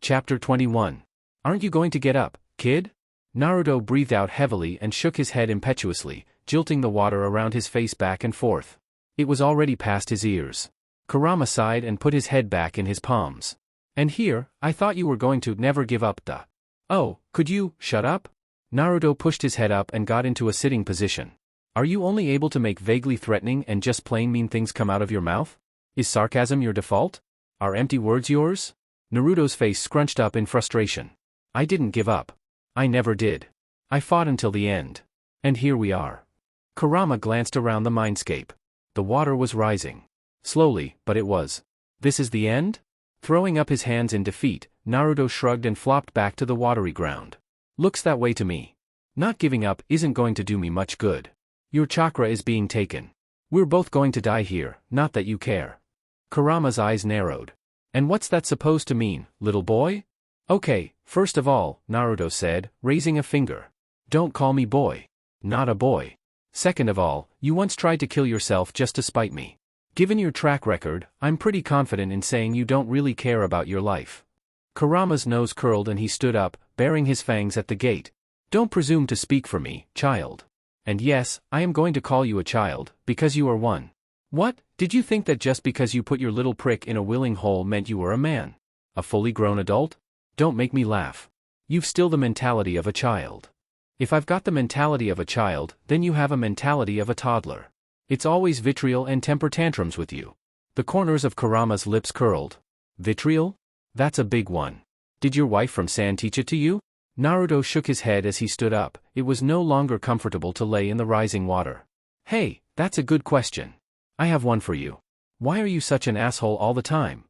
Chapter 21. Aren't you going to get up, kid? Naruto breathed out heavily and shook his head impetuously, jilting the water around his face back and forth. It was already past his ears. Kurama sighed and put his head back in his palms. And here, I thought you were going to never give up the... Oh, could you, shut up? Naruto pushed his head up and got into a sitting position. Are you only able to make vaguely threatening and just plain mean things come out of your mouth? Is sarcasm your default? Are empty words yours? Naruto's face scrunched up in frustration. I didn't give up. I never did. I fought until the end. And here we are. Kurama glanced around the mindscape. The water was rising. Slowly, but it was. This is the end? Throwing up his hands in defeat, Naruto shrugged and flopped back to the watery ground. Looks that way to me. Not giving up isn't going to do me much good. Your chakra is being taken. We're both going to die here, not that you care. Kurama's eyes narrowed. And what's that supposed to mean, little boy? Okay, first of all, Naruto said, raising a finger. Don't call me boy. Not a boy. Second of all, you once tried to kill yourself just to spite me. Given your track record, I'm pretty confident in saying you don't really care about your life. Kurama's nose curled and he stood up, baring his fangs at the gate. Don't presume to speak for me, child. And yes, I am going to call you a child, because you are one. What, did you think that just because you put your little prick in a willing hole meant you were a man? A fully grown adult? Don't make me laugh. You've still the mentality of a child. If I've got the mentality of a child, then you have a mentality of a toddler. It's always vitriol and temper tantrums with you. The corners of Kurama's lips curled. Vitriol? That's a big one. Did your wife from San teach it to you? Naruto shook his head as he stood up. It was no longer comfortable to lay in the rising water. Hey, that's a good question. I have one for you. Why are you such an asshole all the time?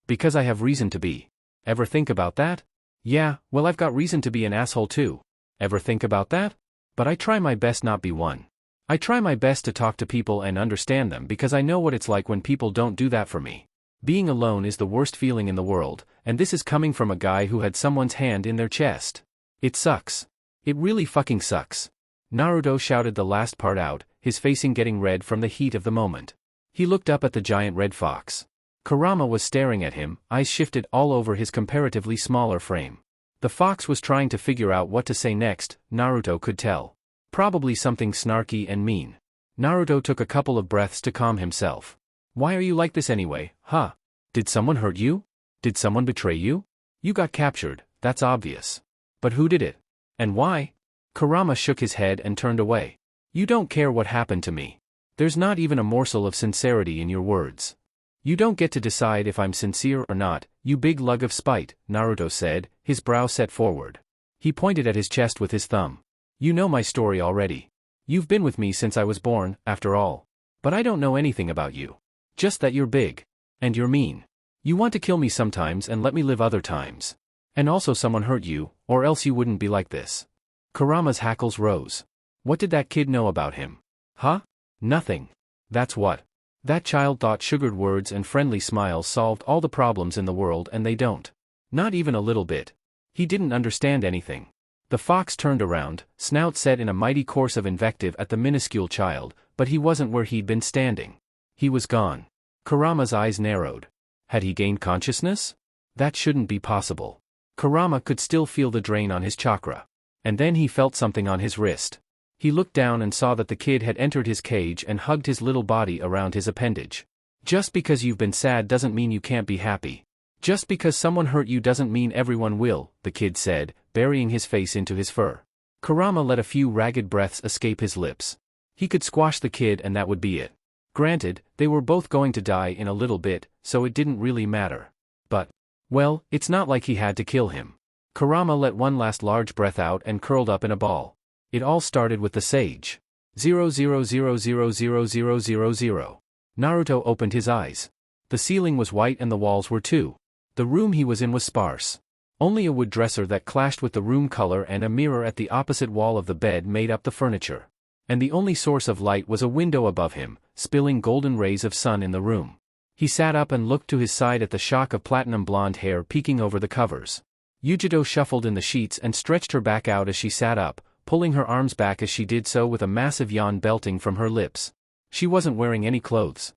Because I have reason to be. Ever think about that? Yeah, well I've got reason to be an asshole too. Ever think about that? But I try my best not be one. I try my best to talk to people and understand them because I know what it's like when people don't do that for me. Being alone is the worst feeling in the world, and this is coming from a guy who had someone's hand in their chest. It sucks. It really fucking sucks. Naruto shouted the last part out, his facing getting red from the heat of the moment. He looked up at the giant red fox. Kurama was staring at him, eyes shifted all over his comparatively smaller frame. The fox was trying to figure out what to say next, Naruto could tell. Probably something snarky and mean. Naruto took a couple of breaths to calm himself. Why are you like this anyway, huh? Did someone hurt you? Did someone betray you? You got captured, that's obvious. But who did it? And why? Kurama shook his head and turned away. You don't care what happened to me. There's not even a morsel of sincerity in your words. You don't get to decide if I'm sincere or not, you big lug of spite, Naruto said, his brow set forward. He pointed at his chest with his thumb. You know my story already. You've been with me since I was born, after all. But I don't know anything about you. Just that you're big. And you're mean. You want to kill me sometimes and let me live other times. And also someone hurt you, or else you wouldn't be like this. Kurama's hackles rose. What did that kid know about him? Huh? Nothing. That's what. That child thought sugared words and friendly smiles solved all the problems in the world and they don't. Not even a little bit. He didn't understand anything. The fox turned around, snout set in a mighty course of invective at the minuscule child, but he wasn't where he'd been standing. He was gone. Kurama's eyes narrowed. Had he gained consciousness? That shouldn't be possible. Kurama could still feel the drain on his chakra. And then he felt something on his wrist. He looked down and saw that the kid had entered his cage and hugged his little body around his appendage. Just because you've been sad doesn't mean you can't be happy. Just because someone hurt you doesn't mean everyone will, the kid said, burying his face into his fur. Kurama let a few ragged breaths escape his lips. He could squash the kid and that would be it. Granted, they were both going to die in a little bit, so it didn't really matter. But, well, it's not like he had to kill him. Kurama let one last large breath out and curled up in a ball. It all started with the sage. 000000000. Naruto opened his eyes. The ceiling was white and the walls were too. The room he was in was sparse. Only a wood dresser that clashed with the room color and a mirror at the opposite wall of the bed made up the furniture. And the only source of light was a window above him, spilling golden rays of sun in the room. He sat up and looked to his side at the shock of platinum blonde hair peeking over the covers. Yujito shuffled in the sheets and stretched her back out as she sat up, pulling her arms back as she did so with a massive yawn belting from her lips. She wasn't wearing any clothes.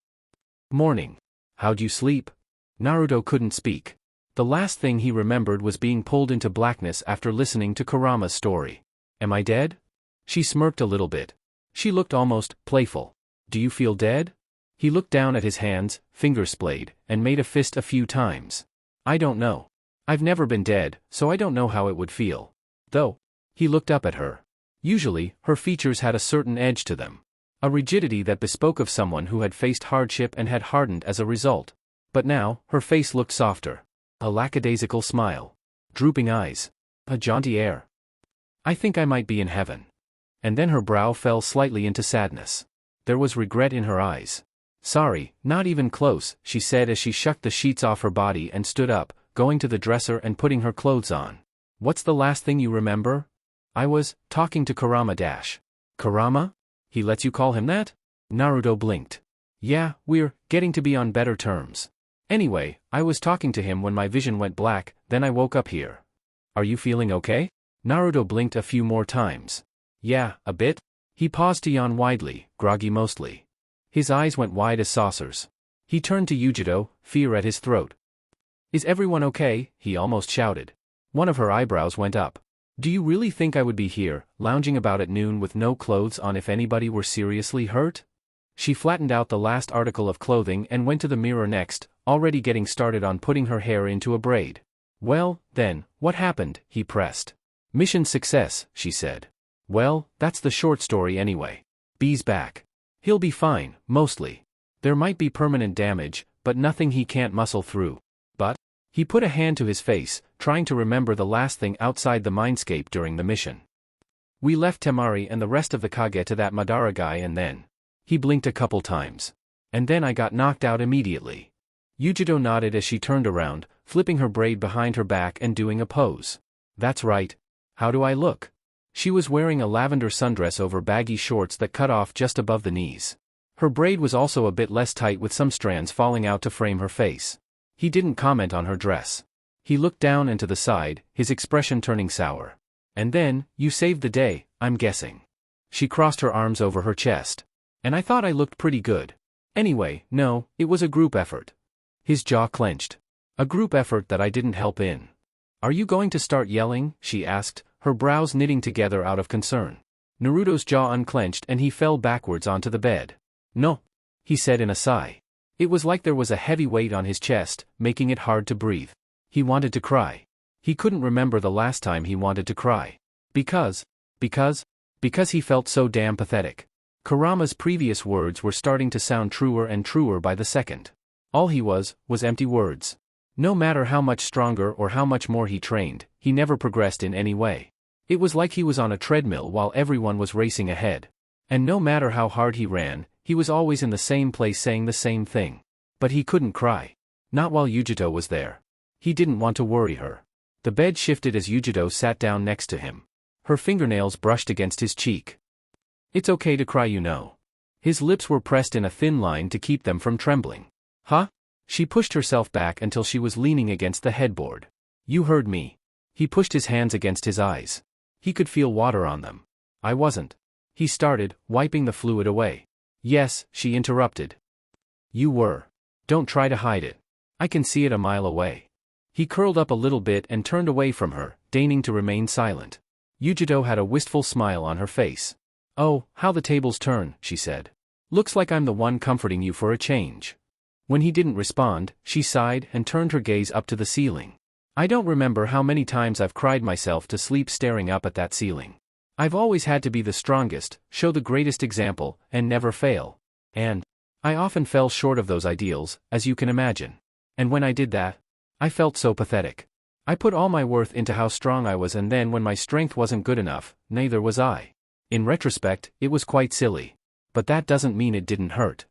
Morning. How'd you sleep? Naruto couldn't speak. The last thing he remembered was being pulled into blackness after listening to Kurama's story. Am I dead? She smirked a little bit. She looked almost playful. Do you feel dead? He looked down at his hands, fingers splayed, and made a fist a few times. I don't know. I've never been dead, so I don't know how it would feel. Though. He looked up at her. Usually, her features had a certain edge to them. A rigidity that bespoke of someone who had faced hardship and had hardened as a result. But now, her face looked softer. A lackadaisical smile. Drooping eyes. A jaunty air. I think I might be in heaven. And then her brow fell slightly into sadness. There was regret in her eyes. Sorry, not even close, she said as she shucked the sheets off her body and stood up, going to the dresser and putting her clothes on. What's the last thing you remember? I was talking to Kurama dash. Kurama? He lets you call him that? Naruto blinked. Yeah, we're getting to be on better terms. Anyway, I was talking to him when my vision went black, then I woke up here. Are you feeling okay? Naruto blinked a few more times. Yeah, a bit. He paused to yawn widely, groggy mostly. His eyes went wide as saucers. He turned to Yujiro, fear at his throat. Is everyone okay? He almost shouted. One of her eyebrows went up. Do you really think I would be here, lounging about at noon with no clothes on if anybody were seriously hurt? She flattened out the last article of clothing and went to the mirror next, already getting started on putting her hair into a braid. Well, then, what happened? He pressed. Mission success, she said. Well, that's the short story anyway. B's back. He'll be fine, mostly. There might be permanent damage, but nothing he can't muscle through. But? He put a hand to his face, trying to remember the last thing outside the mindscape during the mission. We left Tamari and the rest of the Kage to that Madara guy and then. He blinked a couple times. And then I got knocked out immediately. Yujiro nodded as she turned around, flipping her braid behind her back and doing a pose. That's right. How do I look? She was wearing a lavender sundress over baggy shorts that cut off just above the knees. Her braid was also a bit less tight with some strands falling out to frame her face. He didn't comment on her dress. He looked down and to the side, his expression turning sour. And then, you saved the day, I'm guessing. She crossed her arms over her chest. And I thought I looked pretty good. Anyway, no, it was a group effort. His jaw clenched. A group effort that I didn't help in. Are you going to start yelling? She asked, her brows knitting together out of concern. Naruto's jaw unclenched and he fell backwards onto the bed. No, he said in a sigh. It was like there was a heavy weight on his chest, making it hard to breathe. He wanted to cry. He couldn't remember the last time he wanted to cry. Because he felt so damn pathetic. Kurama's previous words were starting to sound truer and truer by the second. All he was empty words. No matter how much stronger or how much more he trained, he never progressed in any way. It was like he was on a treadmill while everyone was racing ahead. And no matter how hard he ran, he was always in the same place saying the same thing. But he couldn't cry. Not while Yujiro was there. He didn't want to worry her. The bed shifted as Yujiro sat down next to him. Her fingernails brushed against his cheek. It's okay to cry, you know. His lips were pressed in a thin line to keep them from trembling. Huh? She pushed herself back until she was leaning against the headboard. You heard me. He pushed his hands against his eyes. He could feel water on them. I wasn't. He started, wiping the fluid away. Yes, she interrupted. You were. Don't try to hide it. I can see it a mile away. He curled up a little bit and turned away from her, deigning to remain silent. Yujiro had a wistful smile on her face. Oh, how the tables turn, she said. Looks like I'm the one comforting you for a change. When he didn't respond, she sighed and turned her gaze up to the ceiling. I don't remember how many times I've cried myself to sleep staring up at that ceiling. I've always had to be the strongest, show the greatest example, and never fail. And I often fell short of those ideals, as you can imagine. And when I did that, I felt so pathetic. I put all my worth into how strong I was, and then when my strength wasn't good enough, neither was I. In retrospect, it was quite silly. But that doesn't mean it didn't hurt.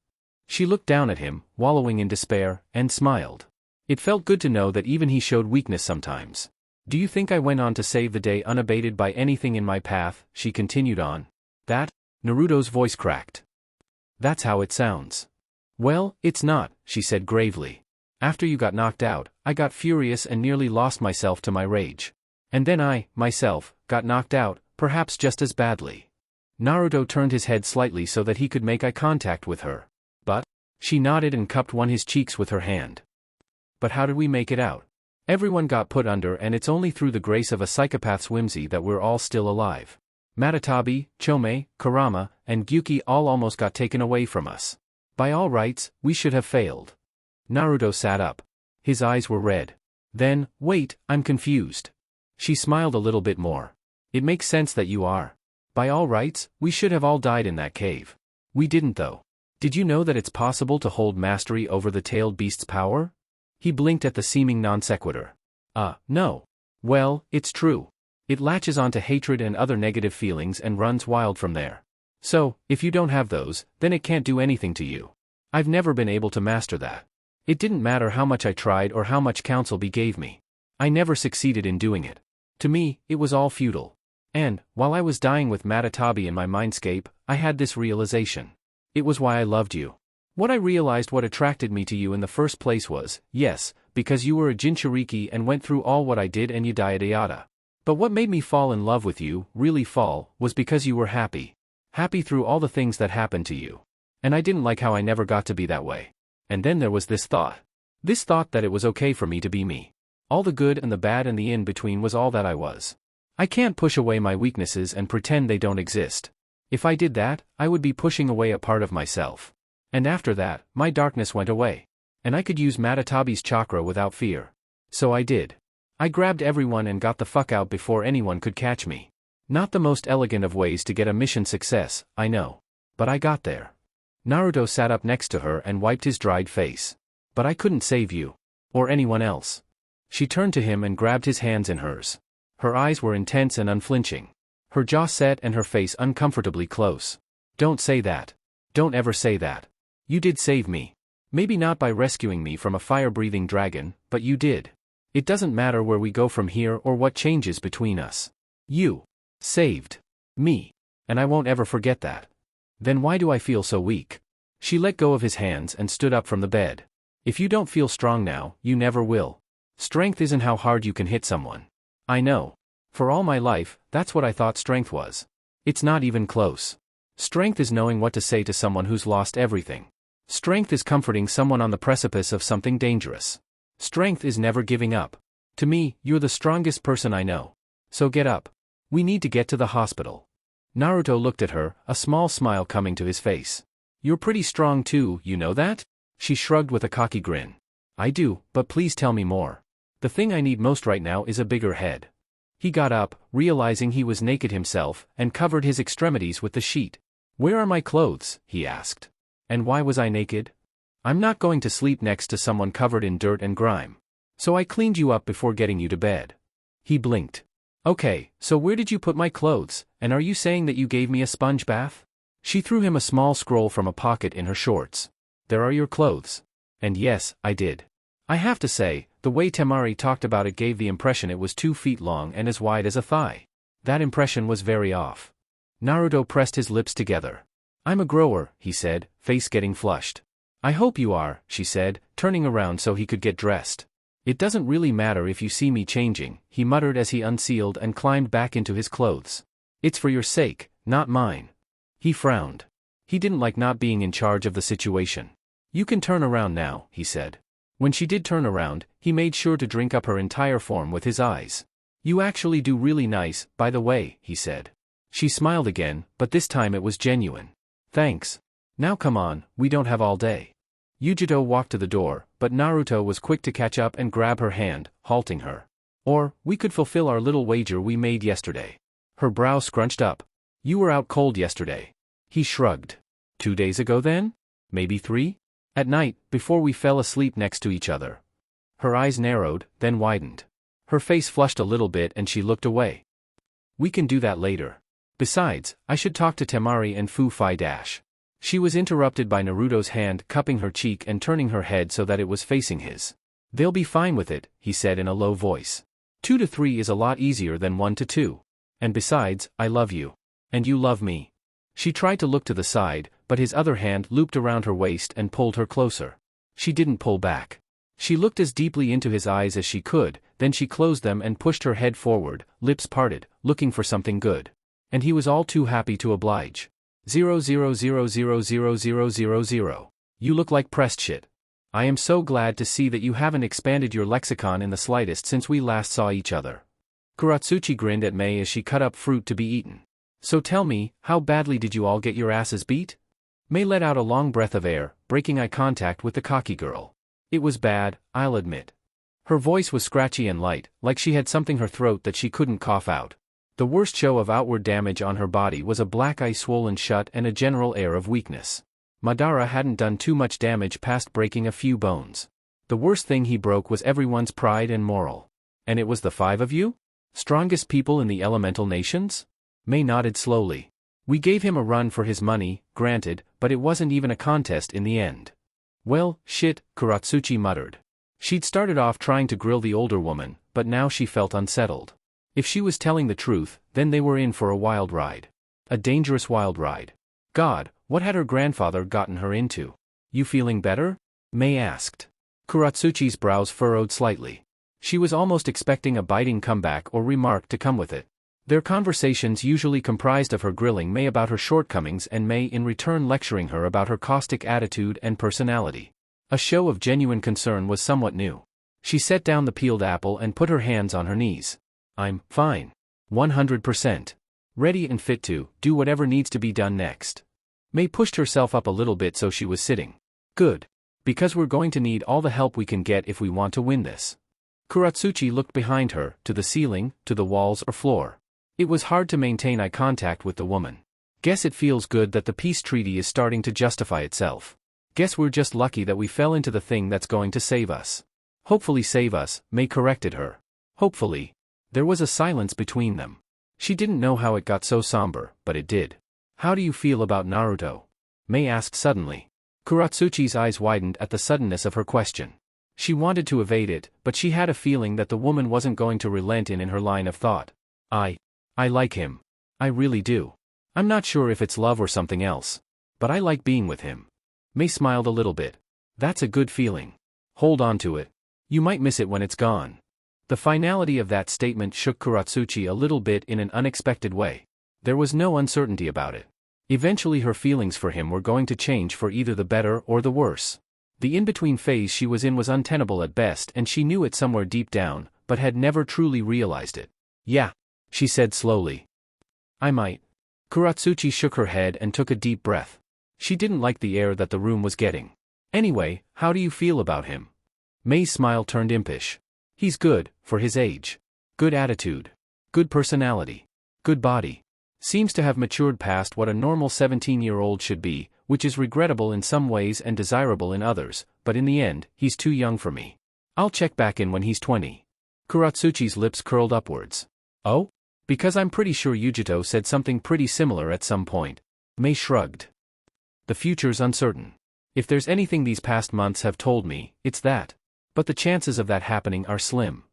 She looked down at him, wallowing in despair, and smiled. It felt good to know that even he showed weakness sometimes. Do you think I went on to save the day unabated by anything in my path? She continued on. That? Naruto's voice cracked. That's how it sounds. Well, it's not, she said gravely. After you got knocked out, I got furious and nearly lost myself to my rage. And then I, myself, got knocked out, perhaps just as badly. Naruto turned his head slightly so that he could make eye contact with her. But? She nodded and cupped his cheeks with her hand. But how did we make it out? Everyone got put under, and it's only through the grace of a psychopath's whimsy that we're all still alive. Matatabi, Chome, Kurama, and Gyuki all almost got taken away from us. By all rights, we should have failed. Naruto sat up. His eyes were red. Then, wait, I'm confused. She smiled a little bit more. It makes sense that you are. By all rights, we should have all died in that cave. We didn't though. Did you know that it's possible to hold mastery over the tailed beast's power? He blinked at the seeming non sequitur. No. Well, it's true. It latches onto hatred and other negative feelings and runs wild from there. So, if you don't have those, then it can't do anything to you. I've never been able to master that. It didn't matter how much I tried or how much counsel B gave me. I never succeeded in doing it. To me, it was all futile. And, while I was dying with Matatabi in my mindscape, I had this realization. It was why I loved you. What I realized, what attracted me to you in the first place was, yes, because you were a Jinchuriki and went through all what I did and yada yada. But what made me fall in love with you, really fall, was because you were happy. Happy through all the things that happened to you. And I didn't like how I never got to be that way. And then there was this thought. This thought that it was okay for me to be me. All the good and the bad and the in-between was all that I was. I can't push away my weaknesses and pretend they don't exist. If I did that, I would be pushing away a part of myself. And after that, my darkness went away. And I could use Matatabi's chakra without fear. So I did. I grabbed everyone and got the fuck out before anyone could catch me. Not the most elegant of ways to get a mission success, I know. But I got there. Naruto sat up next to her and wiped his dried face. But I couldn't save you. Or anyone else. She turned to him and grabbed his hands in hers. Her eyes were intense and unflinching. Her jaw set and her face uncomfortably close. Don't say that. Don't ever say that. You did save me. Maybe not by rescuing me from a fire-breathing dragon, but you did. It doesn't matter where we go from here or what changes between us. You saved me. And I won't ever forget that. Then why do I feel so weak? She let go of his hands and stood up from the bed. If you don't feel strong now, you never will. Strength isn't how hard you can hit someone. I know. For all my life, that's what I thought strength was. It's not even close. Strength is knowing what to say to someone who's lost everything. Strength is comforting someone on the precipice of something dangerous. Strength is never giving up. To me, you're the strongest person I know. So get up. We need to get to the hospital. Naruto looked at her, a small smile coming to his face. You're pretty strong too, you know that? She shrugged with a cocky grin. I do, but please tell me more. The thing I need most right now is a bigger head. He got up, realizing he was naked himself, and covered his extremities with the sheet. Where are my clothes? He asked. And why was I naked? I'm not going to sleep next to someone covered in dirt and grime. So I cleaned you up before getting you to bed. He blinked. Okay, so where did you put my clothes, and are you saying that you gave me a sponge bath? She threw him a small scroll from a pocket in her shorts. There are your clothes. And yes, I did. I have to say, the way Tamari talked about it gave the impression it was 2 feet long and as wide as a thigh. That impression was very off. Naruto pressed his lips together. I'm a grower, he said, face getting flushed. I hope you are, she said, turning around so he could get dressed. It doesn't really matter if you see me changing, he muttered as he unsealed and climbed back into his clothes. It's for your sake, not mine. He frowned. He didn't like not being in charge of the situation. You can turn around now, he said. When she did turn around, he made sure to drink up her entire form with his eyes. You actually do really nice, by the way, he said. She smiled again, but this time it was genuine. Thanks. Now come on, we don't have all day. Yujito walked to the door, but Naruto was quick to catch up and grab her hand, halting her. Or, we could fulfill our little wager we made yesterday. Her brow scrunched up. You were out cold yesterday. He shrugged. 2 days ago then? Maybe 3? At night, before we fell asleep next to each other. Her eyes narrowed, then widened. Her face flushed a little bit and she looked away. We can do that later. Besides, I should talk to Tamari and Fu Fi Dash. She was interrupted by Naruto's hand cupping her cheek and turning her head so that it was facing his. They'll be fine with it, he said in a low voice. 2 to 3 is a lot easier than 1 to 2. And besides, I love you. And you love me. She tried to look to the side, but his other hand looped around her waist and pulled her closer. She didn't pull back. She looked as deeply into his eyes as she could, then she closed them and pushed her head forward, lips parted, looking for something good. And he was all too happy to oblige. 000000000. You look like pressed shit. I am so glad to see that you haven't expanded your lexicon in the slightest since we last saw each other. Kuratsuchi grinned at Mei as she cut up fruit to be eaten. So tell me, how badly did you all get your asses beat? Mei let out a long breath of air, breaking eye contact with the cocky girl. It was bad, I'll admit. Her voice was scratchy and light, like she had something in her throat that she couldn't cough out. The worst show of outward damage on her body was a black eye swollen shut and a general air of weakness. Madara hadn't done too much damage past breaking a few bones. The worst thing he broke was everyone's pride and moral. And it was the 5 of you? Strongest people in the elemental nations? Mei nodded slowly. We gave him a run for his money, granted, but it wasn't even a contest in the end. Well, shit, Kuratsuchi muttered. She'd started off trying to grill the older woman, but now she felt unsettled. If she was telling the truth, then they were in for a wild ride. A dangerous wild ride. God, what had her grandfather gotten her into? You feeling better? Mei asked. Kuratsuchi's brows furrowed slightly. She was almost expecting a biting comeback or remark to come with it. Their conversations usually comprised of her grilling Mei about her shortcomings and Mei in return lecturing her about her caustic attitude and personality. A show of genuine concern was somewhat new. She set down the peeled apple and put her hands on her knees. I'm fine. 100%. Ready and fit to do whatever needs to be done next. Mei pushed herself up a little bit so she was sitting. Good. Because we're going to need all the help we can get if we want to win this. Kuratsuchi looked behind her, to the ceiling, to the walls or floor. It was hard to maintain eye contact with the woman. Guess it feels good that the peace treaty is starting to justify itself. Guess we're just lucky that we fell into the thing that's going to save us. Hopefully save us, Mei corrected her. Hopefully. There was a silence between them. She didn't know how it got so somber, but it did. How do you feel about Naruto? Mei asked suddenly. Kuratsuchi's eyes widened at the suddenness of her question. She wanted to evade it, but she had a feeling that the woman wasn't going to relent in her line of thought. I like him. I really do. I'm not sure if it's love or something else. But I like being with him. Mei smiled a little bit. That's a good feeling. Hold on to it. You might miss it when it's gone. The finality of that statement shook Kuratsuchi a little bit in an unexpected way. There was no uncertainty about it. Eventually her feelings for him were going to change for either the better or the worse. The in-between phase she was in was untenable at best and she knew it somewhere deep down, but had never truly realized it. Yeah, she said slowly. I might. Kuratsuchi shook her head and took a deep breath. She didn't like the air that the room was getting. Anyway, how do you feel about him? Mei's smile turned impish. He's good, for his age. Good attitude. Good personality. Good body. Seems to have matured past what a normal 17-year-old should be, which is regrettable in some ways and desirable in others, but in the end, he's too young for me. I'll check back in when he's 20. Kuratsuchi's lips curled upwards. Oh? Because I'm pretty sure Yujito said something pretty similar at some point. Mei shrugged. The future's uncertain. If there's anything these past months have told me, it's that. But the chances of that happening are slim.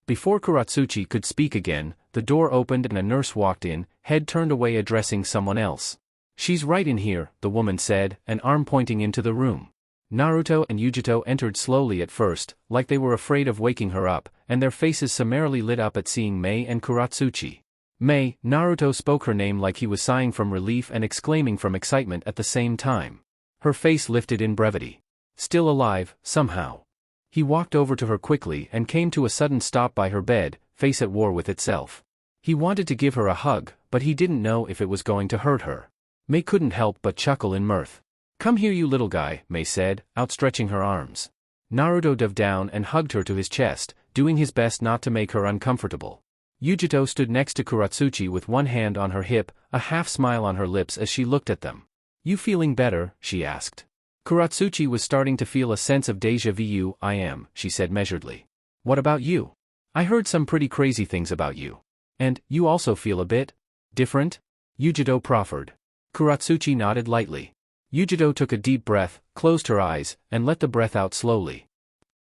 Before Kuratsuchi could speak again, the door opened and a nurse walked in, head turned away addressing someone else. She's right in here, the woman said, an arm pointing into the room. Naruto and Yujito entered slowly at first, like they were afraid of waking her up, and their faces summarily lit up at seeing Mei and Kuratsuchi. Mei, Naruto spoke her name like he was sighing from relief and exclaiming from excitement at the same time. Her face lifted in brevity. Still alive, somehow. He walked over to her quickly and came to a sudden stop by her bed, face at war with itself. He wanted to give her a hug, but he didn't know if it was going to hurt her. Mei couldn't help but chuckle in mirth. Come here you little guy, Mei said, outstretching her arms. Naruto dove down and hugged her to his chest, doing his best not to make her uncomfortable. Yujito stood next to Kuratsuchi with one hand on her hip, a half-smile on her lips as she looked at them. You feeling better? She asked. Kuratsuchi was starting to feel a sense of déjà vu. I am, she said measuredly. What about you? I heard some pretty crazy things about you. And, you also feel a bit different? Yujito proffered. Kuratsuchi nodded lightly. Yujito took a deep breath, closed her eyes, and let the breath out slowly.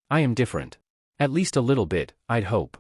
I am different. At least a little bit, I'd hope.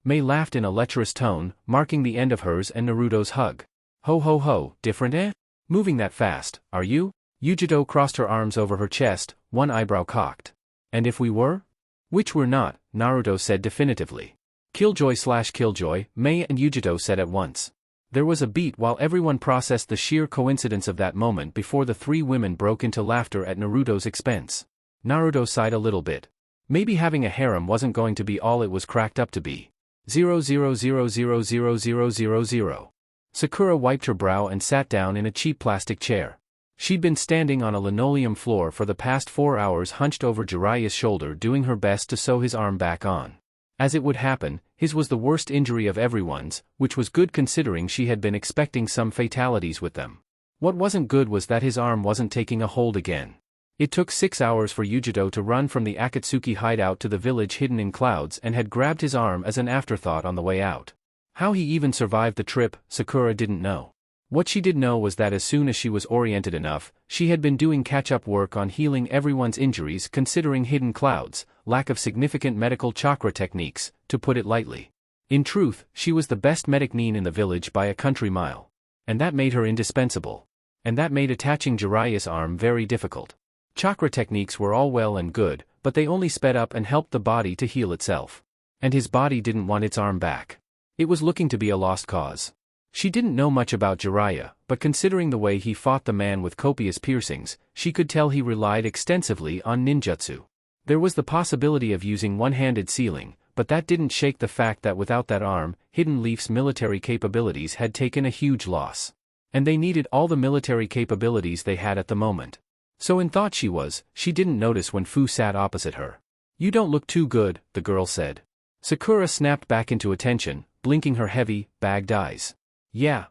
Mei laughed in a lecherous tone, marking the end of hers and Naruto's hug. Ho ho ho, different eh? Moving that fast, are you? Yujito crossed her arms over her chest, one eyebrow cocked. And if we were? Which we're not, Naruto said definitively. Killjoy/Killjoy, Mei and Yujito said at once. There was a beat while everyone processed the sheer coincidence of that moment before the three women broke into laughter at Naruto's expense. Naruto sighed a little bit. Maybe having a harem wasn't going to be all it was cracked up to be. 000000000. Sakura wiped her brow and sat down in a cheap plastic chair. She'd been standing on a linoleum floor for the past 4 hours hunched over Jiraiya's shoulder doing her best to sew his arm back on. As it would happen, his was the worst injury of everyone's, which was good considering she had been expecting some fatalities with them. What wasn't good was that his arm wasn't taking a hold again. It took 6 hours for Yujiro to run from the Akatsuki hideout to the village hidden in clouds and had grabbed his arm as an afterthought on the way out. How he even survived the trip, Sakura didn't know. What she did know was that as soon as she was oriented enough, she had been doing catch-up work on healing everyone's injuries considering hidden clouds, lack of significant medical chakra techniques, to put it lightly. In truth, she was the best medic nin in the village by a country mile. And that made her indispensable. And that made attaching Jiraiya's arm very difficult. Chakra techniques were all well and good, but they only sped up and helped the body to heal itself. And his body didn't want its arm back. It was looking to be a lost cause. She didn't know much about Jiraiya, but considering the way he fought the man with copious piercings, she could tell he relied extensively on ninjutsu. There was the possibility of using one-handed sealing, but that didn't shake the fact that without that arm, Hidden Leaf's military capabilities had taken a huge loss. And they needed all the military capabilities they had at the moment. So in thought she didn't notice when Fu sat opposite her. "You don't look too good," the girl said. Sakura snapped back into attention, blinking her heavy, bagged eyes. Yeah.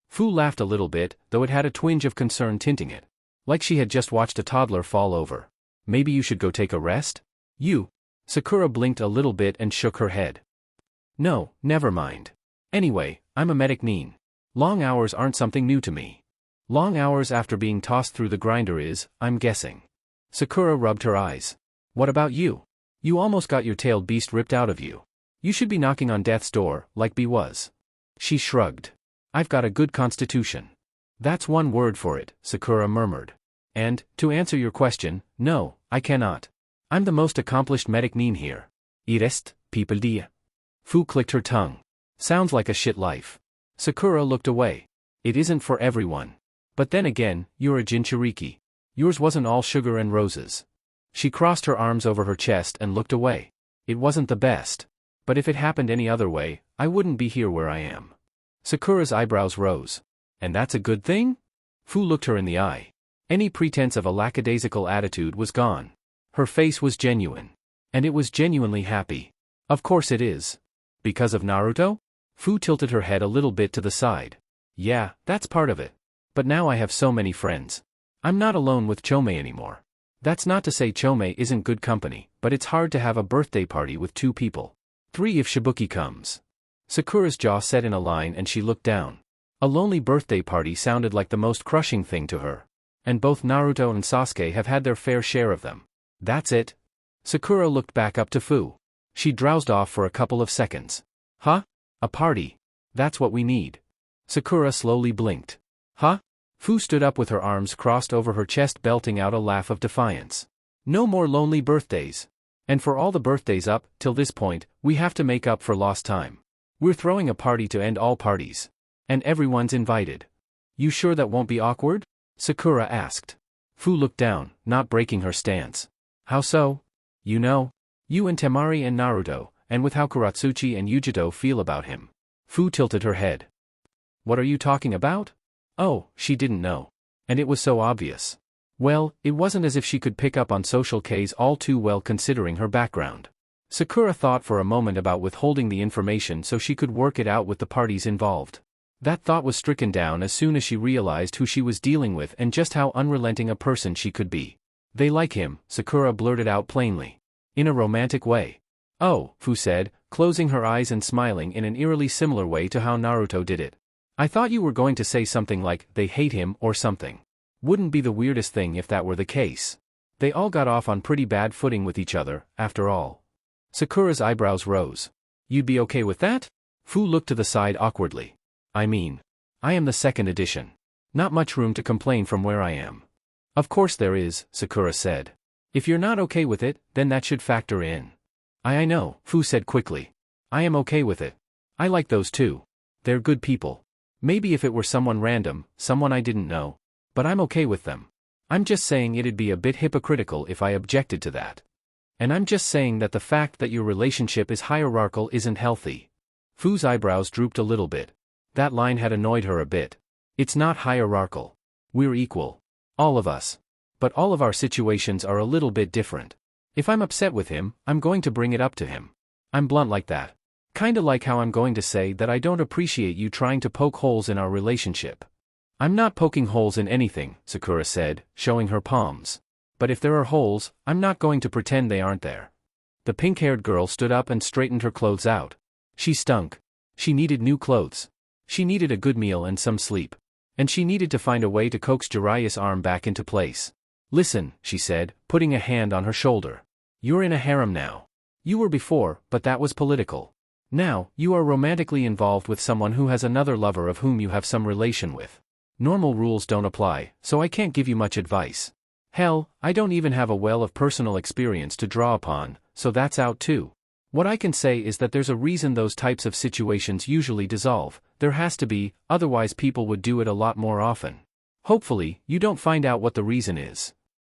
Fu laughed a little bit, though it had a twinge of concern tinting it. Like she had just watched a toddler fall over. "Maybe you should go take a rest?" "You?" Sakura blinked a little bit and shook her head. "No, never mind. Anyway, I'm a medic nin. Long hours aren't something new to me. Long hours after being tossed through the grinder is, I'm guessing." Sakura rubbed her eyes. "What about you? You almost got your tailed beast ripped out of you. You should be knocking on death's door, like B was." She shrugged. "I've got a good constitution." "That's one word for it," Sakura murmured. "And, to answer your question, no, I cannot. I'm the most accomplished medic nin here. I rest, people dia." Fu clicked her tongue. "Sounds like a shit life." Sakura looked away. "It isn't for everyone. But then again, you're a Jinchuriki. Yours wasn't all sugar and roses." She crossed her arms over her chest and looked away. "It wasn't the best. But if it happened any other way, I wouldn't be here where I am." Sakura's eyebrows rose. "And that's a good thing?" Fu looked her in the eye. Any pretense of a lackadaisical attitude was gone. Her face was genuine. And it was genuinely happy. "Of course it is. Because of Naruto?" Fu tilted her head a little bit to the side. "Yeah, that's part of it. But now I have so many friends. I'm not alone with Chome anymore. That's not to say Chome isn't good company, but it's hard to have a birthday party with 2 people. 3 if Shibuki comes." Sakura's jaw set in a line and she looked down. A lonely birthday party sounded like the most crushing thing to her. And both Naruto and Sasuke have had their fair share of them. "That's it?" Sakura looked back up to Fu. She drowsed off for a couple of seconds. "Huh? A party? That's what we need." Sakura slowly blinked. "Huh?" Fu stood up with her arms crossed over her chest belting out a laugh of defiance. "No more lonely birthdays. And for all the birthdays up, till this point, we have to make up for lost time. We're throwing a party to end all parties. And everyone's invited." "You sure that won't be awkward?" Sakura asked. Fu looked down, not breaking her stance. "How so?" "You know. You and Tamari and Naruto, and with how Kuratsuchi and Yujiro feel about him." Fu tilted her head. "What are you talking about?" Oh, she didn't know. And it was so obvious. Well, it wasn't as if she could pick up on social Ks all too well considering her background. Sakura thought for a moment about withholding the information so she could work it out with the parties involved. That thought was stricken down as soon as she realized who she was dealing with and just how unrelenting a person she could be. "They like him," Sakura blurted out plainly. "In a romantic way." "Oh," Fu said, closing her eyes and smiling in an eerily similar way to how Naruto did it. "I thought you were going to say something like, they hate him or something. Wouldn't be the weirdest thing if that were the case. They all got off on pretty bad footing with each other, after all." Sakura's eyebrows rose. "You'd be okay with that?" Fu looked to the side awkwardly. "I mean, I am the 2nd edition. Not much room to complain from where I am." "Of course there is," Sakura said. "If you're not okay with it, then that should factor in." I know," Fu said quickly. "I am okay with it. I like those 2. They're good people. Maybe if it were someone random, someone I didn't know. But I'm okay with them." I'm just saying it'd be a bit hypocritical if I objected to that. And I'm just saying that the fact that your relationship is hierarchical isn't healthy. Fu's eyebrows drooped a little bit. That line had annoyed her a bit. It's not hierarchical. We're equal. All of us. But all of our situations are a little bit different. If I'm upset with him, I'm going to bring it up to him. I'm blunt like that. Kinda like how I'm going to say that I don't appreciate you trying to poke holes in our relationship. I'm not poking holes in anything, Sakura said, showing her palms. But if there are holes, I'm not going to pretend they aren't there. The pink-haired girl stood up and straightened her clothes out. She stunk. She needed new clothes. She needed a good meal and some sleep. And she needed to find a way to coax Jiraiya's arm back into place. Listen, she said, putting a hand on her shoulder. You're in a harem now. You were before, but that was political. Now, you are romantically involved with someone who has another lover of whom you have some relation with. Normal rules don't apply, so I can't give you much advice. Hell, I don't even have a well of personal experience to draw upon, so that's out too. What I can say is that there's a reason those types of situations usually dissolve. There has to be, otherwise people would do it a lot more often. Hopefully, you don't find out what the reason is.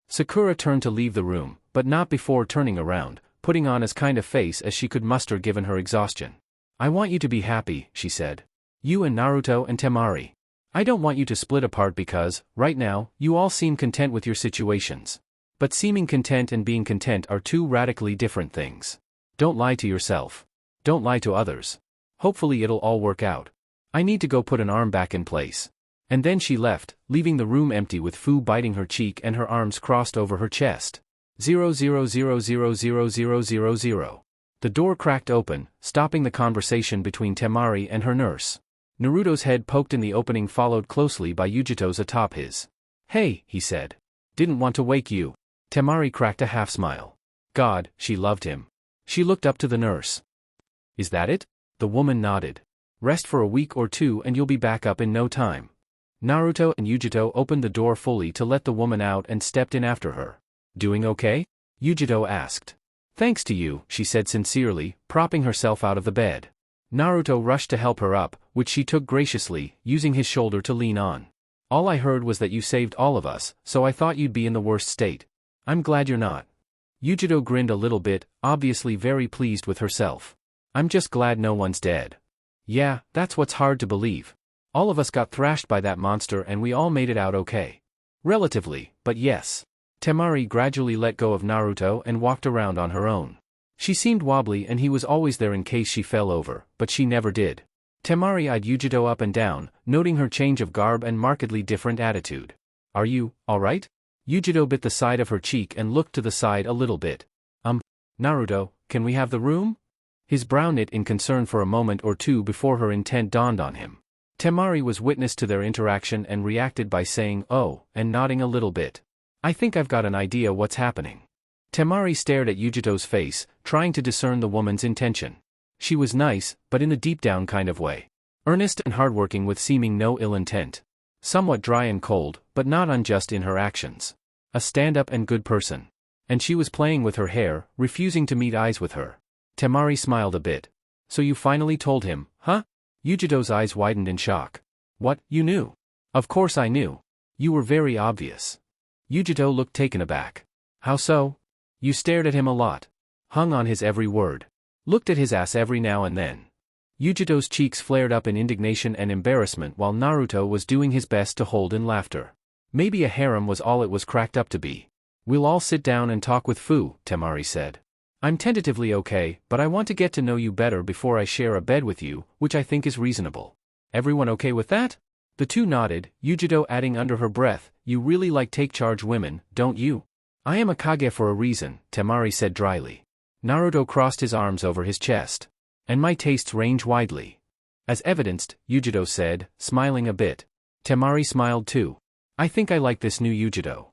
Sakura turned to leave the room, but not before turning around, putting on as kind a face as she could muster given her exhaustion. I want you to be happy, she said. You and Naruto and Tamari. I don't want you to split apart because, right now, you all seem content with your situations. But seeming content and being content are two radically different things. Don't lie to yourself. Don't lie to others. Hopefully it'll all work out. I need to go put an arm back in place. And then she left, leaving the room empty with Fu biting her cheek and her arms crossed over her chest. 000000000. The door cracked open, stopping the conversation between Tamari and her nurse. Naruto's head poked in the opening, followed closely by Yujito's atop his. Hey, he said. Didn't want to wake you. Tamari cracked a half smile. God, she loved him. She looked up to the nurse. Is that it? The woman nodded. Rest for a week or two and you'll be back up in no time. Naruto and Yujito opened the door fully to let the woman out and stepped in after her. Doing okay? Yujito asked. Thanks to you, she said sincerely, propping herself out of the bed. Naruto rushed to help her up, which she took graciously, using his shoulder to lean on. All I heard was that you saved all of us, so I thought you'd be in the worst state. I'm glad you're not. Yujito grinned a little bit, obviously very pleased with herself. I'm just glad no one's dead. Yeah, that's what's hard to believe. All of us got thrashed by that monster and we all made it out okay. Relatively, but yes. Tamari gradually let go of Naruto and walked around on her own. She seemed wobbly and he was always there in case she fell over, but she never did. Tamari eyed Yujito up and down, noting her change of garb and markedly different attitude. Are you, alright? Yujito bit the side of her cheek and looked to the side a little bit. Naruto, can we have the room? His brow knit in concern for a moment or two before her intent dawned on him. Tamari was witness to their interaction and reacted by saying oh, and nodding a little bit. I think I've got an idea what's happening. Tamari stared at Yujito's face, trying to discern the woman's intention. She was nice, but in a deep-down kind of way. Earnest and hardworking with seeming no ill intent. Somewhat dry and cold, but not unjust in her actions. A stand-up and good person. And she was playing with her hair, refusing to meet eyes with her. Tamari smiled a bit. So you finally told him, huh? Yujito's eyes widened in shock. What, you knew? Of course I knew. You were very obvious. Yujito looked taken aback. How so? You stared at him a lot. Hung on his every word. Looked at his ass every now and then. Yujito's cheeks flared up in indignation and embarrassment while Naruto was doing his best to hold in laughter. Maybe a harem was all it was cracked up to be. We'll all sit down and talk with Fu, Tamari said. I'm tentatively okay, but I want to get to know you better before I share a bed with you, which I think is reasonable. Everyone okay with that? The two nodded, Yujito adding under her breath, you really like take-charge women, don't you? I am a Kage for a reason, Tamari said dryly. Naruto crossed his arms over his chest. And my tastes range widely. As evidenced, Yujito said, smiling a bit. Tamari smiled too. I think I like this new Yujito.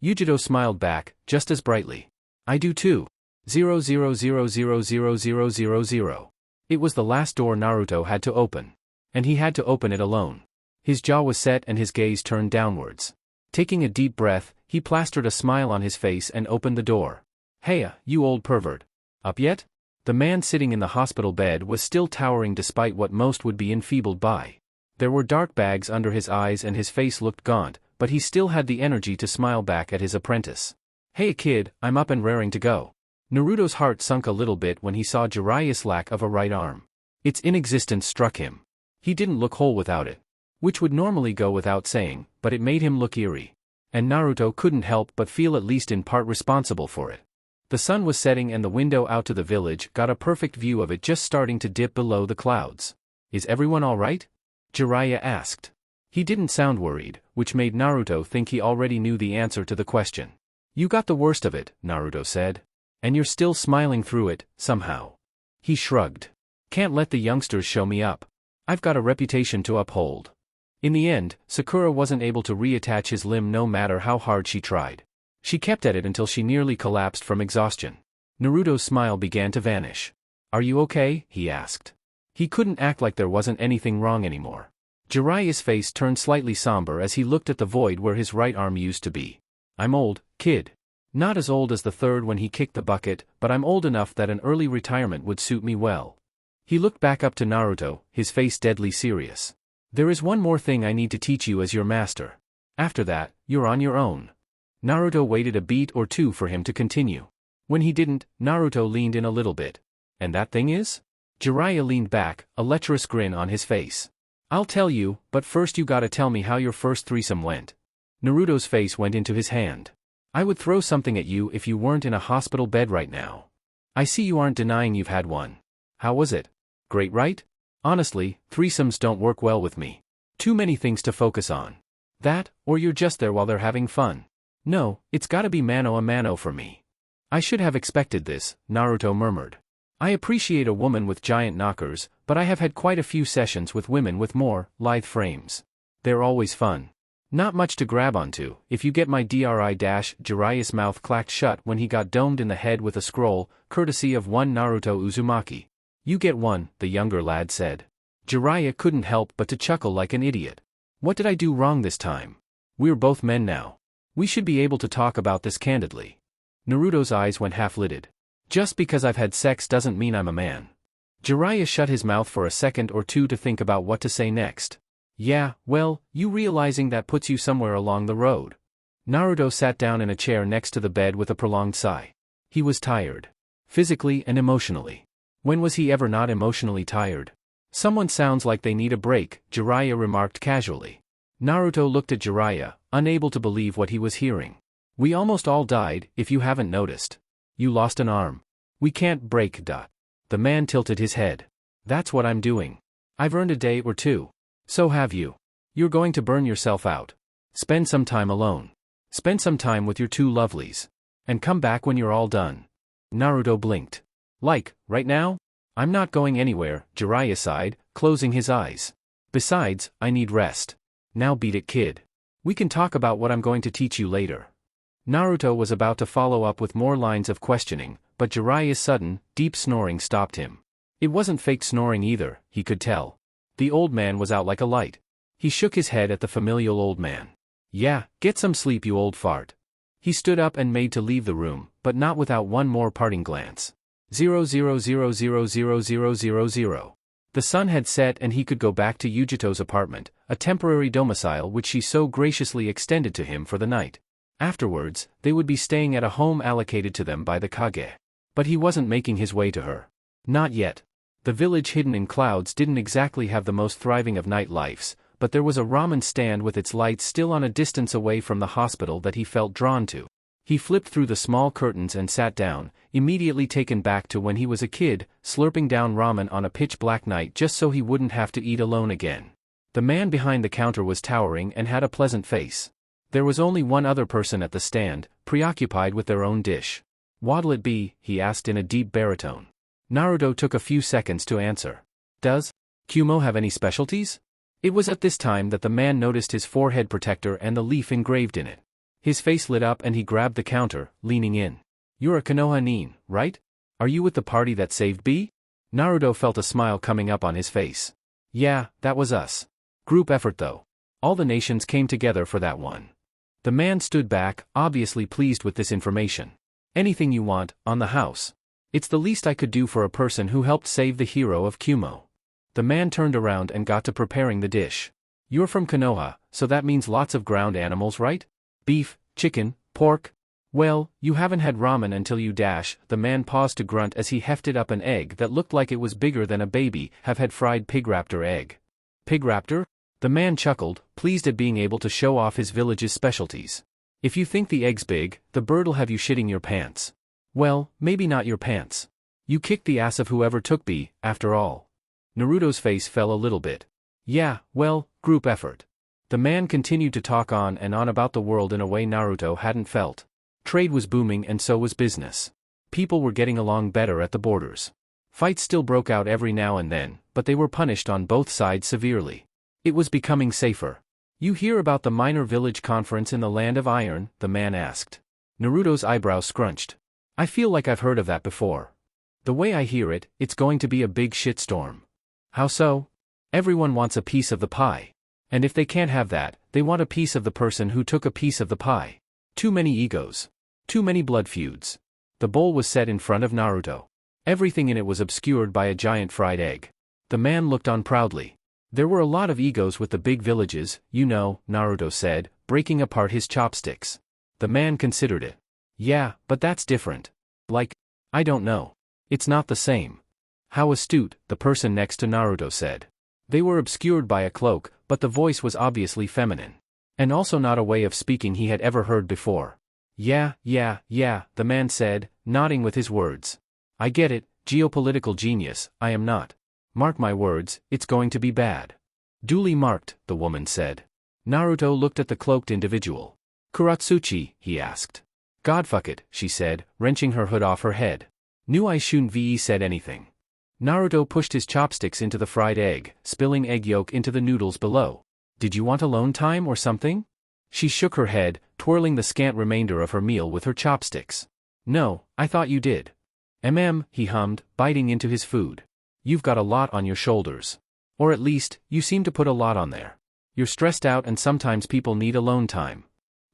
Yujito smiled back, just as brightly. I do too. 000000000. It was the last door Naruto had to open. And he had to open it alone. His jaw was set and his gaze turned downwards. Taking a deep breath, he plastered a smile on his face and opened the door. Heya, you old pervert. Up yet? The man sitting in the hospital bed was still towering despite what most would be enfeebled by. There were dark bags under his eyes and his face looked gaunt, but he still had the energy to smile back at his apprentice. "Hey kid, I'm up and raring to go." Naruto's heart sunk a little bit when he saw Jiraiya's lack of a right arm. Its inexistence struck him. He didn't look whole without it. Which would normally go without saying, but it made him look eerie. And Naruto couldn't help but feel at least in part responsible for it. The sun was setting and the window out to the village got a perfect view of it just starting to dip below the clouds. "Is everyone all right?" Jiraiya asked. He didn't sound worried, which made Naruto think he already knew the answer to the question. "You got the worst of it," Naruto said. "And you're still smiling through it, somehow." He shrugged. "Can't let the youngsters show me up. I've got a reputation to uphold." In the end, Sakura wasn't able to reattach his limb no matter how hard she tried. She kept at it until she nearly collapsed from exhaustion. Naruto's smile began to vanish. "Are you okay?" he asked. He couldn't act like there wasn't anything wrong anymore. Jiraiya's face turned slightly somber as he looked at the void where his right arm used to be. "I'm old, kid. Not as old as the third when he kicked the bucket, but I'm old enough that an early retirement would suit me well." He looked back up to Naruto, his face deadly serious. "There is one more thing I need to teach you as your master. After that, you're on your own." Naruto waited a beat or two for him to continue. When he didn't, Naruto leaned in a little bit. "And that thing is?" Jiraiya leaned back, a lecherous grin on his face. "I'll tell you, but first you gotta tell me how your first threesome went." Naruto's face went into his hand. "I would throw something at you if you weren't in a hospital bed right now. I see you aren't denying you've had one. How was it? Great, right? Honestly, threesomes don't work well with me. Too many things to focus on. That, or you're just there while they're having fun. No, it's gotta be mano a mano for me." "I should have expected this," Naruto murmured. "I appreciate a woman with giant knockers, but I have had quite a few sessions with women with more lithe frames. They're always fun. Not much to grab onto, if you get my dri. Jiraiya's mouth clacked shut when he got domed in the head with a scroll, courtesy of one Naruto Uzumaki. "You get one," the younger lad said. Jiraiya couldn't help but to chuckle like an idiot. "What did I do wrong this time? We're both men now. We should be able to talk about this candidly." Naruto's eyes went half-lidded. "Just because I've had sex doesn't mean I'm a man." Jiraiya shut his mouth for a second or two to think about what to say next. "Yeah, well, you realizing that puts you somewhere along the road." Naruto sat down in a chair next to the bed with a prolonged sigh. He was tired. Physically and emotionally. When was he ever not emotionally tired? "Someone sounds like they need a break," Jiraiya remarked casually. Naruto looked at Jiraiya, unable to believe what he was hearing. "We almost all died, if you haven't noticed. You lost an arm. We can't break. The man tilted his head. "That's what I'm doing. I've earned a day or two. So have you. You're going to burn yourself out. Spend some time alone. Spend some time with your two lovelies. And come back when you're all done." Naruto blinked. "Like, right now? I'm not going anywhere," Jiraiya sighed, closing his eyes. "Besides, I need rest. Now beat it, kid. We can talk about what I'm going to teach you later." Naruto was about to follow up with more lines of questioning, but Jiraiya's sudden, deep snoring stopped him. It wasn't fake snoring either, he could tell. The old man was out like a light. He shook his head at the familial old man. "Yeah, get some sleep, you old fart." He stood up and made to leave the room, but not without one more parting glance. 00000000. The sun had set and he could go back to Yujito's apartment, a temporary domicile which she so graciously extended to him for the night. Afterwards, they would be staying at a home allocated to them by the Kage. But he wasn't making his way to her. Not yet. The village hidden in clouds didn't exactly have the most thriving of night lives, but there was a ramen stand with its lights still on a distance away from the hospital that he felt drawn to. He flipped through the small curtains and sat down, immediately taken back to when he was a kid, slurping down ramen on a pitch-black night just so he wouldn't have to eat alone again. The man behind the counter was towering and had a pleasant face. There was only one other person at the stand, preoccupied with their own dish. "What'll it be?" he asked in a deep baritone. Naruto took a few seconds to answer. "Does Kumo have any specialties?" It was at this time that the man noticed his forehead protector and the leaf engraved in it. His face lit up and he grabbed the counter, leaning in. "You're a Konoha nin, right? Are you with the party that saved B?" Naruto felt a smile coming up on his face. "Yeah, that was us. Group effort though. All the nations came together for that one." The man stood back, obviously pleased with this information. "Anything you want, on the house. It's the least I could do for a person who helped save the hero of Kumo." The man turned around and got to preparing the dish. You're from Konoha, so that means lots of ground animals, right? Beef, chicken, pork? Well, you haven't had ramen until you dash. The man paused to grunt as he hefted up an egg that looked like it was bigger than a baby. Have had fried pig raptor egg. Pig raptor? The man chuckled, pleased at being able to show off his village's specialties. If you think the egg's big, the bird'll have you shitting your pants. Well, maybe not your pants. You kicked the ass of whoever took B, after all. Naruto's face fell a little bit. Yeah, well, group effort. The man continued to talk on and on about the world in a way Naruto hadn't felt. Trade was booming and so was business. People were getting along better at the borders. Fights still broke out every now and then, but they were punished on both sides severely. It was becoming safer. You hear about the minor village conference in the Land of Iron? The man asked. Naruto's eyebrows scrunched. I feel like I've heard of that before. The way I hear it, it's going to be a big shitstorm. How so? Everyone wants a piece of the pie. And if they can't have that, they want a piece of the person who took a piece of the pie. Too many egos. Too many blood feuds. The bowl was set in front of Naruto. Everything in it was obscured by a giant fried egg. The man looked on proudly. There were a lot of egos with the big villages, you know, Naruto said, breaking apart his chopsticks. The man considered it. Yeah, but that's different. Like, I don't know. It's not the same. How astute, the person next to Naruto said. They were obscured by a cloak, but the voice was obviously feminine. And also not a way of speaking he had ever heard before. Yeah, the man said, nodding with his words. I get it, geopolitical genius, I am not. Mark my words, it's going to be bad. Duly marked, the woman said. Naruto looked at the cloaked individual. Kuratsuchi, he asked. Godfuck it, she said, wrenching her hood off her head. Knew I shouldn't ve said anything. Naruto pushed his chopsticks into the fried egg, spilling egg yolk into the noodles below. Did you want alone time or something? She shook her head, twirling the scant remainder of her meal with her chopsticks. No, I thought you did. He hummed, biting into his food. You've got a lot on your shoulders. Or at least, you seem to put a lot on there. You're stressed out and sometimes people need alone time.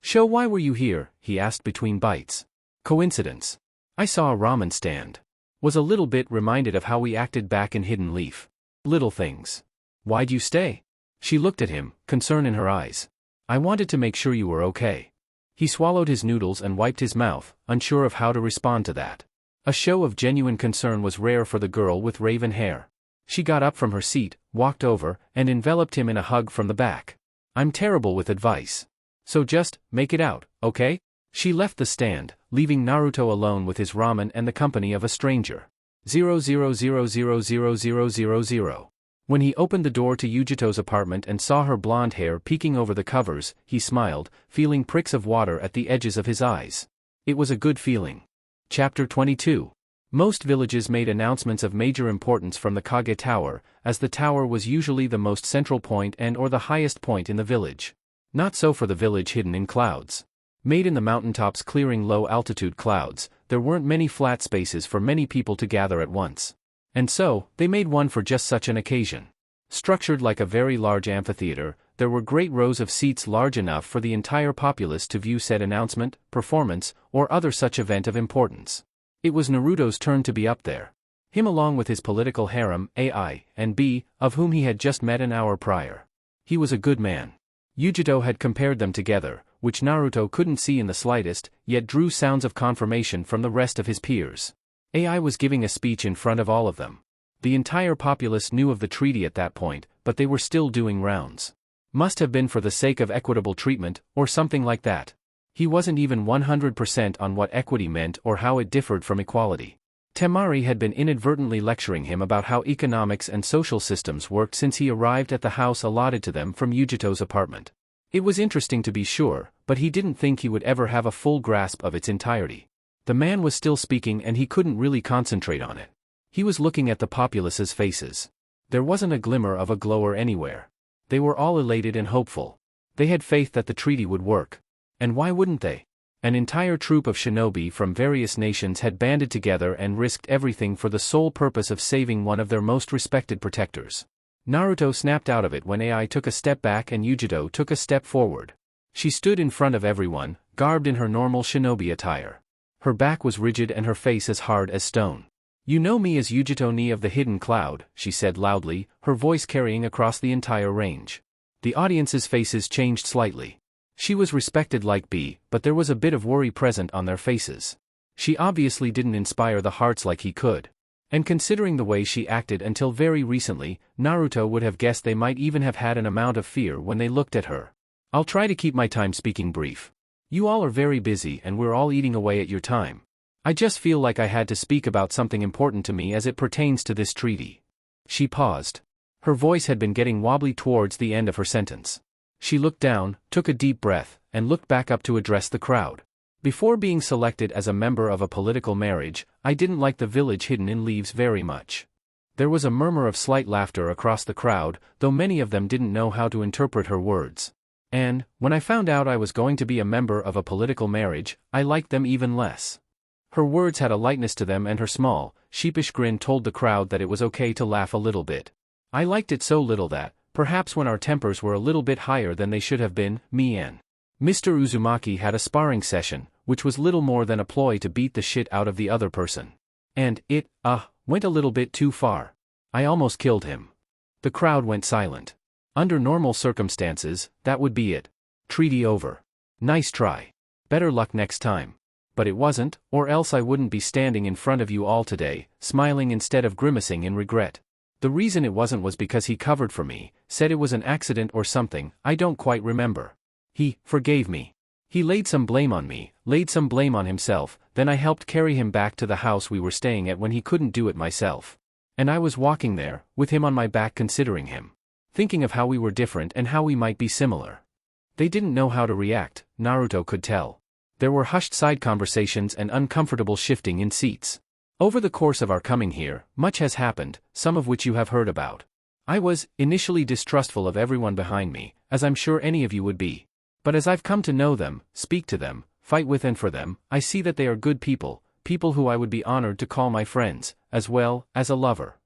Show why were you here? He asked between bites. Coincidence. I saw a ramen stand. Was a little bit reminded of how we acted back in Hidden Leaf. Little things. Why'd you stay? She looked at him, concern in her eyes. I wanted to make sure you were okay. He swallowed his noodles and wiped his mouth, unsure of how to respond to that. A show of genuine concern was rare for the girl with raven hair. She got up from her seat, walked over, and enveloped him in a hug from the back. I'm terrible with advice. So just, make it out, okay? She left the stand, leaving Naruto alone with his ramen and the company of a stranger. 000000000. When he opened the door to Yujito's apartment and saw her blonde hair peeking over the covers, he smiled, feeling pricks of water at the edges of his eyes. It was a good feeling. Chapter 22. Most villages made announcements of major importance from the Kage Tower, as the tower was usually the most central point and or the highest point in the village. Not so for the village hidden in clouds. Made in the mountaintops clearing low-altitude clouds, there weren't many flat spaces for many people to gather at once. And so, they made one for just such an occasion. Structured like a very large amphitheater, there were great rows of seats large enough for the entire populace to view said announcement, performance, or other such event of importance. It was Naruto's turn to be up there. Him along with his political harem, AI, and B, of whom he had just met an hour prior. He was a good man. Yujito had compared them together, which Naruto couldn't see in the slightest, yet drew sounds of confirmation from the rest of his peers. AI was giving a speech in front of all of them. The entire populace knew of the treaty at that point, but they were still doing rounds. Must have been for the sake of equitable treatment, or something like that. He wasn't even 100% on what equity meant or how it differed from equality. Tamari had been inadvertently lecturing him about how economics and social systems worked since he arrived at the house allotted to them from Yujito's apartment. It was interesting to be sure, but he didn't think he would ever have a full grasp of its entirety. The man was still speaking and he couldn't really concentrate on it. He was looking at the populace's faces. There wasn't a glimmer of a glower anywhere. They were all elated and hopeful. They had faith that the treaty would work. And why wouldn't they? An entire troop of shinobi from various nations had banded together and risked everything for the sole purpose of saving one of their most respected protectors. Naruto snapped out of it when AI took a step back and Yujito took a step forward. She stood in front of everyone, garbed in her normal shinobi attire. Her back was rigid and her face as hard as stone. You know me as Yujito Ni of the Hidden Cloud, she said loudly, her voice carrying across the entire range. The audience's faces changed slightly. She was respected like B, but there was a bit of worry present on their faces. She obviously didn't inspire the hearts like he could. And considering the way she acted until very recently, Naruto would have guessed they might even have had an amount of fear when they looked at her. I'll try to keep my time speaking brief. You all are very busy and we're all eating away at your time. I just feel like I had to speak about something important to me as it pertains to this treaty. She paused. Her voice had been getting wobbly towards the end of her sentence. She looked down, took a deep breath, and looked back up to address the crowd. Before being selected as a member of a political marriage, I didn't like the village hidden in leaves very much. There was a murmur of slight laughter across the crowd, though many of them didn't know how to interpret her words. And, when I found out I was going to be a member of a political marriage, I liked them even less. Her words had a lightness to them and her small, sheepish grin told the crowd that it was okay to laugh a little bit. I liked it so little that, perhaps when our tempers were a little bit higher than they should have been, me and Mr. Uzumaki had a sparring session, which was little more than a ploy to beat the shit out of the other person. And it, went a little bit too far. I almost killed him. The crowd went silent. Under normal circumstances, that would be it. Treaty over. Nice try. Better luck next time. But it wasn't, or else I wouldn't be standing in front of you all today, smiling instead of grimacing in regret. The reason it wasn't was because he covered for me, said it was an accident or something, I don't quite remember. He forgave me. He laid some blame on me, laid some blame on himself, then I helped carry him back to the house we were staying at when he couldn't do it myself. And I was walking there, with him on my back considering him. Thinking of how we were different and how we might be similar. They didn't know how to react, Naruto could tell. There were hushed side conversations and uncomfortable shifting in seats. Over the course of our coming here, much has happened, some of which you have heard about. I was, initially distrustful of everyone behind me, as I'm sure any of you would be. But as I've come to know them, speak to them, fight with and for them, I see that they are good people, people who I would be honored to call my friends, as well as a lover.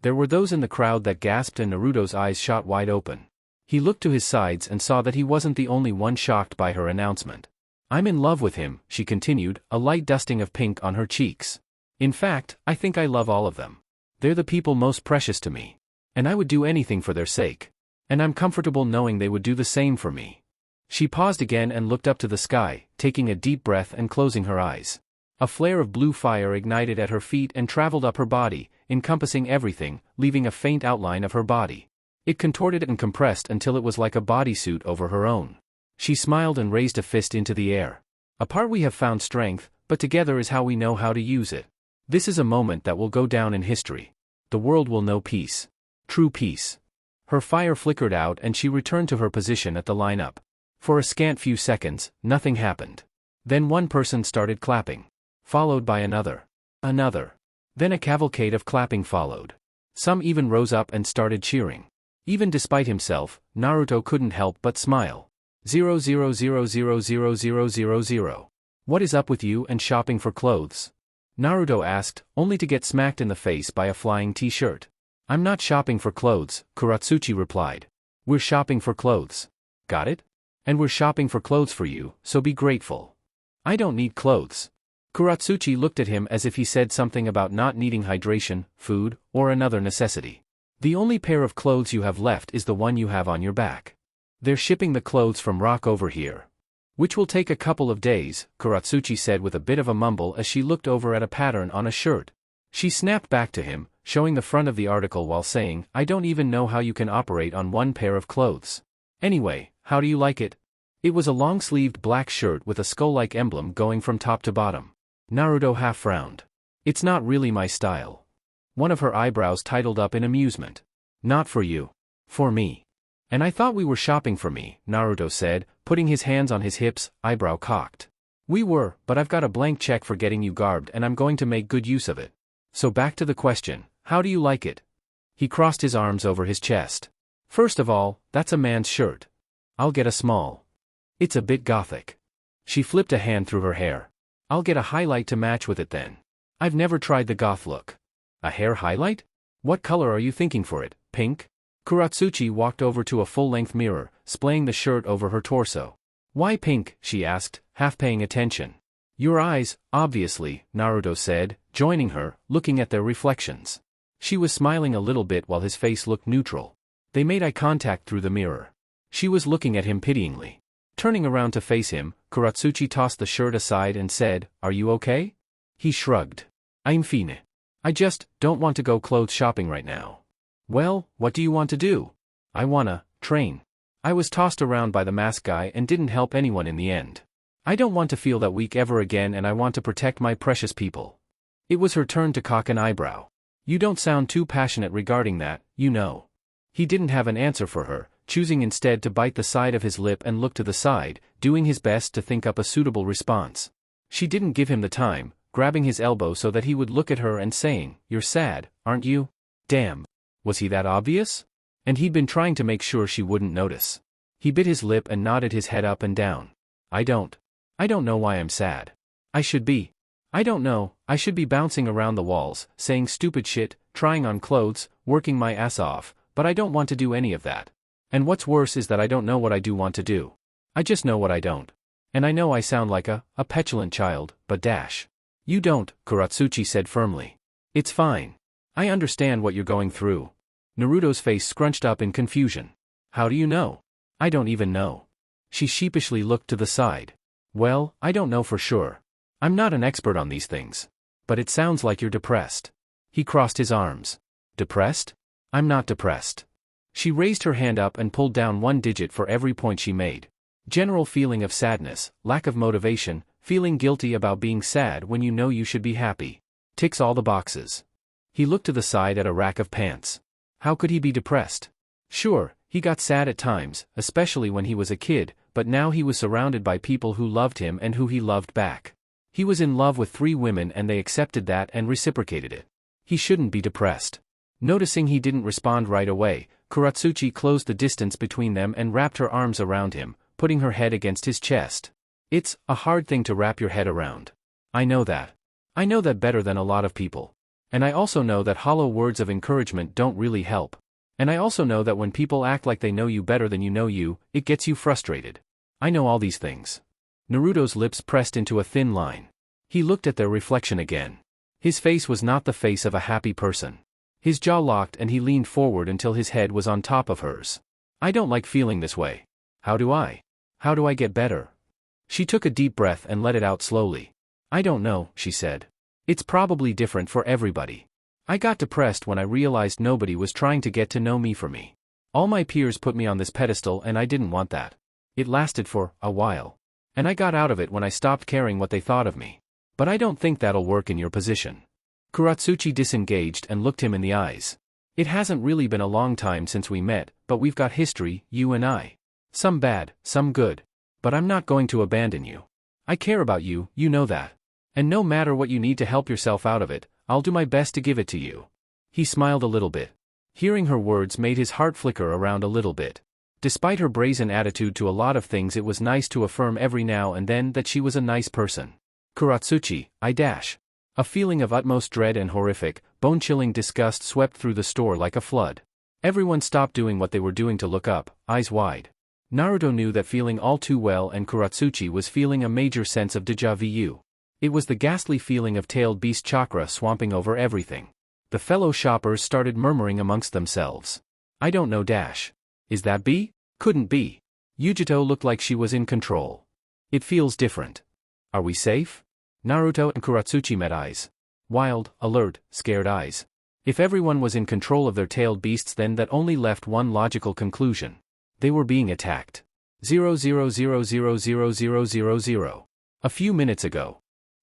There were those in the crowd that gasped and Naruto's eyes shot wide open. He looked to his sides and saw that he wasn't the only one shocked by her announcement. I'm in love with him, she continued, a light dusting of pink on her cheeks. In fact, I think I love all of them. They're the people most precious to me. And I would do anything for their sake. And I'm comfortable knowing they would do the same for me. She paused again and looked up to the sky, taking a deep breath and closing her eyes. A flare of blue fire ignited at her feet and traveled up her body, encompassing everything, leaving a faint outline of her body. It contorted and compressed until it was like a bodysuit over her own. She smiled and raised a fist into the air. Apart we have found strength, but together is how we know how to use it. This is a moment that will go down in history. The world will know peace. True peace. Her fire flickered out and she returned to her position at the lineup. For a scant few seconds, nothing happened. Then one person started clapping. Followed by another. Another. Then a cavalcade of clapping followed. Some even rose up and started cheering. Even despite himself, Naruto couldn't help but smile. 000000000. What is up with you and shopping for clothes? Naruto asked, only to get smacked in the face by a flying t-shirt. I'm not shopping for clothes, Kuratsuchi replied. We're shopping for clothes. Got it? And we're shopping for clothes for you, so be grateful. I don't need clothes. Kuratsuchi looked at him as if he said something about not needing hydration, food, or another necessity. The only pair of clothes you have left is the one you have on your back. They're shipping the clothes from Rock over here. Which will take a couple of days, Kuratsuchi said with a bit of a mumble as she looked over at a pattern on a shirt. She snapped back to him, showing the front of the article while saying, I don't even know how you can operate on one pair of clothes. Anyway, how do you like it? It was a long-sleeved black shirt with a skull-like emblem going from top to bottom. Naruto half frowned. It's not really my style. One of her eyebrows titled up in amusement. Not for you. For me. And I thought we were shopping for me, Naruto said, putting his hands on his hips, eyebrow cocked. We were, but I've got a blank check for getting you garbed and I'm going to make good use of it. So back to the question, how do you like it? He crossed his arms over his chest. First of all, that's a man's shirt. I'll get a small. It's a bit gothic. She flipped a hand through her hair. I'll get a highlight to match with it then. I've never tried the goth look. A hair highlight? What color are you thinking for it, pink? Kuratsuchi walked over to a full-length mirror, splaying the shirt over her torso. Why pink? She asked, half paying attention. Your eyes, obviously, Naruto said, joining her, looking at their reflections. She was smiling a little bit while his face looked neutral. They made eye contact through the mirror. She was looking at him pityingly. Turning around to face him, Kuratsuchi tossed the shirt aside and said, "Are you okay?" He shrugged. "I'm fine. I just don't want to go clothes shopping right now." "Well, what do you want to do?" "I wanna train. I was tossed around by the mask guy and didn't help anyone in the end. I don't want to feel that weak ever again, and I want to protect my precious people." It was her turn to cock an eyebrow. "You don't sound too passionate regarding that, you know." He didn't have an answer for her, choosing instead to bite the side of his lip and look to the side, doing his best to think up a suitable response. She didn't give him the time, grabbing his elbow so that he would look at her and saying, "You're sad, aren't you?" Damn. Was he that obvious? And he'd been trying to make sure she wouldn't notice. He bit his lip and nodded his head up and down. I don't know why I'm sad. I should be bouncing around the walls, saying stupid shit, trying on clothes, working my ass off, but I don't want to do any of that. And what's worse is that I don't know what I do want to do. I just know what I don't. And I know I sound like a petulant child, but You don't, Kuratsuchi said firmly. It's fine. I understand what you're going through. Naruto's face scrunched up in confusion. How do you know? I don't even know. She sheepishly looked to the side. Well, I don't know for sure. I'm not an expert on these things. But it sounds like you're depressed. He crossed his arms. Depressed? I'm not depressed. She raised her hand up and pulled down one digit for every point she made. General feeling of sadness, lack of motivation, feeling guilty about being sad when you know you should be happy. Ticks all the boxes. He looked to the side at a rack of pants. How could he be depressed? Sure, he got sad at times, especially when he was a kid, but now he was surrounded by people who loved him and who he loved back. He was in love with 3 women and they accepted that and reciprocated it. He shouldn't be depressed. Noticing he didn't respond right away, Kuratsuchi closed the distance between them and wrapped her arms around him, putting her head against his chest. It's a hard thing to wrap your head around. I know that. I know that better than a lot of people. And I also know that hollow words of encouragement don't really help. And I also know that when people act like they know you better than you know you, it gets you frustrated. I know all these things. Naruto's lips pressed into a thin line. He looked at their reflection again. His face was not the face of a happy person. His jaw locked and he leaned forward until his head was on top of hers. I don't like feeling this way. How do I get better? She took a deep breath and let it out slowly. I don't know, she said. It's probably different for everybody. I got depressed when I realized nobody was trying to get to know me for me. All my peers put me on this pedestal and I didn't want that. It lasted for a while. And I got out of it when I stopped caring what they thought of me. But I don't think that'll work in your position. Kuratsuchi disengaged and looked him in the eyes. It hasn't really been a long time since we met, but we've got history, you and I. Some bad, some good. But I'm not going to abandon you. I care about you, you know that. And no matter what you need to help yourself out of it, I'll do my best to give it to you. He smiled a little bit. Hearing her words made his heart flicker around a little bit. Despite her brazen attitude to a lot of things, it was nice to affirm every now and then that she was a nice person. Kuratsuchi, A feeling of utmost dread and horrific, bone-chilling disgust swept through the store like a flood. Everyone stopped doing what they were doing to look up, eyes wide. Naruto knew that feeling all too well, and Kuratsuchi was feeling a major sense of déjà vu. It was the ghastly feeling of tailed beast chakra swamping over everything. The fellow shoppers started murmuring amongst themselves. I don't know. Is that B? Couldn't be. Yujito looked like she was in control. It feels different. Are we safe? Naruto and Kuratsuchi met eyes. Wild, alert, scared eyes. If everyone was in control of their tailed beasts, then that only left one logical conclusion. They were being attacked. 0000000. A few minutes ago.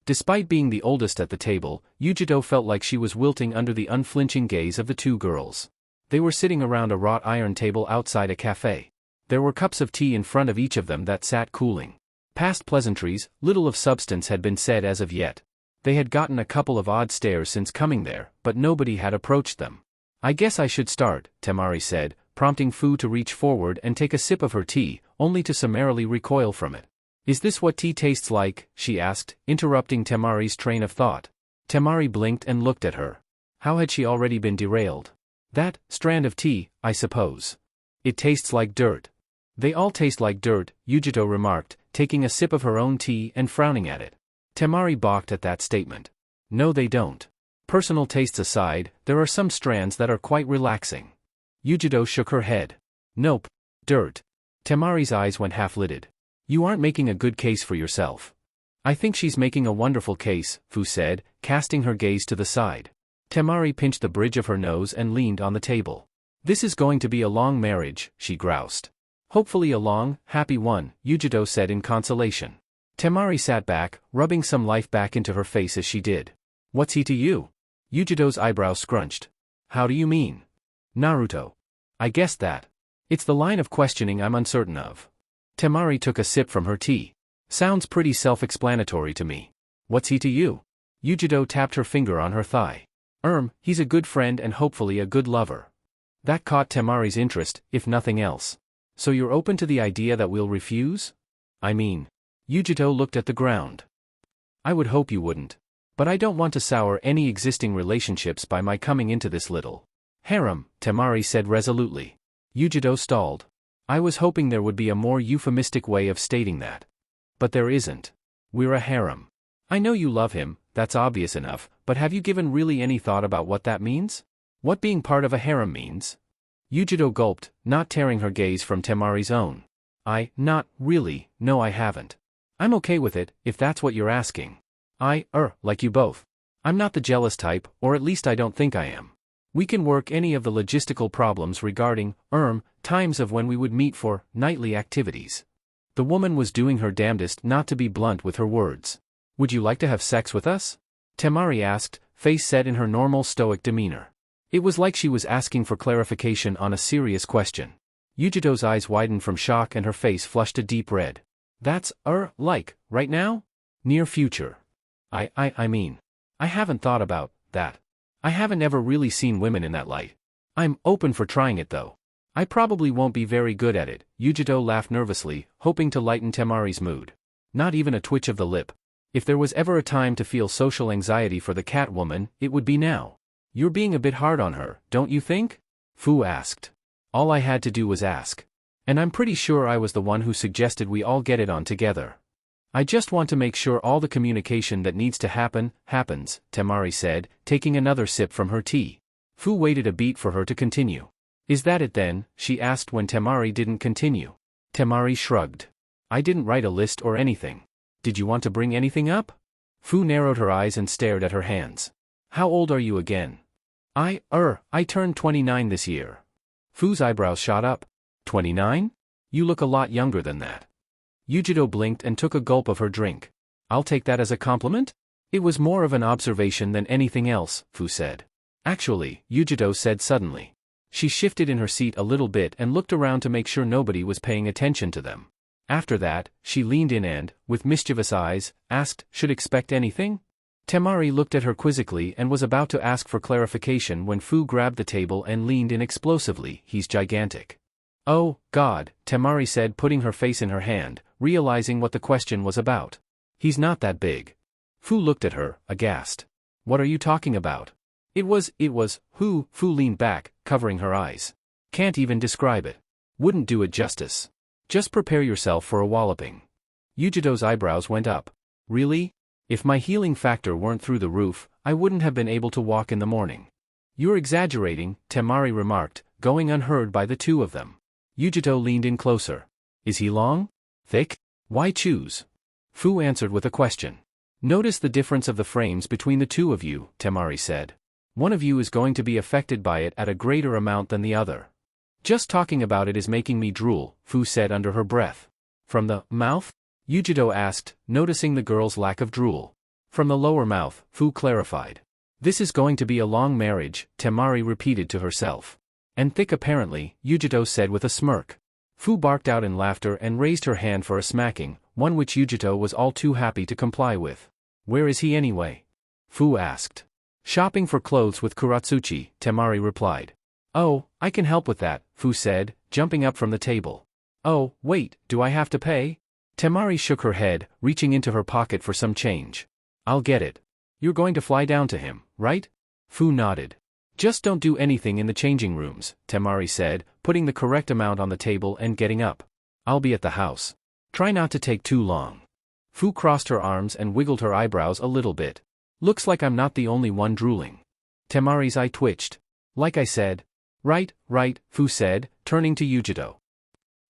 Despite being the oldest at the table, Yujito felt like she was wilting under the unflinching gaze of the 2 girls. They were sitting around a wrought iron table outside a cafe. There were cups of tea in front of each of them that sat cooling. Past pleasantries, little of substance had been said as of yet. They had gotten a couple of odd stares since coming there, but nobody had approached them. I guess I should start, Tamari said, prompting Fu to reach forward and take a sip of her tea, only to summarily recoil from it. Is this what tea tastes like? She asked, interrupting Tamari's train of thought. Tamari blinked and looked at her. How had she already been derailed? That strand of tea, I suppose. It tastes like dirt. They all taste like dirt, Yujito remarked, taking a sip of her own tea and frowning at it. Tamari balked at that statement. No, they don't. Personal tastes aside, there are some strands that are quite relaxing. Yujito shook her head. Nope. Dirt. Tamari's eyes went half-lidded. You aren't making a good case for yourself. I think she's making a wonderful case, Fu said, casting her gaze to the side. Tamari pinched the bridge of her nose and leaned on the table. This is going to be a long marriage, she groused. Hopefully a long, happy one, Yujiro said in consolation. Tamari sat back, rubbing some life back into her face as she did. What's he to you? Yujido's eyebrows scrunched. How do you mean? Naruto. I guessed that. It's the line of questioning I'm uncertain of. Tamari took a sip from her tea. Sounds pretty self-explanatory to me. What's he to you? Yujido tapped her finger on her thigh. He's a good friend and hopefully a good lover. That caught Tamari's interest, if nothing else. So you're open to the idea that we'll refuse? I mean. Yujido looked at the ground. I would hope you wouldn't. But I don't want to sour any existing relationships by my coming into this little harem, Tamari said resolutely. Yujido stalled. I was hoping there would be a more euphemistic way of stating that. But there isn't. We're a harem. I know you love him, that's obvious enough, but have you given really any thought about what that means? What being part of a harem means? Yujido gulped, not tearing her gaze from Tamari's own. Not really, no I haven't. I'm okay with it, if that's what you're asking. Like you both. I'm not the jealous type, or at least I don't think I am. We can work any of the logistical problems regarding, times of when we would meet for nightly activities. The woman was doing her damnedest not to be blunt with her words. Would you like to have sex with us? Tamari asked, face set in her normal stoic demeanor. It was like she was asking for clarification on a serious question. Yujido's eyes widened from shock and her face flushed a deep red. That's, like, right now? Near future. I mean. I haven't thought about that. I haven't ever really seen women in that light. I'm open for trying it though. I probably won't be very good at it, Yujido laughed nervously, hoping to lighten Tamari's mood. Not even a twitch of the lip. If there was ever a time to feel social anxiety for the cat woman, it would be now. You're being a bit hard on her, don't you think? Fu asked. All I had to do was ask. And I'm pretty sure I was the one who suggested we all get it on together. I just want to make sure all the communication that needs to happen, happens, Tamari said, taking another sip from her tea. Fu waited a beat for her to continue. Is that it then? She asked when Tamari didn't continue. Tamari shrugged. I didn't write a list or anything. Did you want to bring anything up? Fu narrowed her eyes and stared at her hands. How old are you again? I turned 29 this year. Fu's eyebrows shot up. 29? You look a lot younger than that. Yujido blinked and took a gulp of her drink. I'll take that as a compliment? It was more of an observation than anything else, Fu said. Actually, Yujido said suddenly. She shifted in her seat a little bit and looked around to make sure nobody was paying attention to them. After that, she leaned in and, with mischievous eyes, asked, should expect anything? Tamari looked at her quizzically and was about to ask for clarification when Fu grabbed the table and leaned in explosively. He's gigantic. Oh, God, Tamari said, putting her face in her hand, realizing what the question was about. He's not that big. Fu looked at her, aghast. What are you talking about? It was, Fu leaned back, covering her eyes. Can't even describe it. Wouldn't do it justice. Just prepare yourself for a walloping. Yujido's eyebrows went up. Really? If my healing factor weren't through the roof, I wouldn't have been able to walk in the morning. You're exaggerating, Tamari remarked, going unheard by the two of them. Yujido leaned in closer. Is he long? Thick? Why choose? Fu answered with a question. Notice the difference of the frames between the two of you, Tamari said. One of you is going to be affected by it at a greater amount than the other. Just talking about it is making me drool, Fu said under her breath. From the mouth? Yujido asked, noticing the girl's lack of drool. From the lower mouth, Fu clarified. This is going to be a long marriage, Tamari repeated to herself. And thick apparently, Yujido said with a smirk. Fu barked out in laughter and raised her hand for a smacking, one which Yujido was all too happy to comply with. Where is he anyway? Fu asked. Shopping for clothes with Kuratsuchi, Tamari replied. Oh, I can help with that, Fu said, jumping up from the table. Oh, wait, do I have to pay? Tamari shook her head, reaching into her pocket for some change. I'll get it. You're going to fly down to him, right? Fu nodded. Just don't do anything in the changing rooms, Tamari said, putting the correct amount on the table and getting up. I'll be at the house. Try not to take too long. Fu crossed her arms and wiggled her eyebrows a little bit. Looks like I'm not the only one drooling. Tamari's eye twitched. Like I said. Right, Fu said, turning to Yujido.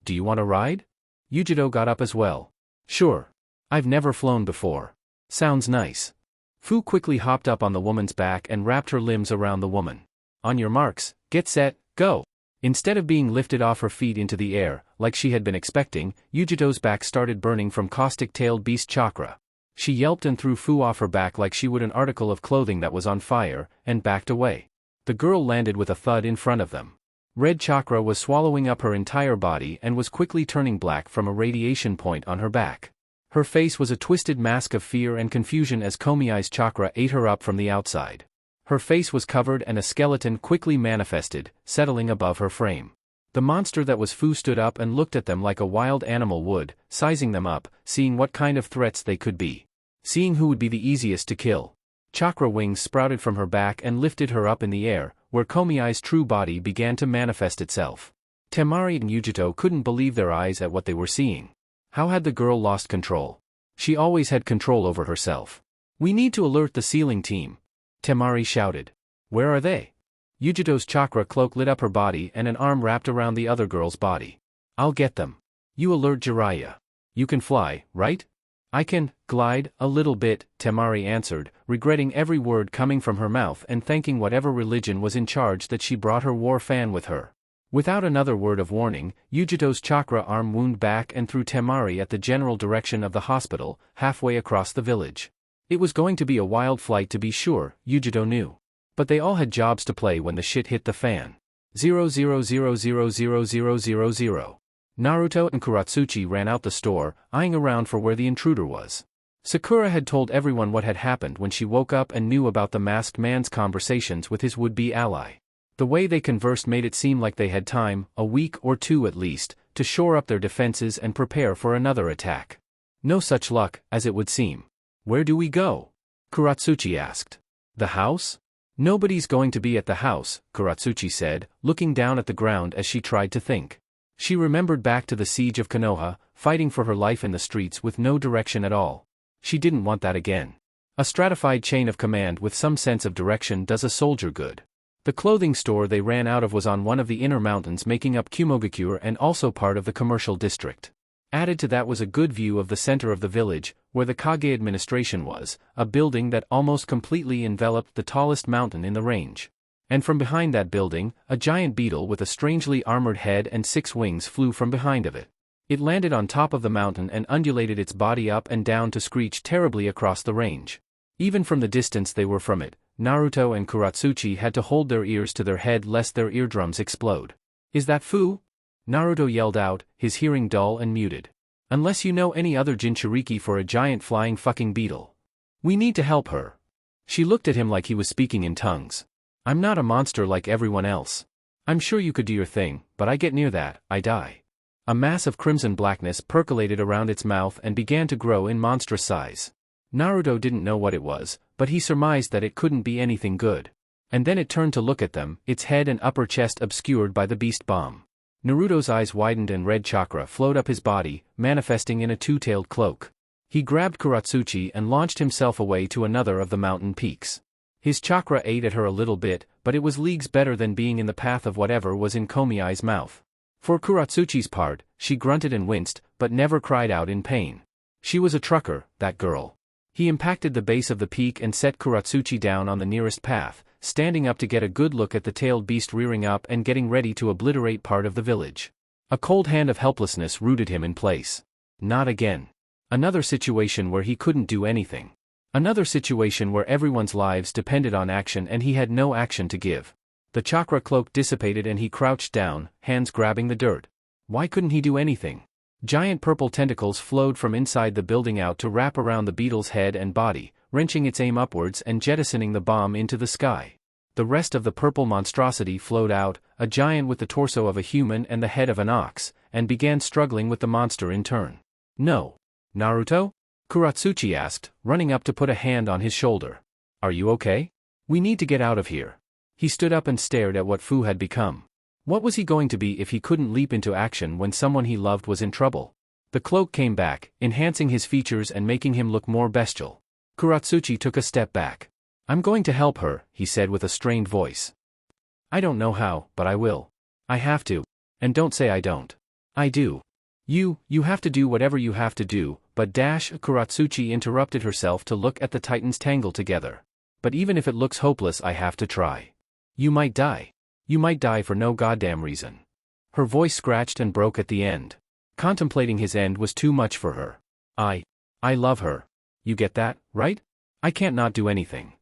Do you want a ride? Yujiro got up as well. Sure. I've never flown before. Sounds nice. Fu quickly hopped up on the woman's back and wrapped her limbs around the woman. On your marks, get set, go. Instead of being lifted off her feet into the air, like she had been expecting, Yujito's back started burning from caustic-tailed beast chakra. She yelped and threw Fu off her back like she would an article of clothing that was on fire, and backed away. The girl landed with a thud in front of them. Red chakra was swallowing up her entire body and was quickly turning black from a radiation point on her back. Her face was a twisted mask of fear and confusion as Komiai's chakra ate her up from the outside. Her face was covered and a skeleton quickly manifested, settling above her frame. The monster that was Fu stood up and looked at them like a wild animal would, sizing them up, seeing what kind of threats they could be. Seeing who would be the easiest to kill. Chakra wings sprouted from her back and lifted her up in the air, where Komiai's true body began to manifest itself. Tamari and Yujito couldn't believe their eyes at what they were seeing. How had the girl lost control? She always had control over herself. We need to alert the sealing team. Tamari shouted. Where are they? Yujito's chakra cloak lit up her body and an arm wrapped around the other girl's body. I'll get them. You alert Jiraiya. You can fly, right? I can glide a little bit, Tamari answered, regretting every word coming from her mouth and thanking whatever religion was in charge that she brought her war fan with her. Without another word of warning, Yujito's chakra arm wound back and threw Tamari at the general direction of the hospital, halfway across the village. It was going to be a wild flight to be sure, Yujito knew. But they all had jobs to play when the shit hit the fan. 000000000. Naruto and Kuratsuchi ran out the store, eyeing around for where the intruder was. Sakura had told everyone what had happened when she woke up and knew about the masked man's conversations with his would-be ally. The way they conversed made it seem like they had time, a week or two at least, to shore up their defenses and prepare for another attack. No such luck, as it would seem. Where do we go? Kuratsuchi asked. The house? Nobody's going to be at the house, Kuratsuchi said, looking down at the ground as she tried to think. She remembered back to the siege of Konoha, fighting for her life in the streets with no direction at all. She didn't want that again. A stratified chain of command with some sense of direction does a soldier good. The clothing store they ran out of was on one of the inner mountains making up Kumogakure and also part of the commercial district. Added to that was a good view of the center of the village, where the Kage administration was, a building that almost completely enveloped the tallest mountain in the range. And from behind that building, a giant beetle with a strangely armored head and 6 wings flew from behind of it. It landed on top of the mountain and undulated its body up and down to screech terribly across the range. Even from the distance they were from it, Naruto and Kuratsuchi had to hold their ears to their head lest their eardrums explode. Is that Fu? Naruto yelled out, his hearing dull and muted. Unless you know any other Jinchuriki for a giant flying fucking beetle. We need to help her. She looked at him like he was speaking in tongues. I'm not a monster like everyone else. I'm sure you could do your thing, but I get near that, I die. A mass of crimson blackness percolated around its mouth and began to grow in monstrous size. Naruto didn't know what it was, but he surmised that it couldn't be anything good. And then it turned to look at them, its head and upper chest obscured by the beast bomb. Naruto's eyes widened and red chakra flowed up his body, manifesting in a two-tailed cloak. He grabbed Kuratsuchi and launched himself away to another of the mountain peaks. His chakra ate at her a little bit, but it was leagues better than being in the path of whatever was in Komiai's mouth. For Kuratsuchi's part, she grunted and winced, but never cried out in pain. She was a trucker, that girl. He impacted the base of the peak and set Kuratsuchi down on the nearest path, standing up to get a good look at the tailed beast rearing up and getting ready to obliterate part of the village. A cold hand of helplessness rooted him in place. Not again. Another situation where he couldn't do anything. Another situation where everyone's lives depended on action and he had no action to give. The chakra cloak dissipated and he crouched down, hands grabbing the dirt. Why couldn't he do anything? Giant purple tentacles flowed from inside the building out to wrap around the beetle's head and body, wrenching its aim upwards and jettisoning the bomb into the sky. The rest of the purple monstrosity flowed out, a giant with the torso of a human and the head of an ox, and began struggling with the monster in turn. No. Naruto? Kuratsuchi asked, running up to put a hand on his shoulder. Are you okay? We need to get out of here. He stood up and stared at what Fu had become. What was he going to be if he couldn't leap into action when someone he loved was in trouble? The cloak came back, enhancing his features and making him look more bestial. Kuratsuchi took a step back. I'm going to help her, he said with a strained voice. I don't know how, but I will. I have to. And don't say I don't. I do. You have to do whatever you have to do, but Kuratsuchi interrupted herself to look at the titans tangled together. But even if it looks hopeless, I have to try. You might die. You might die for no goddamn reason. Her voice scratched and broke at the end. Contemplating his end was too much for her. I love her. You get that, right? I can't not do anything.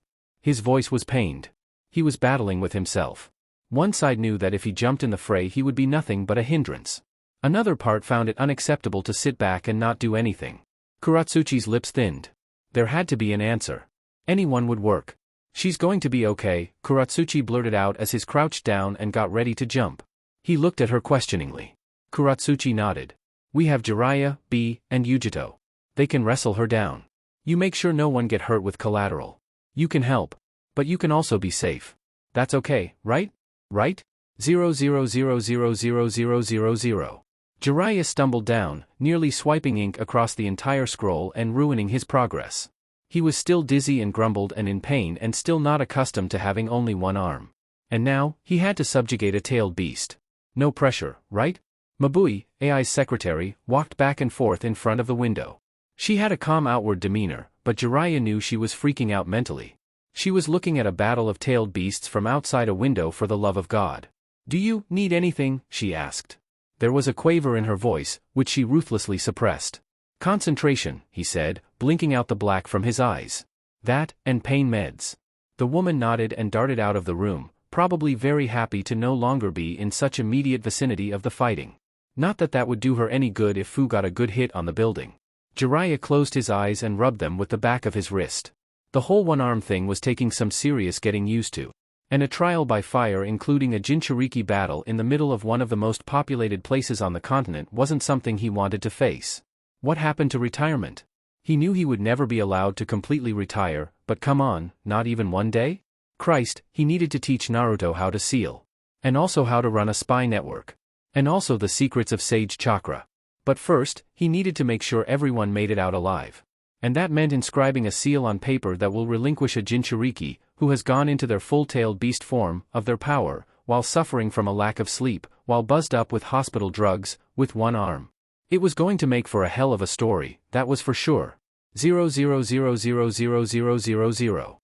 His voice was pained. He was battling with himself. One side knew that if he jumped in the fray he would be nothing but a hindrance. Another part found it unacceptable to sit back and not do anything. Kuratsuchi's lips thinned. There had to be an answer. Anyone would work. She's going to be okay, Kuratsuchi blurted out as he crouched down and got ready to jump. He looked at her questioningly. Kuratsuchi nodded. We have Jiraiya, B, and Yujito. They can wrestle her down. You make sure no one get hurt with collateral. You can help. But you can also be safe. That's okay, right? Right? 000000000. Jiraiya stumbled down, nearly swiping ink across the entire scroll and ruining his progress. He was still dizzy and grumbled and in pain and still not accustomed to having only one arm. And now, he had to subjugate a tailed beast. No pressure, right? Mabui, AI's secretary, walked back and forth in front of the window. She had a calm outward demeanor, but Jiraiya knew she was freaking out mentally. She was looking at a battle of tailed beasts from outside a window for the love of God. Do you need anything? She asked. There was a quaver in her voice, which she ruthlessly suppressed. Concentration, he said, blinking out the black from his eyes. That, and pain meds. The woman nodded and darted out of the room, probably very happy to no longer be in such immediate vicinity of the fighting. Not that that would do her any good if Fu got a good hit on the building. Jiraiya closed his eyes and rubbed them with the back of his wrist. The whole one-arm thing was taking some serious getting used to. And a trial by fire including a Jinchuriki battle in the middle of one of the most populated places on the continent wasn't something he wanted to face. What happened to retirement? He knew he would never be allowed to completely retire, but come on, not even one day? Christ, he needed to teach Naruto how to seal. And also how to run a spy network. And also the secrets of Sage Chakra. But first, he needed to make sure everyone made it out alive. And that meant inscribing a seal on paper that will relinquish a Jinchuriki, who has gone into their full-tailed beast form, of their power, while suffering from a lack of sleep, while buzzed up with hospital drugs, with one arm. It was going to make for a hell of a story, that was for sure. 000000000.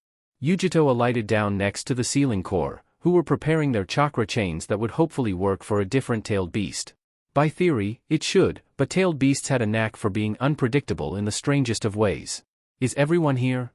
Yujito alighted down next to the sealing core, who were preparing their chakra chains that would hopefully work for a different tailed beast. By theory, it should, but tailed beasts had a knack for being unpredictable in the strangest of ways. Is everyone here?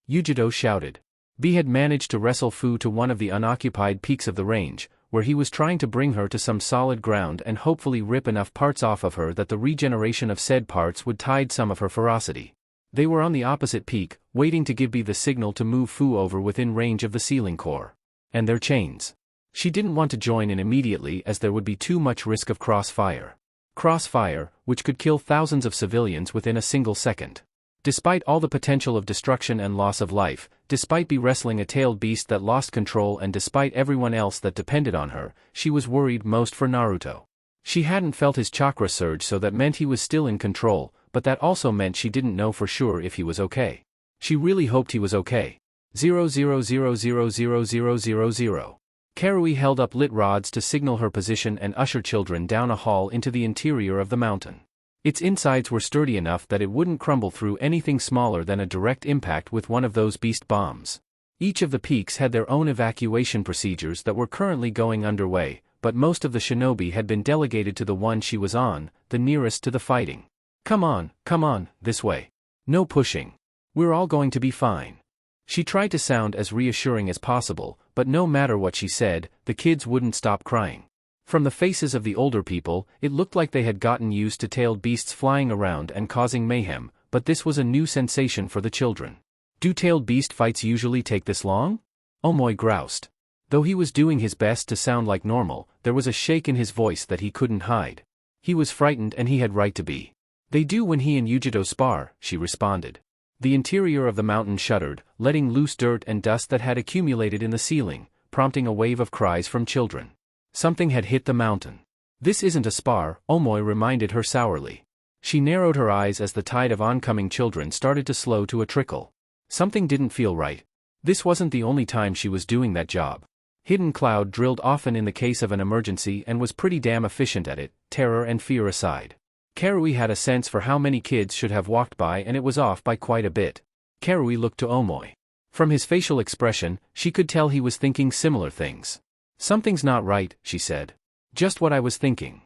Yujito shouted. B had managed to wrestle Fu to one of the unoccupied peaks of the range, where he was trying to bring her to some solid ground and hopefully rip enough parts off of her that the regeneration of said parts would tide some of her ferocity. They were on the opposite peak, waiting to give B the signal to move Fu over within range of the sealing core. And their chains. She didn't want to join in immediately as there would be too much risk of crossfire. Crossfire, which could kill thousands of civilians within a single second. Despite all the potential of destruction and loss of life, despite B wrestling a tailed beast that lost control and despite everyone else that depended on her, she was worried most for Naruto. She hadn't felt his chakra surge, so that meant he was still in control, but that also meant she didn't know for sure if he was okay. She really hoped he was okay. 000000000. Karui held up lit rods to signal her position and usher children down a hall into the interior of the mountain. Its insides were sturdy enough that it wouldn't crumble through anything smaller than a direct impact with one of those beast bombs. Each of the peaks had their own evacuation procedures that were currently going underway, but most of the shinobi had been delegated to the one she was on, the nearest to the fighting. Come on, this way. No pushing. We're all going to be fine. She tried to sound as reassuring as possible, but no matter what she said, the kids wouldn't stop crying. From the faces of the older people, it looked like they had gotten used to tailed beasts flying around and causing mayhem, but this was a new sensation for the children. Do tailed beast fights usually take this long? Omoi groused. Though he was doing his best to sound like normal, there was a shake in his voice that he couldn't hide. He was frightened and he had right to be. They do when he and Yujito spar, she responded. The interior of the mountain shuddered, letting loose dirt and dust that had accumulated in the ceiling, prompting a wave of cries from children. Something had hit the mountain. This isn't a spar, Omoi reminded her sourly. She narrowed her eyes as the tide of oncoming children started to slow to a trickle. Something didn't feel right. This wasn't the only time she was doing that job. Hidden Cloud drilled often in the case of an emergency and was pretty damn efficient at it, terror and fear aside. Karui had a sense for how many kids should have walked by and it was off by quite a bit. Karui looked to Omoy. From his facial expression, she could tell he was thinking similar things. Something's not right, she said. Just what I was thinking.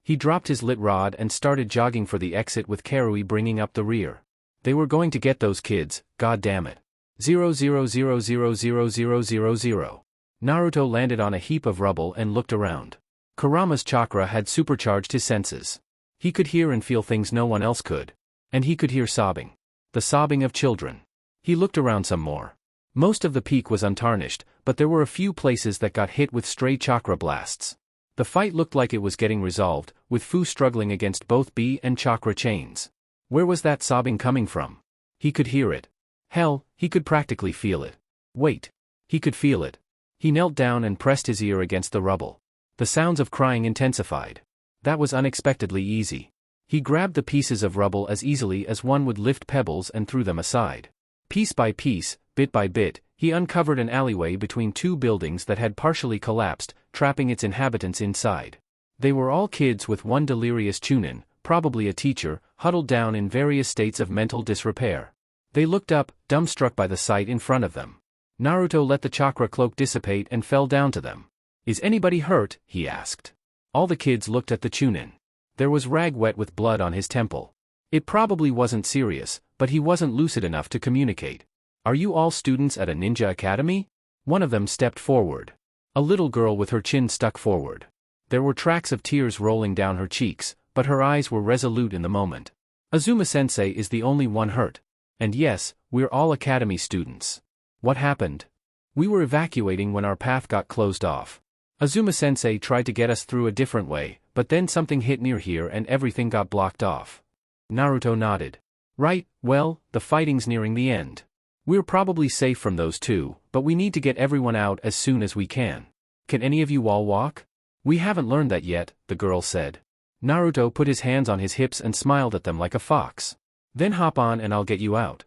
He dropped his lit rod and started jogging for the exit with Karui bringing up the rear. They were going to get those kids, god damn it. 000000000. Naruto landed on a heap of rubble and looked around. Kurama's chakra had supercharged his senses. He could hear and feel things no one else could. And he could hear sobbing. The sobbing of children. He looked around some more. Most of the peak was untarnished, but there were a few places that got hit with stray chakra blasts. The fight looked like it was getting resolved, with Fu struggling against both B and chakra chains. Where was that sobbing coming from? He could hear it. Hell, he could practically feel it. Wait. He could feel it. He knelt down and pressed his ear against the rubble. The sounds of crying intensified. That was unexpectedly easy. He grabbed the pieces of rubble as easily as one would lift pebbles and threw them aside. Piece by piece, bit by bit, he uncovered an alleyway between two buildings that had partially collapsed, trapping its inhabitants inside. They were all kids with one delirious chunin, probably a teacher, huddled down in various states of mental disrepair. They looked up, dumbstruck by the sight in front of them. Naruto let the chakra cloak dissipate and fell down to them. Is anybody hurt? He asked. All the kids looked at the chunin. There was rag wet with blood on his temple. It probably wasn't serious, but he wasn't lucid enough to communicate. Are you all students at a ninja academy? One of them stepped forward. A little girl with her chin stuck forward. There were tracks of tears rolling down her cheeks, but her eyes were resolute in the moment. Azuma-sensei is the only one hurt. And yes, we're all academy students. What happened? We were evacuating when our path got closed off. Azuma-sensei tried to get us through a different way, but then something hit near here and everything got blocked off. Naruto nodded. Right, well, the fighting's nearing the end. We're probably safe from those two, but we need to get everyone out as soon as we can. Can any of you all walk? We haven't learned that yet, the girl said. Naruto put his hands on his hips and smiled at them like a fox. Then hop on and I'll get you out.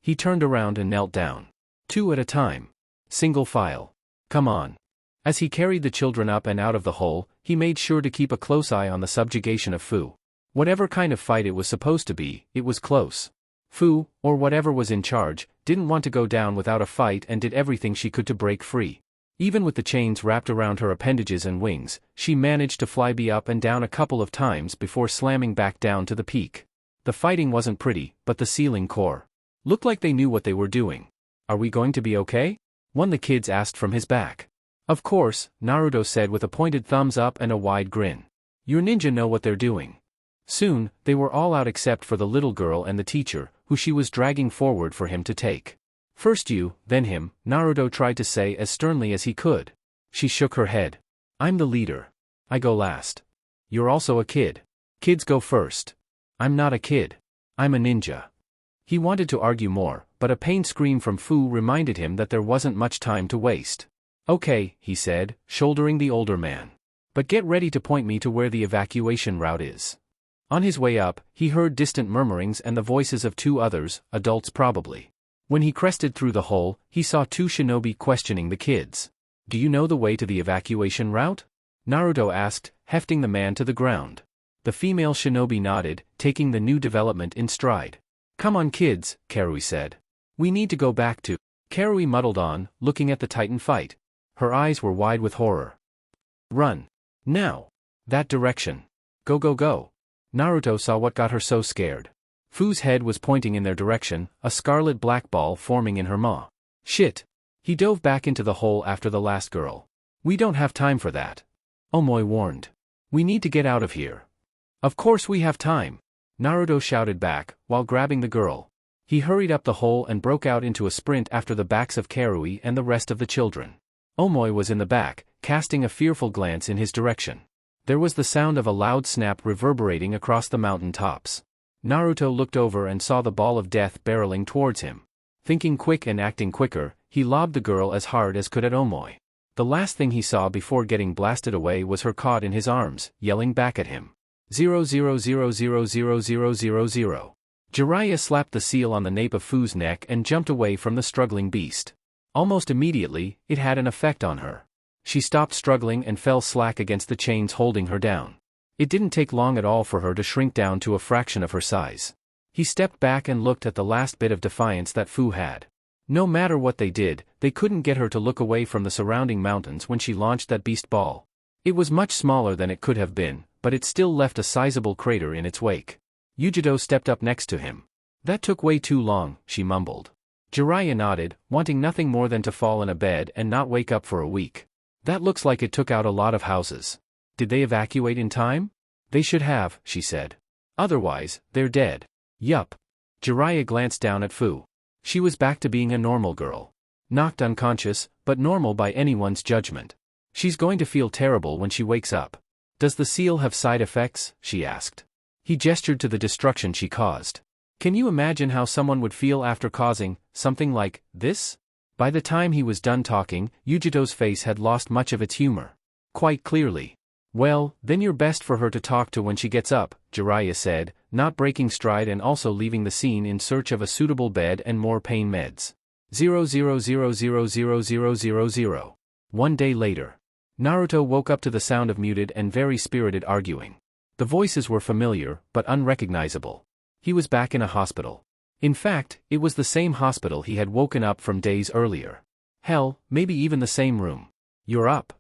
He turned around and knelt down. 2 at a time. Single file. Come on. As he carried the children up and out of the hole, he made sure to keep a close eye on the subjugation of Fu. Whatever kind of fight it was supposed to be, it was close. Fu, or whatever was in charge, didn't want to go down without a fight and did everything she could to break free. Even with the chains wrapped around her appendages and wings, she managed to fly up and down a couple of times before slamming back down to the peak. The fighting wasn't pretty, but the ceiling core looked like they knew what they were doing. Are we going to be okay? One of the kids asked from his back. Of course, Naruto said with a pointed thumbs up and a wide grin. Your ninja know what they're doing. Soon, they were all out except for the little girl and the teacher, who she was dragging forward for him to take. First you, then him, Naruto tried to say as sternly as he could. She shook her head. I'm the leader. I go last. You're also a kid. Kids go first. I'm not a kid. I'm a ninja. He wanted to argue more, but a pain scream from Fu reminded him that there wasn't much time to waste. Okay, he said, shouldering the older man. But get ready to point me to where the evacuation route is. On his way up, he heard distant murmurings and the voices of 2 others, adults probably. When he crested through the hole, he saw 2 shinobi questioning the kids. Do you know the way to the evacuation route? Naruto asked, hefting the man to the ground. The female shinobi nodded, taking the new development in stride. Come on kids, Karui said. We need to go back to... Karui muddled on, looking at the titan fight. Her eyes were wide with horror. Run. Now. That direction. Go go go. Naruto saw what got her so scared. Fu's head was pointing in their direction, a scarlet black ball forming in her maw. Shit. He dove back into the hole after the last girl. We don't have time for that. Omoy warned. We need to get out of here. Of course we have time. Naruto shouted back, while grabbing the girl. He hurried up the hole and broke out into a sprint after the backs of Karui and the rest of the children. Omoy was in the back, casting a fearful glance in his direction. There was the sound of a loud snap reverberating across the mountain tops. Naruto looked over and saw the ball of death barreling towards him. Thinking quick and acting quicker, he lobbed the girl as hard as could at Omoy. The last thing he saw before getting blasted away was her caught in his arms, yelling back at him. 000000000. Jiraiya slapped the seal on the nape of Fu's neck and jumped away from the struggling beast. Almost immediately, it had an effect on her. She stopped struggling and fell slack against the chains holding her down. It didn't take long at all for her to shrink down to a fraction of her size. He stepped back and looked at the last bit of defiance that Fu had. No matter what they did, they couldn't get her to look away from the surrounding mountains when she launched that beast ball. It was much smaller than it could have been, but it still left a sizable crater in its wake. Yujiro stepped up next to him. That took way too long, she mumbled. Jiraiya nodded, wanting nothing more than to fall in a bed and not wake up for a week. That looks like it took out a lot of houses. Did they evacuate in time? They should have, she said. Otherwise, they're dead. Yup. Jiraiya glanced down at Fu. She was back to being a normal girl. Knocked unconscious, but normal by anyone's judgment. She's going to feel terrible when she wakes up. Does the seal have side effects? She asked. He gestured to the destruction she caused. Can you imagine how someone would feel after causing something like this? By the time he was done talking, Yujito's face had lost much of its humor. Quite clearly. Well, then you're best for her to talk to when she gets up, Jiraiya said, not breaking stride and also leaving the scene in search of a suitable bed and more pain meds. 00000000. 1 day later. Naruto woke up to the sound of muted and very spirited arguing. The voices were familiar, but unrecognizable. He was back in a hospital. In fact, it was the same hospital he had woken up from days earlier. Hell, maybe even the same room. You're up.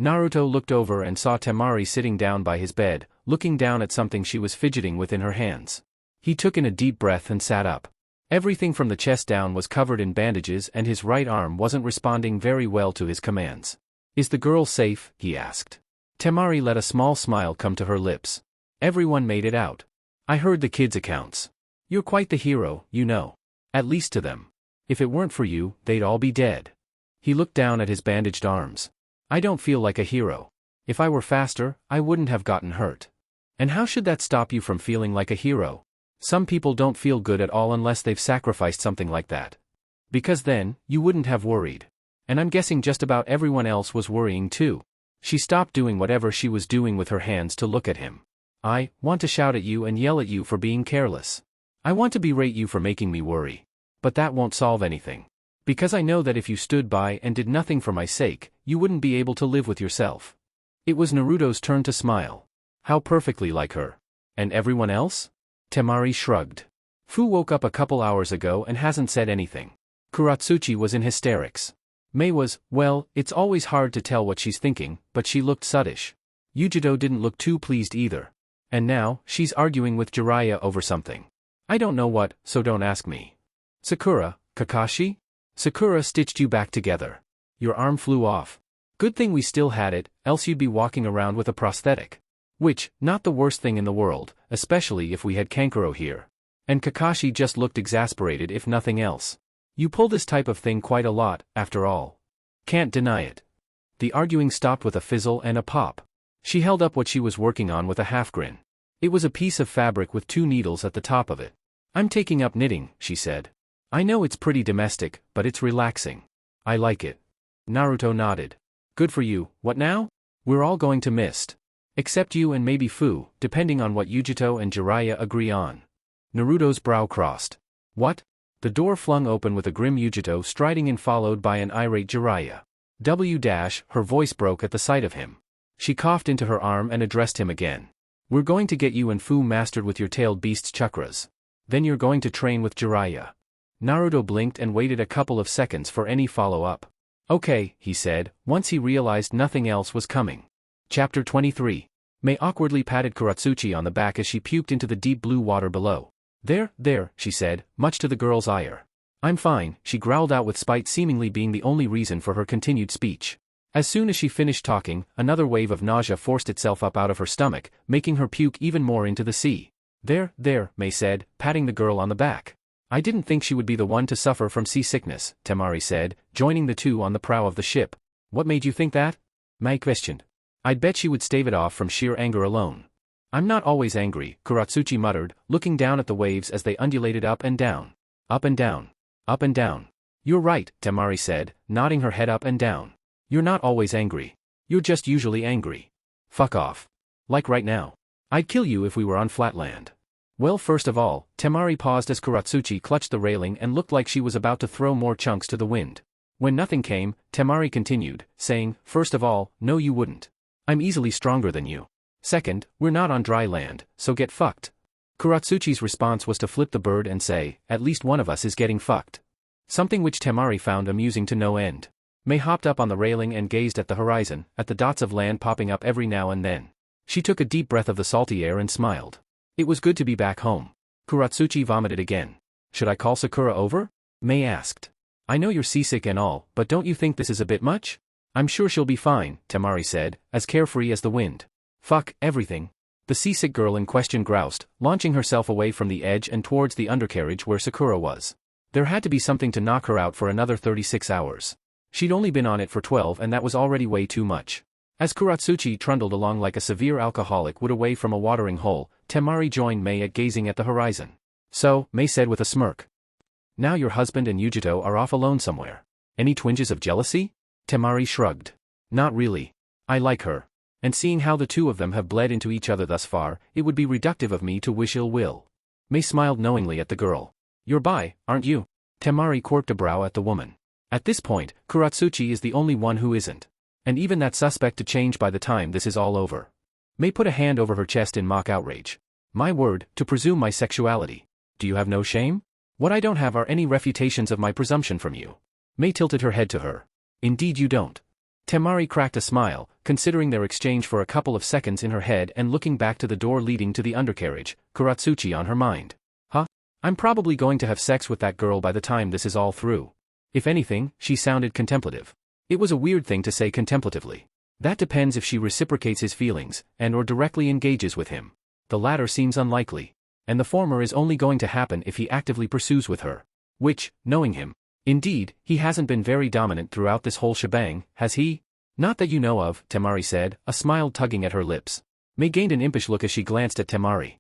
Naruto looked over and saw Tamari sitting down by his bed, looking down at something she was fidgeting with in her hands. He took in a deep breath and sat up. Everything from the chest down was covered in bandages and his right arm wasn't responding very well to his commands. Is the girl safe? He asked. Tamari let a small smile come to her lips. Everyone made it out. I heard the kids' accounts. You're quite the hero, you know. At least to them. If it weren't for you, they'd all be dead. He looked down at his bandaged arms. I don't feel like a hero. If I were faster, I wouldn't have gotten hurt. And how should that stop you from feeling like a hero? Some people don't feel good at all unless they've sacrificed something like that. Because then, you wouldn't have worried. And I'm guessing just about everyone else was worrying too. She stopped doing whatever she was doing with her hands to look at him. I want to shout at you and yell at you for being careless. I want to berate you for making me worry. But that won't solve anything. Because I know that if you stood by and did nothing for my sake, you wouldn't be able to live with yourself. It was Naruto's turn to smile. How perfectly like her. And everyone else? Tamari shrugged. Fu woke up a couple hours ago and hasn't said anything. Kuratsuchi was in hysterics. Mei was, well, it's always hard to tell what she's thinking, but she looked suddish. Yujito didn't look too pleased either. And now, she's arguing with Jiraiya over something. I don't know what, so don't ask me. Sakura, Kakashi? Sakura stitched you back together. Your arm flew off. Good thing we still had it, else you'd be walking around with a prosthetic. Which, not the worst thing in the world, especially if we had Kankuro here. And Kakashi just looked exasperated if nothing else. You pull this type of thing quite a lot, after all. Can't deny it. The arguing stopped with a fizzle and a pop. She held up what she was working on with a half grin. It was a piece of fabric with 2 needles at the top of it. I'm taking up knitting, she said. I know it's pretty domestic, but it's relaxing. I like it. Naruto nodded. Good for you, what now? We're all going to Mist. Except you and maybe Fu, depending on what Yujito and Jiraiya agree on. Naruto's brow crossed. What? The door flung open with a grim Yujito striding in followed by an irate Jiraiya. Her voice broke at the sight of him. She coughed into her arm and addressed him again. We're going to get you and Fu mastered with your tailed beast's chakras. Then you're going to train with Jiraiya. Naruto blinked and waited a couple of seconds for any follow-up. Okay, he said, once he realized nothing else was coming. Chapter 23. Mei awkwardly patted Kuratsuchi on the back as she puked into the deep blue water below. There, she said, much to the girl's ire. I'm fine, she growled out with spite seemingly being the only reason for her continued speech. As soon as she finished talking, another wave of nausea forced itself up out of her stomach, making her puke even more into the sea. There, Mei said, patting the girl on the back. I didn't think she would be the one to suffer from seasickness, Tamari said, joining the two on the prow of the ship. What made you think that? Mei questioned. I'd bet she would stave it off from sheer anger alone. I'm not always angry, Kuratsuchi muttered, looking down at the waves as they undulated up and down. Up and down. Up and down. You're right, Tamari said, nodding her head up and down. You're not always angry. You're just usually angry. Fuck off. Like right now. I'd kill you if we were on flat land. Well, first of all, Tamari paused as Kuratsuchi clutched the railing and looked like she was about to throw more chunks to the wind. When nothing came, Tamari continued, saying, "First of all, no you wouldn't. I'm easily stronger than you. Second, we're not on dry land, so get fucked." Kuratsuchi's response was to flip the bird and say, "At least one of us is getting fucked." Something which Tamari found amusing to no end. Mei hopped up on the railing and gazed at the horizon, at the dots of land popping up every now and then. She took a deep breath of the salty air and smiled. It was good to be back home. Kuratsuchi vomited again. "Should I call Sakura over?" Mei asked. "I know you're seasick and all, but don't you think this is a bit much?" "I'm sure she'll be fine," Tamari said, as carefree as the wind. "Fuck everything." The seasick girl in question groused, launching herself away from the edge and towards the undercarriage where Sakura was. There had to be something to knock her out for another 36 hours. She'd only been on it for 12 and that was already way too much. As Kuratsuchi trundled along like a severe alcoholic would away from a watering hole, Tamari joined Mei at gazing at the horizon. "So," Mei said with a smirk. "Now your husband and Yujito are off alone somewhere. Any twinges of jealousy?" Tamari shrugged. "Not really. I like her. And seeing how the two of them have bled into each other thus far, it would be reductive of me to wish ill will." Mei smiled knowingly at the girl. "You're bi, aren't you?" Tamari quirked a brow at the woman. At this point, Kuratsuchi is the only one who isn't. And even that suspect to change by the time this is all over. Mei put a hand over her chest in mock outrage. "My word, to presume my sexuality. Do you have no shame? What I don't have are any refutations of my presumption from you." Mei tilted her head to her. "Indeed you don't." Tamari cracked a smile, considering their exchange for a couple of seconds in her head and looking back to the door leading to the undercarriage, Kuratsuchi on her mind. "Huh? I'm probably going to have sex with that girl by the time this is all through." If anything, she sounded contemplative. It was a weird thing to say contemplatively. That depends if she reciprocates his feelings, and or directly engages with him. The latter seems unlikely. And the former is only going to happen if he actively pursues with her. Which, knowing him. Indeed, he hasn't been very dominant throughout this whole shebang, has he? "Not that you know of," Tamari said, a smile tugging at her lips. Mei gained an impish look as she glanced at Tamari.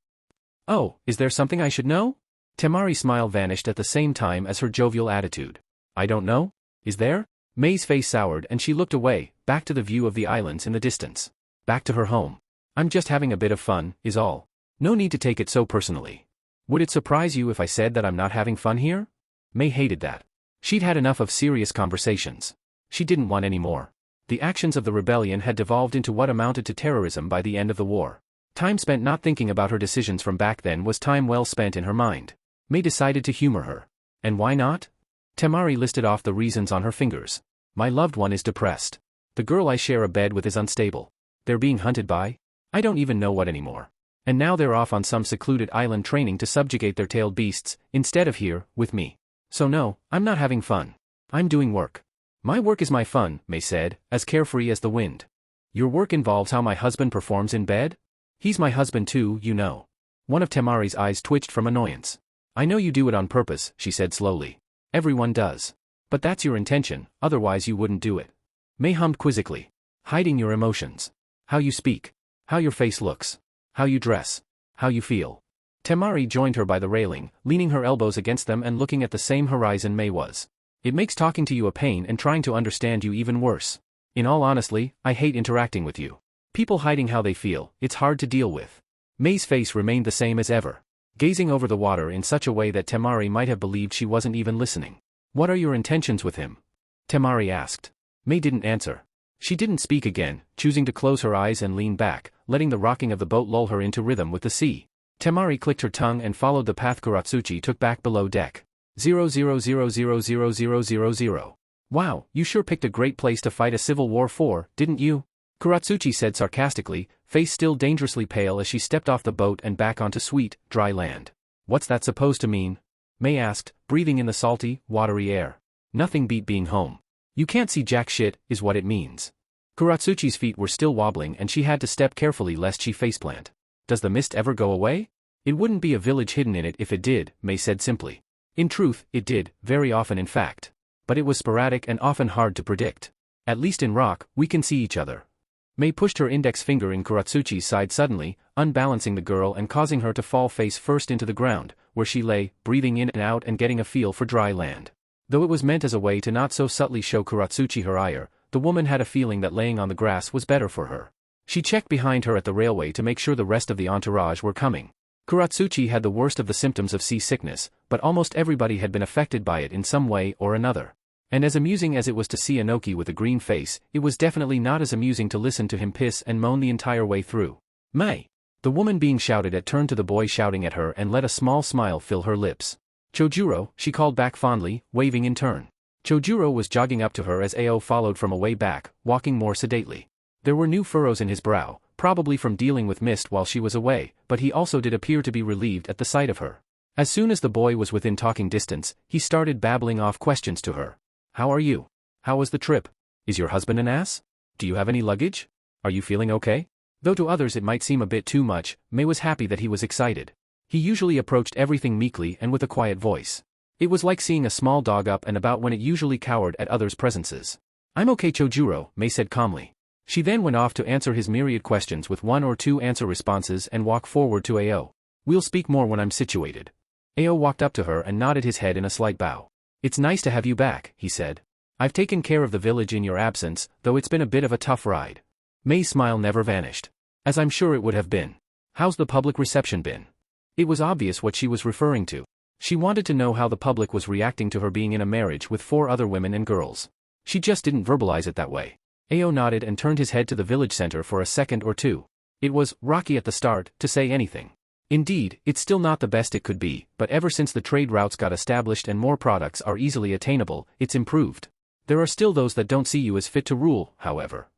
"Oh, is there something I should know?" Tamari's smile vanished at the same time as her jovial attitude. "I don't know? Is there?" Mei's face soured and she looked away, back to the view of the islands in the distance. Back to her home. "I'm just having a bit of fun, is all. No need to take it so personally. Would it surprise you if I said that I'm not having fun here?" Mei hated that. She'd had enough of serious conversations. She didn't want any more. The actions of the rebellion had devolved into what amounted to terrorism by the end of the war. Time spent not thinking about her decisions from back then was time well spent in her mind. Mei decided to humor her. And why not? Tamari listed off the reasons on her fingers. "My loved one is depressed. The girl I share a bed with is unstable. They're being hunted by? I don't even know what anymore. And now they're off on some secluded island training to subjugate their tailed beasts, instead of here, with me. So no, I'm not having fun. I'm doing work. My work is my fun," Mei said, as carefree as the wind. "Your work involves how my husband performs in bed? He's my husband too, you know." One of Tamari's eyes twitched from annoyance. "I know you do it on purpose," she said slowly. "Everyone does. But that's your intention, otherwise you wouldn't do it." Mei hummed quizzically. "Hiding your emotions. How you speak. How your face looks. How you dress. How you feel." Tamari joined her by the railing, leaning her elbows against them and looking at the same horizon Mei was. "It makes talking to you a pain and trying to understand you even worse. In all honesty, I hate interacting with you. People hiding how they feel, it's hard to deal with." Mei's face remained the same as ever, gazing over the water in such a way that Tamari might have believed she wasn't even listening. "What are your intentions with him?" Tamari asked. Mei didn't answer. She didn't speak again, choosing to close her eyes and lean back, letting the rocking of the boat lull her into rhythm with the sea. Tamari clicked her tongue and followed the path Kuratsuchi took back below deck. 0000000. "Wow, you sure picked a great place to fight a civil war for, didn't you?" Kuratsuchi said sarcastically, face still dangerously pale as she stepped off the boat and back onto sweet, dry land. "What's that supposed to mean?" Mei asked, breathing in the salty, watery air. "Nothing beat being home. You can't see jack shit, is what it means." Kuratsuchi's feet were still wobbling and she had to step carefully lest she faceplant. "Does the mist ever go away?" "It wouldn't be a village hidden in it if it did," Mei said simply. In truth, it did, very often in fact. But it was sporadic and often hard to predict. "At least in rock, we can see each other." Mei pushed her index finger in Kuratsuchi's side suddenly, unbalancing the girl and causing her to fall face first into the ground, where she lay, breathing in and out and getting a feel for dry land. Though it was meant as a way to not so subtly show Kuratsuchi her ire, the woman had a feeling that laying on the grass was better for her. She checked behind her at the railway to make sure the rest of the entourage were coming. Kuratsuchi had the worst of the symptoms of seasickness, but almost everybody had been affected by it in some way or another. And as amusing as it was to see Inoki with a green face, it was definitely not as amusing to listen to him piss and moan the entire way through. Mai! The woman being shouted at turned to the boy shouting at her and let a small smile fill her lips. Chojuro, she called back fondly, waving in turn. Chojuro was jogging up to her as Ao followed from a way back, walking more sedately. There were new furrows in his brow, probably from dealing with mist while she was away, but he also did appear to be relieved at the sight of her. As soon as the boy was within talking distance, he started babbling off questions to her. How are you? How was the trip? Is your husband an ass? Do you have any luggage? Are you feeling okay? Though to others it might seem a bit too much, Mai was happy that he was excited. He usually approached everything meekly and with a quiet voice. It was like seeing a small dog up and about when it usually cowered at others' presences. I'm okay, Chojuro, Mai said calmly. She then went off to answer his myriad questions with one or two answer responses and walk forward to Ao. We'll speak more when I'm situated. Ao walked up to her and nodded his head in a slight bow. It's nice to have you back, he said. I've taken care of the village in your absence, though it's been a bit of a tough ride. Mai's smile never vanished. As I'm sure it would have been. How's the public reception been? It was obvious what she was referring to. She wanted to know how the public was reacting to her being in a marriage with 4 other women and girls. She just didn't verbalize it that way. Ao nodded and turned his head to the village center for a second or two. It was rocky at the start to say anything. Indeed, it's still not the best it could be, but ever since the trade routes got established and more products are easily attainable, it's improved. There are still those that don't see you as fit to rule, however.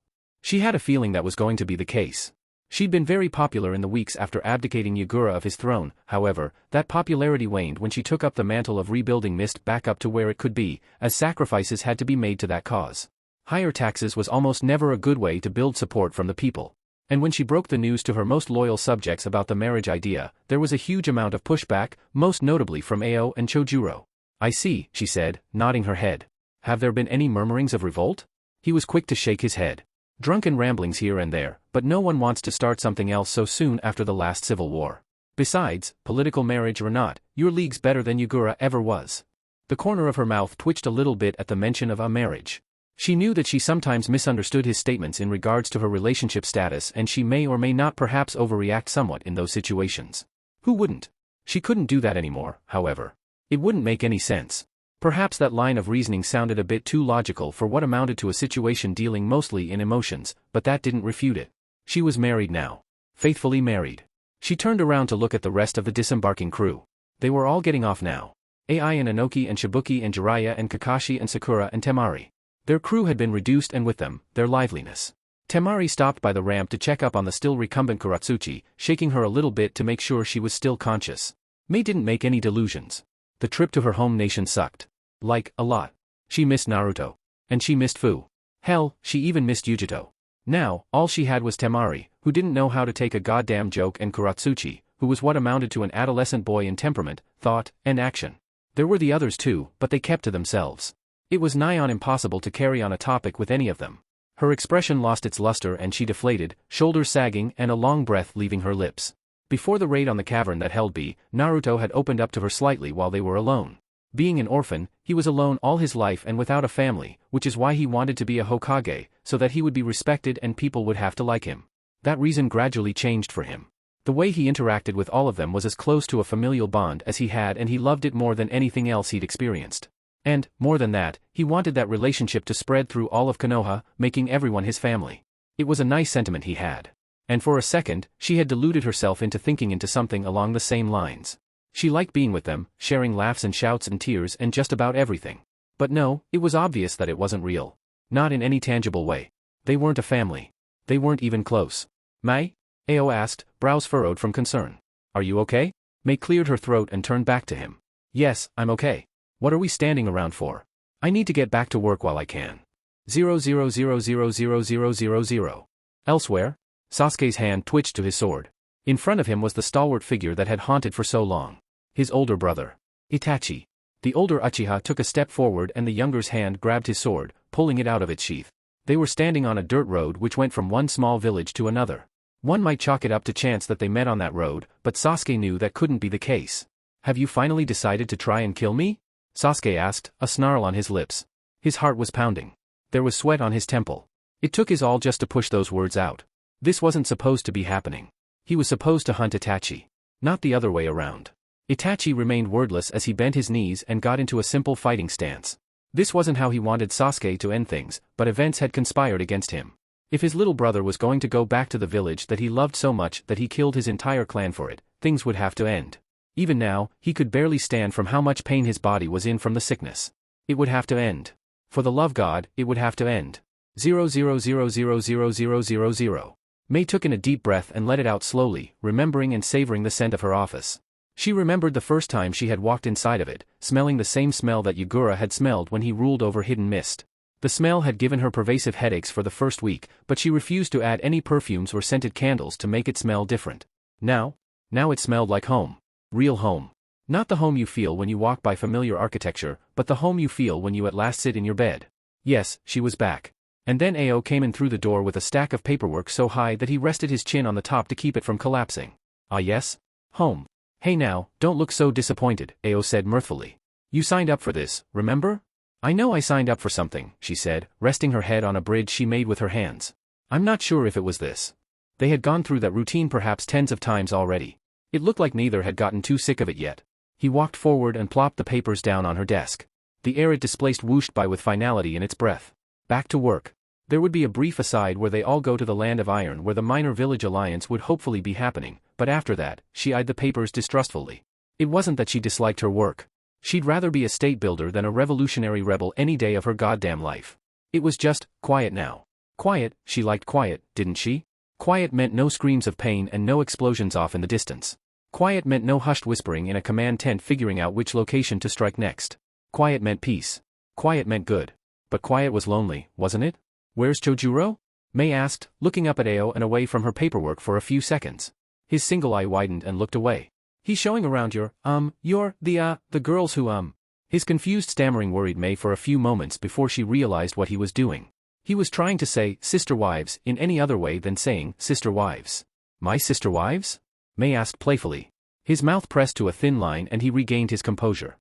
She had a feeling that was going to be the case. She'd been very popular in the weeks after abdicating Yagura of his throne, however, that popularity waned when she took up the mantle of rebuilding Mist back up to where it could be, as sacrifices had to be made to that cause. Higher taxes was almost never a good way to build support from the people. And when she broke the news to her most loyal subjects about the marriage idea, there was a huge amount of pushback, most notably from Ao and Chojuro. I see, she said, nodding her head. Have there been any murmurings of revolt? He was quick to shake his head. Drunken ramblings here and there, but no one wants to start something else so soon after the last civil war. Besides, political marriage or not, your league's better than Yagura ever was. The corner of her mouth twitched a little bit at the mention of a marriage. She knew that she sometimes misunderstood his statements in regards to her relationship status, and she may or may not perhaps overreact somewhat in those situations. Who wouldn't? She couldn't do that anymore, however. It wouldn't make any sense. Perhaps that line of reasoning sounded a bit too logical for what amounted to a situation dealing mostly in emotions, but that didn't refute it. She was married now. Faithfully married. She turned around to look at the rest of the disembarking crew. They were all getting off now. Ai and Inoki and Shibuki and Jiraiya and Kakashi and Sakura and Tamari. Their crew had been reduced and with them, their liveliness. Tamari stopped by the ramp to check up on the still recumbent Kuratsuchi, shaking her a little bit to make sure she was still conscious. Mai didn't make any delusions. The trip to her home nation sucked. Like, a lot. She missed Naruto. And she missed Fu. Hell, she even missed Yujito. Now, all she had was Tamari, who didn't know how to take a goddamn joke, and Kuratsuchi, who was what amounted to an adolescent boy in temperament, thought, and action. There were the others too, but they kept to themselves. It was nigh on impossible to carry on a topic with any of them. Her expression lost its luster and she deflated, shoulders sagging and a long breath leaving her lips. Before the raid on the cavern that held B, Naruto had opened up to her slightly while they were alone. Being an orphan, he was alone all his life and without a family, which is why he wanted to be a Hokage, so that he would be respected and people would have to like him. That reason gradually changed for him. The way he interacted with all of them was as close to a familial bond as he had, and he loved it more than anything else he'd experienced. And, more than that, he wanted that relationship to spread through all of Konoha, making everyone his family. It was a nice sentiment he had. And for a second, she had deluded herself into thinking into something along the same lines. She liked being with them, sharing laughs and shouts and tears and just about everything. But no, it was obvious that it wasn't real. Not in any tangible way. They weren't a family. They weren't even close. Mai? Ao asked, brows furrowed from concern. Are you okay? Mai cleared her throat and turned back to him. Yes, I'm okay. What are we standing around for? I need to get back to work while I can. 000000000. Elsewhere? Sasuke's hand twitched to his sword. In front of him was the stalwart figure that had haunted for so long. His older brother. Itachi. The older Uchiha took a step forward and the younger's hand grabbed his sword, pulling it out of its sheath. They were standing on a dirt road which went from one small village to another. One might chalk it up to chance that they met on that road, but Sasuke knew that couldn't be the case. Have you finally decided to try and kill me? Sasuke asked, a snarl on his lips. His heart was pounding. There was sweat on his temple. It took his all just to push those words out. This wasn't supposed to be happening. He was supposed to hunt Itachi. Not the other way around. Itachi remained wordless as he bent his knees and got into a simple fighting stance. This wasn't how he wanted Sasuke to end things, but events had conspired against him. If his little brother was going to go back to the village that he loved so much that he killed his entire clan for it, things would have to end. Even now, he could barely stand from how much pain his body was in from the sickness. It would have to end. For the love god, it would have to end. 000000000. Mei took in a deep breath and let it out slowly, remembering and savoring the scent of her office. She remembered the first time she had walked inside of it, smelling the same smell that Yagura had smelled when he ruled over Hidden Mist. The smell had given her pervasive headaches for the first week, but she refused to add any perfumes or scented candles to make it smell different. Now it smelled like home. Real home. Not the home you feel when you walk by familiar architecture, but the home you feel when you at last sit in your bed. Yes, she was back. And then Ao came in through the door with a stack of paperwork so high that he rested his chin on the top to keep it from collapsing. Ah yes? Home. Hey now, don't look so disappointed, Ao said mirthfully. You signed up for this, remember? I know I signed up for something, she said, resting her head on a bridge she made with her hands. I'm not sure if it was this. They had gone through that routine perhaps tens of times already. It looked like neither had gotten too sick of it yet. He walked forward and plopped the papers down on her desk. The air it displaced whooshed by with finality in its breath. Back to work. There would be a brief aside where they all go to the Land of Iron where the minor village alliance would hopefully be happening, but after that, she eyed the papers distrustfully. It wasn't that she disliked her work. She'd rather be a state builder than a revolutionary rebel any day of her goddamn life. It was just, quiet now. Quiet, she liked quiet, didn't she? Quiet meant no screams of pain and no explosions off in the distance. Quiet meant no hushed whispering in a command tent figuring out which location to strike next. Quiet meant peace. Quiet meant good. But quiet was lonely, wasn't it? Where's Chojuro? Mei asked, looking up at Ao and away from her paperwork for a few seconds. His single eye widened and looked away. He's showing around the girls who His confused stammering worried Mei for a few moments before she realized what he was doing. He was trying to say, sister wives, in any other way than saying, sister wives. My sister wives? Mei asked playfully. His mouth pressed to a thin line and he regained his composure.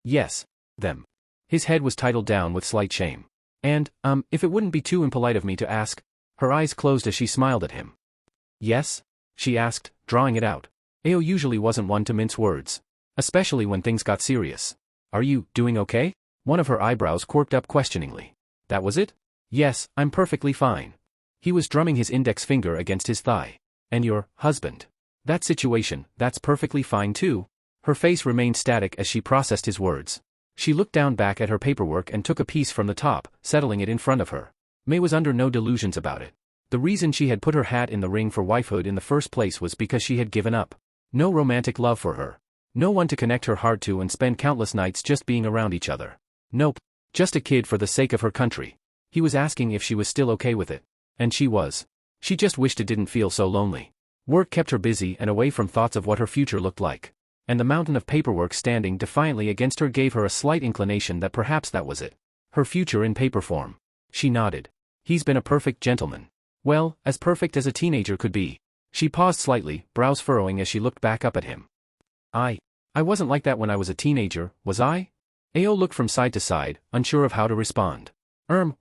Yes. Them. His head was titled down with slight shame. And, if it wouldn't be too impolite of me to ask. Her eyes closed as she smiled at him. Yes? She asked, drawing it out. Ao usually wasn't one to mince words. Especially when things got serious. Are you doing okay? One of her eyebrows quirked up questioningly. That was it? Yes, I'm perfectly fine. He was drumming his index finger against his thigh. And your husband? That situation, that's perfectly fine too. Her face remained static as she processed his words. She looked down back at her paperwork and took a piece from the top, settling it in front of her. Mei was under no delusions about it. The reason she had put her hat in the ring for wifehood in the first place was because she had given up. No romantic love for her. No one to connect her heart to and spend countless nights just being around each other. Nope. Just a kid for the sake of her country. He was asking if she was still okay with it. And she was. She just wished it didn't feel so lonely. Work kept her busy and away from thoughts of what her future looked like. And the mountain of paperwork standing defiantly against her gave her a slight inclination that perhaps that was it. Her future in paper form. She nodded. He's been a perfect gentleman. Well, as perfect as a teenager could be. She paused slightly, brows furrowing as she looked back up at him. I wasn't like that when I was a teenager, was I? Ao looked from side to side, unsure of how to respond.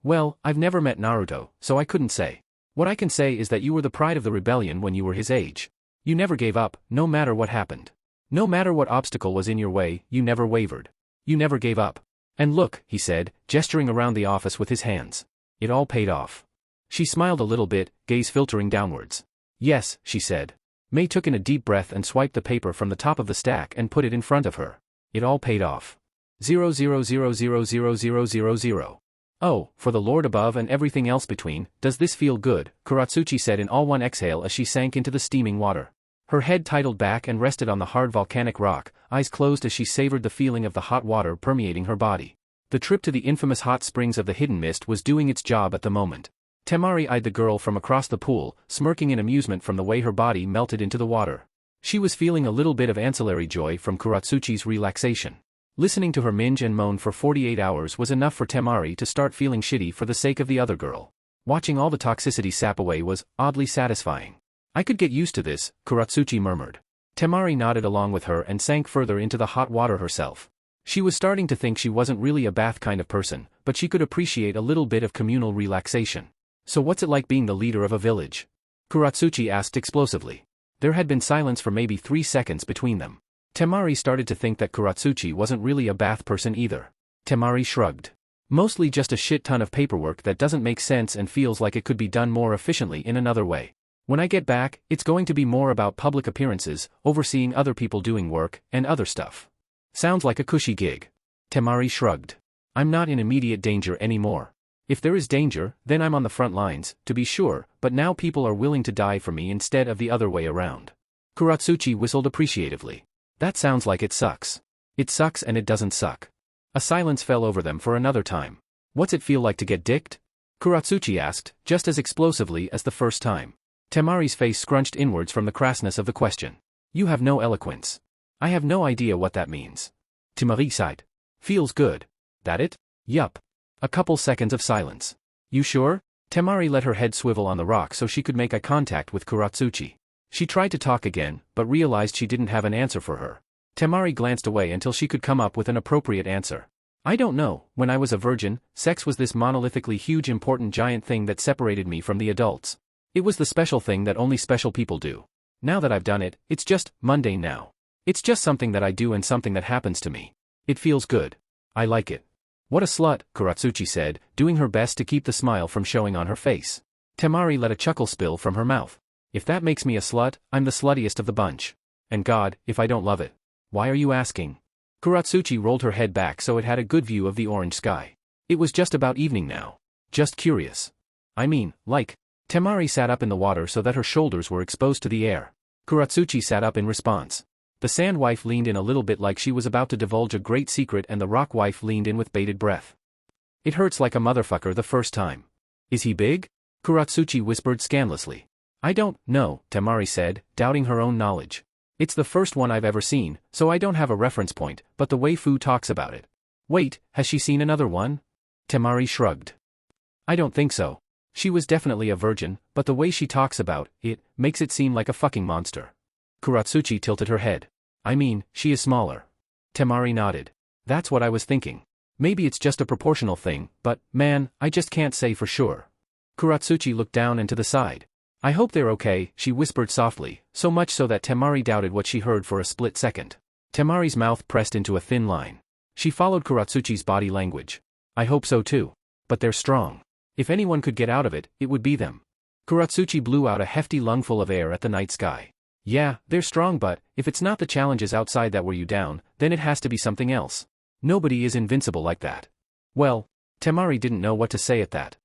Well, I've never met Naruto, so I couldn't say. What I can say is that you were the pride of the rebellion when you were his age. You never gave up, no matter what happened. No matter what obstacle was in your way, you never wavered. You never gave up. And look, he said, gesturing around the office with his hands. It all paid off. She smiled a little bit, gaze filtering downwards. Yes, she said. Mei took in a deep breath and swiped the paper from the top of the stack and put it in front of her. It all paid off. 000000000. Oh, for the Lord above and everything else between, does this feel good, Kuratsuchi said in all one exhale as she sank into the steaming water. Her head titled back and rested on the hard volcanic rock, eyes closed as she savored the feeling of the hot water permeating her body. The trip to the infamous hot springs of the Hidden Mist was doing its job at the moment. Tamari eyed the girl from across the pool, smirking in amusement from the way her body melted into the water. She was feeling a little bit of ancillary joy from Kuratsuchi's relaxation. Listening to her minge and moan for 48 hours was enough for Tamari to start feeling shitty for the sake of the other girl. Watching all the toxicity sap away was oddly satisfying. I could get used to this, Kuratsuchi murmured. Tamari nodded along with her and sank further into the hot water herself. She was starting to think she wasn't really a bath kind of person, but she could appreciate a little bit of communal relaxation. So what's it like being the leader of a village? Kuratsuchi asked explosively. There had been silence for maybe 3 seconds between them. Tamari started to think that Kuratsuchi wasn't really a bath person either. Tamari shrugged. Mostly just a shit ton of paperwork that doesn't make sense and feels like it could be done more efficiently in another way. When I get back, it's going to be more about public appearances, overseeing other people doing work, and other stuff. Sounds like a cushy gig. Tamari shrugged. I'm not in immediate danger anymore. If there is danger, then I'm on the front lines, to be sure, but now people are willing to die for me instead of the other way around. Kuratsuchi whistled appreciatively. That sounds like it sucks. It sucks and it doesn't suck. A silence fell over them for another time. What's it feel like to get dicked? Kuratsuchi asked, just as explosively as the first time. Tamari's face scrunched inwards from the crassness of the question. You have no eloquence. I have no idea what that means. Tamari sighed. Feels good. That it? Yup. A couple seconds of silence. You sure? Tamari let her head swivel on the rock so she could make eye contact with Kuratsuchi. She tried to talk again, but realized she didn't have an answer for her. Tamari glanced away until she could come up with an appropriate answer. I don't know, when I was a virgin, sex was this monolithically huge important giant thing that separated me from the adults. It was the special thing that only special people do. Now that I've done it, it's just mundane now. It's just something that I do and something that happens to me. It feels good. I like it. What a slut, Kuratsuchi said, doing her best to keep the smile from showing on her face. Tamari let a chuckle spill from her mouth. If that makes me a slut, I'm the sluttiest of the bunch. And God, if I don't love it. Why are you asking? Kuratsuchi rolled her head back so it had a good view of the orange sky. It was just about evening now. Just curious. I mean, like. Tamari sat up in the water so that her shoulders were exposed to the air. Kuratsuchi sat up in response. The sand wife leaned in a little bit like she was about to divulge a great secret and the rock wife leaned in with bated breath. It hurts like a motherfucker the first time. Is he big? Kuratsuchi whispered scandalously. I don't know, Tamari said, doubting her own knowledge. It's the first one I've ever seen, so I don't have a reference point, but the way Fu talks about it. Wait, has she seen another one? Tamari shrugged. I don't think so. She was definitely a virgin, but the way she talks about it makes it seem like a fucking monster. Kuratsuchi tilted her head. I mean, she is smaller. Tamari nodded. That's what I was thinking. Maybe it's just a proportional thing, but, man, I just can't say for sure. Kuratsuchi looked down and to the side. I hope they're okay, she whispered softly, so much so that Tamari doubted what she heard for a split second. Tamari's mouth pressed into a thin line. She followed Kuratsuchi's body language. I hope so too. But they're strong. If anyone could get out of it, it would be them. Kuratsuchi blew out a hefty lungful of air at the night sky. Yeah, they're strong, but if it's not the challenges outside that wear you down, then it has to be something else. Nobody is invincible like that. Well, Tamari didn't know what to say at that.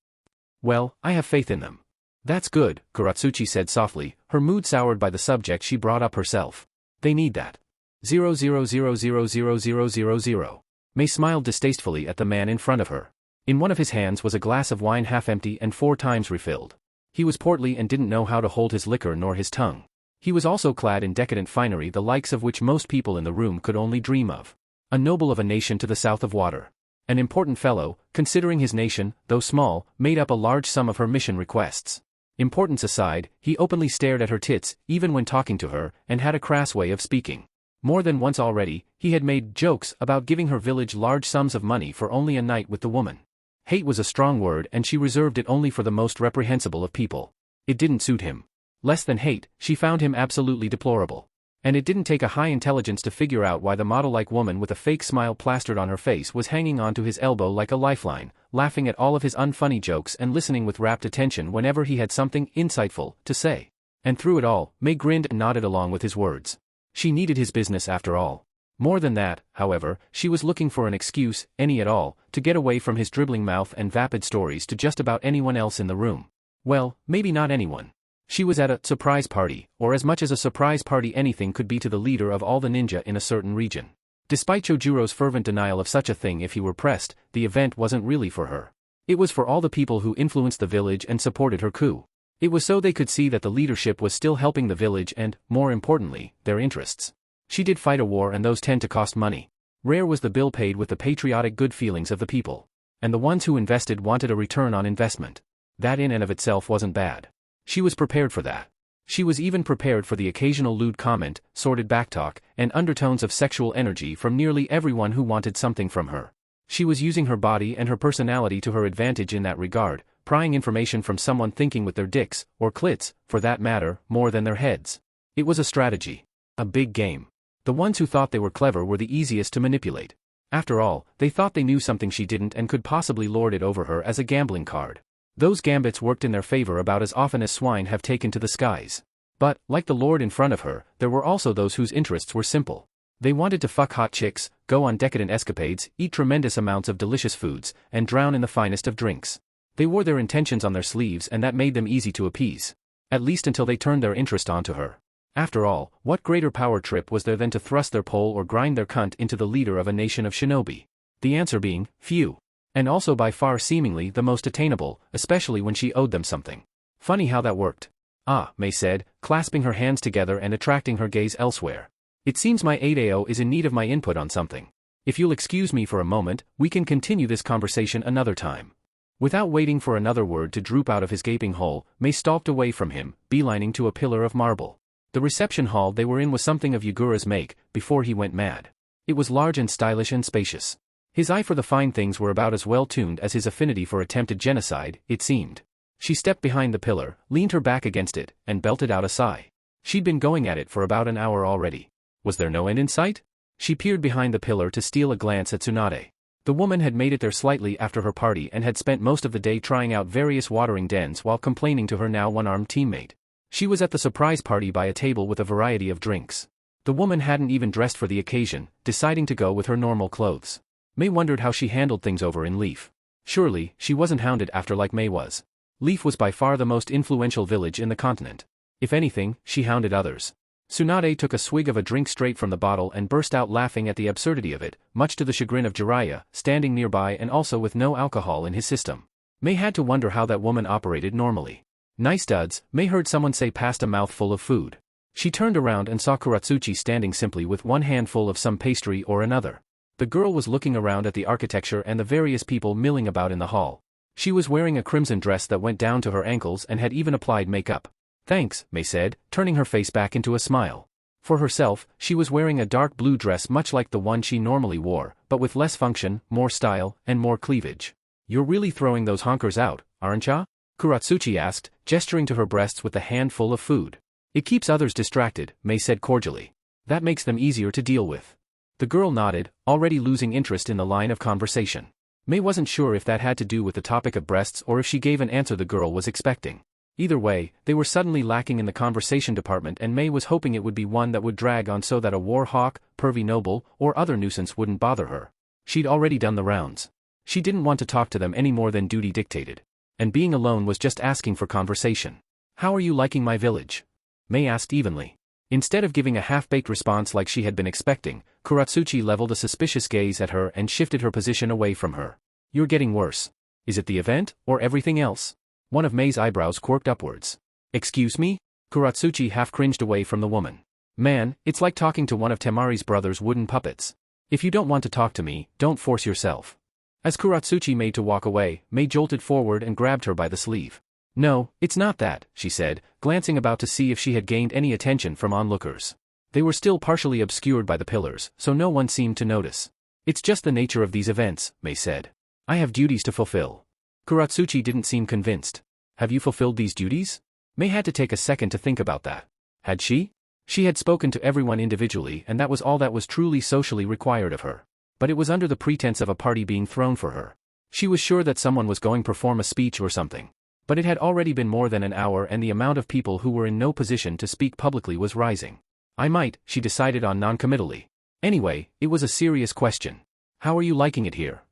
Well, I have faith in them. That's good, Kuratsuchi said softly, her mood soured by the subject she brought up herself. They need that. 000000000. May smiled distastefully at the man in front of her. In one of his hands was a glass of wine half empty and 4 times refilled. He was portly and didn't know how to hold his liquor nor his tongue. He was also clad in decadent finery the likes of which most people in the room could only dream of. A noble of a nation to the south of water. An important fellow, considering his nation, though small, made up a large sum of her mission requests. Importance aside, he openly stared at her tits, even when talking to her, and had a crass way of speaking. More than once already, he had made jokes about giving her village large sums of money for only a night with the woman. Hate was a strong word and she reserved it only for the most reprehensible of people. It didn't suit him. Less than hate, she found him absolutely deplorable. And it didn't take a high intelligence to figure out why the model-like woman with a fake smile plastered on her face was hanging on to his elbow like a lifeline, laughing at all of his unfunny jokes and listening with rapt attention whenever he had something insightful to say. And through it all, May grinned and nodded along with his words. She needed his business after all. More than that, however, she was looking for an excuse, any at all, to get away from his dribbling mouth and vapid stories to just about anyone else in the room. Well, maybe not anyone. She was at a surprise party, or as much as a surprise party anything could be to the leader of all the ninja in a certain region. Despite Chojuro's fervent denial of such a thing if he were pressed, the event wasn't really for her. It was for all the people who influenced the village and supported her coup. It was so they could see that the leadership was still helping the village and, more importantly, their interests. She did fight a war and those tend to cost money. Rare was the bill paid with the patriotic good feelings of the people. And the ones who invested wanted a return on investment. That in and of itself wasn't bad. She was prepared for that. She was even prepared for the occasional lewd comment, sordid backtalk, and undertones of sexual energy from nearly everyone who wanted something from her. She was using her body and her personality to her advantage in that regard, prying information from someone thinking with their dicks, or clits, for that matter, more than their heads. It was a strategy. A big game. The ones who thought they were clever were the easiest to manipulate. After all, they thought they knew something she didn't and could possibly lord it over her as a gambling card. Those gambits worked in their favor about as often as swine have taken to the skies. But, like the lord in front of her, there were also those whose interests were simple. They wanted to fuck hot chicks, go on decadent escapades, eat tremendous amounts of delicious foods, and drown in the finest of drinks. They wore their intentions on their sleeves and that made them easy to appease. At least until they turned their interest onto her. After all, what greater power trip was there than to thrust their pole or grind their cunt into the leader of a nation of shinobi? The answer being, few. And also by far seemingly the most attainable, especially when she owed them something. Funny how that worked. Ah, May said, clasping her hands together and attracting her gaze elsewhere. It seems my 8AO is in need of my input on something. If you'll excuse me for a moment, we can continue this conversation another time. Without waiting for another word to droop out of his gaping hole, May stalked away from him, beelining to a pillar of marble. The reception hall they were in was something of Yagura's make, before he went mad. It was large and stylish and spacious. His eye for the fine things were about as well tuned as his affinity for attempted genocide, it seemed. She stepped behind the pillar, leaned her back against it, and belted out a sigh. She'd been going at it for about an hour already. Was there no end in sight? She peered behind the pillar to steal a glance at Tsunade. The woman had made it there slightly after her party and had spent most of the day trying out various watering dens while complaining to her now one-armed teammate. She was at the surprise party by a table with a variety of drinks. The woman hadn't even dressed for the occasion, deciding to go with her normal clothes. May wondered how she handled things over in Leaf. Surely, she wasn't hounded after like May was. Leaf was by far the most influential village in the continent. If anything, she hounded others. Tsunade took a swig of a drink straight from the bottle and burst out laughing at the absurdity of it, much to the chagrin of Jiraiya, standing nearby and also with no alcohol in his system. May had to wonder how that woman operated normally. Nice duds, May heard someone say past a mouthful of food. She turned around and saw Kuratsuchi standing simply with one handful of some pastry or another. The girl was looking around at the architecture and the various people milling about in the hall. She was wearing a crimson dress that went down to her ankles and had even applied makeup. Thanks, May said, turning her face back into a smile. For herself, she was wearing a dark blue dress much like the one she normally wore, but with less function, more style, and more cleavage. You're really throwing those honkers out, aren't ya? Kuratsuchi asked, gesturing to her breasts with a handful of food. It keeps others distracted, May said cordially. That makes them easier to deal with. The girl nodded, already losing interest in the line of conversation. May wasn't sure if that had to do with the topic of breasts or if she gave an answer the girl was expecting. Either way, they were suddenly lacking in the conversation department and May was hoping it would be one that would drag on so that a war hawk, pervy noble, or other nuisance wouldn't bother her. She'd already done the rounds. She didn't want to talk to them any more than duty dictated. And being alone was just asking for conversation. How are you liking my village? May asked evenly. Instead of giving a half-baked response like she had been expecting, Kuratsuchi leveled a suspicious gaze at her and shifted her position away from her. You're getting worse. Is it the event, or everything else? One of May's eyebrows quirked upwards. Excuse me? Kuratsuchi half cringed away from the woman. Man, it's like talking to one of Tamari's brother's wooden puppets. If you don't want to talk to me, don't force yourself. As Kuratsuchi made to walk away, May jolted forward and grabbed her by the sleeve. No, it's not that, she said, glancing about to see if she had gained any attention from onlookers. They were still partially obscured by the pillars, so no one seemed to notice. It's just the nature of these events, May said. I have duties to fulfill. Kuratsuchi didn't seem convinced. Have you fulfilled these duties? May had to take a second to think about that. Had she? She had spoken to everyone individually and that was all that was truly socially required of her. But it was under the pretense of a party being thrown for her. She was sure that someone was going to perform a speech or something. But it had already been more than an hour and the amount of people who were in no position to speak publicly was rising. I might, she decided on non-committally. Anyway, it was a serious question. How are you liking it here?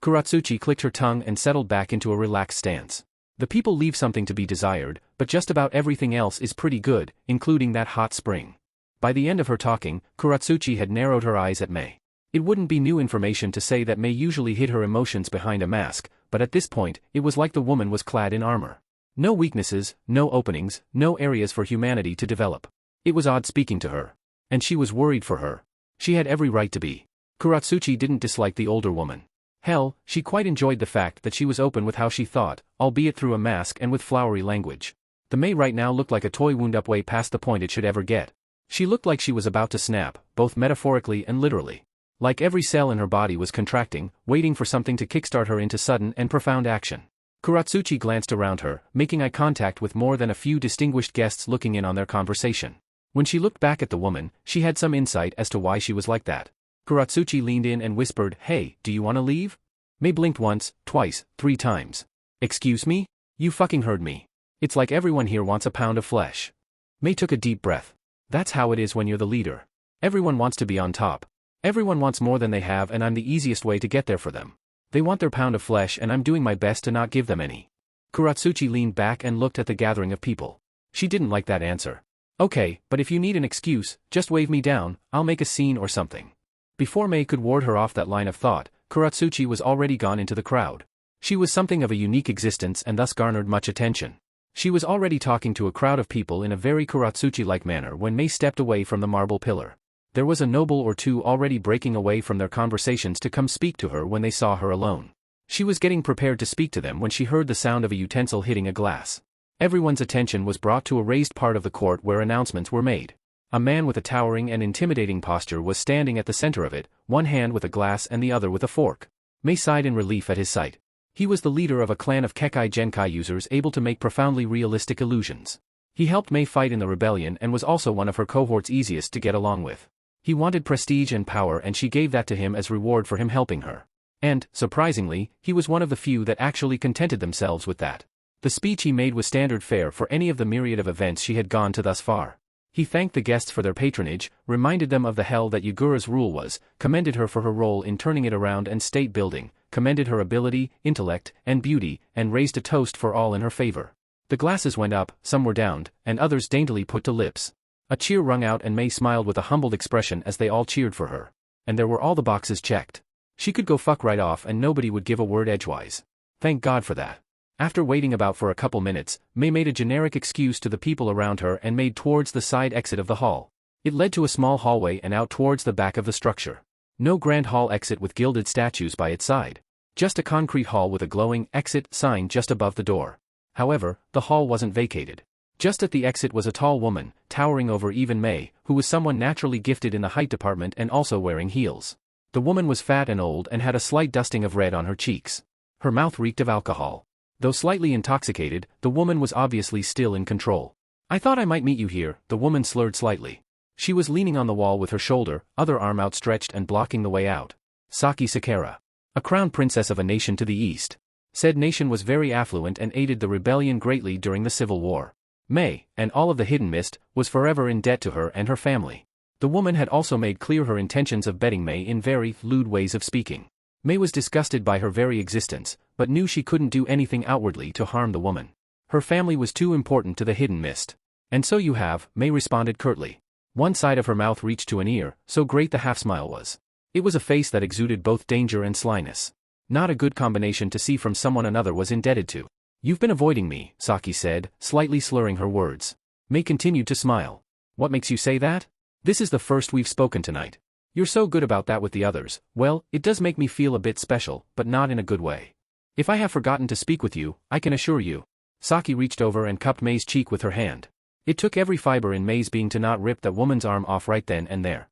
Kuratsuchi clicked her tongue and settled back into a relaxed stance. The people leave something to be desired, but just about everything else is pretty good, including that hot spring. By the end of her talking, Kuratsuchi had narrowed her eyes at May. It wouldn't be new information to say that May usually hid her emotions behind a mask, but at this point, it was like the woman was clad in armor. No weaknesses, no openings, no areas for humanity to develop. It was odd speaking to her. And she was worried for her. She had every right to be. Kuratsuchi didn't dislike the older woman. Hell, she quite enjoyed the fact that she was open with how she thought, albeit through a mask and with flowery language. The May right now looked like a toy wound up way past the point it should ever get. She looked like she was about to snap, both metaphorically and literally. Like every cell in her body was contracting, waiting for something to kickstart her into sudden and profound action. Kuratsuchi glanced around her, making eye contact with more than a few distinguished guests looking in on their conversation. When she looked back at the woman, she had some insight as to why she was like that. Kuratsuchi leaned in and whispered, "Hey, do you want to leave?" Mei blinked once, twice, 3 times. "Excuse me? You fucking heard me. It's like everyone here wants a pound of flesh." Mei took a deep breath. That's how it is when you're the leader. Everyone wants to be on top. Everyone wants more than they have, and I'm the easiest way to get there for them. They want their pound of flesh and I'm doing my best to not give them any. Kuratsuchi leaned back and looked at the gathering of people. She didn't like that answer. "Okay, but if you need an excuse, just wave me down, I'll make a scene or something." Before Mei could ward her off that line of thought, Kuratsuchi was already gone into the crowd. She was something of a unique existence and thus garnered much attention. She was already talking to a crowd of people in a very Kuratsuchi-like manner when Mei stepped away from the marble pillar. There was a noble or two already breaking away from their conversations to come speak to her when they saw her alone. She was getting prepared to speak to them when she heard the sound of a utensil hitting a glass. Everyone's attention was brought to a raised part of the court where announcements were made. A man with a towering and intimidating posture was standing at the center of it, one hand with a glass and the other with a fork. Mei sighed in relief at his sight. He was the leader of a clan of Kekai Genkai users able to make profoundly realistic illusions. He helped Mei fight in the rebellion and was also one of her cohort's easiest to get along with. He wanted prestige and power and she gave that to him as reward for him helping her. And, surprisingly, he was one of the few that actually contented themselves with that. The speech he made was standard fare for any of the myriad of events she had gone to thus far. He thanked the guests for their patronage, reminded them of the hell that Yagura's rule was, commended her for her role in turning it around and state building, commended her ability, intellect, and beauty, and raised a toast for all in her favor. The glasses went up, some were downed, and others daintily put to lips. A cheer rung out and Mei smiled with a humbled expression as they all cheered for her. And there were all the boxes checked. She could go fuck right off and nobody would give a word edgewise. Thank God for that. After waiting about for a couple minutes, Mei made a generic excuse to the people around her and made towards the side exit of the hall. It led to a small hallway and out towards the back of the structure. No grand hall exit with gilded statues by its side. Just a concrete hall with a glowing exit sign just above the door. However, the hall wasn't vacated. Just at the exit was a tall woman, towering over even Mei, who was someone naturally gifted in the height department and also wearing heels. The woman was fat and old and had a slight dusting of red on her cheeks. Her mouth reeked of alcohol. Though slightly intoxicated, the woman was obviously still in control. "I thought I might meet you here," the woman slurred slightly. She was leaning on the wall with her shoulder, other arm outstretched and blocking the way out. Saki Sakura. A crown princess of a nation to the east. Said nation was very affluent and aided the rebellion greatly during the Civil War. Mei, and all of the Hidden Mist, was forever in debt to her and her family. The woman had also made clear her intentions of betting Mei in very lewd ways of speaking. Mei was disgusted by her very existence, but knew she couldn't do anything outwardly to harm the woman. Her family was too important to the Hidden Mist. "And so you have," Mei responded curtly. One side of her mouth reached to an ear, so great the half-smile was. It was a face that exuded both danger and slyness. Not a good combination to see from someone another was indebted to. "You've been avoiding me," Saki said, slightly slurring her words. Mei continued to smile. "What makes you say that? This is the first we've spoken tonight. You're so good about that with the others. Well, it does make me feel a bit special, but not in a good way. If I have forgotten to speak with you, I can assure you." Saki reached over and cupped Mei's cheek with her hand. It took every fiber in Mei's being to not rip that woman's arm off right then and there.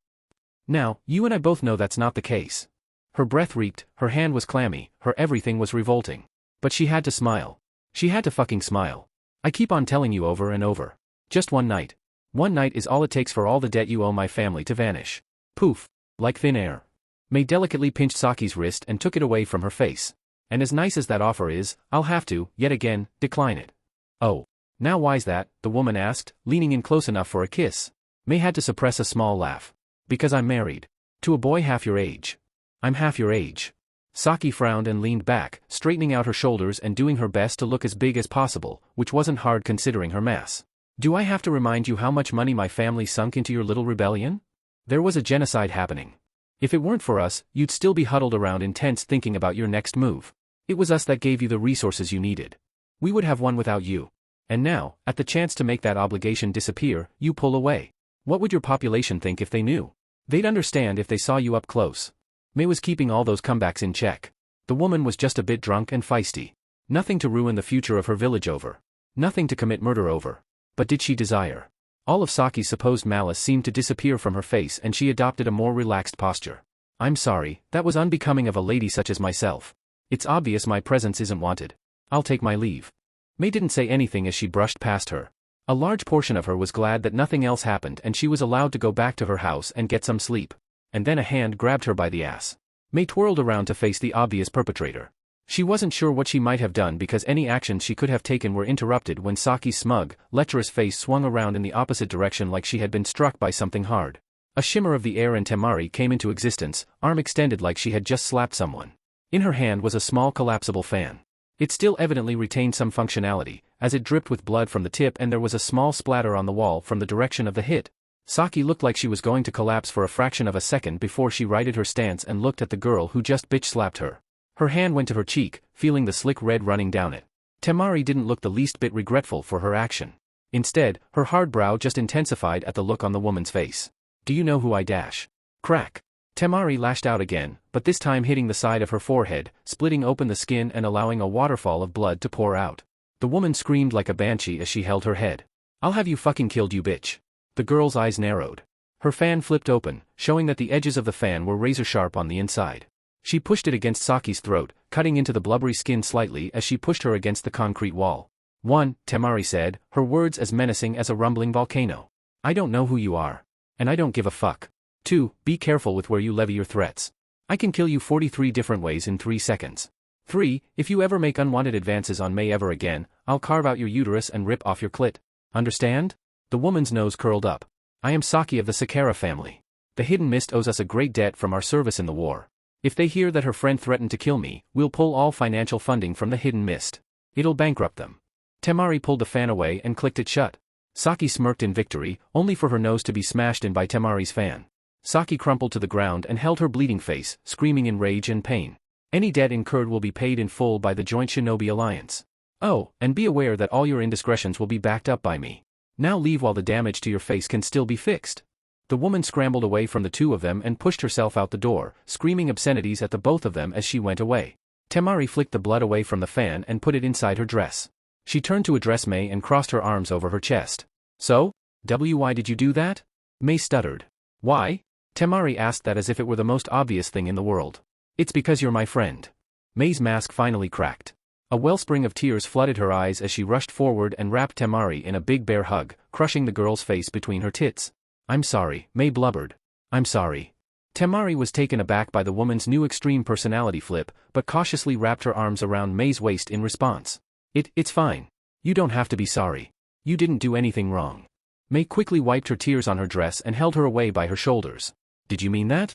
"Now, you and I both know that's not the case." Her breath reeked, her hand was clammy, her everything was revolting. But she had to smile. She had to fucking smile. "I keep on telling you over and over. Just one night. One night is all it takes for all the debt you owe my family to vanish. Poof. Like thin air." Mei delicately pinched Saki's wrist and took it away from her face. "And as nice as that offer is, I'll have to, yet again, decline it." "Oh. Now why's that?" the woman asked, leaning in close enough for a kiss. Mei had to suppress a small laugh. "Because I'm married. To a boy half your age." "I'm half your age." Saki frowned and leaned back, straightening out her shoulders and doing her best to look as big as possible, which wasn't hard considering her mass. "Do I have to remind you how much money my family sunk into your little rebellion? There was a genocide happening. If it weren't for us, you'd still be huddled around in tents thinking about your next move. It was us that gave you the resources you needed. We would have won without you. And now, at the chance to make that obligation disappear, you pull away. What would your population think if they knew? They'd understand if they saw you up close." Mei was keeping all those comebacks in check. The woman was just a bit drunk and feisty. Nothing to ruin the future of her village over. Nothing to commit murder over. But did she desire? All of Saki's supposed malice seemed to disappear from her face and she adopted a more relaxed posture. "I'm sorry, that was unbecoming of a lady such as myself. It's obvious my presence isn't wanted. I'll take my leave." Mei didn't say anything as she brushed past her. A large portion of her was glad that nothing else happened and she was allowed to go back to her house and get some sleep. and then a hand grabbed her by the ass. Mei twirled around to face the obvious perpetrator. She wasn't sure what she might have done because any actions she could have taken were interrupted when Saki's smug, lecherous face swung around in the opposite direction like she had been struck by something hard. A shimmer of the air and Tamari came into existence, arm extended like she had just slapped someone. In her hand was a small collapsible fan. It still evidently retained some functionality, as it dripped with blood from the tip and there was a small splatter on the wall from the direction of the hit. Saki looked like she was going to collapse for a fraction of a second before she righted her stance and looked at the girl who just bitch-slapped her. Her hand went to her cheek, feeling the slick red running down it. Tamari didn't look the least bit regretful for her action. Instead, her hard brow just intensified at the look on the woman's face. "Do you know who I dash?" Crack. Tamari lashed out again, but this time hitting the side of her forehead, splitting open the skin and allowing a waterfall of blood to pour out. The woman screamed like a banshee as she held her head. "I'll have you fucking killed, you bitch." The girl's eyes narrowed. Her fan flipped open, showing that the edges of the fan were razor-sharp on the inside. She pushed it against Saki's throat, cutting into the blubbery skin slightly as she pushed her against the concrete wall. "1, Tamari said, her words as menacing as a rumbling volcano. "I don't know who you are. And I don't give a fuck. 2, be careful with where you levy your threats. I can kill you 43 different ways in 3 seconds. 3, if you ever make unwanted advances on Mei ever again, I'll carve out your uterus and rip off your clit. Understand?" The woman's nose curled up. "I am Saki of the Sakura family. The Hidden Mist owes us a great debt from our service in the war. If they hear that her friend threatened to kill me, we'll pull all financial funding from the Hidden Mist. It'll bankrupt them." Tamari pulled the fan away and clicked it shut. Saki smirked in victory, only for her nose to be smashed in by Tamari's fan. Saki crumpled to the ground and held her bleeding face, screaming in rage and pain. "Any debt incurred will be paid in full by the Joint Shinobi Alliance. Oh, and be aware that all your indiscretions will be backed up by me. Now leave while the damage to your face can still be fixed." The woman scrambled away from the two of them and pushed herself out the door, screaming obscenities at the both of them as she went away. Tamari flicked the blood away from the fan and put it inside her dress. She turned to address Mei and crossed her arms over her chest. "So? Why did you do that?" Mei stuttered. "Why?" Tamari asked that as if it were the most obvious thing in the world. "It's because you're my friend." Mei's mask finally cracked. A wellspring of tears flooded her eyes as she rushed forward and wrapped Tamari in a big bear hug, crushing the girl's face between her tits. "I'm sorry," Mei blubbered. "I'm sorry." Tamari was taken aback by the woman's new extreme personality flip, but cautiously wrapped her arms around Mei's waist in response. It's fine. You don't have to be sorry. You didn't do anything wrong." Mei quickly wiped her tears on her dress and held her away by her shoulders. "Did you mean that?"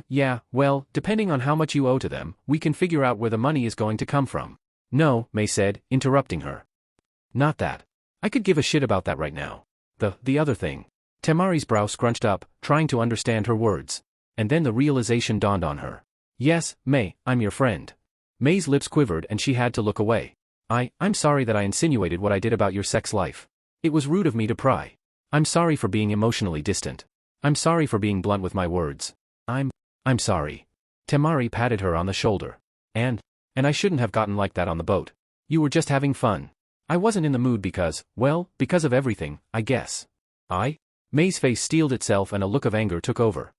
Yeah, well, depending on how much you owe to them, we can figure out where the money is going to come from." "No," Mei said, interrupting her. "Not that. I could give a shit about that right now. The other thing." Tamari's brow scrunched up, trying to understand her words. And then the realization dawned on her. "Yes, Mei, I'm your friend." Mei's lips quivered and she had to look away. I'm sorry that I insinuated what I did about your sex life. It was rude of me to pry. I'm sorry for being emotionally distant. I'm sorry for being blunt with my words. I'm sorry." Tamari patted her on the shoulder. And I shouldn't have gotten like that on the boat. You were just having fun. I wasn't in the mood because of everything, I guess." Mei's face steeled itself and a look of anger took over.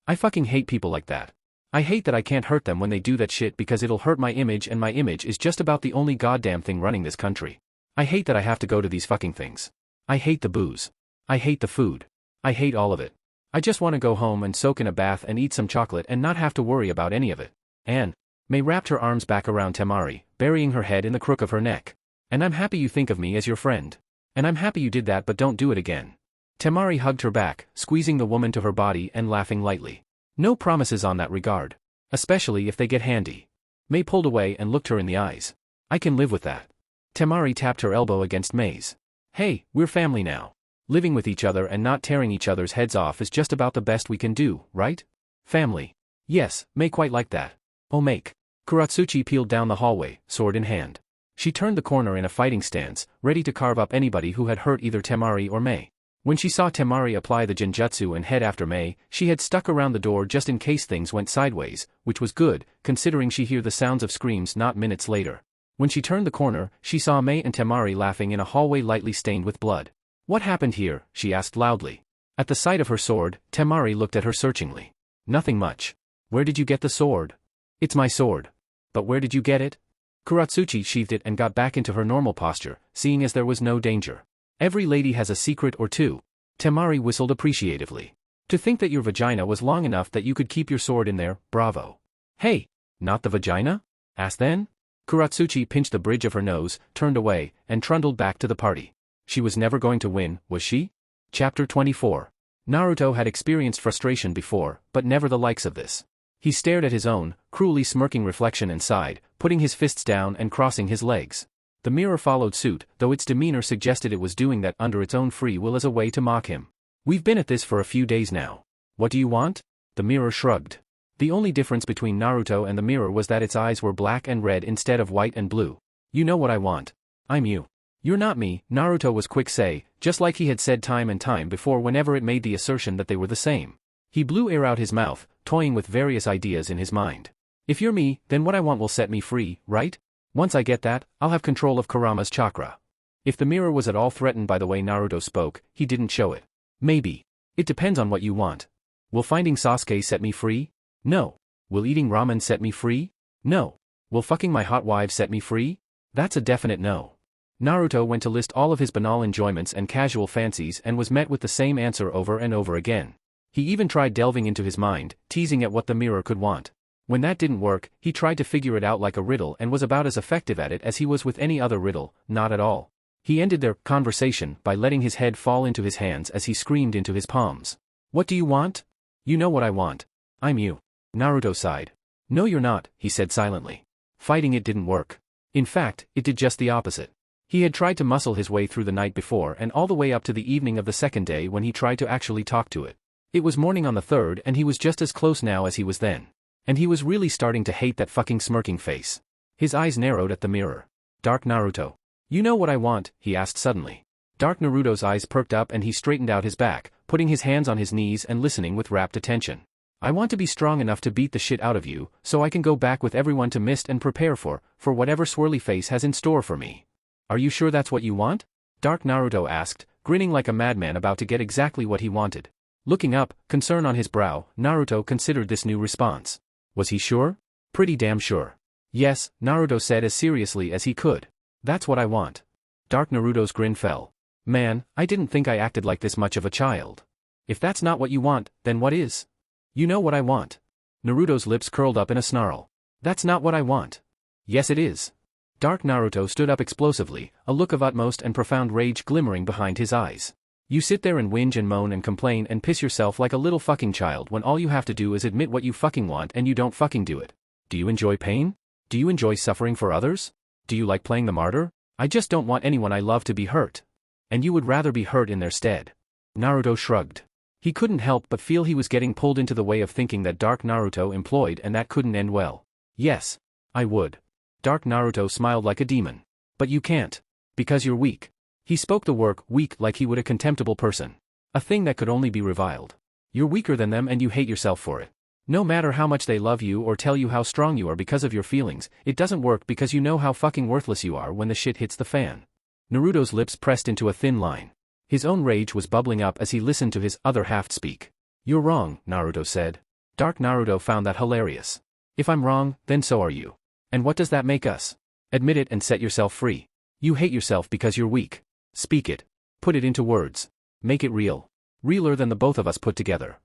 "I fucking hate people like that. I hate that I can't hurt them when they do that shit because it'll hurt my image and my image is just about the only goddamn thing running this country. I hate that I have to go to these fucking things. I hate the booze. I hate the food. I hate all of it. I just want to go home and soak in a bath and eat some chocolate and not have to worry about any of it." And Mei wrapped her arms back around Tamari, burying her head in the crook of her neck. "And I'm happy you think of me as your friend. And I'm happy you did that, but don't do it again." Tamari hugged her back, squeezing the woman to her body and laughing lightly. "No promises on that regard. Especially if they get handy." Mei pulled away and looked her in the eyes. "I can live with that." Tamari tapped her elbow against Mei's. "Hey, we're family now. Living with each other and not tearing each other's heads off is just about the best we can do, right? Family." "Yes, Mei quite like that." "Oh make." Kuratsuchi peeled down the hallway, sword in hand. She turned the corner in a fighting stance, ready to carve up anybody who had hurt either Tamari or Mei. When she saw Tamari apply the genjutsu and head after Mei, she had stuck around the door just in case things went sideways, which was good, considering she heard the sounds of screams not minutes later. When she turned the corner, she saw Mei and Tamari laughing in a hallway lightly stained with blood. "What happened here?" she asked loudly. At the sight of her sword, Tamari looked at her searchingly. "Nothing much. Where did you get the sword?" "It's my sword." "But where did you get it?" Kuratsuchi sheathed it and got back into her normal posture, seeing as there was no danger. "Every lady has a secret or two." Tamari whistled appreciatively. To think that your vagina was long enough that you could keep your sword in there, bravo. Hey, not the vagina? Asked then? Kuratsuchi pinched the bridge of her nose, turned away, and trundled back to the party. She was never going to win, was she? Chapter 24. Naruto had experienced frustration before, but never the likes of this. He stared at his own, cruelly smirking reflection and sighed, putting his fists down and crossing his legs. The mirror followed suit, though its demeanor suggested it was doing that under its own free will as a way to mock him. We've been at this for a few days now. What do you want? The mirror shrugged. The only difference between Naruto and the mirror was that its eyes were black and red instead of white and blue. You know what I want. I'm you. You're not me, Naruto was quick say, just like he had said time and time before whenever it made the assertion that they were the same. He blew air out his mouth, toying with various ideas in his mind. If you're me, then what I want will set me free, right? Once I get that, I'll have control of Kurama's chakra. If the mirror was at all threatened by the way Naruto spoke, he didn't show it. Maybe. It depends on what you want. Will finding Sasuke set me free? No. Will eating ramen set me free? No. Will fucking my hot wife set me free? That's a definite no. Naruto went to list all of his banal enjoyments and casual fancies and was met with the same answer over and over again. He even tried delving into his mind, teasing at what the mirror could want. When that didn't work, he tried to figure it out like a riddle and was about as effective at it as he was with any other riddle, not at all. He ended their conversation by letting his head fall into his hands as he screamed into his palms. What do you want? You know what I want. I'm you. Naruto sighed. No you're not, he said silently. Fighting it didn't work. In fact, it did just the opposite. He had tried to muscle his way through the night before and all the way up to the evening of the second day when he tried to actually talk to it. It was morning on the third and he was just as close now as he was then. And he was really starting to hate that fucking smirking face. His eyes narrowed at the mirror. Dark Naruto. You know what I want, he asked suddenly. Dark Naruto's eyes perked up and he straightened out his back, putting his hands on his knees and listening with rapt attention. I want to be strong enough to beat the shit out of you, so I can go back with everyone to Mist and prepare for whatever swirly face has in store for me. Are you sure that's what you want? Dark Naruto asked, grinning like a madman about to get exactly what he wanted. Looking up, concern on his brow, Naruto considered this new response. Was he sure? Pretty damn sure. Yes, Naruto said as seriously as he could. That's what I want. Dark Naruto's grin fell. Man, I didn't think I acted like this much of a child. If that's not what you want, then what is? You know what I want. Naruto's lips curled up in a snarl. That's not what I want. Yes it is. Dark Naruto stood up explosively, a look of utmost and profound rage glimmering behind his eyes. You sit there and whinge and moan and complain and piss yourself like a little fucking child when all you have to do is admit what you fucking want and you don't fucking do it. Do you enjoy pain? Do you enjoy suffering for others? Do you like playing the martyr? I just don't want anyone I love to be hurt. And you would rather be hurt in their stead. Naruto shrugged. He couldn't help but feel he was getting pulled into the way of thinking that Dark Naruto employed and that couldn't end well. Yes. I would. Dark Naruto smiled like a demon. But you can't. Because you're weak. He spoke the word weak like he would a contemptible person. A thing that could only be reviled. You're weaker than them and you hate yourself for it. No matter how much they love you or tell you how strong you are because of your feelings, it doesn't work because you know how fucking worthless you are when the shit hits the fan. Naruto's lips pressed into a thin line. His own rage was bubbling up as he listened to his other half speak. You're wrong, Naruto said. Dark Naruto found that hilarious. If I'm wrong, then so are you. And what does that make us? Admit it and set yourself free. You hate yourself because you're weak. Speak it. Put it into words. Make it real. Realer than the both of us put together.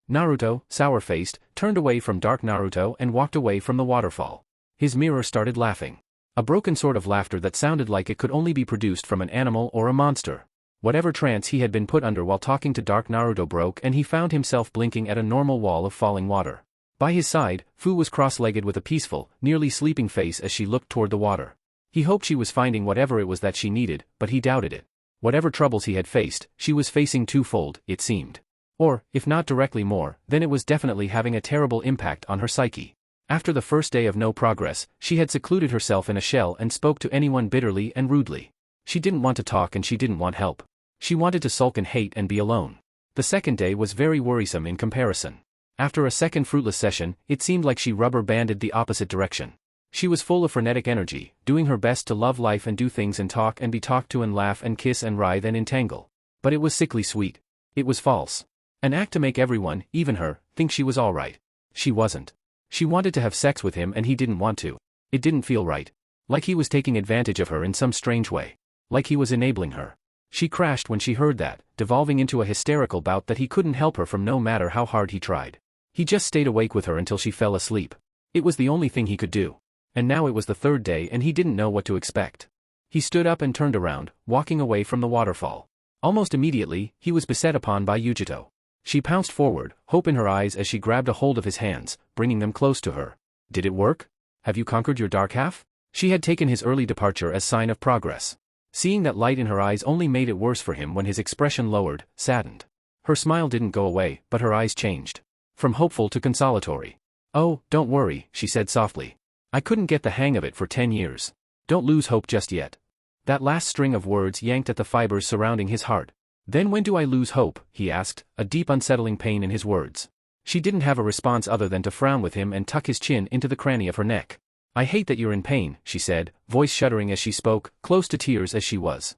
Naruto, sour-faced, turned away from Dark Naruto and walked away from the waterfall. His mirror started laughing. A broken sort of laughter that sounded like it could only be produced from an animal or a monster. Whatever trance he had been put under while talking to Dark Naruto broke and he found himself blinking at a normal wall of falling water. By his side, Fu was cross-legged with a peaceful, nearly sleeping face as she looked toward the water. He hoped she was finding whatever it was that she needed, but he doubted it. Whatever troubles he had faced, she was facing twofold, it seemed. Or, if not directly more, then it was definitely having a terrible impact on her psyche. After the first day of no progress, she had secluded herself in a shell and spoke to anyone bitterly and rudely. She didn't want to talk and she didn't want help. She wanted to sulk and hate and be alone. The second day was very worrisome in comparison. After a second fruitless session, it seemed like she rubber-banded the opposite direction. She was full of frenetic energy, doing her best to love life and do things and talk and be talked to and laugh and kiss and writhe and entangle. But it was sickly sweet. It was false. An act to make everyone, even her, think she was alright. She wasn't. She wanted to have sex with him and he didn't want to. It didn't feel right. Like he was taking advantage of her in some strange way. Like he was enabling her. She crashed when she heard that, devolving into a hysterical bout that he couldn't help her from no matter how hard he tried. He just stayed awake with her until she fell asleep. It was the only thing he could do. And now it was the third day and he didn't know what to expect. He stood up and turned around, walking away from the waterfall. Almost immediately, he was beset upon by Yujito. She pounced forward, hope in her eyes as she grabbed a hold of his hands, bringing them close to her. Did it work? Have you conquered your dark half? She had taken his early departure as sign of progress. Seeing that light in her eyes only made it worse for him when his expression lowered, saddened. Her smile didn't go away, but her eyes changed. From hopeful to consolatory. Oh, don't worry, she said softly. I couldn't get the hang of it for 10 years. Don't lose hope just yet. That last string of words yanked at the fibers surrounding his heart. Then when do I lose hope, he asked, a deep unsettling pain in his words. She didn't have a response other than to frown with him and tuck his chin into the cranny of her neck. I hate that you're in pain, she said, voice shuddering as she spoke, close to tears as she was.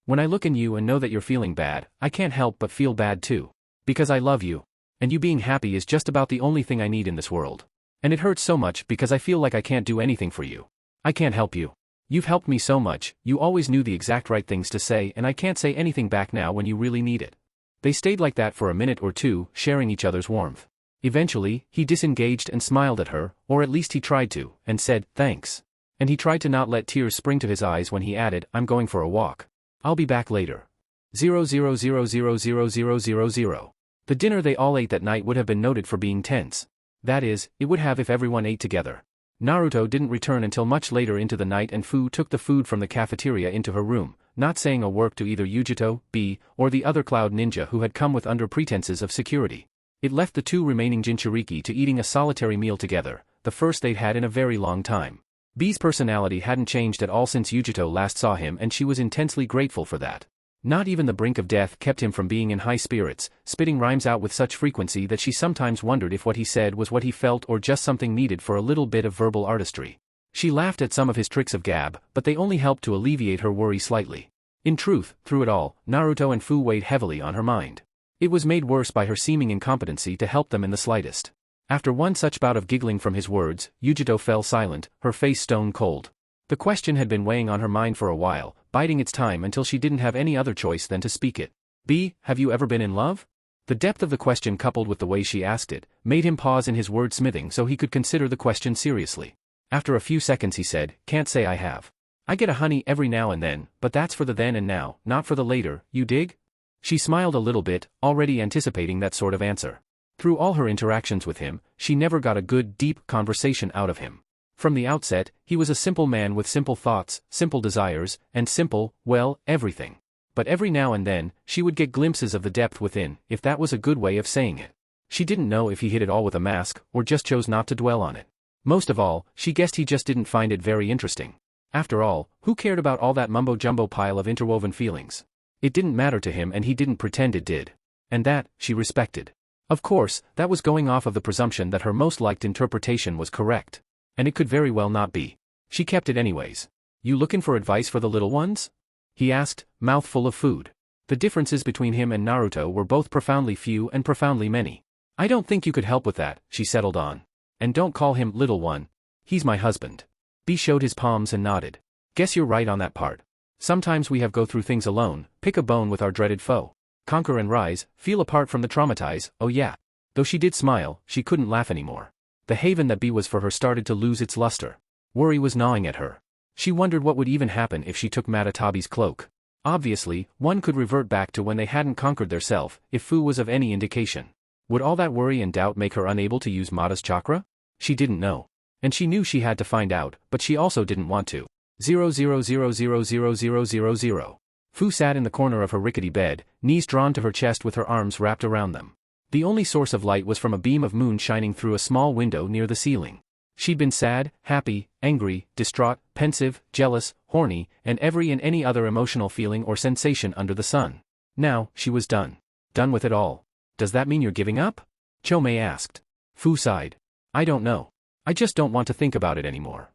When I look in you and know that you're feeling bad, I can't help but feel bad too. Because I love you. And you being happy is just about the only thing I need in this world. And it hurts so much because I feel like I can't do anything for you. I can't help you. You've helped me so much, you always knew the exact right things to say and I can't say anything back now when you really need it. They stayed like that for a minute or two, sharing each other's warmth. Eventually, he disengaged and smiled at her, or at least he tried to, and said, thanks. And he tried to not let tears spring to his eyes when he added, I'm going for a walk. I'll be back later. 000000000. The dinner they all ate that night would have been noted for being tense. That is, it would have if everyone ate together. Naruto didn't return until much later into the night and Fu took the food from the cafeteria into her room, not saying a word to either Yujito, B, or the other cloud ninja who had come with under pretenses of security. It left the two remaining Jinchuriki to eating a solitary meal together, the first they'd had in a very long time. B's personality hadn't changed at all since Yujito last saw him and she was intensely grateful for that. Not even the brink of death kept him from being in high spirits, spitting rhymes out with such frequency that she sometimes wondered if what he said was what he felt or just something needed for a little bit of verbal artistry. She laughed at some of his tricks of gab, but they only helped to alleviate her worry slightly. In truth, through it all, Naruto and Fu weighed heavily on her mind. It was made worse by her seeming incompetency to help them in the slightest. After one such bout of giggling from his words, Yujito fell silent, her face stone cold. The question had been weighing on her mind for a while, biding its time until she didn't have any other choice than to speak it. B, have you ever been in love? The depth of the question coupled with the way she asked it, made him pause in his wordsmithing so he could consider the question seriously. After a few seconds he said, can't say I have. I get a honey every now and then, but that's for the then and now, not for the later, you dig? She smiled a little bit, already anticipating that sort of answer. Through all her interactions with him, she never got a good, deep conversation out of him. From the outset, he was a simple man with simple thoughts, simple desires, and simple, well, everything. But every now and then, she would get glimpses of the depth within, if that was a good way of saying it. She didn't know if he hid it all with a mask, or just chose not to dwell on it. Most of all, she guessed he just didn't find it very interesting. After all, who cared about all that mumbo-jumbo pile of interwoven feelings? It didn't matter to him and he didn't pretend it did. And that, she respected. Of course, that was going off of the presumption that her most liked interpretation was correct. And it could very well not be. She kept it anyways. You looking for advice for the little ones? He asked, mouth full of food. The differences between him and Naruto were both profoundly few and profoundly many. I don't think you could help with that, she settled on. And don't call him little one. He's my husband. B showed his palms and nodded. Guess you're right on that part. Sometimes we have go through things alone, pick a bone with our dreaded foe. Conquer and rise, feel apart from the traumatize, oh yeah. Though she did smile, she couldn't laugh anymore. The haven that B was for her started to lose its luster. Worry was gnawing at her. She wondered what would even happen if she took Matatabi's cloak. Obviously, one could revert back to when they hadn't conquered their self, if Fu was of any indication. Would all that worry and doubt make her unable to use Mata's chakra? She didn't know. And she knew she had to find out, but she also didn't want to. 000000000. Fu sat in the corner of her rickety bed, knees drawn to her chest with her arms wrapped around them. The only source of light was from a beam of moon shining through a small window near the ceiling. She'd been sad, happy, angry, distraught, pensive, jealous, horny, and every and any other emotional feeling or sensation under the sun. Now, she was done. Done with it all. Does that mean you're giving up? Chomei asked. Fu sighed. I don't know. I just don't want to think about it anymore.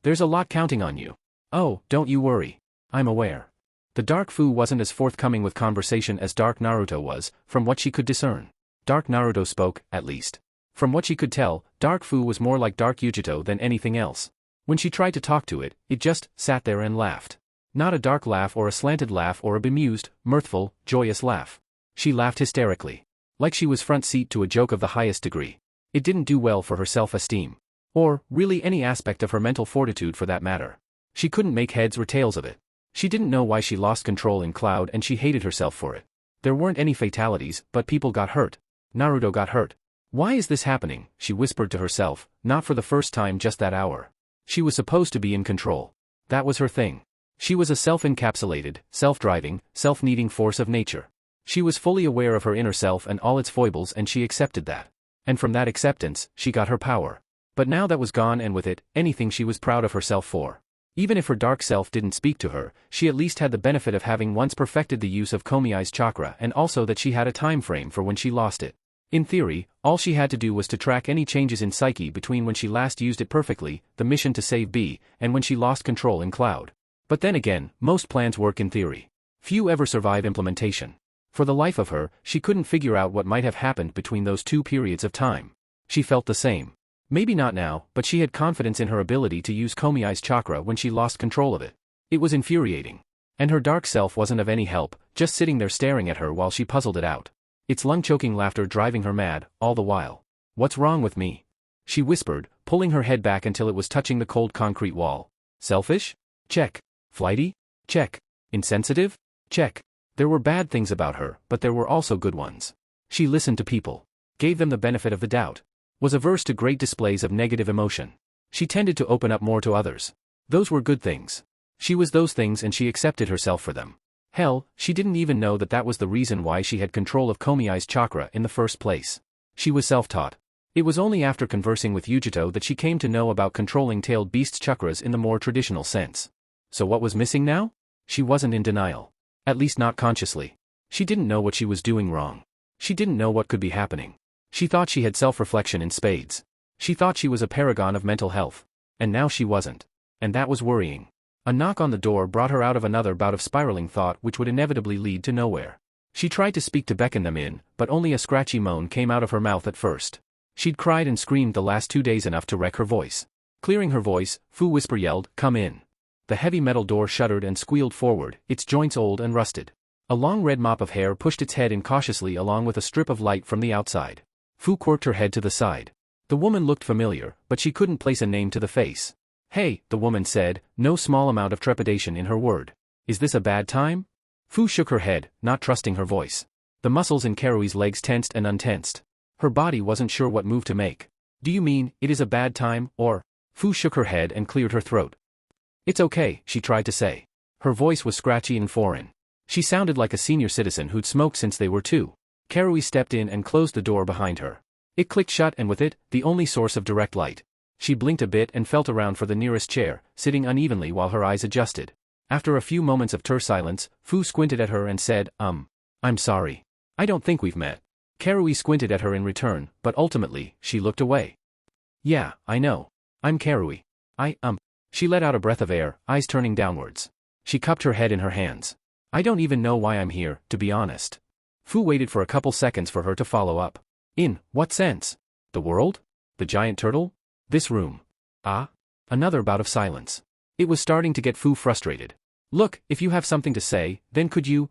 There's a lot counting on you. Oh, don't you worry. I'm aware. The Dark Fu wasn't as forthcoming with conversation as Dark Naruto was, from what she could discern. Dark Naruto spoke, at least. From what she could tell, Dark Fu was more like Dark Yujito than anything else. When she tried to talk to it, it just sat there and laughed. Not a dark laugh or a slanted laugh or a bemused, mirthful, joyous laugh. She laughed hysterically. Like she was front seat to a joke of the highest degree. It didn't do well for her self-esteem. Or, really any aspect of her mental fortitude for that matter. She couldn't make heads or tails of it. She didn't know why she lost control in Cloud and she hated herself for it. There weren't any fatalities, but people got hurt. Naruto got hurt. Why is this happening, she whispered to herself, not for the first time just that hour. She was supposed to be in control. That was her thing. She was a self-encapsulated, self-driving, self-needing force of nature. She was fully aware of her inner self and all its foibles and she accepted that. And from that acceptance, she got her power. But now that was gone and with it, anything she was proud of herself for. Even if her dark self didn't speak to her, she at least had the benefit of having once perfected the use of Komiai's chakra and also that she had a time frame for when she lost it. In theory, all she had to do was to track any changes in psyche between when she last used it perfectly, the mission to save B, and when she lost control in Cloud. But then again, most plans work in theory. Few ever survive implementation. For the life of her, she couldn't figure out what might have happened between those two periods of time. She felt the same. Maybe not now, but she had confidence in her ability to use Komiai's chakra when she lost control of it. It was infuriating. And her dark self wasn't of any help, just sitting there staring at her while she puzzled it out. Its lung-choking laughter driving her mad, all the while. What's wrong with me? She whispered, pulling her head back until it was touching the cold concrete wall. Selfish? Check. Flighty? Check. Insensitive? Check. There were bad things about her, but there were also good ones. She listened to people. Gave them the benefit of the doubt. Was averse to great displays of negative emotion. She tended to open up more to others. Those were good things. She was those things and she accepted herself for them. Hell, she didn't even know that that was the reason why she had control of Komiai's chakra in the first place. She was self-taught. It was only after conversing with Yujito that she came to know about controlling tailed beasts' chakras in the more traditional sense. So what was missing now? She wasn't in denial. At least not consciously. She didn't know what she was doing wrong. She didn't know what could be happening. She thought she had self-reflection in spades. She thought she was a paragon of mental health. And now she wasn't. And that was worrying. A knock on the door brought her out of another bout of spiraling thought which would inevitably lead to nowhere. She tried to speak to beckon them in, but only a scratchy moan came out of her mouth at first. She'd cried and screamed the last 2 days enough to wreck her voice. Clearing her voice, Fu Whisper yelled, "Come in." The heavy metal door shuddered and squealed forward, its joints old and rusted. A long red mop of hair pushed its head in cautiously along with a strip of light from the outside. Fu quirked her head to the side. The woman looked familiar, but she couldn't place a name to the face. "Hey," the woman said, no small amount of trepidation in her word. "Is this a bad time?" Fu shook her head, not trusting her voice. The muscles in Karui's legs tensed and untensed. Her body wasn't sure what move to make. "Do you mean, it is a bad time, or?" Fu shook her head and cleared her throat. "It's okay," she tried to say. Her voice was scratchy and foreign. She sounded like a senior citizen who'd smoked since they were 2. Karui stepped in and closed the door behind her. It clicked shut and with it, the only source of direct light. She blinked a bit and felt around for the nearest chair, sitting unevenly while her eyes adjusted. After a few moments of terse silence, Fu squinted at her and said, I'm sorry. I don't think we've met." Karui squinted at her in return, but ultimately, she looked away. "Yeah, I know. I'm Karui. She let out a breath of air, eyes turning downwards. She cupped her head in her hands. "I don't even know why I'm here, to be honest." Fu waited for a couple seconds for her to follow up. "In what sense? The world? The giant turtle? This room?" "Ah?" Another bout of silence. It was starting to get Fu frustrated. "Look, if you have something to say, then could you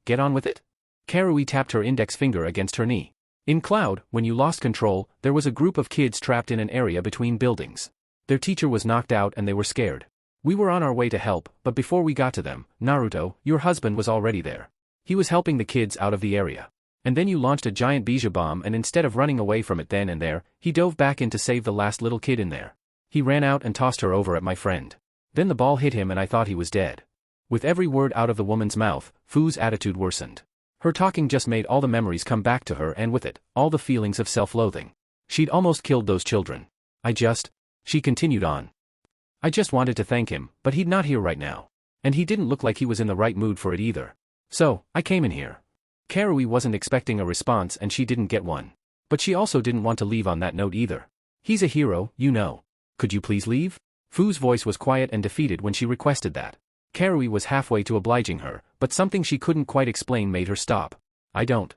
get on with it?" Karui tapped her index finger against her knee. "In Cloud, when you lost control, there was a group of kids trapped in an area between buildings. Their teacher was knocked out and they were scared. We were on our way to help, but before we got to them, Naruto, your husband, was already there. He was helping the kids out of the area. And then you launched a giant Bija bomb and instead of running away from it then and there, he dove back in to save the last little kid in there. He ran out and tossed her over at my friend. Then the ball hit him and I thought he was dead." With every word out of the woman's mouth, Fu's attitude worsened. Her talking just made all the memories come back to her and with it, all the feelings of self-loathing. She'd almost killed those children. She continued on. "I just wanted to thank him, but he'd not here right now. And he didn't look like he was in the right mood for it either. So, I came in here." Karui wasn't expecting a response and she didn't get one. But she also didn't want to leave on that note either. "He's a hero, you know. Could you please leave?" Fu's voice was quiet and defeated when she requested that. Karui was halfway to obliging her, but something she couldn't quite explain made her stop. I don't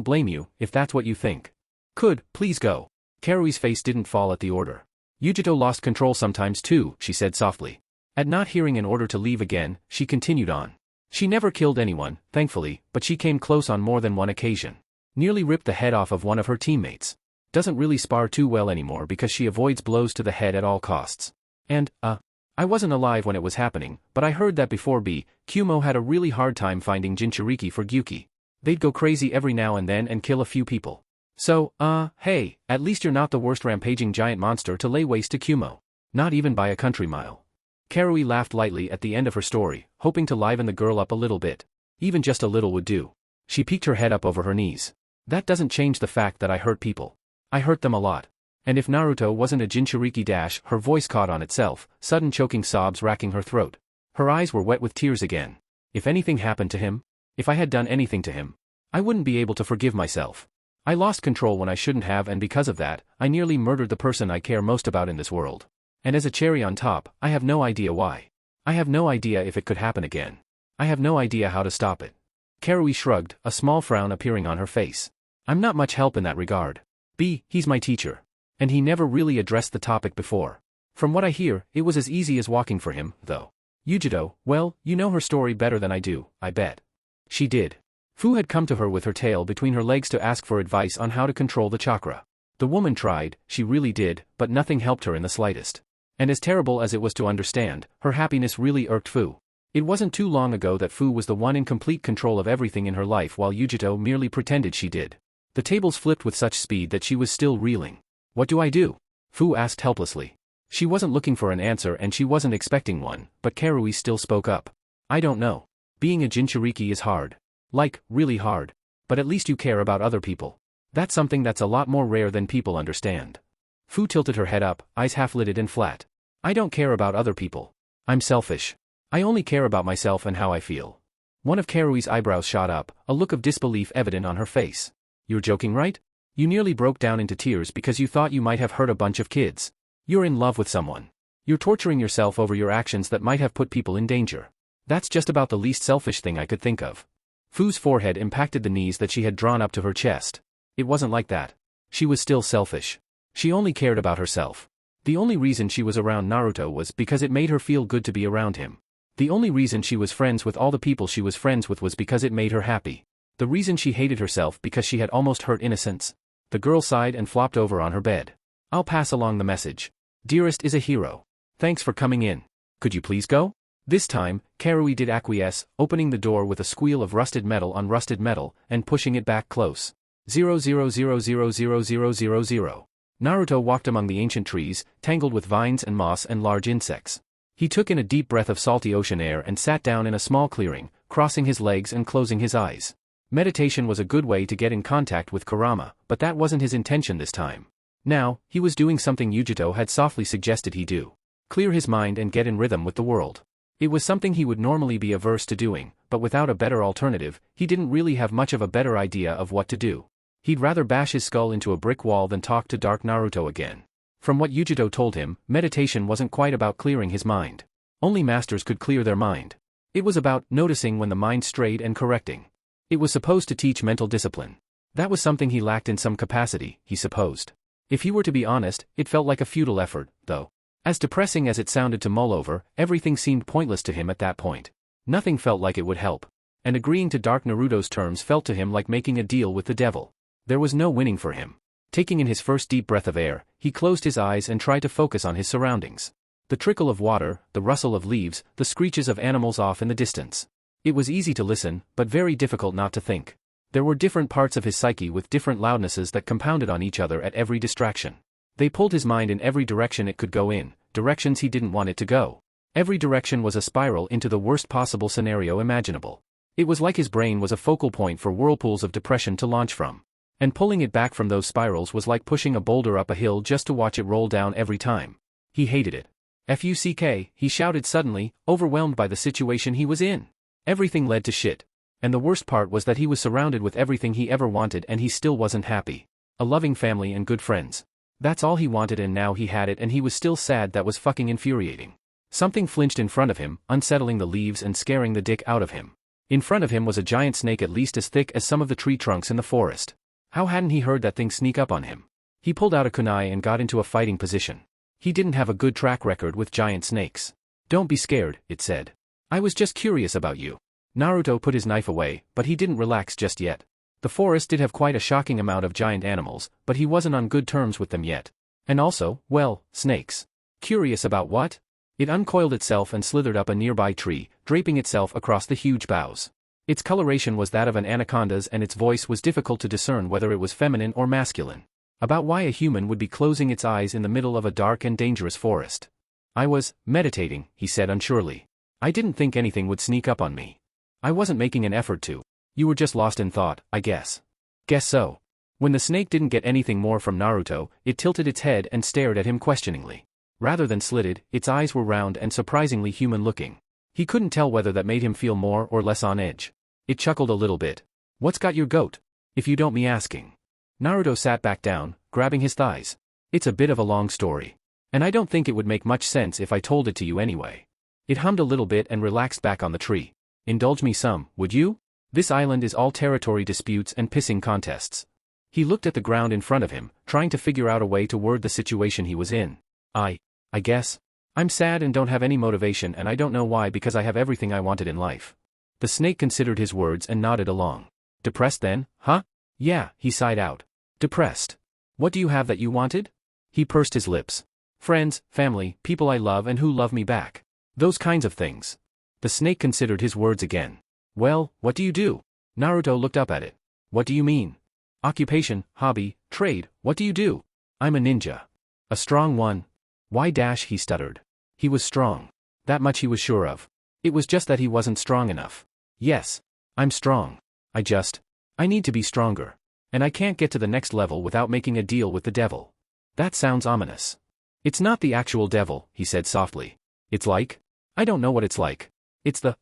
blame you, if that's what you think. Please go." Karui's face didn't fall at the order. "Yujito lost control sometimes too," she said softly. At not hearing an order to leave again, she continued on. She never killed anyone, thankfully, but she came close on more than one occasion. Nearly ripped the head off of one of her teammates. Doesn't really spar too well anymore because she avoids blows to the head at all costs. And, I wasn't alive when it was happening, but I heard that before Kumo had a really hard time finding Jinchuriki for Gyuki. They'd go crazy every now and then and kill a few people. So, hey, at least you're not the worst rampaging giant monster to lay waste to Kumo. Not even by a country mile. Karui laughed lightly at the end of her story, hoping to liven the girl up a little bit. Even just a little would do. She peeked her head up over her knees. That doesn't change the fact that I hurt people. I hurt them a lot. And if Naruto wasn't a Jinchuriki dash, her voice caught on itself, sudden choking sobs racking her throat. Her eyes were wet with tears again. If anything happened to him, if I had done anything to him, I wouldn't be able to forgive myself. I lost control when I shouldn't have, and because of that, I nearly murdered the person I care most about in this world. And as a cherry on top, I have no idea why. I have no idea if it could happen again. I have no idea how to stop it. Karui shrugged, a small frown appearing on her face. I'm not much help in that regard. He's my teacher. And he never really addressed the topic before. From what I hear, it was as easy as walking for him, though. Yujito, well, you know her story better than I do, I bet. She did. Fu had come to her with her tail between her legs to ask for advice on how to control the chakra. The woman tried, she really did, but nothing helped her in the slightest. And as terrible as it was to understand, her happiness really irked Fu. It wasn't too long ago that Fu was the one in complete control of everything in her life while Yujito merely pretended she did. The tables flipped with such speed that she was still reeling. What do I do? Fu asked helplessly. She wasn't looking for an answer and she wasn't expecting one, but Karui still spoke up. I don't know. Being a Jinchuriki is hard. Like, really hard. But at least you care about other people. That's something that's a lot more rare than people understand. Fu tilted her head up, eyes half-lidded and flat. I don't care about other people. I'm selfish. I only care about myself and how I feel. One of Karui's eyebrows shot up, a look of disbelief evident on her face. You're joking, right? You nearly broke down into tears because you thought you might have hurt a bunch of kids. You're in love with someone. You're torturing yourself over your actions that might have put people in danger. That's just about the least selfish thing I could think of. Fu's forehead impacted the knees that she had drawn up to her chest. It wasn't like that. She was still selfish. She only cared about herself. The only reason she was around Naruto was because it made her feel good to be around him. The only reason she was friends with all the people she was friends with was because it made her happy. The reason she hated herself because she had almost hurt innocence. The girl sighed and flopped over on her bed. I'll pass along the message. Dearest is a hero. Thanks for coming in. Could you please go? This time, Karui did acquiesce, opening the door with a squeal of rusted metal on rusted metal, and pushing it back close. 000000000. Naruto walked among the ancient trees, tangled with vines and moss and large insects. He took in a deep breath of salty ocean air and sat down in a small clearing, crossing his legs and closing his eyes. Meditation was a good way to get in contact with Kurama, but that wasn't his intention this time. Now, he was doing something Yujito had softly suggested he do. Clear his mind and get in rhythm with the world. It was something he would normally be averse to doing, but without a better alternative, he didn't really have much of a better idea of what to do. He'd rather bash his skull into a brick wall than talk to Dark Naruto again. From what Yujito told him, meditation wasn't quite about clearing his mind. Only masters could clear their mind. It was about noticing when the mind strayed and correcting. It was supposed to teach mental discipline. That was something he lacked in some capacity, he supposed. If he were to be honest, it felt like a futile effort, though. As depressing as it sounded to mull over, everything seemed pointless to him at that point. Nothing felt like it would help. And agreeing to Dark Naruto's terms felt to him like making a deal with the devil. There was no winning for him. Taking in his first deep breath of air, he closed his eyes and tried to focus on his surroundings. The trickle of water, the rustle of leaves, the screeches of animals off in the distance. It was easy to listen, but very difficult not to think. There were different parts of his psyche with different loudnesses that compounded on each other at every distraction. They pulled his mind in every direction it could go in, directions he didn't want it to go. Every direction was a spiral into the worst possible scenario imaginable. It was like his brain was a focal point for whirlpools of depression to launch from. And pulling it back from those spirals was like pushing a boulder up a hill just to watch it roll down every time. He hated it. "Fuck," he shouted suddenly, overwhelmed by the situation he was in. Everything led to shit. And the worst part was that he was surrounded with everything he ever wanted and he still wasn't happy. A loving family and good friends. That's all he wanted and now he had it and he was still sad. That was fucking infuriating. Something flinched in front of him, unsettling the leaves and scaring the dick out of him. In front of him was a giant snake at least as thick as some of the tree trunks in the forest. How hadn't he heard that thing sneak up on him? He pulled out a kunai and got into a fighting position. He didn't have a good track record with giant snakes. Don't be scared, it said. I was just curious about you. Naruto put his knife away, but he didn't relax just yet. The forest did have quite a shocking amount of giant animals, but he wasn't on good terms with them yet. And also, well, snakes. Curious about what? It uncoiled itself and slithered up a nearby tree, draping itself across the huge boughs. Its coloration was that of an anaconda's and its voice was difficult to discern whether it was feminine or masculine. About why a human would be closing its eyes in the middle of a dark and dangerous forest. I was meditating, he said unsurely. I didn't think anything would sneak up on me. I wasn't making an effort to. You were just lost in thought, I guess. Guess so. When the snake didn't get anything more from Naruto, it tilted its head and stared at him questioningly. Rather than slitted, its eyes were round and surprisingly human-looking. He couldn't tell whether that made him feel more or less on edge. It chuckled a little bit. What's got your goat? If you don't me asking. Naruto sat back down, grabbing his thighs. It's a bit of a long story. And I don't think it would make much sense if I told it to you anyway. It hummed a little bit and relaxed back on the tree. Indulge me some, would you? This island is all territory disputes and pissing contests. He looked at the ground in front of him, trying to figure out a way to word the situation he was in. I guess. I'm sad and don't have any motivation and I don't know why because I have everything I wanted in life. The snake considered his words and nodded along. Depressed then, huh? Yeah, he sighed out. Depressed. What do you have that you wanted? He pursed his lips. Friends, family, people I love and who love me back. Those kinds of things. The snake considered his words again. Well, what do you do? Naruto looked up at it. What do you mean? Occupation, hobby, trade, what do you do? I'm a ninja. A strong one. Why dash he stuttered. He was strong. That much he was sure of. It was just that he wasn't strong enough. Yes. I'm strong. I need to be stronger. And I can't get to the next level without making a deal with the devil. That sounds ominous. It's not the actual devil, he said softly. It's like? I don't know what it's like. It's the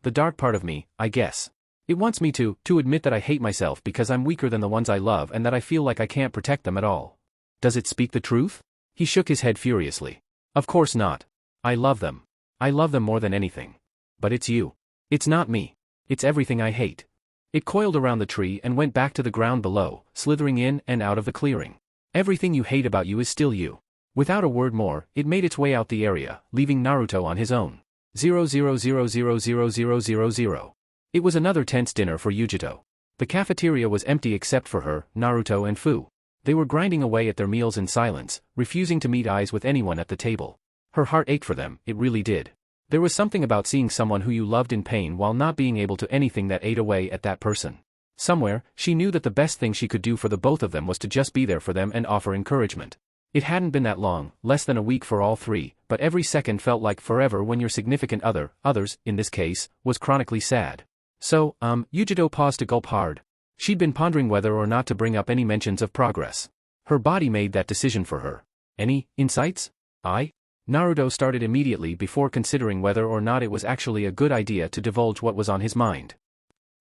dark part of me, I guess. It wants me to admit that I hate myself because I'm weaker than the ones I love and that I feel like I can't protect them at all. Does it speak the truth? He shook his head furiously. Of course not. I love them. I love them more than anything. But it's you. It's not me. It's everything I hate. It coiled around the tree and went back to the ground below, slithering in and out of the clearing. Everything you hate about you is still you. Without a word more, it made its way out the area, leaving Naruto on his own. 0000000. It was another tense dinner for Yujito. The cafeteria was empty except for her, Naruto and Fu. They were grinding away at their meals in silence, refusing to meet eyes with anyone at the table. Her heart ached for them, it really did. There was something about seeing someone who you loved in pain while not being able to anything that ate away at that person. Somewhere, she knew that the best thing she could do for the both of them was to just be there for them and offer encouragement. It hadn't been that long, less than a week for all three, but every second felt like forever when your significant others, in this case, was chronically sad. So, Yujito paused to gulp hard. She'd been pondering whether or not to bring up any mentions of progress. Her body made that decision for her. Any insights? Naruto started immediately before considering whether or not it was actually a good idea to divulge what was on his mind.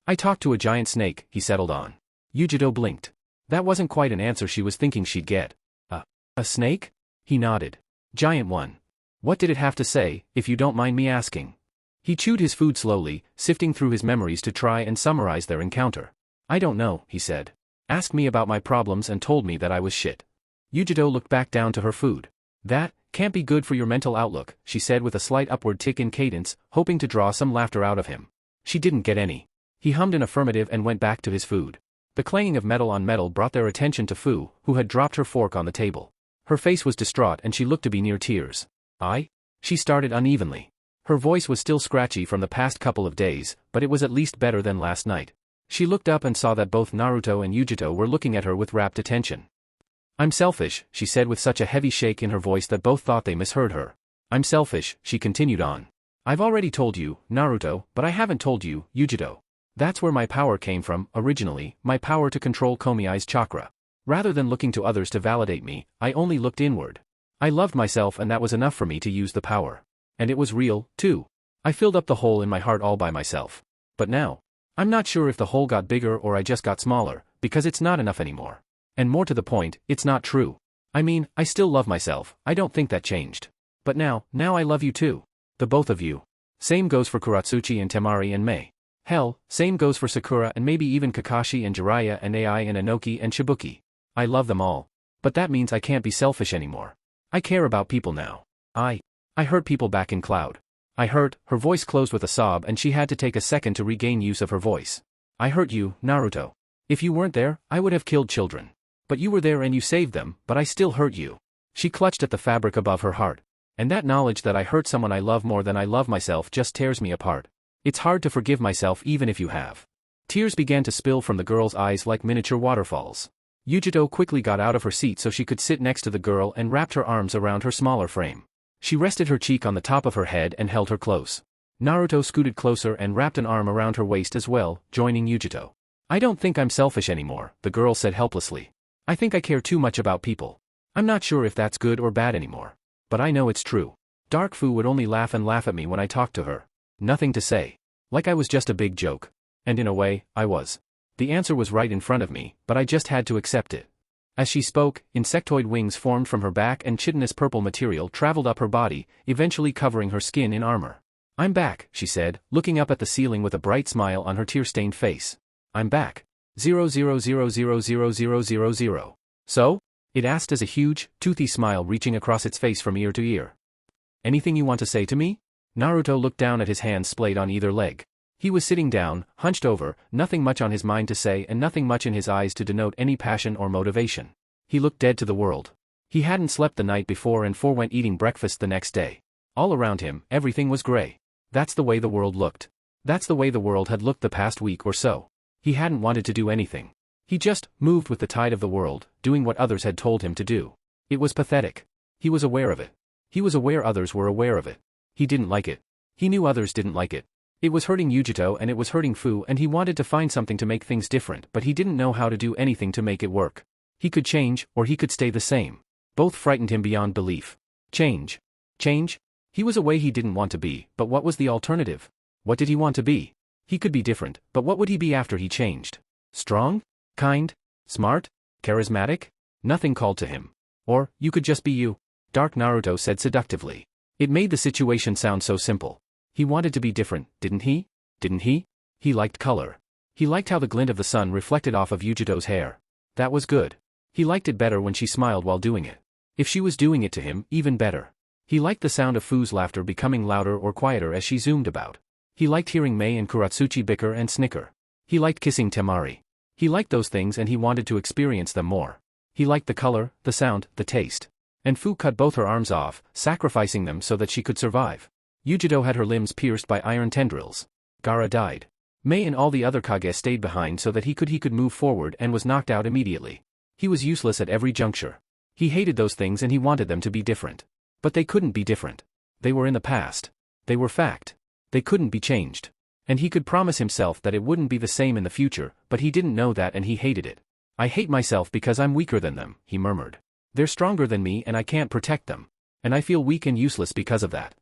I talked to a giant snake, he settled on. Yujito blinked. That wasn't quite an answer she was thinking she'd get. A snake? He nodded. Giant one. What did it have to say, if you don't mind me asking? He chewed his food slowly, sifting through his memories to try and summarize their encounter. I don't know, he said. Asked me about my problems and told me that I was shit. Yujito looked back down to her food. That can't be good for your mental outlook, she said with a slight upward tick in cadence, hoping to draw some laughter out of him. She didn't get any. He hummed an affirmative and went back to his food. The clanging of metal on metal brought their attention to Fu, who had dropped her fork on the table. Her face was distraught and she looked to be near tears. She started unevenly. Her voice was still scratchy from the past couple of days, but it was at least better than last night. She looked up and saw that both Naruto and Yujito were looking at her with rapt attention. I'm selfish, she said with such a heavy shake in her voice that both thought they misheard her. I'm selfish, she continued on. I've already told you, Naruto, but I haven't told you, Yujito. That's where my power came from, originally, my power to control Komiai's chakra. Rather than looking to others to validate me, I only looked inward. I loved myself and that was enough for me to use the power. And it was real, too. I filled up the hole in my heart all by myself. But now, I'm not sure if the hole got bigger or I just got smaller, because it's not enough anymore. And more to the point, it's not true. I mean, I still love myself, I don't think that changed. But now I love you too. The both of you. Same goes for Kuratsuchi and Tamari and Mei. Hell, same goes for Sakura and maybe even Kakashi and Jiraiya and Ai and Inoki and Shibuki. I love them all. But that means I can't be selfish anymore. I care about people now. I hurt people back in Cloud. I hurt, her voice closed with a sob and she had to take a second to regain use of her voice. I hurt you, Naruto. If you weren't there, I would have killed children. But you were there and you saved them, but I still hurt you. She clutched at the fabric above her heart. And that knowledge that I hurt someone I love more than I love myself just tears me apart. It's hard to forgive myself even if you have. Tears began to spill from the girl's eyes like miniature waterfalls. Yujito quickly got out of her seat so she could sit next to the girl and wrapped her arms around her smaller frame. She rested her cheek on the top of her head and held her close. Naruto scooted closer and wrapped an arm around her waist as well, joining Yujito. I don't think I'm selfish anymore, the girl said helplessly. I think I care too much about people. I'm not sure if that's good or bad anymore. But I know it's true. Dark Fu would only laugh and laugh at me when I talked to her. Nothing to say. Like I was just a big joke. And in a way, I was. The answer was right in front of me, but I just had to accept it. As she spoke, insectoid wings formed from her back and chitinous purple material traveled up her body, eventually covering her skin in armor. I'm back, she said, looking up at the ceiling with a bright smile on her tear-stained face. I'm back. 000000000. So? It asked as a huge, toothy smile reaching across its face from ear to ear. Anything you want to say to me? Naruto looked down at his hands splayed on either leg. He was sitting down, hunched over, nothing much on his mind to say and nothing much in his eyes to denote any passion or motivation. He looked dead to the world. He hadn't slept the night before and forewent eating breakfast the next day. All around him, everything was gray. That's the way the world looked. That's the way the world had looked the past week or so. He hadn't wanted to do anything. He just moved with the tide of the world, doing what others had told him to do. It was pathetic. He was aware of it. He was aware others were aware of it. He didn't like it. He knew others didn't like it. It was hurting Yujito and it was hurting Fu and he wanted to find something to make things different but he didn't know how to do anything to make it work. He could change, or he could stay the same. Both frightened him beyond belief. Change. Change? He was a way he didn't want to be, but what was the alternative? What did he want to be? He could be different, but what would he be after he changed? Strong? Kind? Smart? Charismatic? Nothing called to him. Or, you could just be you. Dark Naruto said seductively. It made the situation sound so simple. He wanted to be different, didn't he? Didn't he? He liked color. He liked how the glint of the sun reflected off of Yujito's hair. That was good. He liked it better when she smiled while doing it. If she was doing it to him, even better. He liked the sound of Fu's laughter becoming louder or quieter as she zoomed about. He liked hearing Mei and Kuratsuchi bicker and snicker. He liked kissing Tamari. He liked those things and he wanted to experience them more. He liked the color, the sound, the taste. And Fu cut both her arms off, sacrificing them so that she could survive. Yujito had her limbs pierced by iron tendrils. Gaara died. Mei and all the other Kage stayed behind so that he could move forward and was knocked out immediately. He was useless at every juncture. He hated those things and he wanted them to be different. But they couldn't be different. They were in the past. They were fact. They couldn't be changed. And he could promise himself that it wouldn't be the same in the future, but he didn't know that and he hated it. I hate myself because I'm weaker than them, he murmured. They're stronger than me and I can't protect them. And I feel weak and useless because of that.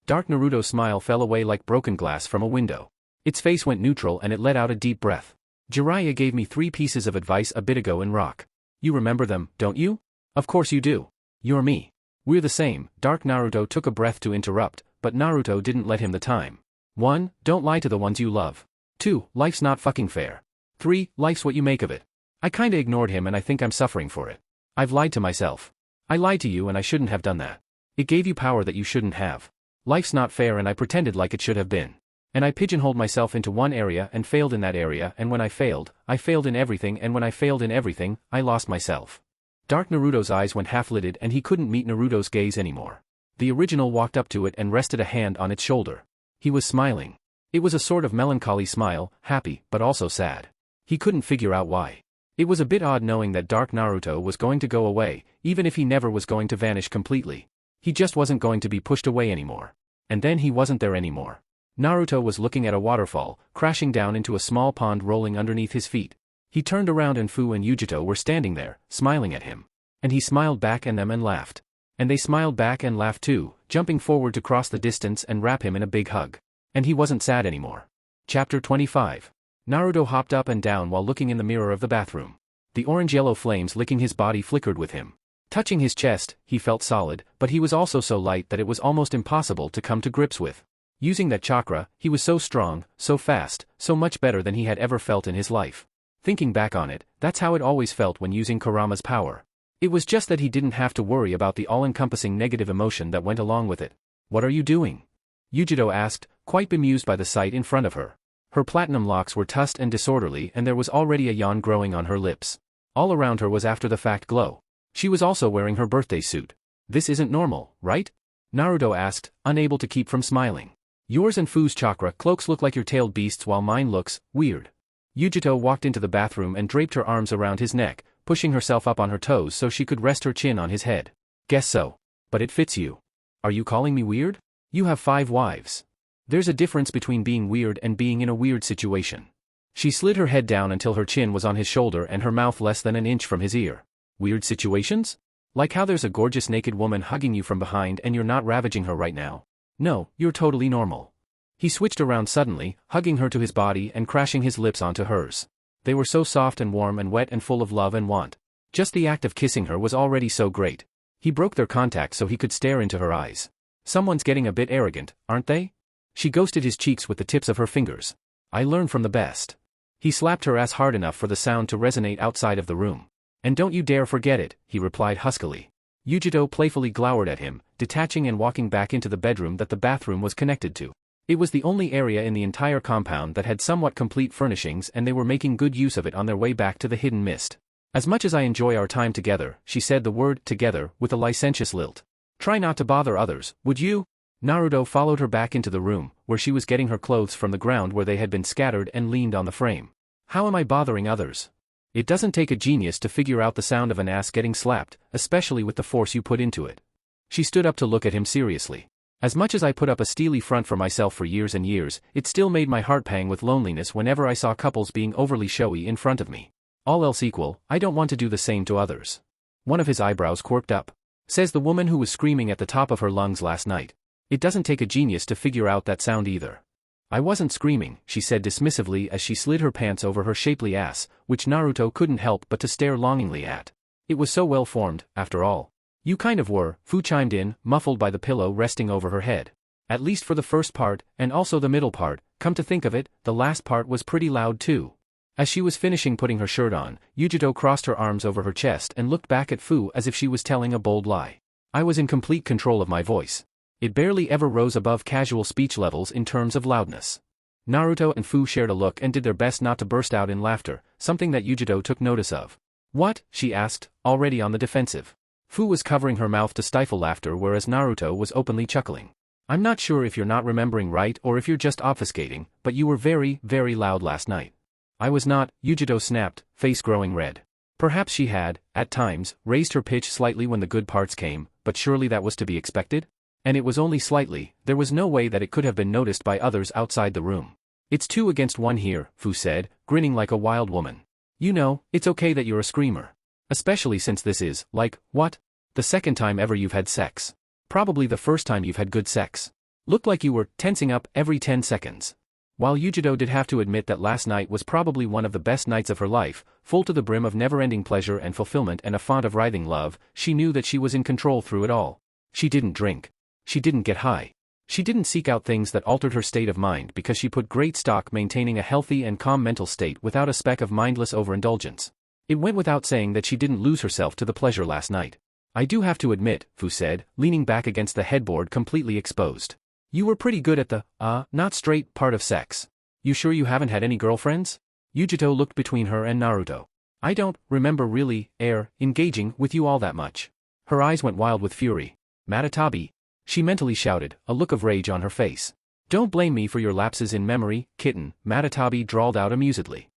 Dark Naruto's smile fell away like broken glass from a window. Its face went neutral and it let out a deep breath. Jiraiya gave me 3 pieces of advice a bit ago in rock. You remember them, don't you? Of course you do. You're me. We're the same. Dark Naruto took a breath to interrupt, but Naruto didn't let him the time. 1. Don't lie to the ones you love. 2. Life's not fucking fair. 3. Life's what you make of it. I kinda ignored him and I think I'm suffering for it. I've lied to myself. I lied to you and I shouldn't have done that. It gave you power that you shouldn't have. Life's not fair and I pretended like it should have been. And I pigeonholed myself into one area and failed in that area and when I failed in everything and when I failed in everything, I lost myself. Dark Naruto's eyes went half-lidded and he couldn't meet Naruto's gaze anymore. The original walked up to it and rested a hand on its shoulder. He was smiling. It was a sort of melancholy smile, happy, but also sad. He couldn't figure out why. It was a bit odd knowing that Dark Naruto was going to go away, even if he never was going to vanish completely. He just wasn't going to be pushed away anymore. And then he wasn't there anymore. Naruto was looking at a waterfall, crashing down into a small pond rolling underneath his feet. He turned around and Fu and Yujito were standing there, smiling at him. And he smiled back at them and laughed. And they smiled back and laughed too, jumping forward to cross the distance and wrap him in a big hug. And he wasn't sad anymore. Chapter 25. Naruto hopped up and down while looking in the mirror of the bathroom. The orange-yellow flames licking his body flickered with him. Touching his chest, he felt solid, but he was also so light that it was almost impossible to come to grips with. Using that chakra, he was so strong, so fast, so much better than he had ever felt in his life. Thinking back on it, that's how it always felt when using Kurama's power. It was just that he didn't have to worry about the all-encompassing negative emotion that went along with it. What are you doing? Yujiro asked, quite bemused by the sight in front of her. Her platinum locks were tussed and disorderly and there was already a yawn growing on her lips. All around her was after-the-fact glow. She was also wearing her birthday suit. This isn't normal, right? Naruto asked, unable to keep from smiling. Yours and Fu's chakra cloaks look like your tailed beasts while mine looks weird. Yujito walked into the bathroom and draped her arms around his neck, pushing herself up on her toes so she could rest her chin on his head. Guess so. But it fits you. Are you calling me weird? You have 5 wives. There's a difference between being weird and being in a weird situation. She slid her head down until her chin was on his shoulder and her mouth less than an inch from his ear. Weird situations? Like how there's a gorgeous naked woman hugging you from behind and you're not ravaging her right now. No, you're totally normal. He switched around suddenly, hugging her to his body and crashing his lips onto hers. They were so soft and warm and wet and full of love and want. Just the act of kissing her was already so great. He broke their contact so he could stare into her eyes. Someone's getting a bit arrogant, aren't they? She ghosted his cheeks with the tips of her fingers. I learn from the best. He slapped her ass hard enough for the sound to resonate outside of the room. And don't you dare forget it, he replied huskily. Yujito playfully glowered at him, detaching and walking back into the bedroom that the bathroom was connected to. It was the only area in the entire compound that had somewhat complete furnishings and they were making good use of it on their way back to the hidden mist. As much as I enjoy our time together, she said the word together with a licentious lilt. Try not to bother others, would you? Naruto followed her back into the room, where she was getting her clothes from the ground where they had been scattered and leaned on the frame. How am I bothering others? It doesn't take a genius to figure out the sound of an ass getting slapped, especially with the force you put into it. She stood up to look at him seriously. As much as I put up a steely front for myself for years and years, it still made my heart pang with loneliness whenever I saw couples being overly showy in front of me. All else equal, I don't want to do the same to others. One of his eyebrows quirked up. Says the woman who was screaming at the top of her lungs last night. It doesn't take a genius to figure out that sound either. I wasn't screaming, she said dismissively as she slid her pants over her shapely ass, which Naruto couldn't help but to stare longingly at. It was so well formed, after all. You kind of were, Fu chimed in, muffled by the pillow resting over her head. At least for the first part, and also the middle part, come to think of it, the last part was pretty loud too. As she was finishing putting her shirt on, Yujito crossed her arms over her chest and looked back at Fu as if she was telling a bold lie. I was in complete control of my voice. It barely ever rose above casual speech levels in terms of loudness. Naruto and Fu shared a look and did their best not to burst out in laughter, something that Yujito took notice of. What? She asked, already on the defensive. Fu was covering her mouth to stifle laughter whereas Naruto was openly chuckling. I'm not sure if you're not remembering right or if you're just obfuscating, but you were very, very loud last night. I was not, Yujito snapped, face growing red. Perhaps she had, at times, raised her pitch slightly when the good parts came, but surely that was to be expected? And it was only slightly, there was no way that it could have been noticed by others outside the room. It's 2 against 1 here, Fu said, grinning like a wild woman. You know, it's okay that you're a screamer. Especially since this is, like, what? The second time ever you've had sex. Probably the first time you've had good sex. Looked like you were tensing up every 10 seconds. While Yujito did have to admit that last night was probably one of the best nights of her life, full to the brim of never-ending pleasure and fulfillment and a font of writhing love, she knew that she was in control through it all. She didn't drink. She didn't get high. She didn't seek out things that altered her state of mind because she put great stock maintaining a healthy and calm mental state without a speck of mindless overindulgence. It went without saying that she didn't lose herself to the pleasure last night. I do have to admit, Fu said, leaning back against the headboard completely exposed. You were pretty good at the, not straight part of sex. You sure you haven't had any girlfriends? Yujito looked between her and Naruto. I don't remember really, engaging with you all that much. Her eyes went wild with fury. Matatabi. She mentally shouted, a look of rage on her face. Don't blame me for your lapses in memory, kitten, Matatabi drawled out amusedly.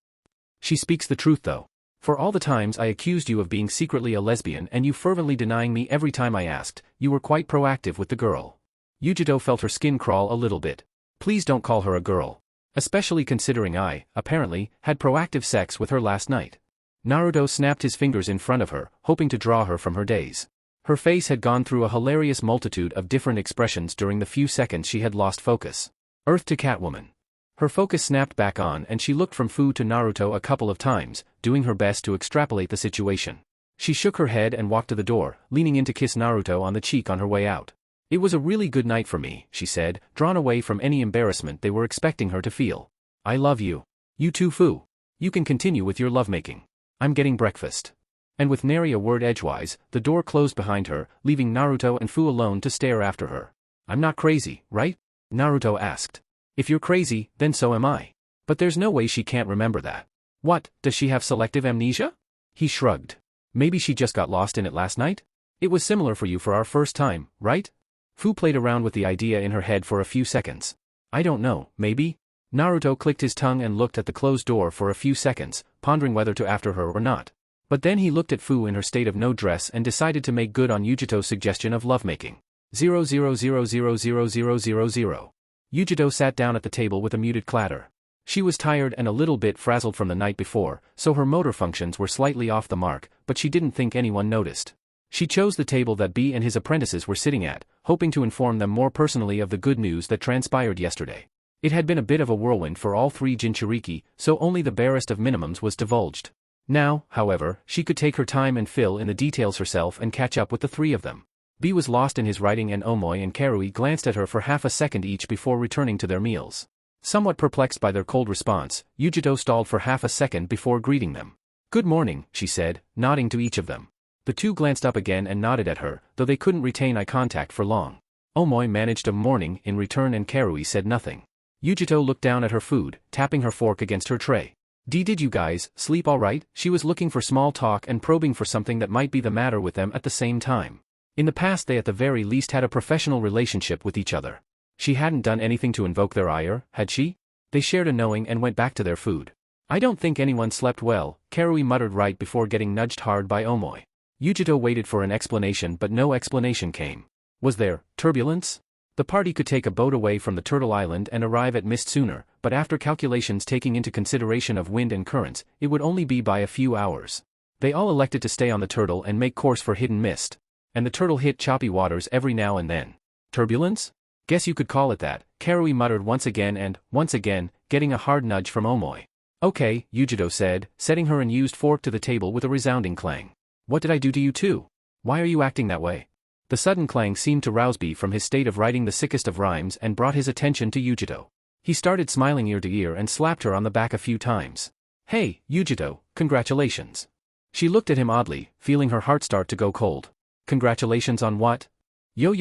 She speaks the truth though. For all the times I accused you of being secretly a lesbian and you fervently denying me every time I asked, you were quite proactive with the girl. Yujito felt her skin crawl a little bit. Please don't call her a girl. Especially considering I, apparently, had proactive sex with her last night. Naruto snapped his fingers in front of her, hoping to draw her from her daze. Her face had gone through a hilarious multitude of different expressions during the few seconds she had lost focus. Earth to Catwoman. Her focus snapped back on and she looked from Fu to Naruto a couple of times, doing her best to extrapolate the situation. She shook her head and walked to the door, leaning in to kiss Naruto on the cheek on her way out. It was a really good night for me, she said, drawn away from any embarrassment they were expecting her to feel. I love you. You too, Fu. You can continue with your lovemaking. I'm getting breakfast. And with nary a word edgewise, the door closed behind her, leaving Naruto and Fu alone to stare after her. I'm not crazy, right? Naruto asked. If you're crazy, then so am I. But there's no way she can't remember that. What, does she have selective amnesia? He shrugged. Maybe she just got lost in it last night? It was similar for you for our first time, right? Fu played around with the idea in her head for a few seconds. I don't know, maybe? Naruto clicked his tongue and looked at the closed door for a few seconds, pondering whether to after her or not. But then he looked at Fu in her state of no dress and decided to make good on Yujito's suggestion of lovemaking. 000000000. Yujito sat down at the table with a muted clatter. She was tired and a little bit frazzled from the night before, so her motor functions were slightly off the mark, but she didn't think anyone noticed. She chose the table that B and his apprentices were sitting at, hoping to inform them more personally of the good news that transpired yesterday. It had been a bit of a whirlwind for all three Jinchuriki, so only the barest of minimums was divulged. Now, however, she could take her time and fill in the details herself and catch up with the three of them. B was lost in his writing and Omoi and Karui glanced at her for half a second each before returning to their meals. Somewhat perplexed by their cold response, Yujito stalled for half a second before greeting them. Good morning, she said, nodding to each of them. The two glanced up again and nodded at her, though they couldn't retain eye contact for long. Omoi managed a morning in return and Karui said nothing. Yujito looked down at her food, tapping her fork against her tray. Did you guys sleep all right? She was looking for small talk and probing for something that might be the matter with them at the same time. In the past they at the very least had a professional relationship with each other. She hadn't done anything to invoke their ire, had she? They shared a knowing and went back to their food. I don't think anyone slept well, Karui muttered right before getting nudged hard by Omoi. Yujito waited for an explanation but no explanation came. Was there turbulence? The party could take a boat away from the Turtle Island and arrive at Mist sooner, but after calculations taking into consideration of wind and currents, it would only be by a few hours. They all elected to stay on the Turtle and make course for Hidden Mist. And the Turtle hit choppy waters every now and then. Turbulence? Guess you could call it that, Karui muttered once again, getting a hard nudge from Omoi. Okay, Yujito said, setting her unused fork to the table with a resounding clang. What did I do to you too? Why are you acting that way? The sudden clang seemed to rouse B from his state of writing the sickest of rhymes and brought his attention to Yujito. He started smiling ear to ear and slapped her on the back a few times. Hey, Yujito, congratulations. She looked at him oddly, feeling her heart start to go cold. Congratulations on what? Yo,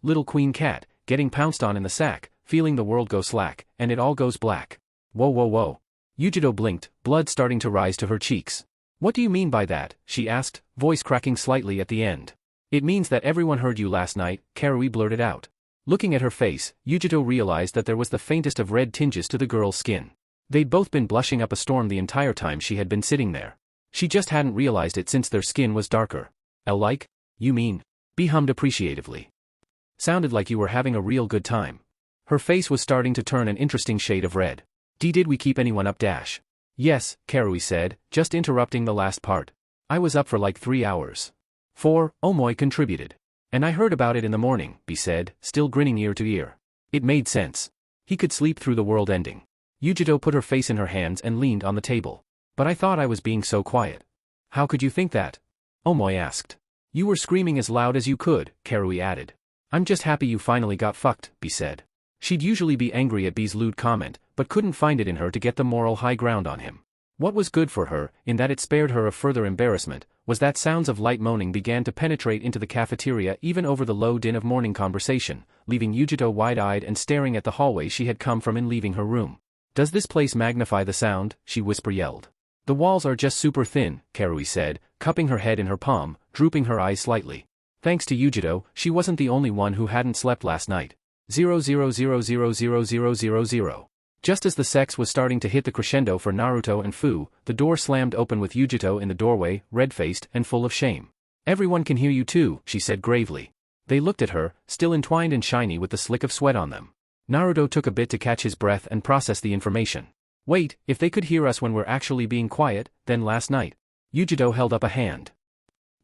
little queen cat, getting pounced on in the sack, feeling the world go slack, and it all goes black. Whoa. Yujito blinked, blood starting to rise to her cheeks. What do you mean by that? She asked, voice cracking slightly at the end. It means that everyone heard you last night, Karui blurted out. Looking at her face, Yujito realized that there was the faintest of red tinges to the girl's skin. They'd both been blushing up a storm the entire time she had been sitting there. She just hadn't realized it since their skin was darker. Like? You mean? B hummed appreciatively. Sounded like you were having a real good time. Her face was starting to turn an interesting shade of red. Did we keep anyone up dash? Yes, Karui said, just interrupting the last part. I was up for like 3 hours. 4, Omoi contributed. And I heard about it in the morning, B said, still grinning ear to ear. It made sense. He could sleep through the world ending. Yujito put her face in her hands and leaned on the table. But I thought I was being so quiet. How could you think that? Omoi asked. You were screaming as loud as you could, Karui added. I'm just happy you finally got fucked, B said. She'd usually be angry at B's lewd comment, but couldn't find it in her to get the moral high ground on him. What was good for her, in that it spared her of further embarrassment, was that sounds of light moaning began to penetrate into the cafeteria even over the low din of morning conversation, leaving Yujito wide-eyed and staring at the hallway she had come from in leaving her room. Does this place magnify the sound? She whisper-yelled. The walls are just super thin, Karui said, cupping her head in her palm, drooping her eyes slightly. Thanks to Yujito, she wasn't the only one who hadn't slept last night. 000000000. Just as the sex was starting to hit the crescendo for Naruto and Fu, the door slammed open with Yujito in the doorway, red-faced and full of shame. Everyone can hear you too, she said gravely. They looked at her, still entwined and shiny with the slick of sweat on them. Naruto took a bit to catch his breath and process the information. Wait, if they could hear us when we're actually being quiet, then last night. Yujito held up a hand.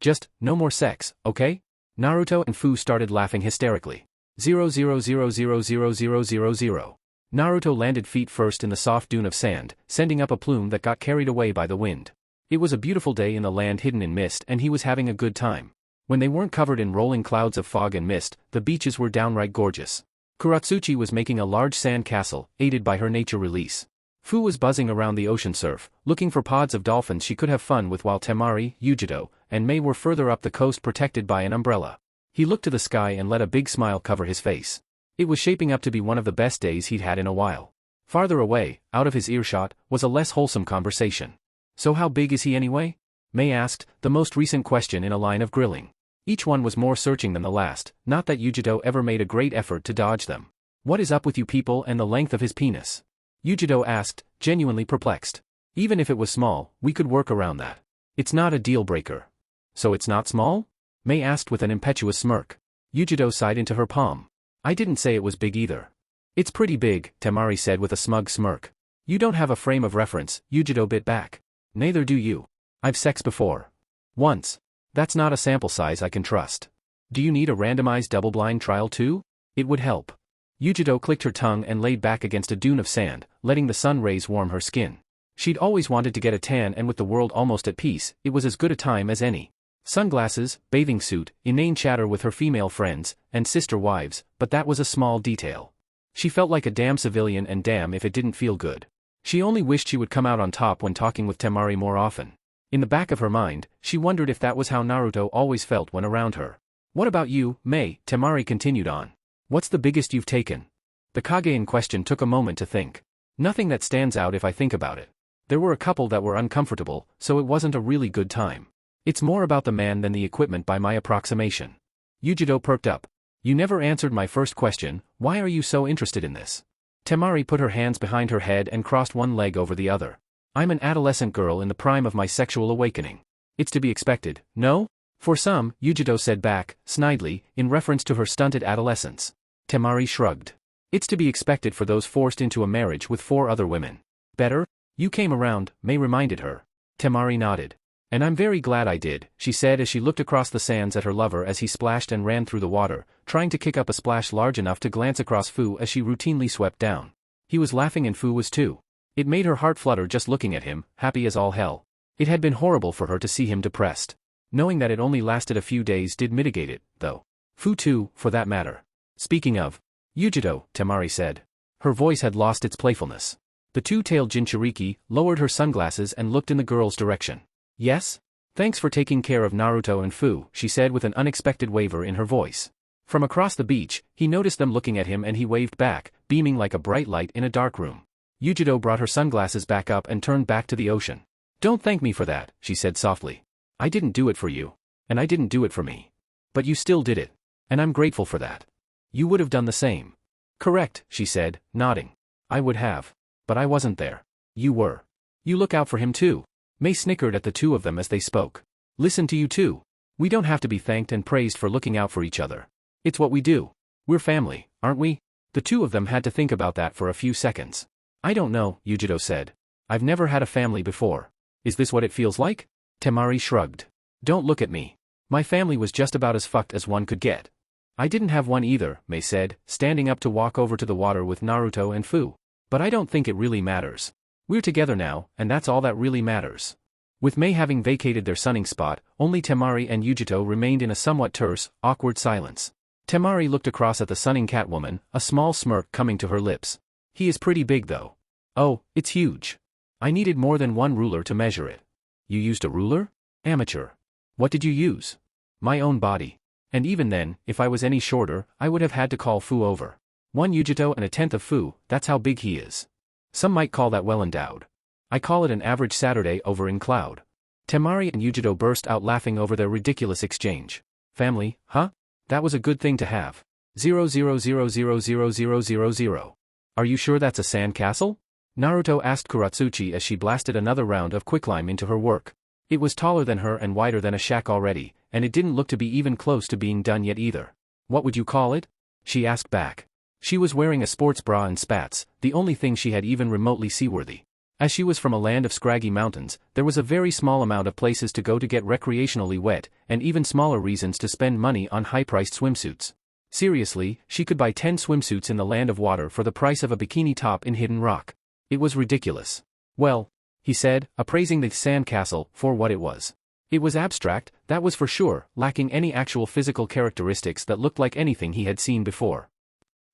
Just, no more sex, okay? Naruto and Fu started laughing hysterically. 000000000. Naruto landed feet first in the soft dune of sand, sending up a plume that got carried away by the wind. It was a beautiful day in the land hidden in mist and he was having a good time. When they weren't covered in rolling clouds of fog and mist, the beaches were downright gorgeous. Kuratsuchi was making a large sand castle, aided by her nature release. Fu was buzzing around the ocean surf, looking for pods of dolphins she could have fun with while Tamari, Yujito, and Mei were further up the coast protected by an umbrella. He looked to the sky and let a big smile cover his face. It was shaping up to be one of the best days he'd had in a while. Farther away, out of his earshot, was a less wholesome conversation. So how big is he anyway? May asked, the most recent question in a line of grilling. Each one was more searching than the last, not that Yujiro ever made a great effort to dodge them. What is up with you people and the length of his penis? Yujiro asked, genuinely perplexed. Even if it was small, we could work around that. It's not a deal breaker. So it's not small? May asked with an impetuous smirk. Yujiro sighed into her palm. I didn't say it was big either. It's pretty big, Tamari said with a smug smirk. You don't have a frame of reference, Yujiro bit back. Neither do you. I've sexed before. Once. That's not a sample size I can trust. Do you need a randomized double-blind trial too? It would help. Yujiro clicked her tongue and laid back against a dune of sand, letting the sun rays warm her skin. She'd always wanted to get a tan, and with the world almost at peace, it was as good a time as any. Sunglasses, bathing suit, inane chatter with her female friends, and sister wives, but that was a small detail. She felt like a damn civilian, and damn if it didn't feel good. She only wished she would come out on top when talking with Tamari more often. In the back of her mind, she wondered if that was how Naruto always felt when around her. What about you, May? Tamari continued on. What's the biggest you've taken? The Kage in question took a moment to think. Nothing that stands out if I think about it. There were a couple that were uncomfortable, so it wasn't a really good time. It's more about the man than the equipment by my approximation. Yujiro perked up. You never answered my first question, why are you so interested in this? Tamari put her hands behind her head and crossed one leg over the other. I'm an adolescent girl in the prime of my sexual awakening. It's to be expected, no? For some, Yujiro said back, snidely, in reference to her stunted adolescence. Tamari shrugged. It's to be expected for those forced into a marriage with 4 other women. Better? You came around, May reminded her. Tamari nodded. And I'm very glad I did, she said as she looked across the sands at her lover as he splashed and ran through the water, trying to kick up a splash large enough to glance across Fu as she routinely swept down. He was laughing and Fu was too. It made her heart flutter just looking at him, happy as all hell. It had been horrible for her to see him depressed. Knowing that it only lasted a few days did mitigate it, though. Fu too, for that matter. Speaking of Yujiro, Tamari said. Her voice had lost its playfulness. The two-tailed Jinchuriki lowered her sunglasses and looked in the girl's direction. Yes? Thanks for taking care of Naruto and Fu, she said with an unexpected waver in her voice. From across the beach, he noticed them looking at him and he waved back, beaming like a bright light in a dark room. Yujiro brought her sunglasses back up and turned back to the ocean. Don't thank me for that, she said softly. I didn't do it for you. And I didn't do it for me. But you still did it. And I'm grateful for that. You would have done the same. Correct, she said, nodding. I would have. But I wasn't there. You were. You look out for him too. May snickered at the two of them as they spoke. Listen to you too. We don't have to be thanked and praised for looking out for each other. It's what we do. We're family, aren't we? The two of them had to think about that for a few seconds. I don't know, Yujiro said. I've never had a family before. Is this what it feels like? Tamari shrugged. Don't look at me. My family was just about as fucked as one could get. I didn't have one either, May said, standing up to walk over to the water with Naruto and Fu. But I don't think it really matters. We're together now, and that's all that really matters. With May having vacated their sunning spot, only Tamari and Yujiro remained in a somewhat terse, awkward silence. Tamari looked across at the sunning Catwoman, a small smirk coming to her lips. He is pretty big though. Oh, it's huge. I needed more than one ruler to measure it. You used a ruler? Amateur. What did you use? My own body. And even then, if I was any shorter, I would have had to call Fu over. 1 Yujiro and a tenth of Fu, that's how big he is. Some might call that well endowed. I call it an average Saturday over in Cloud. Tamari and Yujiro burst out laughing over their ridiculous exchange. Family, huh? That was a good thing to have. 000000000. Are you sure that's a sand castle? Naruto asked Kuratsuchi as she blasted another round of quicklime into her work. It was taller than her and wider than a shack already, and it didn't look to be even close to being done yet either. What would you call it? She asked back. She was wearing a sports bra and spats, the only thing she had even remotely seaworthy. As she was from a land of scraggy mountains, there was a very small amount of places to go to get recreationally wet, and even smaller reasons to spend money on high-priced swimsuits. Seriously, she could buy 10 swimsuits in the land of water for the price of a bikini top in Hidden Rock. It was ridiculous. Well, he said, appraising the sand castle for what it was. It was abstract, that was for sure, lacking any actual physical characteristics that looked like anything he had seen before.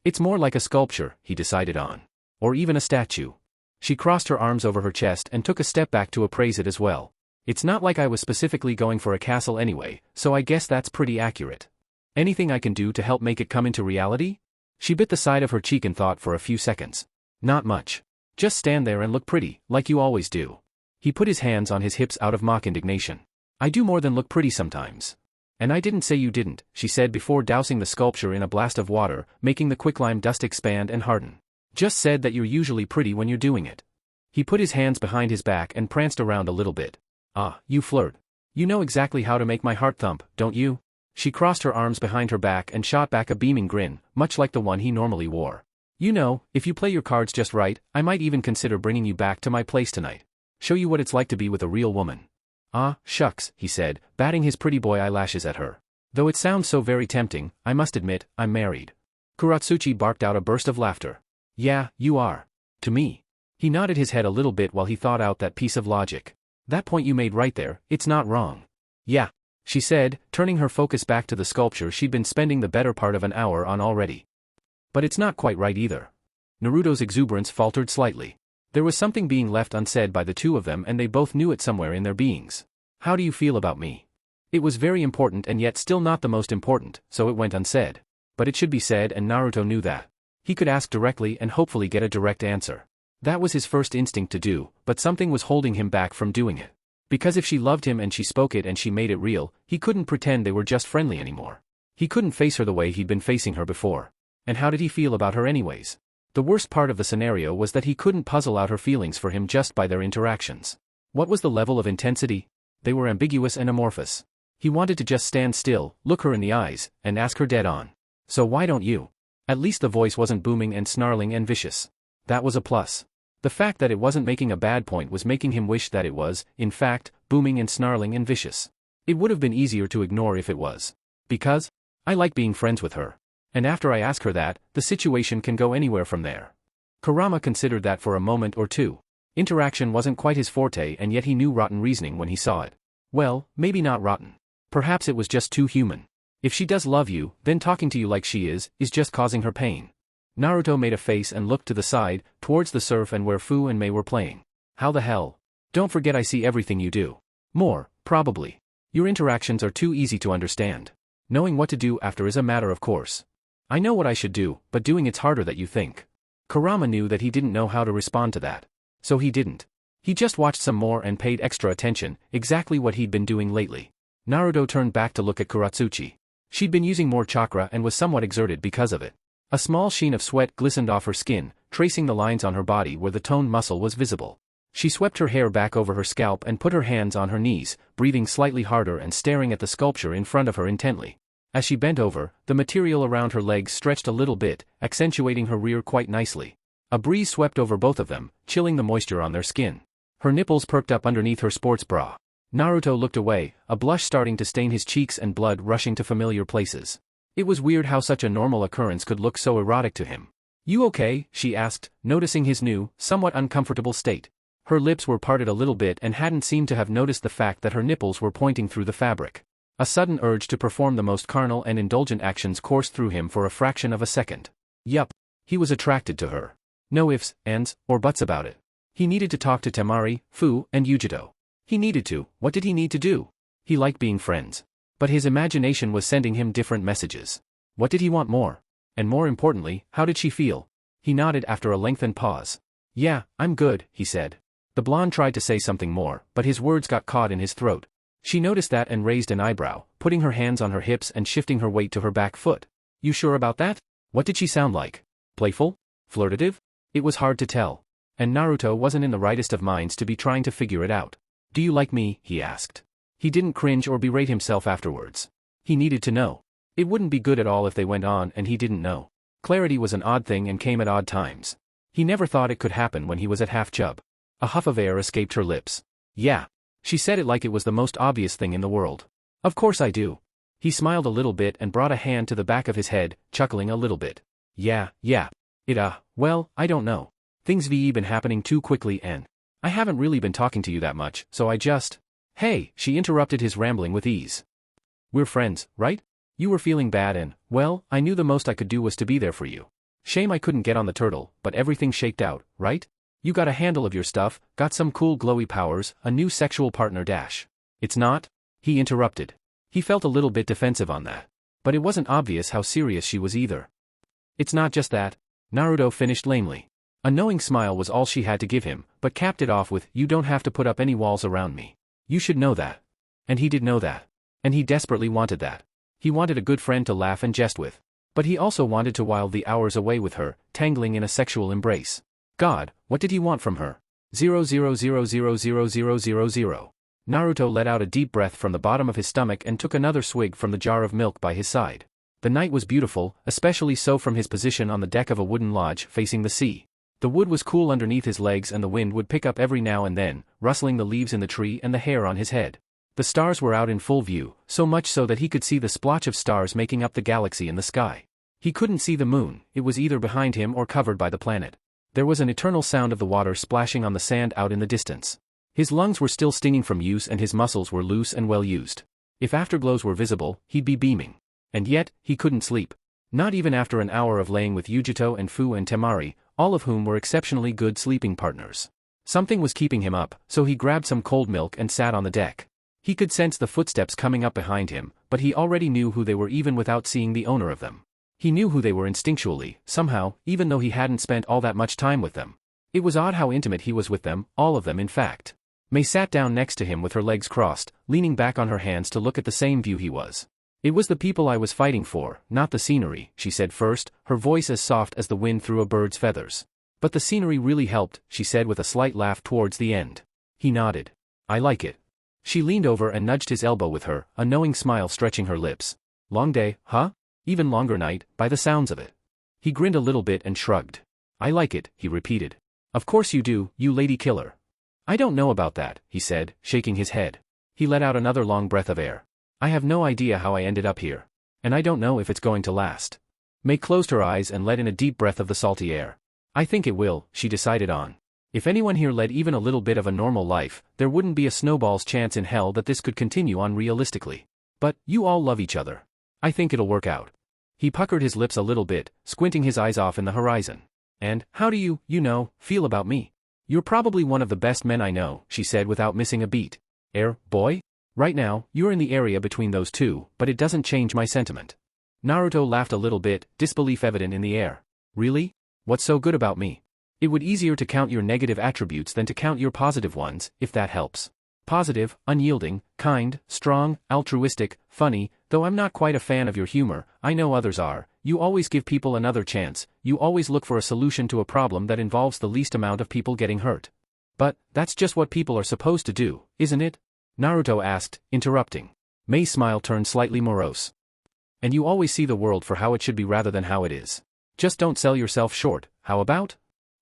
It's more like a sculpture, he decided on. Or even a statue. She crossed her arms over her chest and took a step back to appraise it as well. It's not like I was specifically going for a castle anyway, so I guess that's pretty accurate. Anything I can do to help make it come into reality? She bit the side of her cheek and thought for a few seconds. Not much. Just stand there and look pretty, like you always do. He put his hands on his hips out of mock indignation. I do more than look pretty sometimes. And I didn't say you didn't, she said before dousing the sculpture in a blast of water, making the quicklime dust expand and harden. Just said that you're usually pretty when you're doing it. He put his hands behind his back and pranced around a little bit. Ah, you flirt. You know exactly how to make my heart thump, don't you? She crossed her arms behind her back and shot back a beaming grin, much like the one he normally wore. You know, if you play your cards just right, I might even consider bringing you back to my place tonight. Show you what it's like to be with a real woman. Ah, shucks, he said, batting his pretty boy eyelashes at her. Though it sounds so very tempting, I must admit, I'm married. Kuratsuchi barked out a burst of laughter. Yeah, you are. To me. He nodded his head a little bit while he thought out that piece of logic. That point you made right there, it's not wrong. Yeah, she said, turning her focus back to the sculpture she'd been spending the better part of an hour on already. But it's not quite right either. Naruto's exuberance faltered slightly. There was something being left unsaid by the two of them and they both knew it somewhere in their beings. How do you feel about me? It was very important and yet still not the most important, so it went unsaid. But it should be said and Naruto knew that. He could ask directly and hopefully get a direct answer. That was his first instinct to do, but something was holding him back from doing it. Because if she loved him and she spoke it and she made it real, he couldn't pretend they were just friendly anymore. He couldn't face her the way he'd been facing her before. And how did he feel about her anyways? The worst part of the scenario was that he couldn't puzzle out her feelings for him just by their interactions. What was the level of intensity? They were ambiguous and amorphous. He wanted to just stand still, look her in the eyes, and ask her dead on. So why don't you? At least the voice wasn't booming and snarling and vicious. That was a plus. The fact that it wasn't making a bad point was making him wish that it was, in fact, booming and snarling and vicious. It would have been easier to ignore if it was. Because? I like being friends with her. And after I ask her that, the situation can go anywhere from there. Kurama considered that for a moment or two. Interaction wasn't quite his forte and yet he knew rotten reasoning when he saw it. Well, maybe not rotten. Perhaps it was just too human. If she does love you, then talking to you like she is just causing her pain. Naruto made a face and looked to the side, towards the surf and where Fu and Mei were playing. How the hell? Don't forget I see everything you do. More, probably. Your interactions are too easy to understand. Knowing what to do after is a matter of course. I know what I should do, but doing it's harder than you think. Kurama knew that he didn't know how to respond to that. So he didn't. He just watched some more and paid extra attention, exactly what he'd been doing lately. Naruto turned back to look at Kuratsuchi. She'd been using more chakra and was somewhat exerted because of it. A small sheen of sweat glistened off her skin, tracing the lines on her body where the toned muscle was visible. She swept her hair back over her scalp and put her hands on her knees, breathing slightly harder and staring at the sculpture in front of her intently. As she bent over, the material around her legs stretched a little bit, accentuating her rear quite nicely. A breeze swept over both of them, chilling the moisture on their skin. Her nipples perked up underneath her sports bra. Naruto looked away, a blush starting to stain his cheeks and blood rushing to familiar places. It was weird how such a normal occurrence could look so erotic to him. You okay? She asked, noticing his new, somewhat uncomfortable state. Her lips were parted a little bit and hadn't seemed to have noticed the fact that her nipples were pointing through the fabric. A sudden urge to perform the most carnal and indulgent actions coursed through him for a fraction of a second. Yup. He was attracted to her. No ifs, ands, or buts about it. He needed to talk to Tamari, Fu, and Yujito. He needed to. What did he need to do? He liked being friends. But his imagination was sending him different messages. What did he want more? And more importantly, how did she feel? He nodded after a lengthened pause. Yeah, I'm good, he said. The blonde tried to say something more, but his words got caught in his throat. She noticed that and raised an eyebrow, putting her hands on her hips and shifting her weight to her back foot. You sure about that? What did she sound like? Playful? Flirtative? It was hard to tell. And Naruto wasn't in the rightest of minds to be trying to figure it out. Do you like me? He asked. He didn't cringe or berate himself afterwards. He needed to know. It wouldn't be good at all if they went on and he didn't know. Clarity was an odd thing and came at odd times. He never thought it could happen when he was at half chub. A huff of air escaped her lips. Yeah. She said it like it was the most obvious thing in the world. Of course I do. He smiled a little bit and brought a hand to the back of his head, chuckling a little bit. Yeah. Well, I don't know. Things have been happening too quickly and I haven't really been talking to you that much, so I just... Hey, she interrupted his rambling with ease. We're friends, right? You were feeling bad and, well, I knew the most I could do was to be there for you. Shame I couldn't get on the turtle, but everything shaked out, right? You got a handle of your stuff, got some cool glowy powers, a new sexual partner dash. It's not? He interrupted. He felt a little bit defensive on that. But it wasn't obvious how serious she was either. It's not just that. Naruto finished lamely. A knowing smile was all she had to give him, but capped it off with, you don't have to put up any walls around me. You should know that. And he did know that. And he desperately wanted that. He wanted a good friend to laugh and jest with. But he also wanted to while the hours away with her, tangling in a sexual embrace. God, what did he want from her? 0,000,000,000. Naruto let out a deep breath from the bottom of his stomach and took another swig from the jar of milk by his side. The night was beautiful, especially so from his position on the deck of a wooden lodge facing the sea. The wood was cool underneath his legs and the wind would pick up every now and then, rustling the leaves in the tree and the hair on his head. The stars were out in full view, so much so that he could see the splotch of stars making up the galaxy in the sky. He couldn't see the moon, it was either behind him or covered by the planet. There was an eternal sound of the water splashing on the sand out in the distance. His lungs were still stinging from use and his muscles were loose and well used. If afterglows were visible, he'd be beaming. And yet, he couldn't sleep. Not even after an hour of laying with Yujito and Fu and Tamari, all of whom were exceptionally good sleeping partners. Something was keeping him up, so he grabbed some cold milk and sat on the deck. He could sense the footsteps coming up behind him, but he already knew who they were even without seeing the owner of them. He knew who they were instinctually, somehow, even though he hadn't spent all that much time with them. It was odd how intimate he was with them, all of them in fact. Mei sat down next to him with her legs crossed, leaning back on her hands to look at the same view he was. It was the people I was fighting for, not the scenery, she said first, her voice as soft as the wind through a bird's feathers. But the scenery really helped, she said with a slight laugh towards the end. He nodded. I like it. She leaned over and nudged his elbow with her, a knowing smile stretching her lips. Long day, huh? Even longer night, by the sounds of it. He grinned a little bit and shrugged. I like it, he repeated. Of course you do, you lady killer. I don't know about that, he said, shaking his head. He let out another long breath of air. I have no idea how I ended up here. And I don't know if it's going to last. Mei closed her eyes and let in a deep breath of the salty air. I think it will, she decided on. If anyone here led even a little bit of a normal life, there wouldn't be a snowball's chance in hell that this could continue on realistically. But, you all love each other. I think it'll work out. He puckered his lips a little bit, squinting his eyes off in the horizon. And, how do you feel about me? You're probably one of the best men I know, she said without missing a beat. Boy? Right now, you're in the area between those two, but it doesn't change my sentiment. Naruto laughed a little bit, disbelief evident in the air. Really? What's so good about me? It would be easier to count your negative attributes than to count your positive ones, if that helps. Positive, unyielding, kind, strong, altruistic, funny, though I'm not quite a fan of your humor, I know others are, you always give people another chance, you always look for a solution to a problem that involves the least amount of people getting hurt. But, that's just what people are supposed to do, isn't it? Naruto asked, interrupting. Mei's smile turned slightly morose. And you always see the world for how it should be rather than how it is. Just don't sell yourself short, how about?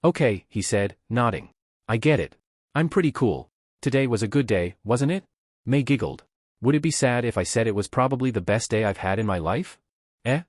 Okay, he said, nodding. I get it. I'm pretty cool. Today was a good day, wasn't it? Mei giggled. Would it be sad if I said it was probably the best day I've had in my life?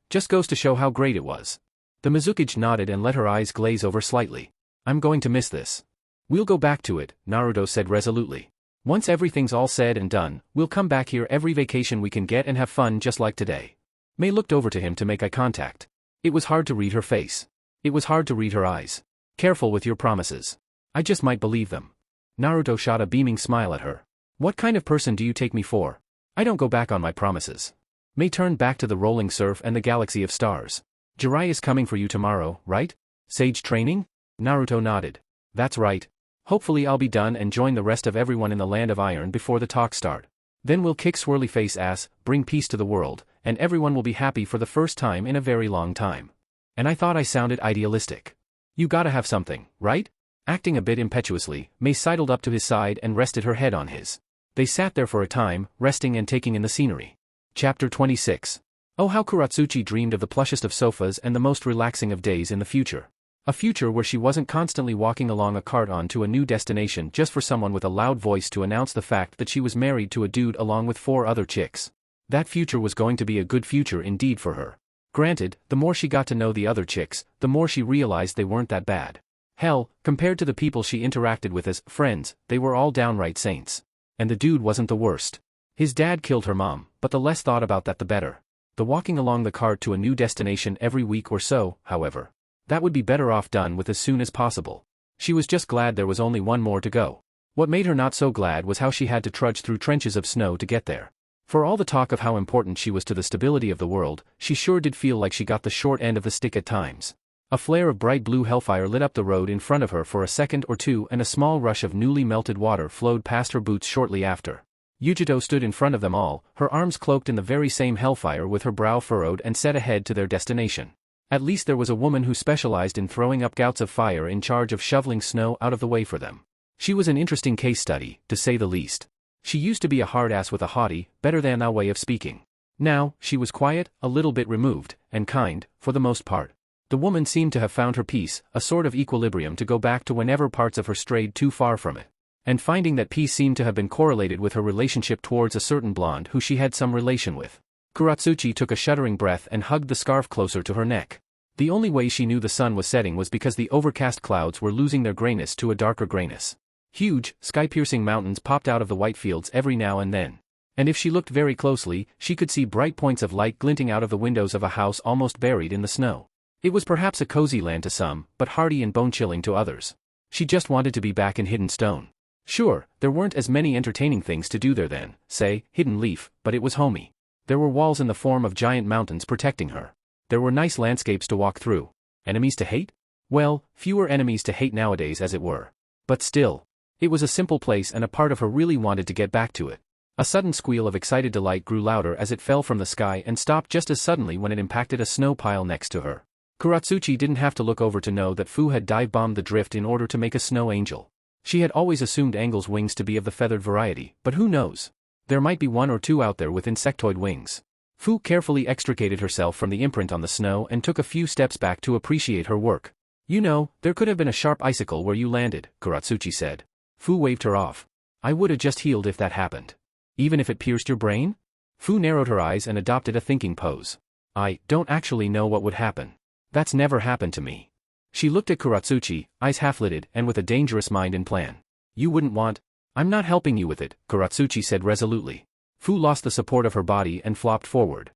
Just goes to show how great it was. The Mizukage nodded and let her eyes glaze over slightly. I'm going to miss this. We'll go back to it, Naruto said resolutely. Once everything's all said and done, we'll come back here every vacation we can get and have fun just like today. Mei looked over to him to make eye contact. It was hard to read her face. It was hard to read her eyes. Careful with your promises. I just might believe them. Naruto shot a beaming smile at her. What kind of person do you take me for? I don't go back on my promises. Mei turned back to the rolling surf and the galaxy of stars. Jiraiya is coming for you tomorrow, right? Sage training? Naruto nodded. That's right. Hopefully I'll be done and join the rest of everyone in the land of iron before the talks start. Then we'll kick swirly face ass, bring peace to the world, and everyone will be happy for the first time in a very long time. And I thought I sounded idealistic. You gotta have something, right? Acting a bit impetuously, Mei sidled up to his side and rested her head on his. They sat there for a time, resting and taking in the scenery. Chapter 26. Oh, how Kuratsuchi dreamed of the plushest of sofas and the most relaxing of days in the future. A future where she wasn't constantly walking along a cart on to a new destination just for someone with a loud voice to announce the fact that she was married to a dude along with 4 other chicks. That future was going to be a good future indeed for her. Granted, the more she got to know the other chicks, the more she realized they weren't that bad. Hell, compared to the people she interacted with as friends, they were all downright saints. And the dude wasn't the worst. His dad killed her mom, but the less thought about that the better. The walking along the cart to a new destination every week or so, however. That would be better off done with as soon as possible. She was just glad there was only one more to go. What made her not so glad was how she had to trudge through trenches of snow to get there. For all the talk of how important she was to the stability of the world, she sure did feel like she got the short end of the stick at times. A flare of bright blue hellfire lit up the road in front of her for a second or two, and a small rush of newly melted water flowed past her boots shortly after. Yujito stood in front of them all, her arms cloaked in the very same hellfire, with her brow furrowed and set ahead to their destination. At least there was a woman who specialized in throwing up gouts of fire in charge of shoveling snow out of the way for them. She was an interesting case study, to say the least. She used to be a hard ass with a haughty, better-than-thou way of speaking. Now, she was quiet, a little bit removed, and kind, for the most part. The woman seemed to have found her peace, a sort of equilibrium to go back to whenever parts of her strayed too far from it. And finding that peace seemed to have been correlated with her relationship towards a certain blonde who she had some relation with. Kuratsuchi took a shuddering breath and hugged the scarf closer to her neck. The only way she knew the sun was setting was because the overcast clouds were losing their grayness to a darker grayness. Huge, sky-piercing mountains popped out of the white fields every now and then. And if she looked very closely, she could see bright points of light glinting out of the windows of a house almost buried in the snow. It was perhaps a cozy land to some, but hardy and bone-chilling to others. She just wanted to be back in Hidden Stone. Sure, there weren't as many entertaining things to do there then, say, Hidden Leaf, but it was homey. There were walls in the form of giant mountains protecting her. There were nice landscapes to walk through. Enemies to hate? Well, fewer enemies to hate nowadays, as it were. But still. It was a simple place, and a part of her really wanted to get back to it. A sudden squeal of excited delight grew louder as it fell from the sky and stopped just as suddenly when it impacted a snow pile next to her. Kuratsuchi didn't have to look over to know that Fu had dive-bombed the drift in order to make a snow angel. She had always assumed Angle's wings to be of the feathered variety, but who knows? There might be one or two out there with insectoid wings. Fu carefully extricated herself from the imprint on the snow and took a few steps back to appreciate her work. You know, there could have been a sharp icicle where you landed, Kuratsuchi said. Fu waved her off. I would have just healed if that happened. Even if it pierced your brain? Fu narrowed her eyes and adopted a thinking pose. I don't actually know what would happen. That's never happened to me. She looked at Kuratsuchi, eyes half-lidded and with a dangerous mind in plan. You wouldn't want? I'm not helping you with it, Kuratsuchi said resolutely. Fu lost the support of her body and flopped forward.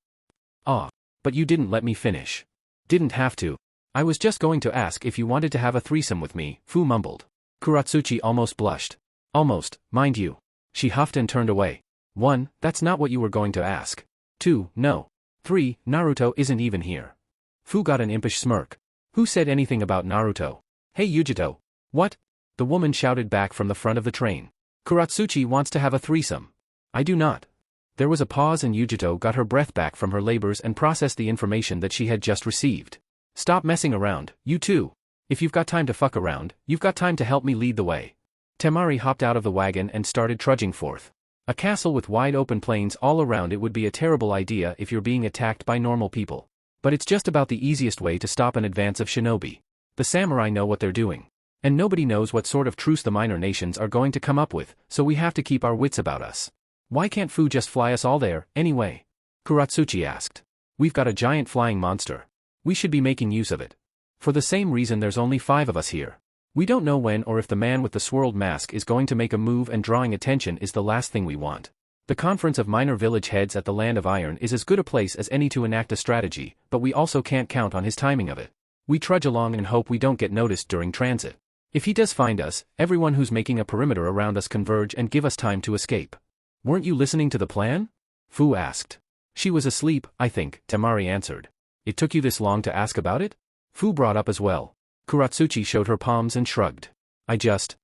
Ah, but you didn't let me finish. Didn't have to. I was just going to ask if you wanted to have a threesome with me, Fu mumbled. Kuratsuchi almost blushed. Almost, mind you. She huffed and turned away. 1. That's not what you were going to ask. 2. No. 3. Naruto isn't even here. Fu got an impish smirk. Who said anything about Naruto? Hey Yujito. What? The woman shouted back from the front of the train. Kuratsuchi wants to have a threesome. I do not. There was a pause and Yujito got her breath back from her labors and processed the information that she had just received. Stop messing around, you two. If you've got time to fuck around, you've got time to help me lead the way. Tamari hopped out of the wagon and started trudging forth. A castle with wide open plains all around it would be a terrible idea if you're being attacked by normal people. But it's just about the easiest way to stop an advance of shinobi. The samurai know what they're doing. And nobody knows what sort of truce the minor nations are going to come up with, so we have to keep our wits about us. Why can't Fu just fly us all there, anyway? Kuratsuchi asked. We've got a giant flying monster. We should be making use of it. For the same reason there's only 5 of us here. We don't know when or if the man with the swirled mask is going to make a move, and drawing attention is the last thing we want. The conference of minor village heads at the Land of Iron is as good a place as any to enact a strategy, but we also can't count on his timing of it. We trudge along and hope we don't get noticed during transit. If he does find us, everyone who's making a perimeter around us converge and give us time to escape. Weren't you listening to the plan? Fu asked. She was asleep, I think, Tamari answered. It took you this long to ask about it? Fu brought up as well. Kuratsuchi showed her palms and shrugged. I just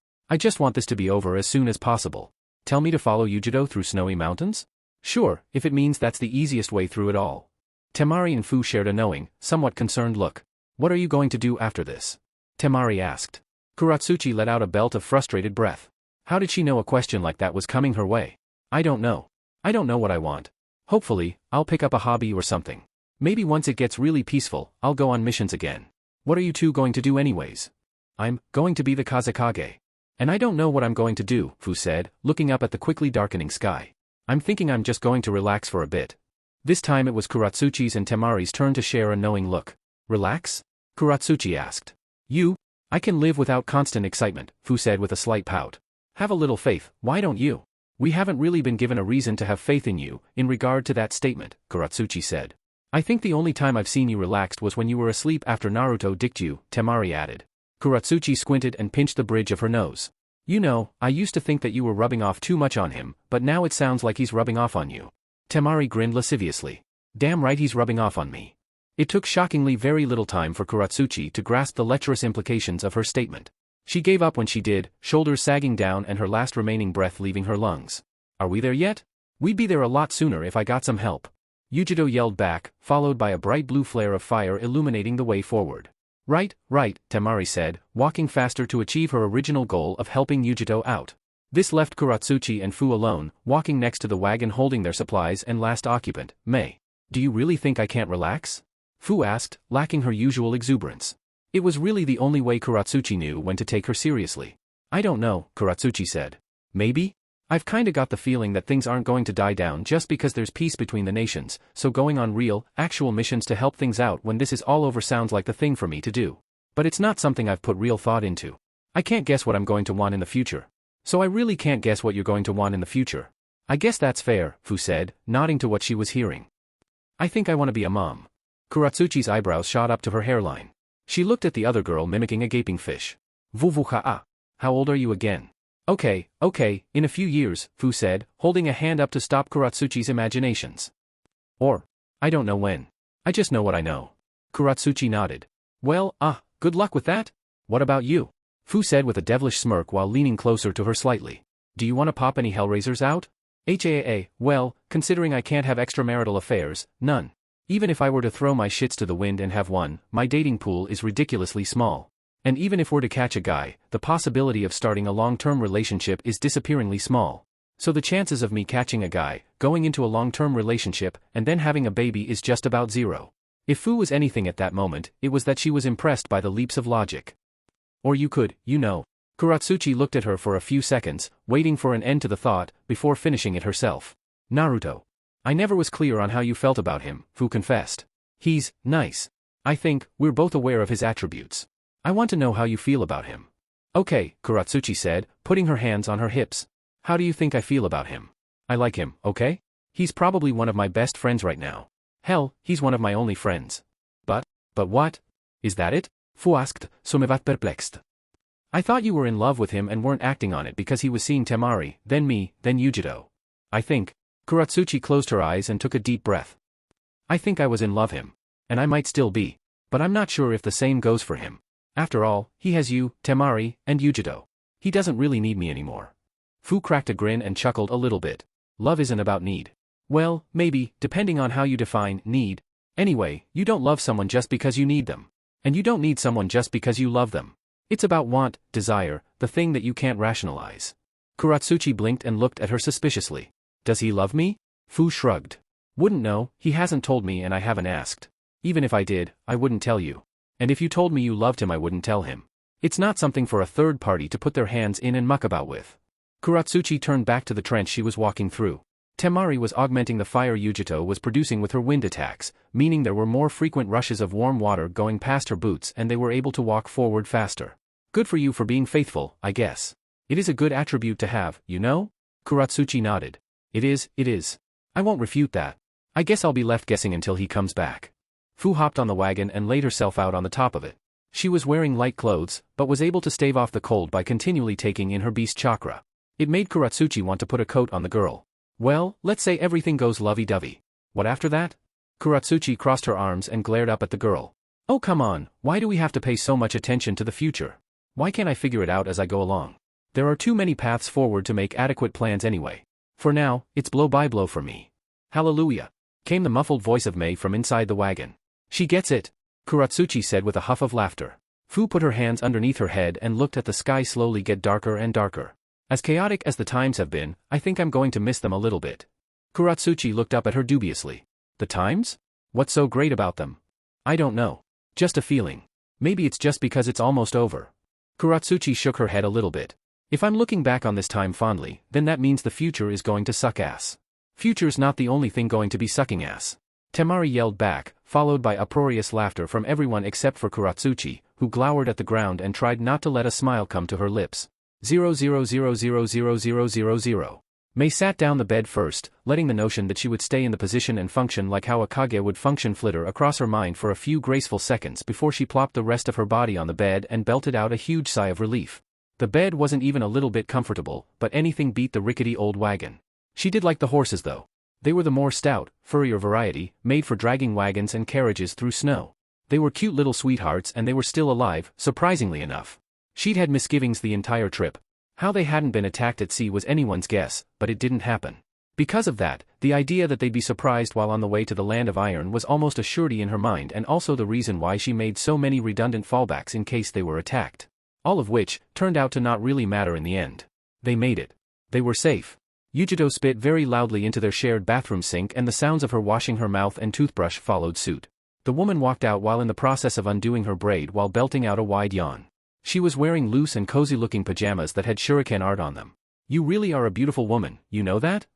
want this to be over as soon as possible. Tell me to follow Yujito through snowy mountains? Sure, if it means that's the easiest way through it all. Tamari and Fu shared a knowing, somewhat concerned look. What are you going to do after this? Tamari asked. Kuratsuchi let out a belt of frustrated breath. How did she know a question like that was coming her way? I don't know. I don't know what I want. Hopefully, I'll pick up a hobby or something. Maybe once it gets really peaceful, I'll go on missions again. What are you two going to do anyways? I'm going to be the Kazekage. And I don't know what I'm going to do, Fu said, looking up at the quickly darkening sky. I'm thinking I'm just going to relax for a bit. This time it was Kuratsuchi's and Tamari's turn to share a knowing look. Relax? Kuratsuchi asked. I can live without constant excitement, Fu said with a slight pout. Have a little faith, why don't you? We haven't really been given a reason to have faith in you, in regard to that statement, Kuratsuchi said. I think the only time I've seen you relaxed was when you were asleep after Naruto dicked you, Tamari added. Kuratsuchi squinted and pinched the bridge of her nose. You know, I used to think that you were rubbing off too much on him, but now it sounds like he's rubbing off on you. Tamari grinned lasciviously. Damn right he's rubbing off on me. It took shockingly very little time for Kuratsuchi to grasp the lecherous implications of her statement. She gave up when she did, shoulders sagging down and her last remaining breath leaving her lungs. Are we there yet? We'd be there a lot sooner if I got some help. Yujiro yelled back, followed by a bright blue flare of fire illuminating the way forward. Right, Tamari said, walking faster to achieve her original goal of helping Yujiro out. This left Kuratsuchi and Fu alone, walking next to the wagon holding their supplies and last occupant, Mei. Do you really think I can't relax? Fu asked, lacking her usual exuberance. It was really the only way Kuratsuchi knew when to take her seriously. I don't know, Kuratsuchi said. Maybe? I've kinda got the feeling that things aren't going to die down just because there's peace between the nations, so going on real, actual missions to help things out when this is all over sounds like the thing for me to do. But it's not something I've put real thought into. I can't guess what I'm going to want in the future. So I really can't guess what you're going to want in the future. I guess that's fair, Fu said, nodding to what she was hearing. I think I want to be a mom. Kuratsuchi's eyebrows shot up to her hairline. She looked at the other girl mimicking a gaping fish. Vuvuha'a. How old are you again? Okay, in a few years, Fu said, holding a hand up to stop Kuratsuchi's imaginations. Or, I don't know when. I just know what I know. Kuratsuchi nodded. Well, good luck with that. What about you? Fu said with a devilish smirk while leaning closer to her slightly. Do you want to pop any hellraisers out? Well, considering I can't have extramarital affairs, none. Even if I were to throw my shits to the wind and have one, my dating pool is ridiculously small. And even if we're to catch a guy, the possibility of starting a long-term relationship is disappearingly small. So the chances of me catching a guy, going into a long-term relationship, and then having a baby is just about zero. If Fu was anything at that moment, it was that she was impressed by the leaps of logic. Or you could, you know. Kuratsuchi looked at her for a few seconds, waiting for an end to the thought, before finishing it herself. Naruto. I never was clear on how you felt about him, Fu confessed. He's nice. I think we're both aware of his attributes. I want to know how you feel about him. Okay, Kuratsuchi said, putting her hands on her hips. How do you think I feel about him? I like him, okay? He's probably one of my best friends right now. Hell, he's one of my only friends. But what? Is that it? Fu asked, somewhat perplexed. I thought you were in love with him and weren't acting on it because he was seeing Tamari, then me, then Yujiro. I think. Kuratsuchi closed her eyes and took a deep breath. I think I was in love him. And I might still be. But I'm not sure if the same goes for him. After all, he has you, Tamari, and Yujiro. He doesn't really need me anymore. Fu cracked a grin and chuckled a little bit. Love isn't about need. Well, maybe, depending on how you define need. Anyway, you don't love someone just because you need them. And you don't need someone just because you love them. It's about want, desire, the thing that you can't rationalize. Kuratsuchi blinked and looked at her suspiciously. Does he love me? Fu shrugged. Wouldn't know, he hasn't told me and I haven't asked. Even if I did, I wouldn't tell you. And if you told me you loved him I wouldn't tell him. It's not something for a third party to put their hands in and muck about with. Kuratsuchi turned back to the trench she was walking through. Tamari was augmenting the fire Yujito was producing with her wind attacks, meaning there were more frequent rushes of warm water going past her boots and they were able to walk forward faster. Good for you for being faithful, I guess. It is a good attribute to have, you know? Kuratsuchi nodded. It is. I won't refute that. I guess I'll be left guessing until he comes back. Fu hopped on the wagon and laid herself out on the top of it. She was wearing light clothes, but was able to stave off the cold by continually taking in her beast chakra. It made Kuratsuchi want to put a coat on the girl. Well, let's say everything goes lovey-dovey. What after that? Kuratsuchi crossed her arms and glared up at the girl. Oh come on, why do we have to pay so much attention to the future? Why can't I figure it out as I go along? There are too many paths forward to make adequate plans anyway. For now, it's blow by blow for me. Hallelujah! Came the muffled voice of Mei from inside the wagon. She gets it, Kuratsuchi said with a huff of laughter. Fu put her hands underneath her head and looked at the sky slowly get darker and darker. As chaotic as the times have been, I think I'm going to miss them a little bit. Kuratsuchi looked up at her dubiously. The times? What's so great about them? I don't know. Just a feeling. Maybe it's just because it's almost over. Kuratsuchi shook her head a little bit. If I'm looking back on this time fondly, then that means the future is going to suck ass. Future's not the only thing going to be sucking ass. Tamari yelled back, followed by uproarious laughter from everyone except for Kuratsuchi, who glowered at the ground and tried not to let a smile come to her lips. 000000000. Mei sat down the bed first, letting the notion that she would stay in the position and function like how a kage would function flitter across her mind for a few graceful seconds before she plopped the rest of her body on the bed and belted out a huge sigh of relief. The bed wasn't even a little bit comfortable, but anything beat the rickety old wagon. She did like the horses though. They were the more stout, furrier variety, made for dragging wagons and carriages through snow. They were cute little sweethearts and they were still alive, surprisingly enough. She'd had misgivings the entire trip. How they hadn't been attacked at sea was anyone's guess, but it didn't happen. Because of that, the idea that they'd be surprised while on the way to the land of iron was almost a surety in her mind, and also the reason why she made so many redundant fallbacks in case they were attacked. All of which turned out to not really matter in the end. They made it. They were safe. Yujito spit very loudly into their shared bathroom sink and the sounds of her washing her mouth and toothbrush followed suit. The woman walked out while in the process of undoing her braid while belting out a wide yawn. She was wearing loose and cozy-looking pajamas that had shuriken art on them. You really are a beautiful woman, you know that?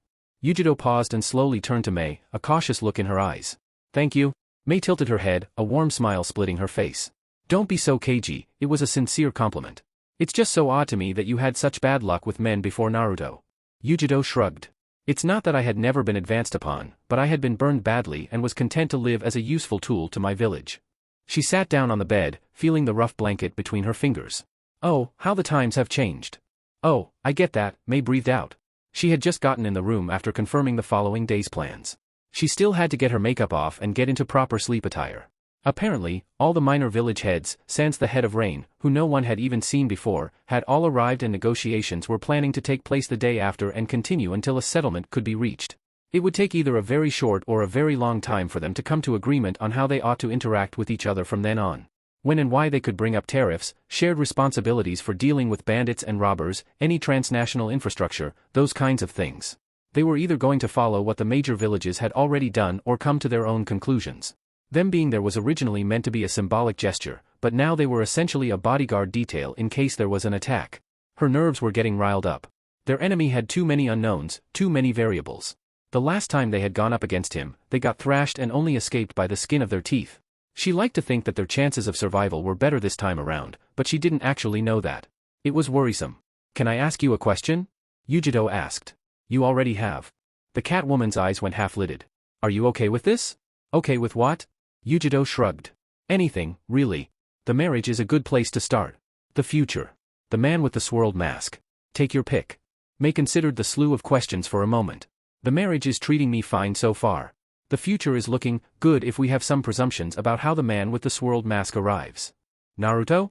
Yujito paused and slowly turned to Mei, a cautious look in her eyes. Thank you. Mei tilted her head, a warm smile splitting her face. Don't be so cagey, it was a sincere compliment. It's just so odd to me that you had such bad luck with men before Naruto. Yujito shrugged. It's not that I had never been advanced upon, but I had been burned badly and was content to live as a useful tool to my village. She sat down on the bed, feeling the rough blanket between her fingers. Oh, how the times have changed. Oh, I get that, Mei breathed out. She had just gotten in the room after confirming the following day's plans. She still had to get her makeup off and get into proper sleep attire. Apparently, all the minor village heads, sans the head of Rain, who no one had even seen before, had all arrived and negotiations were planning to take place the day after and continue until a settlement could be reached. It would take either a very short or a very long time for them to come to agreement on how they ought to interact with each other from then on. When and why they could bring up tariffs, shared responsibilities for dealing with bandits and robbers, any transnational infrastructure, those kinds of things. They were either going to follow what the major villages had already done or come to their own conclusions. Them being there was originally meant to be a symbolic gesture, but now they were essentially a bodyguard detail in case there was an attack. Her nerves were getting riled up. Their enemy had too many unknowns, too many variables. The last time they had gone up against him, they got thrashed and only escaped by the skin of their teeth. She liked to think that their chances of survival were better this time around, but she didn't actually know that. It was worrisome. Can I ask you a question? Yujito asked. You already have. The Catwoman's eyes went half-lidded. Are you okay with this? Okay with what? Yujito shrugged. Anything, really. The marriage is a good place to start. The future. The man with the swirled mask. Take your pick. Mei considered the slew of questions for a moment. The marriage is treating me fine so far. The future is looking good if we have some presumptions about how the man with the swirled mask arrives. Naruto?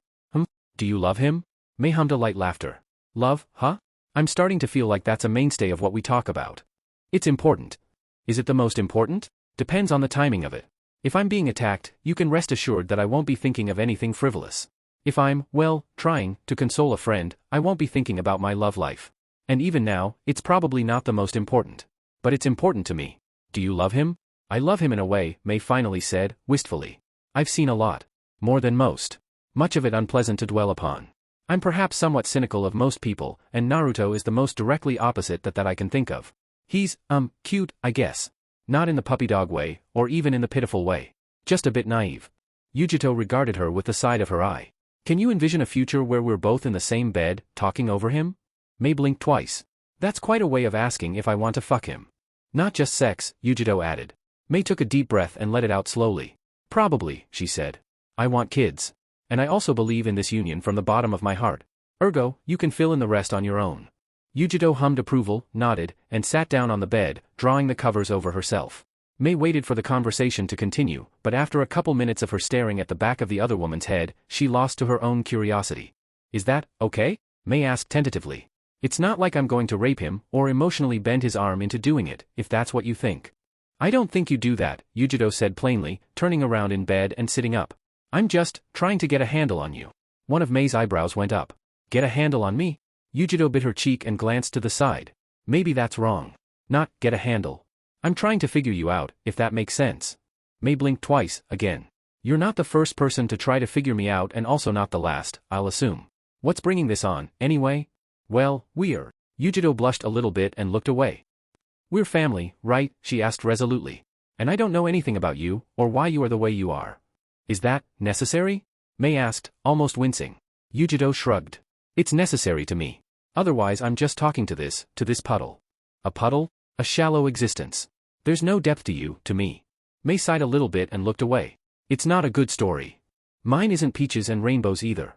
Do you love him? Mei hummed a light laughter. Love, huh? I'm starting to feel like that's a mainstay of what we talk about. It's important. Is it the most important? Depends on the timing of it. If I'm being attacked, you can rest assured that I won't be thinking of anything frivolous. If I'm, well, trying to console a friend, I won't be thinking about my love life. And even now, it's probably not the most important. But it's important to me. Do you love him? I love him in a way, Mei finally said, wistfully. I've seen a lot. More than most. Much of it unpleasant to dwell upon. I'm perhaps somewhat cynical of most people, and Naruto is the most directly opposite that I can think of. He's, cute, I guess. Not in the puppy dog way, or even in the pitiful way. Just a bit naive. Yujito regarded her with the side of her eye. Can you envision a future where we're both in the same bed, talking over him? Mei blinked twice. That's quite a way of asking if I want to fuck him. Not just sex, Yujito added. Mei took a deep breath and let it out slowly. Probably, she said. I want kids. And I also believe in this union from the bottom of my heart. Ergo, you can fill in the rest on your own. Yujito hummed approval, nodded, and sat down on the bed, drawing the covers over herself. Mei waited for the conversation to continue, but after a couple minutes of her staring at the back of the other woman's head, she lost to her own curiosity. Is that okay? Mei asked tentatively. It's not like I'm going to rape him, or emotionally bend his arm into doing it, if that's what you think. I don't think you do that, Yujito said plainly, turning around in bed and sitting up. I'm just trying to get a handle on you. One of Mei's eyebrows went up. Get a handle on me? Yujito bit her cheek and glanced to the side. Maybe that's wrong. Not, get a handle. I'm trying to figure you out, if that makes sense. Mei blinked twice, again. You're not the first person to try to figure me out and also not the last, I'll assume. What's bringing this on, anyway? Well, we're. Yujito blushed a little bit and looked away. We're family, right? She asked resolutely. And I don't know anything about you, or why you are the way you are. Is that necessary? Mei asked, almost wincing. Yujito shrugged. It's necessary to me. Otherwise I'm just talking to this puddle. A puddle? A shallow existence. There's no depth to you, to me. Mei sighed a little bit and looked away. It's not a good story. Mine isn't peaches and rainbows either.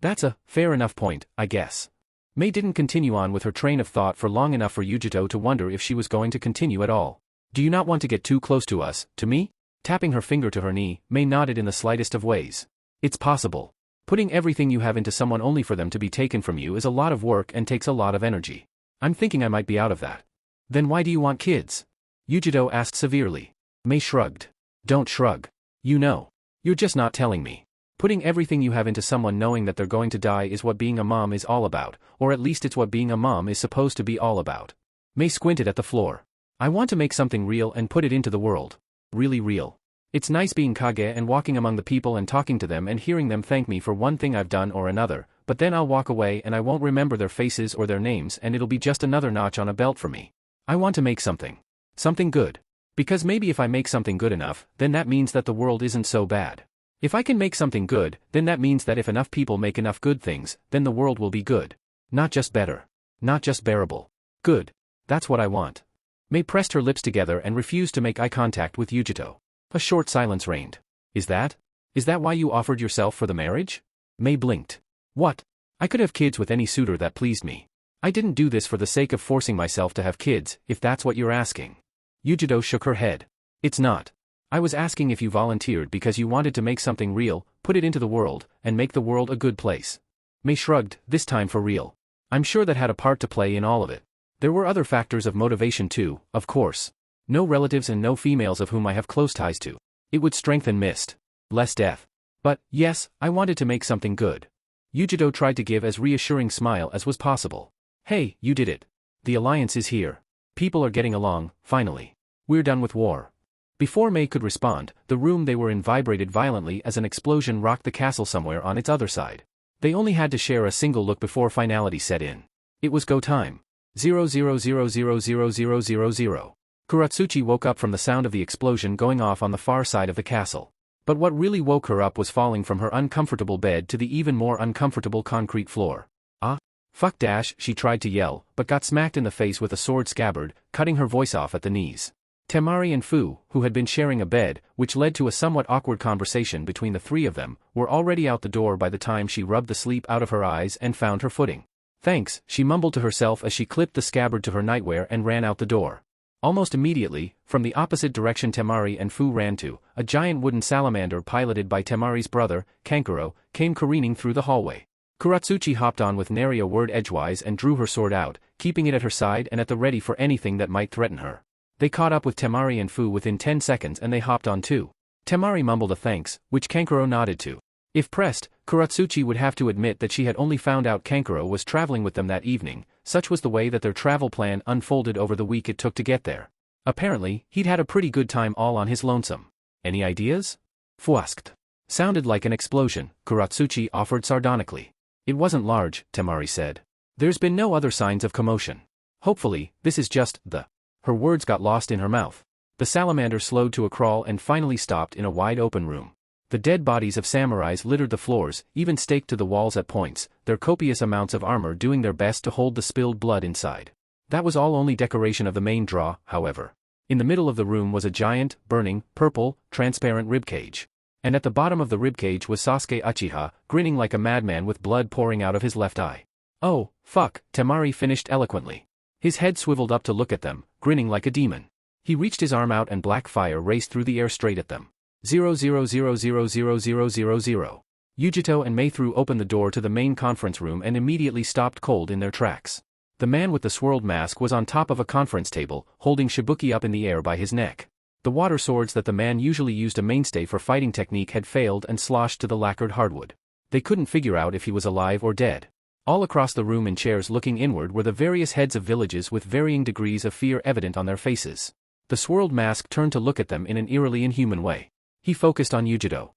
That's a fair enough point, I guess. Mei didn't continue on with her train of thought for long enough for Yujito to wonder if she was going to continue at all. Do you not want to get too close to us, to me? Tapping her finger to her knee, May nodded in the slightest of ways. It's possible. Putting everything you have into someone only for them to be taken from you is a lot of work and takes a lot of energy. I'm thinking I might be out of that. Then why do you want kids? Yujito asked severely. May shrugged. Don't shrug. You know. You're just not telling me. Putting everything you have into someone knowing that they're going to die is what being a mom is all about, or at least it's what being a mom is supposed to be all about. May squinted at the floor. I want to make something real and put it into the world. Really real. It's nice being Kage and walking among the people and talking to them and hearing them thank me for one thing I've done or another, but then I'll walk away and I won't remember their faces or their names and it'll be just another notch on a belt for me. I want to make something. Something good. Because maybe if I make something good enough, then that means that the world isn't so bad. If I can make something good, then that means that if enough people make enough good things, then the world will be good. Not just better. Not just bearable. Good. That's what I want. May pressed her lips together and refused to make eye contact with Yujito. A short silence reigned. Is that why you offered yourself for the marriage? May blinked. What? I could have kids with any suitor that pleased me. I didn't do this for the sake of forcing myself to have kids, if that's what you're asking. Yujito shook her head. It's not. I was asking if you volunteered because you wanted to make something real, put it into the world, and make the world a good place. May shrugged, this time for real. I'm sure that had a part to play in all of it. There were other factors of motivation too, of course. No relatives and no females of whom I have close ties to. It would strengthen Mist. Less death. But, yes, I wanted to make something good. Yujito tried to give as reassuring smile as was possible. Hey, you did it. The alliance is here. People are getting along, finally. We're done with war. Before May could respond, the room they were in vibrated violently as an explosion rocked the castle somewhere on its other side. They only had to share a single look before finality set in. It was go time. 00000000. Kuratsuchi woke up from the sound of the explosion going off on the far side of the castle. But what really woke her up was falling from her uncomfortable bed to the even more uncomfortable concrete floor. Ah? Fuck dash, she tried to yell, but got smacked in the face with a sword scabbard, cutting her voice off at the knees. Tamari and Fu, who had been sharing a bed, which led to a somewhat awkward conversation between the three of them, were already out the door by the time she rubbed the sleep out of her eyes and found her footing. Thanks, she mumbled to herself as she clipped the scabbard to her nightwear and ran out the door. Almost immediately, from the opposite direction Tamari and Fu ran to, a giant wooden salamander piloted by Tamari's brother, Kankuro, came careening through the hallway. Kuratsuchi hopped on with nary a word edgewise and drew her sword out, keeping it at her side and at the ready for anything that might threaten her. They caught up with Tamari and Fu within 10 seconds and they hopped on too. Tamari mumbled a thanks, which Kankuro nodded to. If pressed, Kuratsuchi would have to admit that she had only found out Kankuro was traveling with them that evening, such was the way that their travel plan unfolded over the week it took to get there. Apparently, he'd had a pretty good time all on his lonesome. Any ideas? Fu asked. Sounded like an explosion, Kuratsuchi offered sardonically. It wasn't large, Tamari said. There's been no other signs of commotion. Hopefully, this is just the... Her words got lost in her mouth. The salamander slowed to a crawl and finally stopped in a wide open room. The dead bodies of samurais littered the floors, even staked to the walls at points, their copious amounts of armor doing their best to hold the spilled blood inside. That was all only decoration of the main draw, however. In the middle of the room was a giant, burning, purple, transparent ribcage. And at the bottom of the ribcage was Sasuke Uchiha, grinning like a madman with blood pouring out of his left eye. Oh, fuck, Tamari finished eloquently. His head swiveled up to look at them, grinning like a demon. He reached his arm out and black fire raced through the air straight at them. 00000000. Yujito and May threw open the door to the main conference room and immediately stopped cold in their tracks. The man with the swirled mask was on top of a conference table, holding Shibuki up in the air by his neck. The water swords that the man usually used a mainstay for fighting technique had failed and sloshed to the lacquered hardwood. They couldn't figure out if he was alive or dead. All across the room in chairs looking inward were the various heads of villages with varying degrees of fear evident on their faces. The swirled mask turned to look at them in an eerily inhuman way. He focused on Yujito.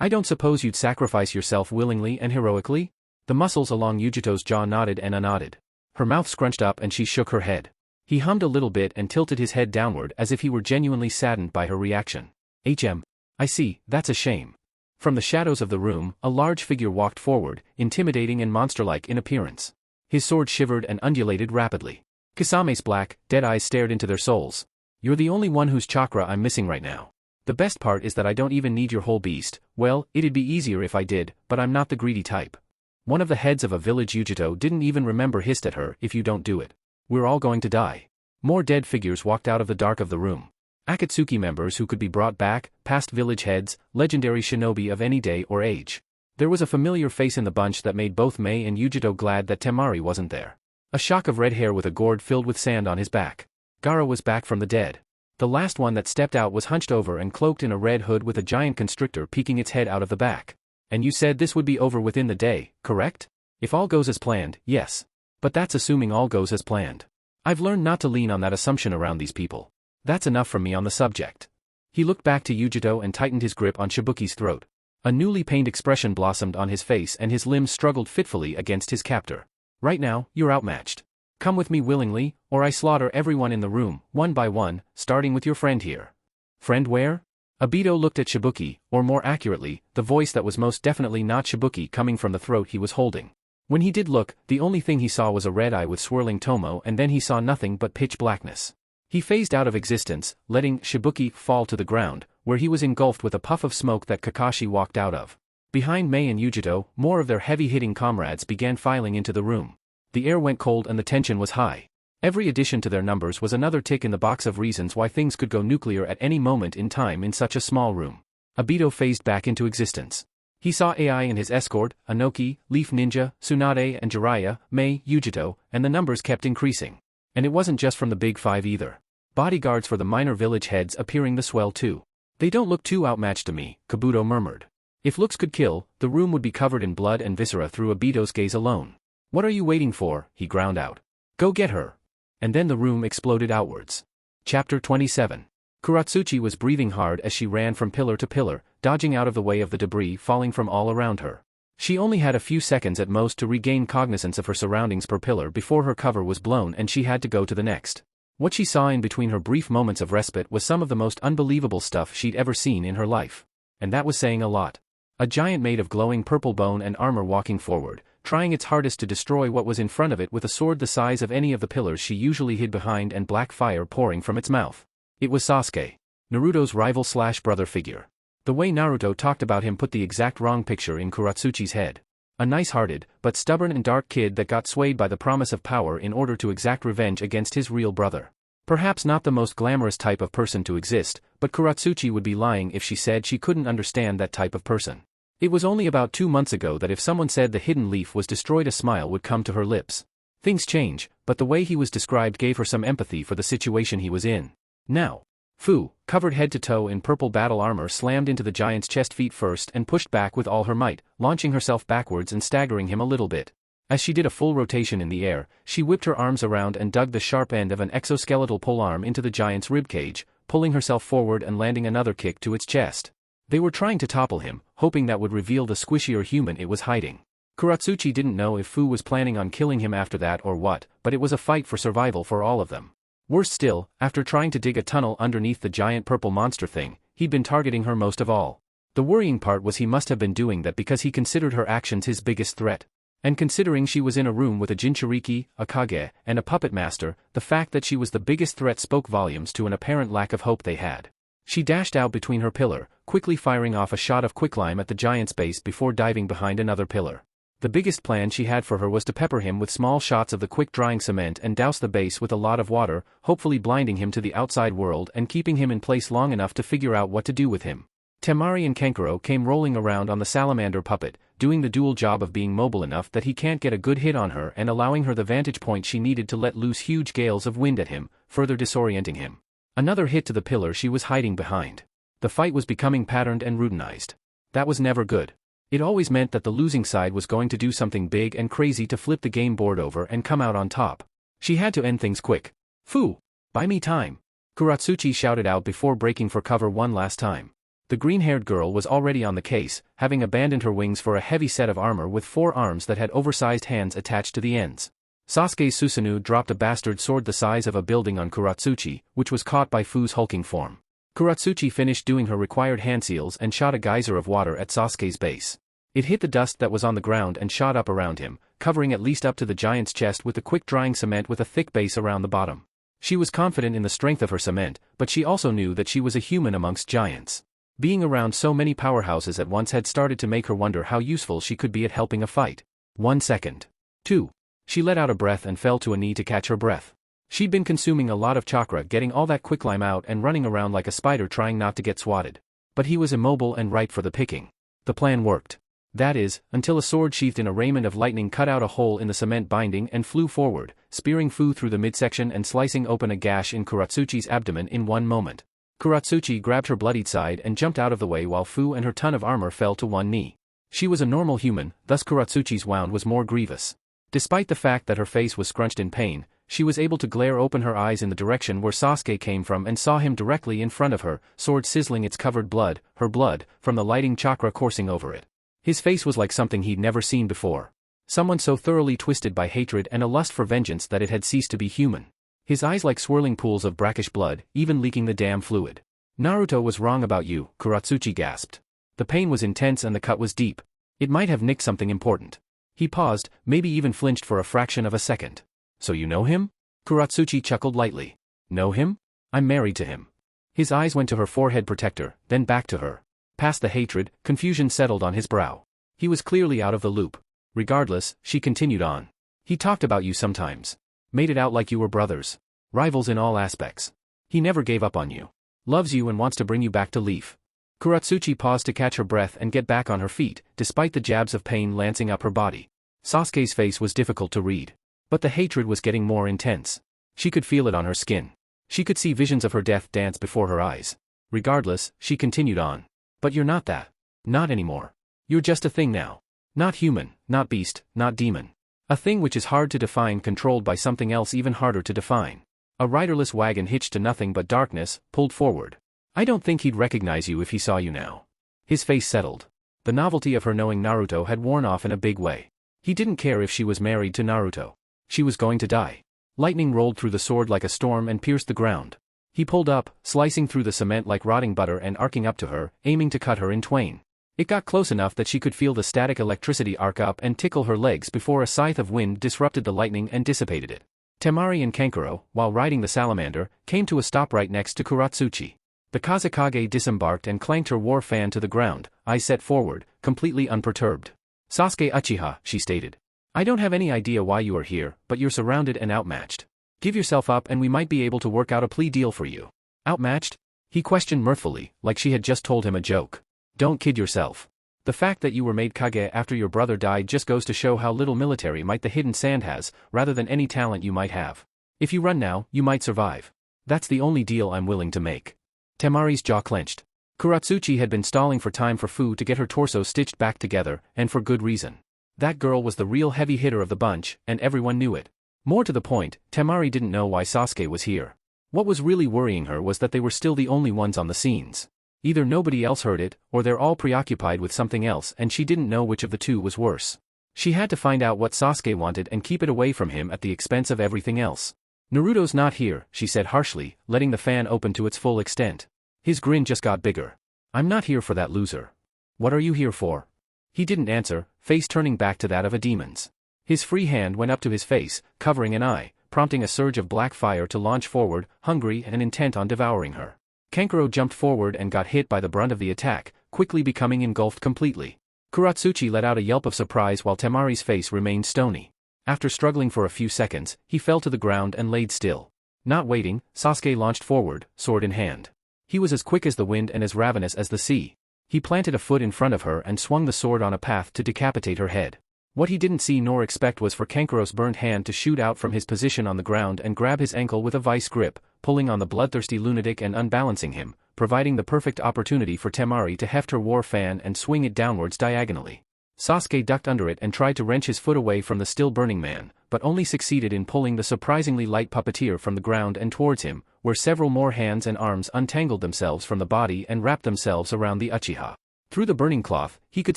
I don't suppose you'd sacrifice yourself willingly and heroically? The muscles along Yujito's jaw nodded and unnodded. Her mouth scrunched up and she shook her head. He hummed a little bit and tilted his head downward as if he were genuinely saddened by her reaction. I see, that's a shame. From the shadows of the room, a large figure walked forward, intimidating and monster-like in appearance. His sword shivered and undulated rapidly. Kasame's black, dead eyes stared into their souls. You're the only one whose chakra I'm missing right now. The best part is that I don't even need your whole beast. Well, it'd be easier if I did, but I'm not the greedy type. One of the heads of a village Yujito didn't even remember hissed at her, if you don't do it. We're all going to die. More dead figures walked out of the dark of the room. Akatsuki members who could be brought back, past village heads, legendary shinobi of any day or age. There was a familiar face in the bunch that made both Mei and Yujito glad that Tamari wasn't there. A shock of red hair with a gourd filled with sand on his back. Gaara was back from the dead. The last one that stepped out was hunched over and cloaked in a red hood with a giant constrictor peeking its head out of the back. And you said this would be over within the day, correct? If all goes as planned, yes. But that's assuming all goes as planned. I've learned not to lean on that assumption around these people. That's enough from me on the subject. He looked back to Yujito and tightened his grip on Shibuki's throat. A newly pained expression blossomed on his face and his limbs struggled fitfully against his captor. Right now, you're outmatched. Come with me willingly, or I slaughter everyone in the room, one by one, starting with your friend here. Friend where? Obito looked at Shibuki, or more accurately, the voice that was most definitely not Shibuki coming from the throat he was holding. When he did look, the only thing he saw was a red eye with swirling tomo and then he saw nothing but pitch blackness. He phased out of existence, letting Shibuki fall to the ground, where he was engulfed with a puff of smoke that Kakashi walked out of. Behind Mei and Yujito, more of their heavy-hitting comrades began filing into the room. The air went cold and the tension was high. Every addition to their numbers was another tick in the box of reasons why things could go nuclear at any moment in time in such a small room. Obito phased back into existence. He saw AI and his escort, Anoki, Leaf Ninja, Tsunade and Jiraiya, Mei, Yujito, and the numbers kept increasing. And it wasn't just from the big five either. Bodyguards for the minor village heads appearing the swell too. They don't look too outmatched to me, Kabuto murmured. If looks could kill, the room would be covered in blood and viscera through Obito's gaze alone. What are you waiting for? He ground out. Go get her. And then the room exploded outwards. Chapter 27. Kuratsuchi was breathing hard as she ran from pillar to pillar, dodging out of the way of the debris falling from all around her. She only had a few seconds at most to regain cognizance of her surroundings per pillar before her cover was blown and she had to go to the next. What she saw in between her brief moments of respite was some of the most unbelievable stuff she'd ever seen in her life. And that was saying a lot. A giant made of glowing purple bone and armor walking forward, trying its hardest to destroy what was in front of it with a sword the size of any of the pillars she usually hid behind and black fire pouring from its mouth. It was Sasuke, Naruto's rival/brother figure. The way Naruto talked about him put the exact wrong picture in Kuratsuchi's head. A nice-hearted, but stubborn and dark kid that got swayed by the promise of power in order to exact revenge against his real brother. Perhaps not the most glamorous type of person to exist, but Kuratsuchi would be lying if she said she couldn't understand that type of person. It was only about 2 months ago that if someone said the hidden leaf was destroyed a smile would come to her lips. Things change, but the way he was described gave her some empathy for the situation he was in. Now, Fu, covered head to toe in purple battle armor, slammed into the giant's chest feet first and pushed back with all her might, launching herself backwards and staggering him a little bit. As she did a full rotation in the air, she whipped her arms around and dug the sharp end of an exoskeletal polearm into the giant's ribcage, pulling herself forward and landing another kick to its chest. They were trying to topple him, hoping that would reveal the squishier human it was hiding. Kuratsuchi didn't know if Fu was planning on killing him after that or what, but it was a fight for survival for all of them. Worse still, after trying to dig a tunnel underneath the giant purple monster thing, he'd been targeting her most of all. The worrying part was he must have been doing that because he considered her actions his biggest threat. And considering she was in a room with a Jinchuriki, a Kage, and a puppet master, the fact that she was the biggest threat spoke volumes to an apparent lack of hope they had. She dashed out between her pillar, quickly firing off a shot of quicklime at the giant's base before diving behind another pillar. The biggest plan she had for her was to pepper him with small shots of the quick-drying cement and douse the base with a lot of water, hopefully blinding him to the outside world and keeping him in place long enough to figure out what to do with him. Tamari and Kenkuro came rolling around on the salamander puppet, doing the dual job of being mobile enough that he can't get a good hit on her and allowing her the vantage point she needed to let loose huge gales of wind at him, further disorienting him. Another hit to the pillar she was hiding behind. The fight was becoming patterned and routinized. That was never good. It always meant that the losing side was going to do something big and crazy to flip the game board over and come out on top. She had to end things quick. Fu! Buy me time! Kuratsuchi shouted out before breaking for cover one last time. The green-haired girl was already on the case, having abandoned her wings for a heavy set of armor with 4 arms that had oversized hands attached to the ends. Sasuke's Susanoo dropped a bastard sword the size of a building on Kuratsuchi, which was caught by Fu's hulking form. Kuratsuchi finished doing her required hand seals and shot a geyser of water at Sasuke's base. It hit the dust that was on the ground and shot up around him, covering at least up to the giant's chest with the quick-drying cement with a thick base around the bottom. She was confident in the strength of her cement, but she also knew that she was a human amongst giants. Being around so many powerhouses at once had started to make her wonder how useful she could be at helping a fight. 1 second. 2. She let out a breath and fell to a knee to catch her breath. She'd been consuming a lot of chakra getting all that quicklime out and running around like a spider trying not to get swatted. But he was immobile and ripe for the picking. The plan worked. That is, until a sword sheathed in a raiment of lightning cut out a hole in the cement binding and flew forward, spearing Fu through the midsection and slicing open a gash in Kuratsuchi's abdomen in one moment. Kuratsuchi grabbed her bloodied side and jumped out of the way while Fu and her ton of armor fell to one knee. She was a normal human, thus Kuratsuchi's wound was more grievous. Despite the fact that her face was scrunched in pain, she was able to glare open her eyes in the direction where Sasuke came from and saw him directly in front of her, sword sizzling its covered blood, her blood, from the lighting chakra coursing over it. His face was like something he'd never seen before. Someone so thoroughly twisted by hatred and a lust for vengeance that it had ceased to be human. His eyes like swirling pools of brackish blood, even leaking the damn fluid. Naruto was wrong about you, Kuratsuchi gasped. The pain was intense and the cut was deep. It might have nicked something important. He paused, maybe even flinched for a fraction of a second. So you know him? Kuratsuchi chuckled lightly. Know him? I'm married to him. His eyes went to her forehead protector, then back to her. Past the hatred, confusion settled on his brow. He was clearly out of the loop. Regardless, she continued on. He talked about you sometimes. Made it out like you were brothers. Rivals in all aspects. He never gave up on you. Loves you and wants to bring you back to Leaf. Kuratsuchi paused to catch her breath and get back on her feet, despite the jabs of pain lancing up her body. Sasuke's face was difficult to read. But the hatred was getting more intense. She could feel it on her skin. She could see visions of her death dance before her eyes. Regardless, she continued on. But you're not that. Not anymore. You're just a thing now. Not human, not beast, not demon. A thing which is hard to define, controlled by something else even harder to define. A riderless wagon hitched to nothing but darkness, pulled forward. I don't think he'd recognize you if he saw you now. His face settled. The novelty of her knowing Naruto had worn off in a big way. He didn't care if she was married to Naruto. She was going to die. Lightning rolled through the sword like a storm and pierced the ground. He pulled up, slicing through the cement like rotting butter and arcing up to her, aiming to cut her in twain. It got close enough that she could feel the static electricity arc up and tickle her legs before a scythe of wind disrupted the lightning and dissipated it. Tamari and Kankuro, while riding the salamander, came to a stop right next to Kuratsuchi. The Kazekage disembarked and clanked her war fan to the ground, eyes set forward, completely unperturbed. Sasuke Uchiha, she stated. I don't have any idea why you are here, but you're surrounded and outmatched. Give yourself up and we might be able to work out a plea deal for you. Outmatched? He questioned mirthfully, like she had just told him a joke. Don't kid yourself. The fact that you were made Kage after your brother died just goes to show how little military might the hidden sand has, rather than any talent you might have. If you run now, you might survive. That's the only deal I'm willing to make. Tamari's jaw clenched. Kuratsuchi had been stalling for time for Fu to get her torso stitched back together, and for good reason. That girl was the real heavy hitter of the bunch, and everyone knew it. More to the point, Tamari didn't know why Sasuke was here. What was really worrying her was that they were still the only ones on the scenes. Either nobody else heard it, or they're all preoccupied with something else and she didn't know which of the two was worse. She had to find out what Sasuke wanted and keep it away from him at the expense of everything else. Naruto's not here, she said harshly, letting the fan open to its full extent. His grin just got bigger. I'm not here for that loser. What are you here for? He didn't answer, face turning back to that of a demon's. His free hand went up to his face, covering an eye, prompting a surge of black fire to launch forward, hungry and intent on devouring her. Kankuro jumped forward and got hit by the brunt of the attack, quickly becoming engulfed completely. Kuratsuchi let out a yelp of surprise while Tamari's face remained stony. After struggling for a few seconds, he fell to the ground and laid still. Not waiting, Sasuke launched forward, sword in hand. He was as quick as the wind and as ravenous as the sea. He planted a foot in front of her and swung the sword on a path to decapitate her head. What he didn't see nor expect was for Kankuro's burned hand to shoot out from his position on the ground and grab his ankle with a vice grip, pulling on the bloodthirsty lunatic and unbalancing him, providing the perfect opportunity for Tamari to heft her war fan and swing it downwards diagonally. Sasuke ducked under it and tried to wrench his foot away from the still burning man, but only succeeded in pulling the surprisingly light puppeteer from the ground and towards him, where several more hands and arms untangled themselves from the body and wrapped themselves around the Uchiha. Through the burning cloth, he could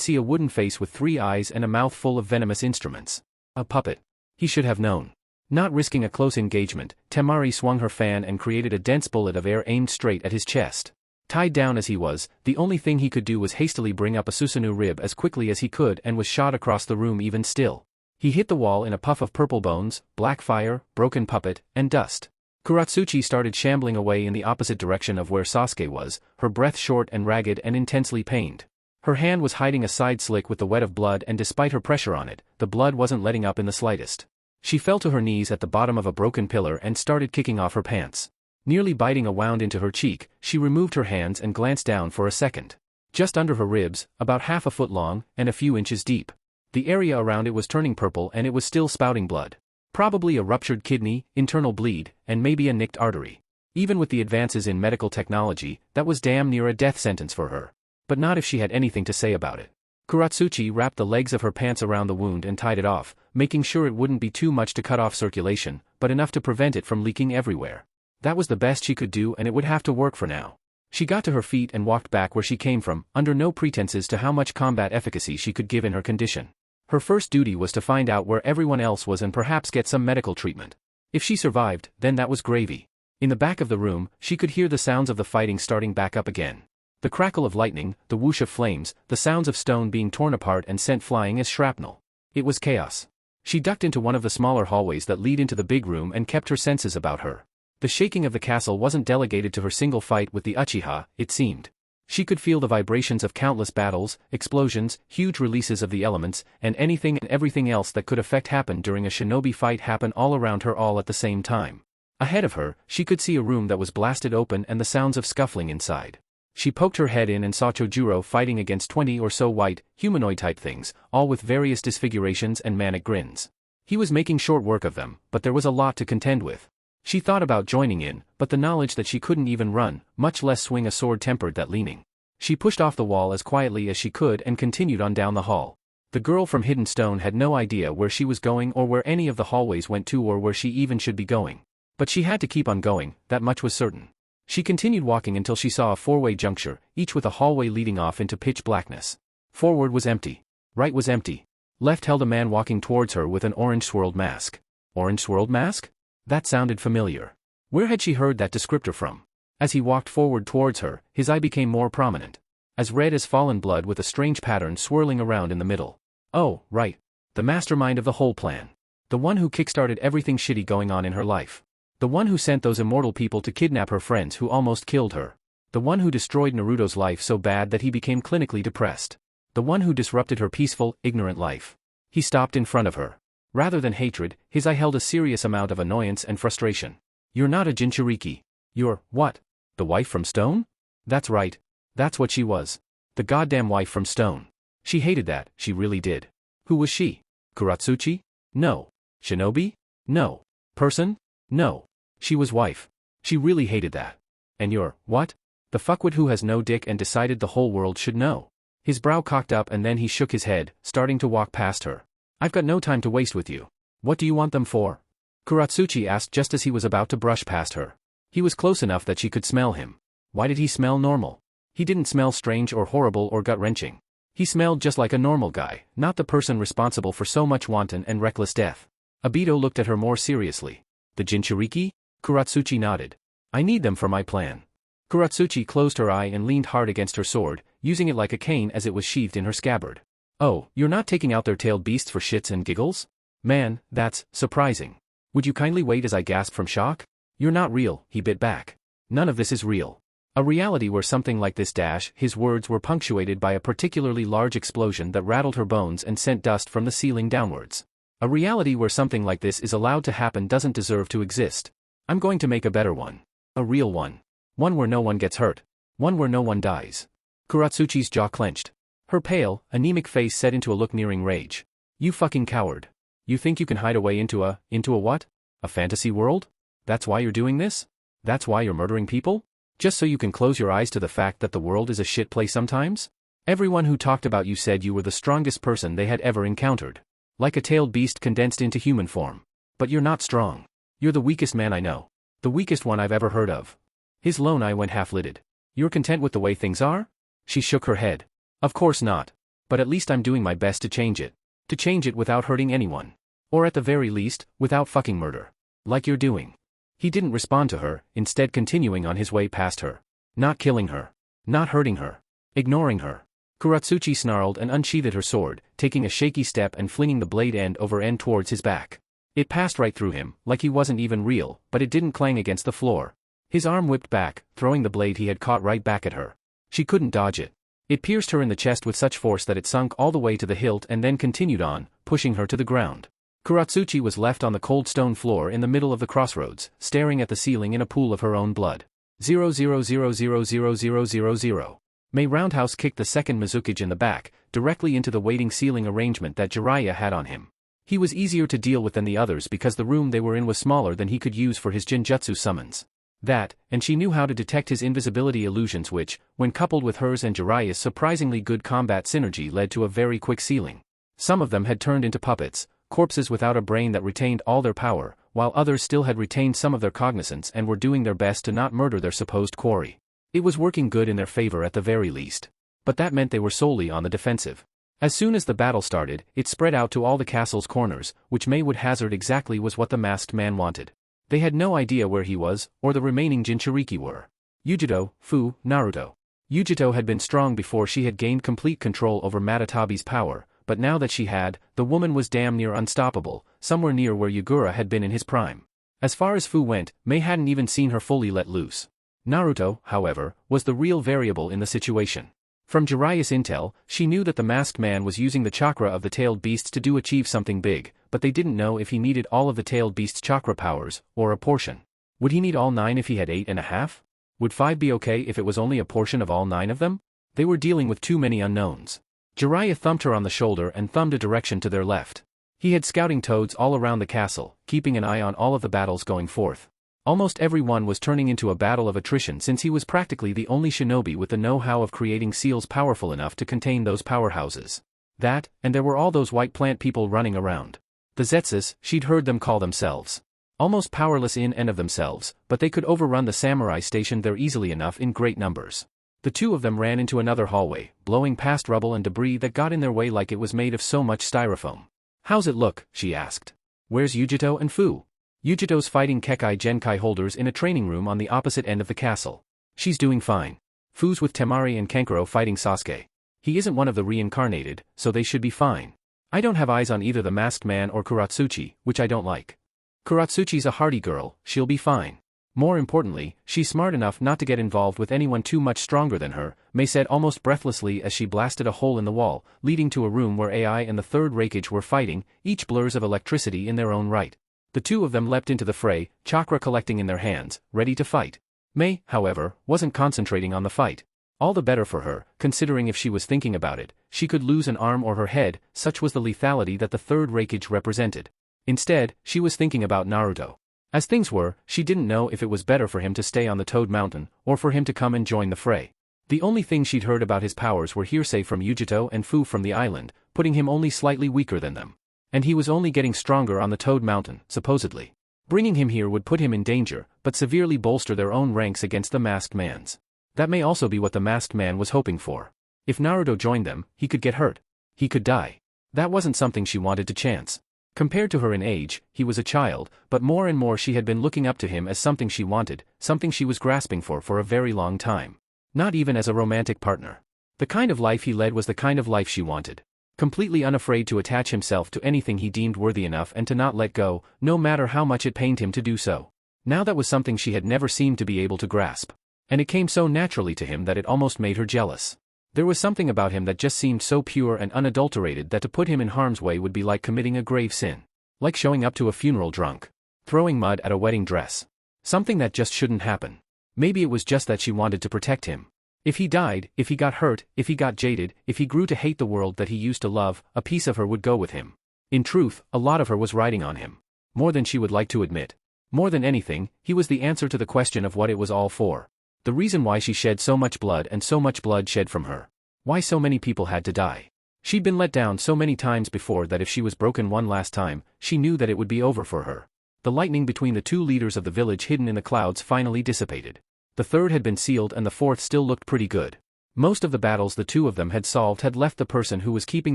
see a wooden face with 3 eyes and a mouth full of venomous instruments. A puppet. He should have known. Not risking a close engagement, Tamari swung her fan and created a dense bullet of air aimed straight at his chest. Tied down as he was, the only thing he could do was hastily bring up a Susanoo rib as quickly as he could and was shot across the room even still. He hit the wall in a puff of purple bones, black fire, broken puppet, and dust. Kuratsuchi started shambling away in the opposite direction of where Sasuke was, her breath short and ragged and intensely pained. Her hand was hiding a side slick with the wet of blood and despite her pressure on it, the blood wasn't letting up in the slightest. She fell to her knees at the bottom of a broken pillar and started kicking off her pants. Nearly biting a wound into her cheek, she removed her hands and glanced down for a second. Just under her ribs, about half a foot long, and a few inches deep. The area around it was turning purple and it was still spouting blood. Probably a ruptured kidney, internal bleed, and maybe a nicked artery. Even with the advances in medical technology, that was damn near a death sentence for her. But not if she had anything to say about it. Kuratsuchi wrapped the legs of her pants around the wound and tied it off, making sure it wouldn't be too much to cut off circulation, but enough to prevent it from leaking everywhere. That was the best she could do and it would have to work for now. She got to her feet and walked back where she came from, under no pretenses to how much combat efficacy she could give in her condition. Her first duty was to find out where everyone else was and perhaps get some medical treatment. If she survived, then that was gravy. In the back of the room, she could hear the sounds of the fighting starting back up again. The crackle of lightning, the whoosh of flames, the sounds of stone being torn apart and sent flying as shrapnel. It was chaos. She ducked into one of the smaller hallways that lead into the big room and kept her senses about her. The shaking of the castle wasn't delegated to her single fight with the Uchiha, it seemed. She could feel the vibrations of countless battles, explosions, huge releases of the elements, and anything and everything else that could affect happen during a shinobi fight happen all around her all at the same time. Ahead of her, she could see a room that was blasted open and the sounds of scuffling inside. She poked her head in and saw Chojuro fighting against 20 or so white, humanoid-type things, all with various disfigurations and manic grins. He was making short work of them, but there was a lot to contend with. She thought about joining in, but the knowledge that she couldn't even run, much less swing a sword tempered that leaning. She pushed off the wall as quietly as she could and continued on down the hall. The girl from Hidden Stone had no idea where she was going or where any of the hallways went to or where she even should be going. But she had to keep on going, that much was certain. She continued walking until she saw a four-way juncture, each with a hallway leading off into pitch blackness. Forward was empty. Right was empty. Left held a man walking towards her with an orange-swirled mask. Orange-swirled mask? That sounded familiar. Where had she heard that descriptor from? As he walked forward towards her, his eye became more prominent. As red as fallen blood with a strange pattern swirling around in the middle. Oh, right. The mastermind of the whole plan. The one who kickstarted everything shitty going on in her life. The one who sent those immortal people to kidnap her friends who almost killed her. The one who destroyed Naruto's life so bad that he became clinically depressed. The one who disrupted her peaceful, ignorant life. He stopped in front of her. Rather than hatred, his eye held a serious amount of annoyance and frustration. You're not a Jinchuriki. You're, what? The wife from Stone? That's right. That's what she was. The goddamn wife from Stone. She hated that, she really did. Who was she? Kuratsuchi? No. Shinobi? No. Person? No. She was wife. She really hated that. And you're, what? The fuckwit who has no dick and decided the whole world should know. His brow cocked up and then he shook his head, starting to walk past her. I've got no time to waste with you. What do you want them for? Kuratsuchi asked just as he was about to brush past her. He was close enough that she could smell him. Why did he smell normal? He didn't smell strange or horrible or gut-wrenching. He smelled just like a normal guy, not the person responsible for so much wanton and reckless death. Obito looked at her more seriously. The Jinchuriki? Kuratsuchi nodded. I need them for my plan. Kuratsuchi closed her eye and leaned hard against her sword, using it like a cane as it was sheathed in her scabbard. Oh, you're not taking out their tailed beasts for shits and giggles? Man, that's surprising. Would you kindly wait as I gasped from shock? You're not real, he bit back. None of this is real. A reality where something like this his words were punctuated by a particularly large explosion that rattled her bones and sent dust from the ceiling downwards. A reality where something like this is allowed to happen doesn't deserve to exist. I'm going to make a better one. A real one. One where no one gets hurt. One where no one dies. Kuratsuchi's jaw clenched. Her pale, anemic face set into a look nearing rage. You fucking coward. You think you can hide away into a what? A fantasy world? That's why you're doing this? That's why you're murdering people? Just so you can close your eyes to the fact that the world is a shit place sometimes? Everyone who talked about you said you were the strongest person they had ever encountered. Like a tailed beast condensed into human form. But you're not strong. You're the weakest man I know. The weakest one I've ever heard of. His lone eye went half-lidded. You're content with the way things are? She shook her head. Of course not. But at least I'm doing my best to change it. To change it without hurting anyone. Or at the very least, without fucking murder. Like you're doing. He didn't respond to her, instead continuing on his way past her. Not killing her. Not hurting her. Ignoring her. Kuratsuchi snarled and unsheathed her sword, taking a shaky step and flinging the blade end over end towards his back. It passed right through him, like he wasn't even real, but it didn't clang against the floor. His arm whipped back, throwing the blade he had caught right back at her. She couldn't dodge it. It pierced her in the chest with such force that it sunk all the way to the hilt and then continued on, pushing her to the ground. Kuratsuchi was left on the cold stone floor in the middle of the crossroads, staring at the ceiling in a pool of her own blood. 0000000. May Roundhouse kicked the second Mizukage in the back, directly into the waiting ceiling arrangement that Jiraiya had on him. He was easier to deal with than the others because the room they were in was smaller than he could use for his Jinjutsu summons. That, and she knew how to detect his invisibility illusions which, when coupled with hers and Jiraiya's surprisingly good combat synergy led to a very quick sealing. Some of them had turned into puppets, corpses without a brain that retained all their power, while others still had retained some of their cognizance and were doing their best to not murder their supposed quarry. It was working good in their favor at the very least. But that meant they were solely on the defensive. As soon as the battle started, it spread out to all the castle's corners, which May would hazard exactly was what the masked man wanted. They had no idea where he was, or the remaining Jinchuriki were. Yujito, Fu, Naruto. Yujito had been strong before she had gained complete control over Matatabi's power, but now that she had, the woman was damn near unstoppable, somewhere near where Yagura had been in his prime. As far as Fu went, May hadn't even seen her fully let loose. Naruto, however, was the real variable in the situation. From Jiraiya's intel, she knew that the masked man was using the chakra of the tailed beasts to achieve something big, but they didn't know if he needed all of the tailed beast's chakra powers, or a portion. Would he need all 9 if he had 8.5? Would 5 be okay if it was only a portion of all 9 of them? They were dealing with too many unknowns. Jiraiya thumped her on the shoulder and thumbed a direction to their left. He had scouting toads all around the castle, keeping an eye on all of the battles going forth. Almost every one was turning into a battle of attrition since he was practically the only shinobi with the know-how of creating seals powerful enough to contain those powerhouses. That, and there were all those white plant people running around. The Zetsus, she'd heard them call themselves. Almost powerless in and of themselves, but they could overrun the samurai stationed there easily enough in great numbers. The two of them ran into another hallway, blowing past rubble and debris that got in their way like it was made of so much styrofoam. "How's it look?" she asked. "Where's Yujito and Fu?" Yujito's fighting Kekai Genkai holders in a training room on the opposite end of the castle. "She's doing fine. Fu's with Tamari and Kankuro fighting Sasuke. He isn't one of the reincarnated, so they should be fine. I don't have eyes on either the masked man or Kuratsuchi, which I don't like. Kuratsuchi's a hardy girl, she'll be fine. More importantly, she's smart enough not to get involved with anyone too much stronger than her," May said almost breathlessly as she blasted a hole in the wall, leading to a room where AI and the third Raikage were fighting, each blurs of electricity in their own right. The two of them leapt into the fray, chakra collecting in their hands, ready to fight. May, however, wasn't concentrating on the fight. All the better for her, considering if she was thinking about it, she could lose an arm or her head, such was the lethality that the third Raikage represented. Instead, she was thinking about Naruto. As things were, she didn't know if it was better for him to stay on the Toad Mountain, or for him to come and join the fray. The only thing she'd heard about his powers were hearsay from Yujito and Fu from the island, putting him only slightly weaker than them. And he was only getting stronger on the Toad Mountain, supposedly. Bringing him here would put him in danger, but severely bolster their own ranks against the masked man's. That may also be what the masked man was hoping for. If Naruto joined them, he could get hurt. He could die. That wasn't something she wanted to chance. Compared to her in age, he was a child, but more and more she had been looking up to him as something she wanted, something she was grasping for a very long time. Not even as a romantic partner. The kind of life he led was the kind of life she wanted. Completely unafraid to attach himself to anything he deemed worthy enough and to not let go, no matter how much it pained him to do so. Now that was something she had never seemed to be able to grasp. And it came so naturally to him that it almost made her jealous. There was something about him that just seemed so pure and unadulterated that to put him in harm's way would be like committing a grave sin. Like showing up to a funeral drunk. Throwing mud at a wedding dress. Something that just shouldn't happen. Maybe it was just that she wanted to protect him. If he died, if he got hurt, if he got jaded, if he grew to hate the world that he used to love, a piece of her would go with him. In truth, a lot of her was riding on him. More than she would like to admit. More than anything, he was the answer to the question of what it was all for. The reason why she shed so much blood and so much blood shed from her. Why so many people had to die. She'd been let down so many times before that if she was broken one last time, she knew that it would be over for her. The lightning between the two leaders of the village hidden in the clouds finally dissipated. The third had been sealed and the fourth still looked pretty good. Most of the battles the two of them had solved had left the person who was keeping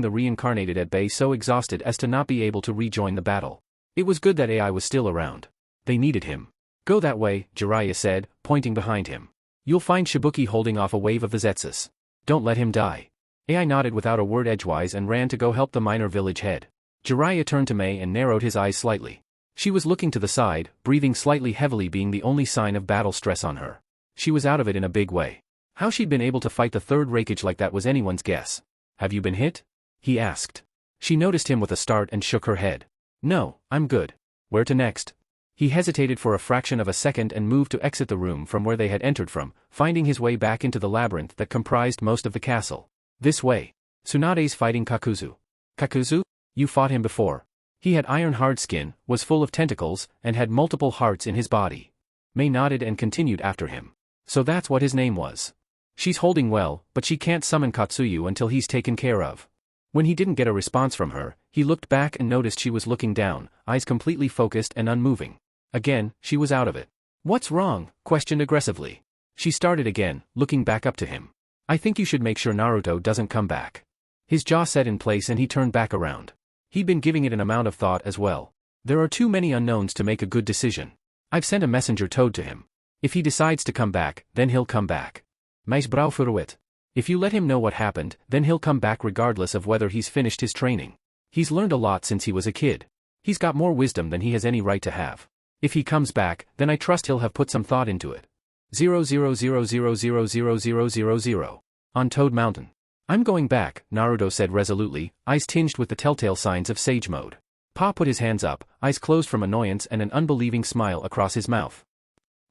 the reincarnated at bay so exhausted as to not be able to rejoin the battle. It was good that AI was still around. They needed him. "Go that way," Jiraiya said, pointing behind him. "You'll find Shibuki holding off a wave of the Zetsus. Don't let him die." AI nodded without a word edgewise and ran to go help the minor village head. Jiraiya turned to May and narrowed his eyes slightly. She was looking to the side, breathing slightly heavily being the only sign of battle stress on her. She was out of it in a big way. How she'd been able to fight the third Raikage like that was anyone's guess. "Have you been hit?" he asked. She noticed him with a start and shook her head. No, I'm good. Where to next? He hesitated for a fraction of a second and moved to exit the room from where they had entered from, finding his way back into the labyrinth that comprised most of the castle. This way. Tsunade's fighting Kakuzu. Kakuzu? You fought him before. He had iron-hard skin, was full of tentacles, and had multiple hearts in his body. Mei nodded and continued after him. So that's what his name was. She's holding well, but she can't summon Katsuyu until he's taken care of. When he didn't get a response from her, he looked back and noticed she was looking down, eyes completely focused and unmoving. Again, she was out of it. What's wrong? Questioned aggressively. She started again, looking back up to him. I think you should make sure Naruto doesn't come back. His jaw set in place and he turned back around. He'd been giving it an amount of thought as well. There are too many unknowns to make a good decision. I've sent a messenger toad to him. If he decides to come back, then he'll come back. Mais brau furuit. If you let him know what happened, then he'll come back regardless of whether he's finished his training. He's learned a lot since he was a kid. He's got more wisdom than he has any right to have. If he comes back, then I trust he'll have put some thought into it. 000000000. On Toad Mountain. I'm going back, Naruto said resolutely, eyes tinged with the telltale signs of sage mode. Pa put his hands up, eyes closed from annoyance and an unbelieving smile across his mouth.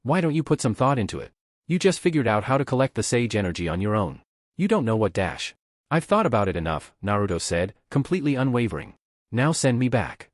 Why don't you put some thought into it? You just figured out how to collect the sage energy on your own. You don't know what dash. I've thought about it enough, Naruto said, completely unwavering. Now send me back.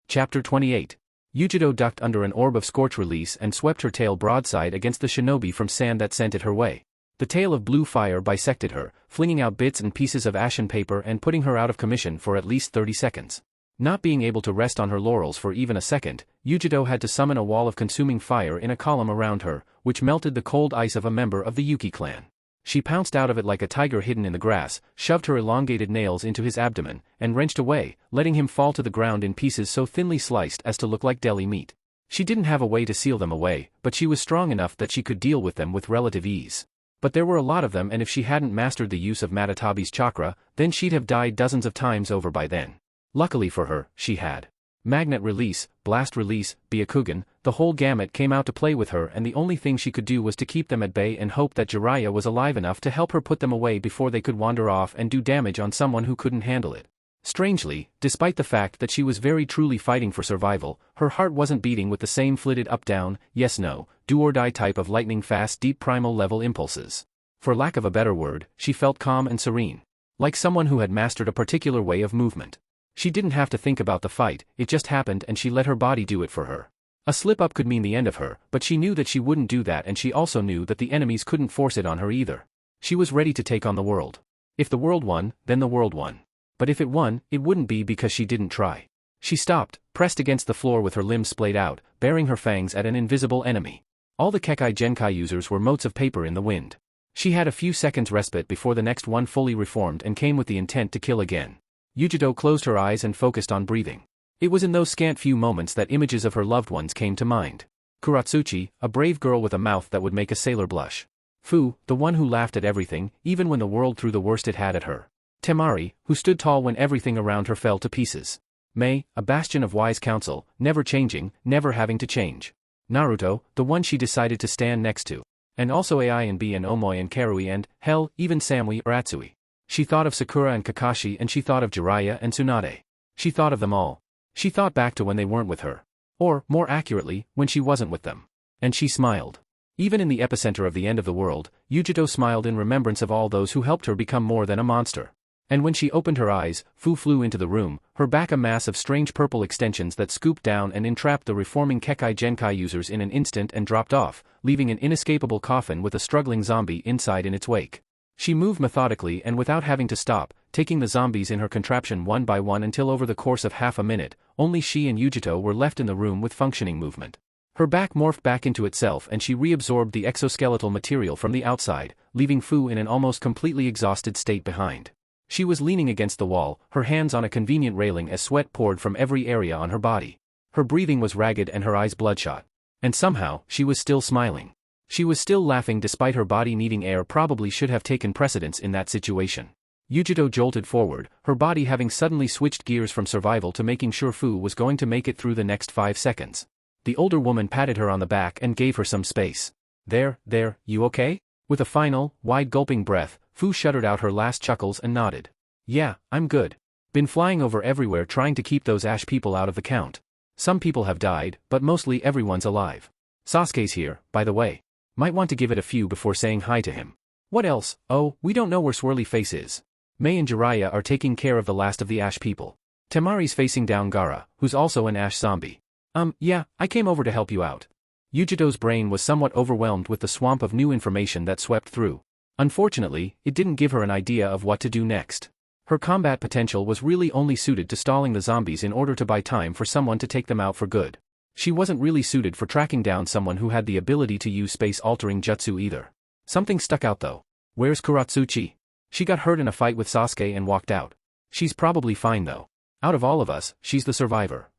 Chapter 28. Yujido ducked under an orb of scorch release and swept her tail broadside against the shinobi from sand that sent it her way. The tail of blue fire bisected her, flinging out bits and pieces of ashen paper and putting her out of commission for at least 30 seconds. Not being able to rest on her laurels for even a second, Yujido had to summon a wall of consuming fire in a column around her, which melted the cold ice of a member of the Yuki clan. She pounced out of it like a tiger hidden in the grass, shoved her elongated nails into his abdomen, and wrenched away, letting him fall to the ground in pieces so thinly sliced as to look like deli meat. She didn't have a way to seal them away, but she was strong enough that she could deal with them with relative ease. But there were a lot of them, and if she hadn't mastered the use of Matatabi's chakra, then she'd have died dozens of times over by then. Luckily for her, she had. Magnet release, blast release, Byakugan, the whole gamut came out to play with her, and the only thing she could do was to keep them at bay and hope that Jiraiya was alive enough to help her put them away before they could wander off and do damage on someone who couldn't handle it. Strangely, despite the fact that she was very truly fighting for survival, her heart wasn't beating with the same flitted up-down, yes-no, do-or-die type of lightning-fast deep primal-level impulses. For lack of a better word, she felt calm and serene. Like someone who had mastered a particular way of movement. She didn't have to think about the fight, it just happened and she let her body do it for her. A slip-up could mean the end of her, but she knew that she wouldn't do that, and she also knew that the enemies couldn't force it on her either. She was ready to take on the world. If the world won, then the world won. But if it won, it wouldn't be because she didn't try. She stopped, pressed against the floor with her limbs splayed out, baring her fangs at an invisible enemy. All the Kekai Genkai users were motes of paper in the wind. She had a few seconds respite before the next one fully reformed and came with the intent to kill again. Yujido closed her eyes and focused on breathing. It was in those scant few moments that images of her loved ones came to mind. Kuratsuchi, a brave girl with a mouth that would make a sailor blush. Fu, the one who laughed at everything, even when the world threw the worst it had at her. Tamari, who stood tall when everything around her fell to pieces. Mei, a bastion of wise counsel, never changing, never having to change. Naruto, the one she decided to stand next to. And also Ai and B and Omoi and Karui and, hell, even Samui or Atsui. She thought of Sakura and Kakashi, and she thought of Jiraiya and Tsunade. She thought of them all. She thought back to when they weren't with her. Or, more accurately, when she wasn't with them. And she smiled. Even in the epicenter of the end of the world, Yujido smiled in remembrance of all those who helped her become more than a monster. And when she opened her eyes, Fu flew into the room, her back a mass of strange purple extensions that scooped down and entrapped the reforming Kekai Genkai users in an instant and dropped off, leaving an inescapable coffin with a struggling zombie inside in its wake. She moved methodically and without having to stop, taking the zombies in her contraption one by one until over the course of half a minute, only she and Yujido were left in the room with functioning movement. Her back morphed back into itself and she reabsorbed the exoskeletal material from the outside, leaving Fu in an almost completely exhausted state behind. She was leaning against the wall, her hands on a convenient railing as sweat poured from every area on her body. Her breathing was ragged and her eyes bloodshot. And somehow, she was still smiling. She was still laughing despite her body needing air probably should have taken precedence in that situation. Yujido jolted forward, her body having suddenly switched gears from survival to making sure Fu was going to make it through the next 5 seconds. The older woman patted her on the back and gave her some space. There, you okay? With a final, wide gulping breath, Fu shuddered out her last chuckles and nodded. Yeah, I'm good. Been flying over everywhere trying to keep those ash people out of the count. Some people have died, but mostly everyone's alive. Sasuke's here, by the way. Might want to give it a few before saying hi to him. What else? Oh, we don't know where Swirly Face is. Mei and Jiraiya are taking care of the last of the ash people. Tamari's facing down Gaara, who's also an ash zombie. Yeah, I came over to help you out. Yujito's brain was somewhat overwhelmed with the swamp of new information that swept through. Unfortunately, it didn't give her an idea of what to do next. Her combat potential was really only suited to stalling the zombies in order to buy time for someone to take them out for good. She wasn't really suited for tracking down someone who had the ability to use space-altering jutsu either. Something stuck out though. Where's Kuratsuchi? She got hurt in a fight with Sasuke and walked out. She's probably fine though. Out of all of us, she's the survivor.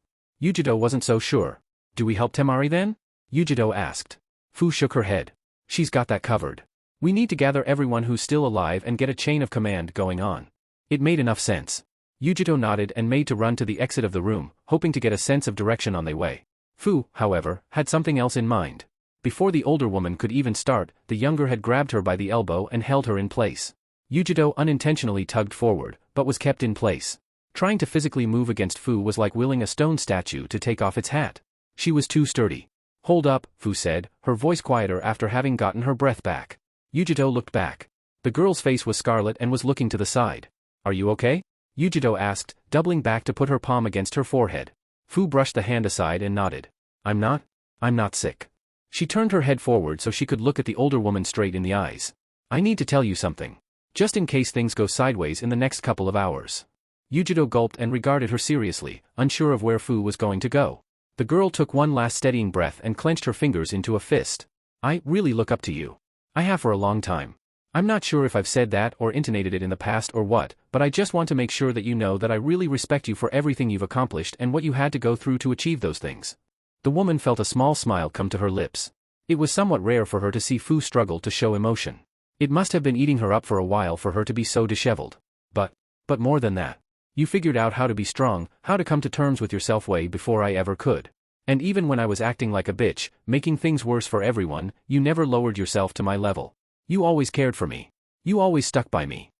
Yujito wasn't so sure. Do we help Tamari then? Yujito asked. Fu shook her head. She's got that covered. We need to gather everyone who's still alive and get a chain of command going on. It made enough sense. Yujito nodded and made to run to the exit of the room, hoping to get a sense of direction on their way. Fu, however, had something else in mind. Before the older woman could even start, the younger had grabbed her by the elbow and held her in place. Yujito unintentionally tugged forward, but was kept in place. Trying to physically move against Fu was like willing a stone statue to take off its hat. She was too sturdy. Hold up, Fu said, her voice quieter after having gotten her breath back. Yujito looked back. The girl's face was scarlet and was looking to the side. Are you okay? Yujito asked, doubling back to put her palm against her forehead. Fu brushed the hand aside and nodded. I'm not sick. She turned her head forward so she could look at the older woman straight in the eyes. I need to tell you something. Just in case things go sideways in the next couple of hours. Yujito gulped and regarded her seriously, unsure of where Fu was going to go. The girl took one last steadying breath and clenched her fingers into a fist. I really look up to you. I have for a long time. I'm not sure if I've said that or intonated it in the past or what, but I just want to make sure that you know that I really respect you for everything you've accomplished and what you had to go through to achieve those things. The woman felt a small smile come to her lips. It was somewhat rare for her to see Fu struggle to show emotion. It must have been eating her up for a while for her to be so disheveled. But more than that. You figured out how to be strong, how to come to terms with yourself way before I ever could. And even when I was acting like a bitch, making things worse for everyone, you never lowered yourself to my level. You always cared for me. You always stuck by me.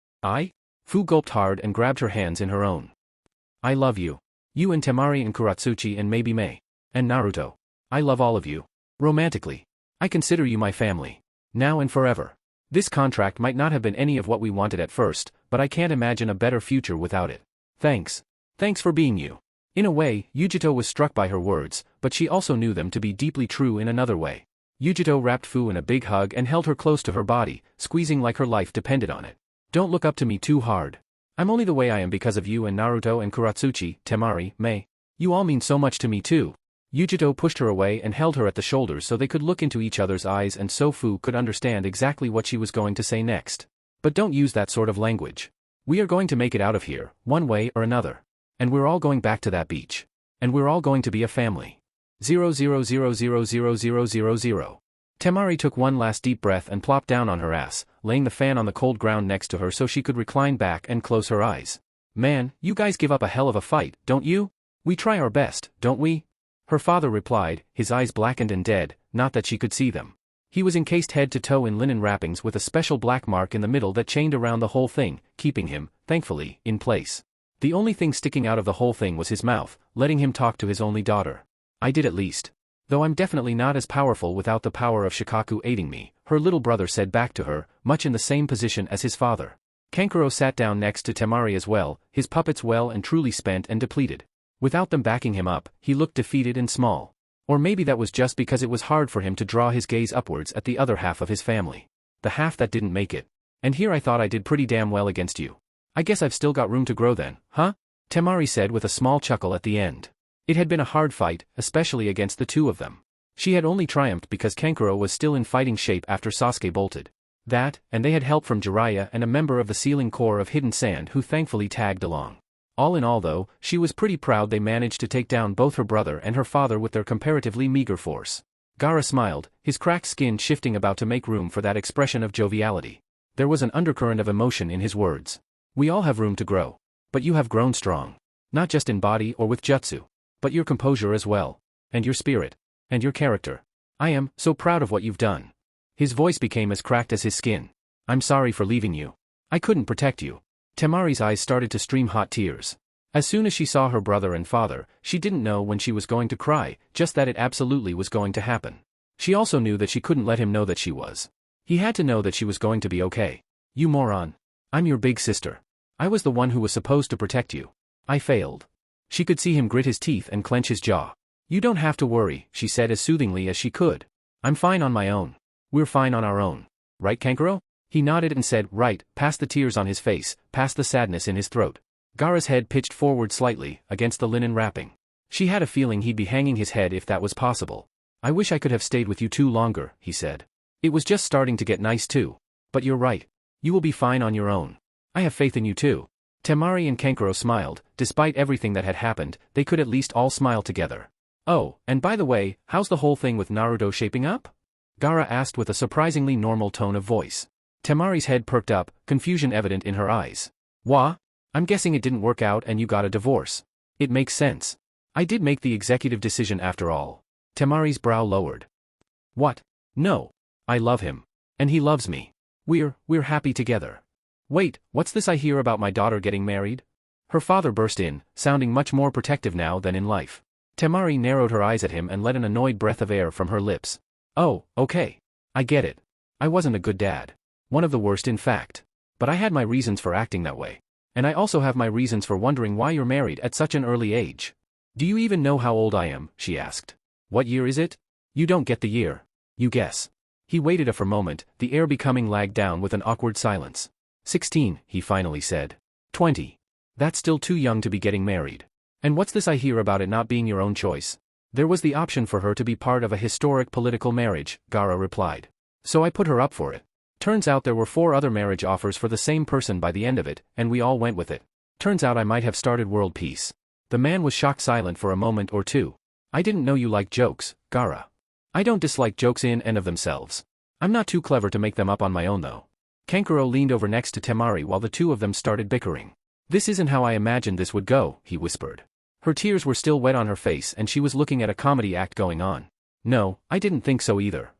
Fu gulped hard and grabbed her hands in her own. I love you. You and Tamari and Kuratsuchi and maybe Mei. And Naruto. I love all of you. Romantically. I consider you my family. Now and forever. This contract might not have been any of what we wanted at first, but I can't imagine a better future without it. Thanks. Thanks for being you. In a way, Yujito was struck by her words, but she also knew them to be deeply true in another way. Yujito wrapped Fu in a big hug and held her close to her body, squeezing like her life depended on it. Don't look up to me too hard. I'm only the way I am because of you and Naruto and Kuratsuchi, Tamari, Mei. You all mean so much to me too. Yujito pushed her away and held her at the shoulders so they could look into each other's eyes and so Fu could understand exactly what she was going to say next. But don't use that sort of language. We are going to make it out of here, one way or another. And we're all going back to that beach. And we're all going to be a family. 000000000. Tamari took one last deep breath and plopped down on her ass, laying the fan on the cold ground next to her so she could recline back and close her eyes. Man, you guys give up a hell of a fight, don't you? We try our best, don't we? Her father replied, his eyes blackened and dead, not that she could see them. He was encased head to toe in linen wrappings with a special black mark in the middle that chained around the whole thing, keeping him, thankfully, in place. The only thing sticking out of the whole thing was his mouth, letting him talk to his only daughter. I did at least. Though I'm definitely not as powerful without the power of Shikaku aiding me, her little brother said back to her, much in the same position as his father. Kankuro sat down next to Tamari as well, his puppets well and truly spent and depleted. Without them backing him up, he looked defeated and small. Or maybe that was just because it was hard for him to draw his gaze upwards at the other half of his family. The half that didn't make it. And here I thought I did pretty damn well against you. I guess I've still got room to grow then, huh? Tamari said with a small chuckle at the end. It had been a hard fight, especially against the two of them. She had only triumphed because Kankuro was still in fighting shape after Sasuke bolted. That, and they had help from Jiraiya and a member of the sealing corps of Hidden Sand who thankfully tagged along. All in all though, she was pretty proud they managed to take down both her brother and her father with their comparatively meager force. Gaara smiled, his cracked skin shifting about to make room for that expression of joviality. There was an undercurrent of emotion in his words. We all have room to grow. But you have grown strong. Not just in body or with jutsu. But your composure as well. And your spirit. And your character. I am so proud of what you've done. His voice became as cracked as his skin. I'm sorry for leaving you. I couldn't protect you. Tamari's eyes started to stream hot tears. As soon as she saw her brother and father, she didn't know when she was going to cry, just that it absolutely was going to happen. She also knew that she couldn't let him know that she was. He had to know that she was going to be okay. You moron. I'm your big sister. I was the one who was supposed to protect you. I failed. She could see him grit his teeth and clench his jaw. You don't have to worry, she said as soothingly as she could. I'm fine on my own. We're fine on our own. Right, Kankuro? He nodded and said, right, past the tears on his face, past the sadness in his throat. Gaara's head pitched forward slightly, against the linen wrapping. She had a feeling he'd be hanging his head if that was possible. I wish I could have stayed with you too longer, he said. It was just starting to get nice too. But you're right. You will be fine on your own. I have faith in you too. Tamari and Kankuro smiled. Despite everything that had happened, they could at least all smile together. Oh, and by the way, how's the whole thing with Naruto shaping up? Gaara asked with a surprisingly normal tone of voice. Tamari's head perked up, confusion evident in her eyes. Wha? I'm guessing it didn't work out and you got a divorce. It makes sense. I did make the executive decision after all. Tamari's brow lowered. What? No. I love him. And he loves me. We're happy together. Wait, what's this I hear about my daughter getting married? Her father burst in, sounding much more protective now than in life. Tamari narrowed her eyes at him and let an annoyed breath of air from her lips. Oh, okay. I get it. I wasn't a good dad. One of the worst in fact. But I had my reasons for acting that way. And I also have my reasons for wondering why you're married at such an early age. Do you even know how old I am? She asked. What year is it? You don't get the year. You guess. He waited a moment, the air becoming lagged down with an awkward silence. 16, he finally said. 20. That's still too young to be getting married. And what's this I hear about it not being your own choice? There was the option for her to be part of a historic political marriage, Gaara replied. So I put her up for it. Turns out there were 4 other marriage offers for the same person by the end of it, and we all went with it. Turns out I might have started world peace. The man was shocked silent for a moment or two. I didn't know you liked jokes, Gaara. I don't dislike jokes in and of themselves. I'm not too clever to make them up on my own though. Kankuro leaned over next to Tamari while the two of them started bickering. This isn't how I imagined this would go, he whispered. Her tears were still wet on her face and she was looking at a comedy act going on. No, I didn't think so either.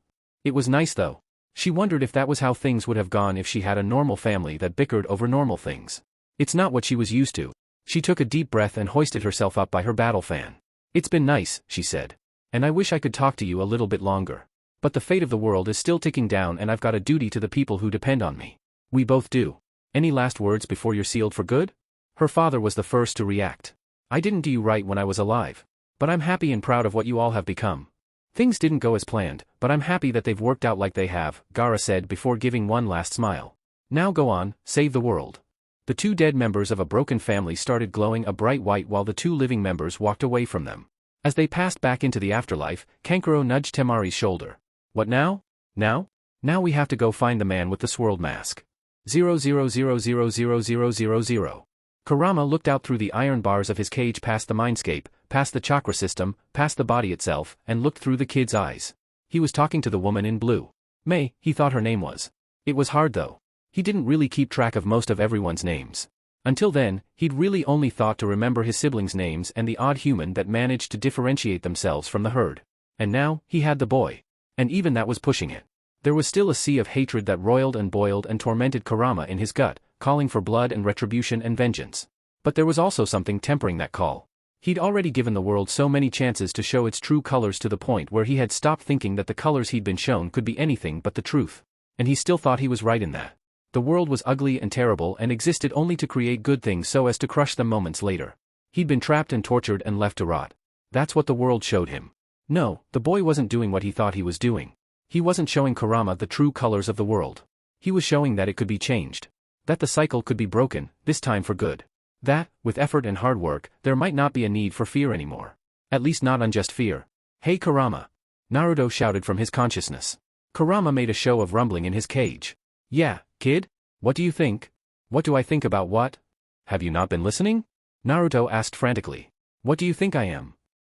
It was nice though. She wondered if that was how things would have gone if she had a normal family that bickered over normal things. It's not what she was used to. She took a deep breath and hoisted herself up by her battle fan. It's been nice, she said. And I wish I could talk to you a little bit longer. But the fate of the world is still ticking down and I've got a duty to the people who depend on me. We both do. Any last words before you're sealed for good? Her father was the first to react. I didn't do you right when I was alive. But I'm happy and proud of what you all have become. Things didn't go as planned, but I'm happy that they've worked out like they have, Gaara said before giving one last smile. Now go on, save the world. The 2 dead members of a broken family started glowing a bright white while the 2 living members walked away from them. As they passed back into the afterlife, Kankuro nudged Tamari's shoulder. What now? Now? Now we have to go find the man with the swirled mask. 000000000. Kurama looked out through the iron bars of his cage past the mindscape, past the chakra system, past the body itself, and looked through the kid's eyes. He was talking to the woman in blue. May, he thought her name was. It was hard though. He didn't really keep track of most of everyone's names. Until then, he'd really only thought to remember his siblings' names and the odd human that managed to differentiate themselves from the herd. And now, he had the boy. And even that was pushing it. There was still a sea of hatred that roiled and boiled and tormented Kurama in his gut, calling for blood and retribution and vengeance. But there was also something tempering that call. He'd already given the world so many chances to show its true colors to the point where he had stopped thinking that the colors he'd been shown could be anything but the truth. And he still thought he was right in that. The world was ugly and terrible and existed only to create good things so as to crush them moments later. He'd been trapped and tortured and left to rot. That's what the world showed him. No, the boy wasn't doing what he thought he was doing. He wasn't showing Kurama the true colors of the world. He was showing that it could be changed. That the cycle could be broken, this time for good. That, with effort and hard work, there might not be a need for fear anymore. At least not unjust fear. Hey Kurama! Naruto shouted from his consciousness. Kurama made a show of rumbling in his cage. Yeah, kid? What do you think? What do I think about what? Have you not been listening? Naruto asked frantically. What do you think I am?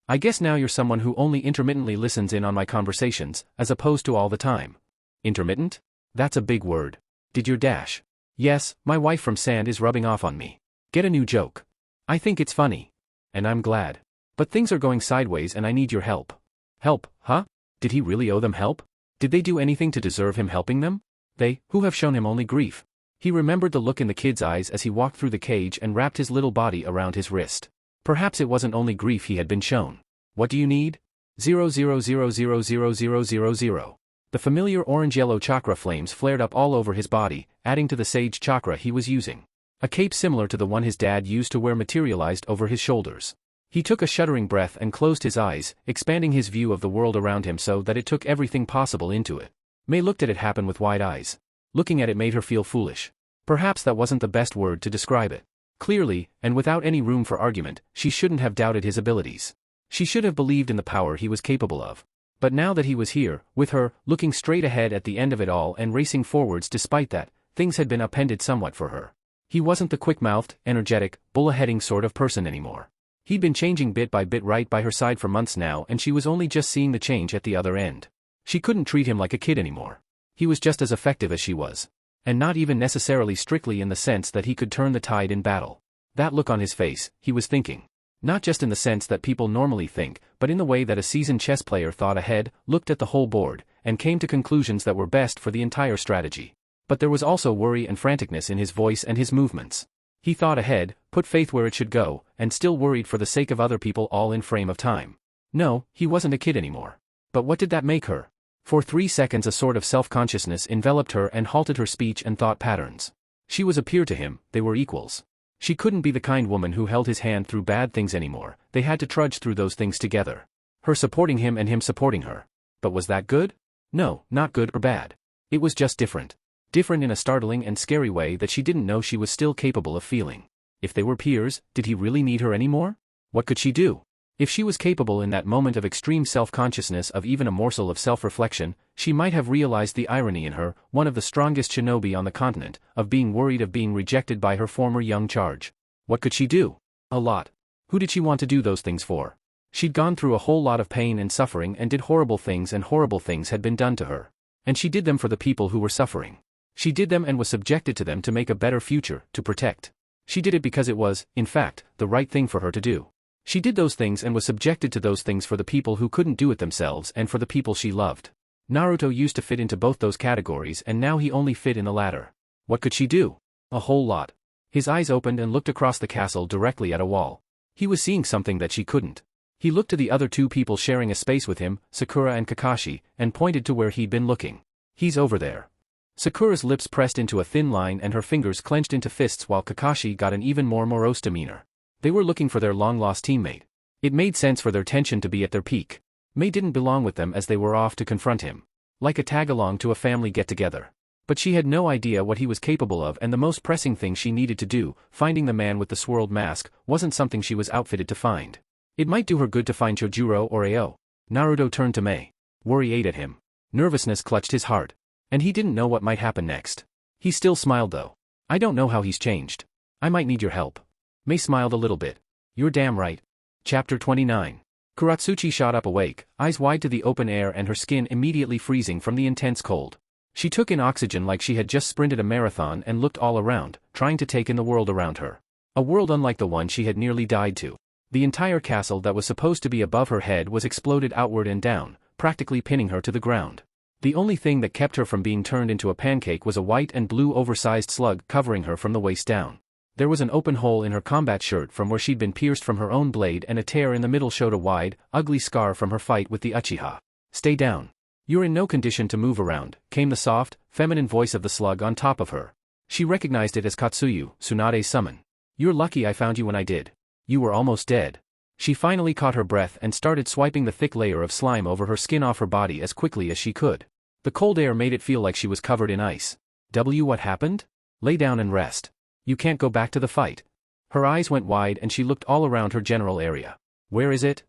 I guess now you're someone who only intermittently listens in on my conversations, as opposed to all the time. Intermittent? That's a big word. Did your dash? Yes, my wife from Sand is rubbing off on me. Get a new joke. I think it's funny. And I'm glad. But things are going sideways and I need your help. Help, huh? Did he really owe them help? Did they do anything to deserve him helping them? They, who have shown him only grief. He remembered the look in the kid's eyes as he walked through the cage and wrapped his little body around his wrist. Perhaps it wasn't only grief he had been shown. What do you need? 000000000. The familiar orange-yellow chakra flames flared up all over his body, adding to the sage chakra he was using. A cape similar to the one his dad used to wear materialized over his shoulders. He took a shuddering breath and closed his eyes, expanding his view of the world around him so that it took everything possible into it. May looked at it happen with wide eyes. Looking at it made her feel foolish. Perhaps that wasn't the best word to describe it. Clearly, and without any room for argument, she shouldn't have doubted his abilities. She should have believed in the power he was capable of. But now that he was here, with her, looking straight ahead at the end of it all and racing forwards despite that, things had been upended somewhat for her. He wasn't the quick-mouthed, energetic, bull-heading sort of person anymore. He'd been changing bit by bit right by her side for months now, and she was only just seeing the change at the other end. She couldn't treat him like a kid anymore. He was just as effective as she was. And not even necessarily strictly in the sense that he could turn the tide in battle. That look on his face, he was thinking. Not just in the sense that people normally think, but in the way that a seasoned chess player thought ahead, looked at the whole board, and came to conclusions that were best for the entire strategy. But there was also worry and franticness in his voice and his movements. He thought ahead, put faith where it should go, and still worried for the sake of other people all in frame of time. No, he wasn't a kid anymore. But what did that make her? For 3 seconds a sort of self-consciousness enveloped her and halted her speech and thought patterns. She was a peer to him, they were equals. She couldn't be the kind woman who held his hand through bad things anymore, they had to trudge through those things together. Her supporting him and him supporting her. But was that good? No, not good or bad. It was just different. Different in a startling and scary way that she didn't know she was still capable of feeling. If they were peers, did he really need her anymore? What could she do? If she was capable in that moment of extreme self-consciousness of even a morsel of self-reflection, she might have realized the irony in her, one of the strongest shinobi on the continent, of being worried of being rejected by her former young charge. What could she do? A lot. Who did she want to do those things for? She'd gone through a whole lot of pain and suffering and did horrible things, and horrible things had been done to her. And she did them for the people who were suffering. She did them and was subjected to them to make a better future, to protect. She did it because it was, in fact, the right thing for her to do. She did those things and was subjected to those things for the people who couldn't do it themselves and for the people she loved. Naruto used to fit into both those categories, and now he only fit in the latter. What could she do? A whole lot. His eyes opened and looked across the castle directly at a wall. He was seeing something that she couldn't. He looked to the other two people sharing a space with him, Sakura and Kakashi, and pointed to where he'd been looking. He's over there. Sakura's lips pressed into a thin line and her fingers clenched into fists while Kakashi got an even more morose demeanor. They were looking for their long-lost teammate. It made sense for their tension to be at their peak. May didn't belong with them as they were off to confront him. Like a tag-along to a family get-together. But she had no idea what he was capable of, and the most pressing thing she needed to do, finding the man with the swirled mask, wasn't something she was outfitted to find. It might do her good to find Chojuro or Ao. Naruto turned to May. Worry ate at him. Nervousness clutched his heart. And he didn't know what might happen next. He still smiled though. I don't know how he's changed. I might need your help. May smiled a little bit. You're damn right. Chapter 29. Kuratsuchi shot up awake, eyes wide to the open air and her skin immediately freezing from the intense cold. She took in oxygen like she had just sprinted a marathon and looked all around, trying to take in the world around her. A world unlike the one she had nearly died to. The entire castle that was supposed to be above her head was exploded outward and down, practically pinning her to the ground. The only thing that kept her from being turned into a pancake was a white and blue oversized slug covering her from the waist down. There was an open hole in her combat shirt from where she'd been pierced from her own blade, and a tear in the middle showed a wide, ugly scar from her fight with the Uchiha. Stay down. You're in no condition to move around, came the soft, feminine voice of the slug on top of her. She recognized it as Katsuyu, Tsunade's summon. You're lucky I found you when I did. You were almost dead. She finally caught her breath and started swiping the thick layer of slime over her skin off her body as quickly as she could. The cold air made it feel like she was covered in ice. What happened? Lay down and rest. You can't go back to the fight. Her eyes went wide and she looked all around her general area. Where is it?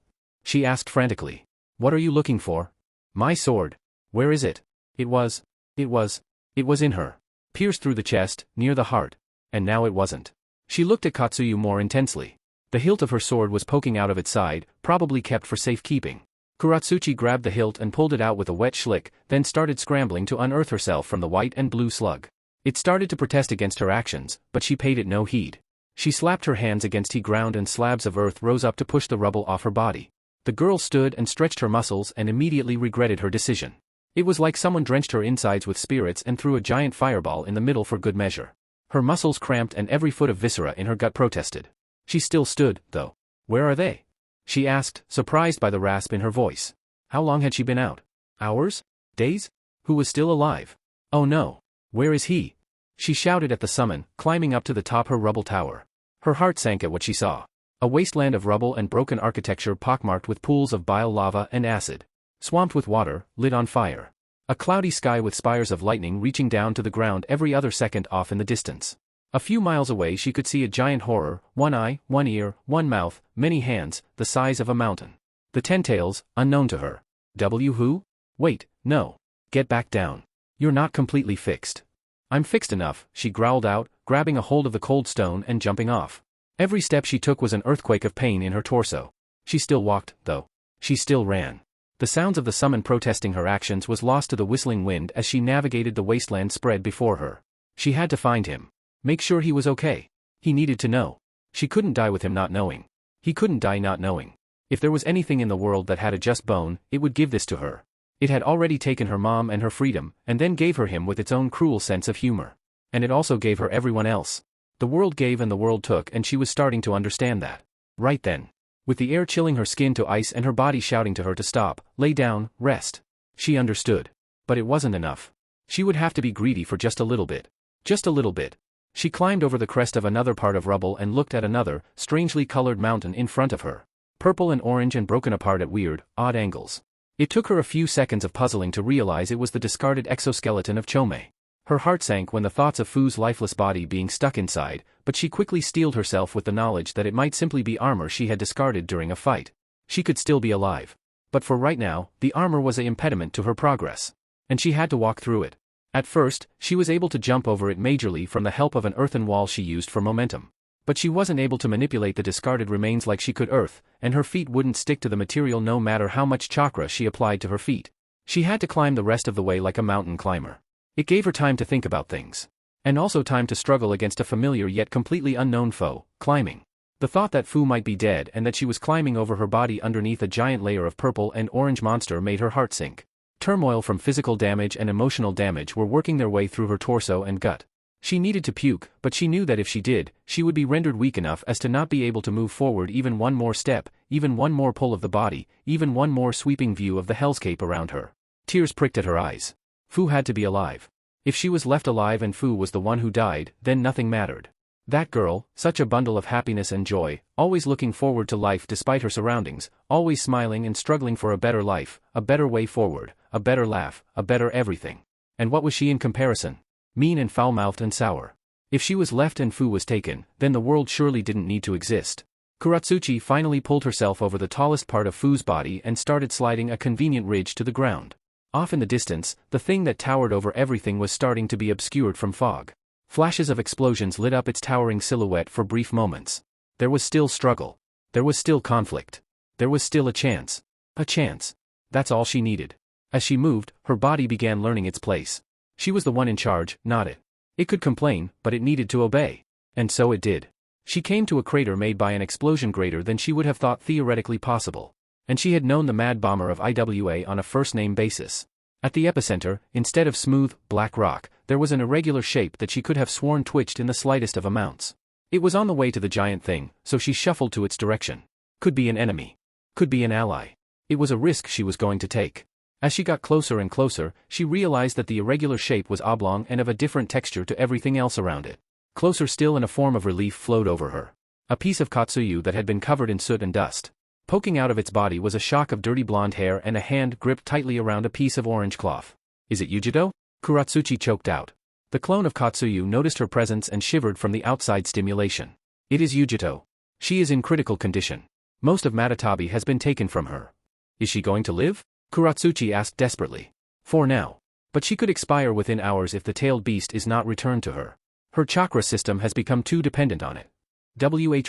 She asked frantically. What are you looking for? My sword. Where is it? It was in her. Pierced through the chest, near the heart. And now it wasn't. She looked at Katsuyu more intensely. The hilt of her sword was poking out of its side, probably kept for safekeeping. Kuratsuchi grabbed the hilt and pulled it out with a wet schlick, then started scrambling to unearth herself from the white and blue slug. It started to protest against her actions, but she paid it no heed. She slapped her hands against the ground and slabs of earth rose up to push the rubble off her body. The girl stood and stretched her muscles and immediately regretted her decision. It was like someone drenched her insides with spirits and threw a giant fireball in the middle for good measure. Her muscles cramped and every foot of viscera in her gut protested. She still stood, though. Where are they? She asked, surprised by the rasp in her voice. How long had she been out? Hours? Days? Who was still alive? Oh no. Where is he? She shouted at the summon, climbing up to the top her rubble tower. Her heart sank at what she saw. A wasteland of rubble and broken architecture pockmarked with pools of bile lava and acid. Swamped with water, lit on fire. A cloudy sky with spires of lightning reaching down to the ground every other second off in the distance. A few miles away she could see a giant horror, one eye, one ear, one mouth, many hands, the size of a mountain. The 10 tails, unknown to her. Who? Wait, no. Get back down. You're not completely fixed. I'm fixed enough, she growled out, grabbing a hold of the cold stone and jumping off. Every step she took was an earthquake of pain in her torso. She still walked, though. She still ran. The sounds of the summon protesting her actions was lost to the whistling wind as she navigated the wasteland spread before her. She had to find him. Make sure he was okay. He needed to know. She couldn't die with him not knowing. He couldn't die not knowing. If there was anything in the world that had a just bone, it would give this to her. It had already taken her mom and her freedom, and then gave her him with its own cruel sense of humor. And it also gave her everyone else. The world gave and the world took, and she was starting to understand that. Right then. With the air chilling her skin to ice and her body shouting to her to stop, lay down, rest. She understood. But it wasn't enough. She would have to be greedy for just a little bit. Just a little bit. She climbed over the crest of another part of rubble and looked at another, strangely colored mountain in front of her. Purple and orange and broken apart at weird, odd angles. It took her a few seconds of puzzling to realize it was the discarded exoskeleton of Chome. Her heart sank when the thoughts of Fu's lifeless body being stuck inside, but she quickly steeled herself with the knowledge that it might simply be armor she had discarded during a fight. She could still be alive. But for right now, the armor was an impediment to her progress. And she had to walk through it. At first, she was able to jump over it majorly from the help of an earthen wall she used for momentum. But she wasn't able to manipulate the discarded remains like she could earth, and her feet wouldn't stick to the material no matter how much chakra she applied to her feet. She had to climb the rest of the way like a mountain climber. It gave her time to think about things. And also time to struggle against a familiar yet completely unknown foe, climbing. The thought that Fu might be dead and that she was climbing over her body underneath a giant layer of purple and orange monster made her heart sink. Turmoil from physical damage and emotional damage were working their way through her torso and gut. She needed to puke, but she knew that if she did, she would be rendered weak enough as to not be able to move forward even one more step, even one more pull of the body, even one more sweeping view of the hellscape around her. Tears pricked at her eyes. Fu had to be alive. If she was left alive and Fu was the one who died, then nothing mattered. That girl, such a bundle of happiness and joy, always looking forward to life despite her surroundings, always smiling and struggling for a better life, a better way forward, a better laugh, a better everything. And what was she in comparison? Mean and foul-mouthed and sour. If she was left and Fu was taken, then the world surely didn't need to exist. Kuratsuchi finally pulled herself over the tallest part of Fu's body and started sliding a convenient ridge to the ground. Off in the distance, the thing that towered over everything was starting to be obscured from fog. Flashes of explosions lit up its towering silhouette for brief moments. There was still struggle. There was still conflict. There was still a chance. A chance. That's all she needed. As she moved, her body began learning its place. She was the one in charge, not it. It could complain, but it needed to obey. And so it did. She came to a crater made by an explosion greater than she would have thought theoretically possible. And she had known the mad bomber of IWA on a first-name basis. At the epicenter, instead of smooth, black rock, there was an irregular shape that she could have sworn twitched in the slightest of amounts. It was on the way to the giant thing, so she shuffled to its direction. Could be an enemy. Could be an ally. It was a risk she was going to take. As she got closer and closer, she realized that the irregular shape was oblong and of a different texture to everything else around it. Closer still, and a form of relief flowed over her. A piece of Katsuyu that had been covered in soot and dust. Poking out of its body was a shock of dirty blonde hair and a hand gripped tightly around a piece of orange cloth. Is it Yujito? Kuratsuchi choked out. The clone of Katsuyu noticed her presence and shivered from the outside stimulation. It is Yujito. She is in critical condition. Most of Matatabi has been taken from her. Is she going to live? Kuratsuchi asked desperately. For now. But she could expire within hours if the tailed beast is not returned to her. Her chakra system has become too dependent on it.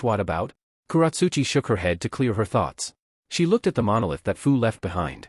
What about? Kuratsuchi shook her head to clear her thoughts. She looked at the monolith that Fu left behind.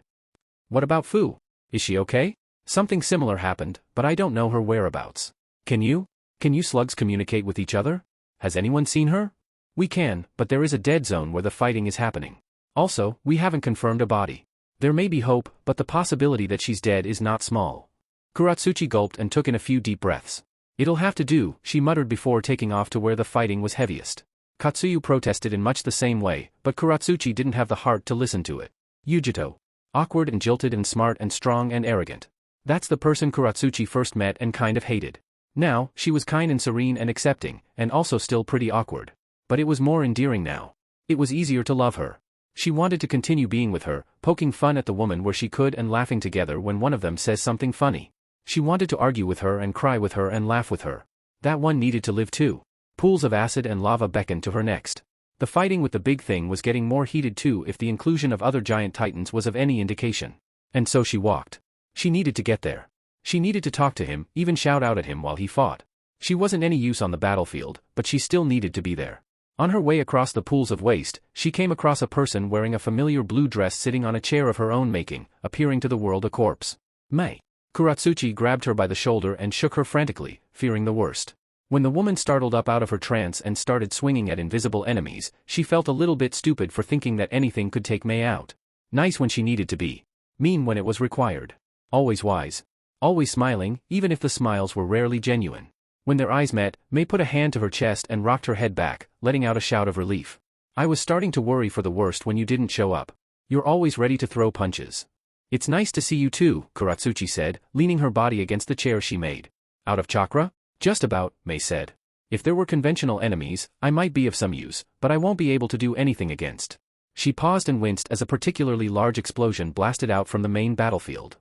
What about Fu? Is she okay? Something similar happened, but I don't know her whereabouts. Can you? Can you slugs communicate with each other? Has anyone seen her? We can, but there is a dead zone where the fighting is happening. Also, we haven't confirmed a body. There may be hope, but the possibility that she's dead is not small. Kuratsuchi gulped and took in a few deep breaths. It'll have to do, she muttered before taking off to where the fighting was heaviest. Katsuyu protested in much the same way, but Kuratsuchi didn't have the heart to listen to it. Yujito. Awkward and jilted and smart and strong and arrogant. That's the person Kuratsuchi first met and kind of hated. Now, she was kind and serene and accepting, and also still pretty awkward. But it was more endearing now. It was easier to love her. She wanted to continue being with her, poking fun at the woman where she could and laughing together when one of them says something funny. She wanted to argue with her and cry with her and laugh with her. That one needed to live too. Pools of acid and lava beckoned to her next. The fighting with the big thing was getting more heated too if the inclusion of other giant titans was of any indication. And so she walked. She needed to get there. She needed to talk to him, even shout out at him while he fought. She wasn't any use on the battlefield, but she still needed to be there. On her way across the pools of waste, she came across a person wearing a familiar blue dress sitting on a chair of her own making, appearing to the world a corpse. Mei. Kuratsuchi grabbed her by the shoulder and shook her frantically, fearing the worst. When the woman startled up out of her trance and started swinging at invisible enemies, she felt a little bit stupid for thinking that anything could take Mei out. Nice when she needed to be. Mean when it was required. Always wise. Always smiling, even if the smiles were rarely genuine. When their eyes met, Mei put a hand to her chest and rocked her head back, letting out a shout of relief. I was starting to worry for the worst when you didn't show up. You're always ready to throw punches. It's nice to see you too, Kuratsuchi said, leaning her body against the chair she made. Out of chakra? Just about, Mei said. If there were conventional enemies, I might be of some use, but I won't be able to do anything against. She paused and winced as a particularly large explosion blasted out from the main battlefield.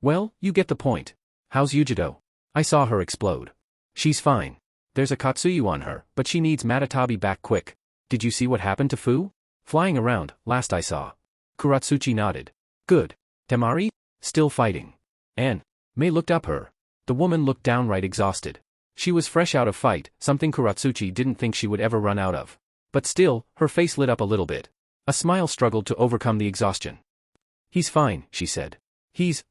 Well, you get the point. How's Yujito? I saw her explode. She's fine. There's a Katsuyu on her, but she needs Matatabi back quick. Did you see what happened to Fu? Flying around, last I saw. Kuratsuchi nodded. Good. Tamari? Still fighting. And Mei looked up her. The woman looked downright exhausted. She was fresh out of fight, something Kuratsuchi didn't think she would ever run out of. But still, her face lit up a little bit. A smile struggled to overcome the exhaustion. He's fine, she said. He's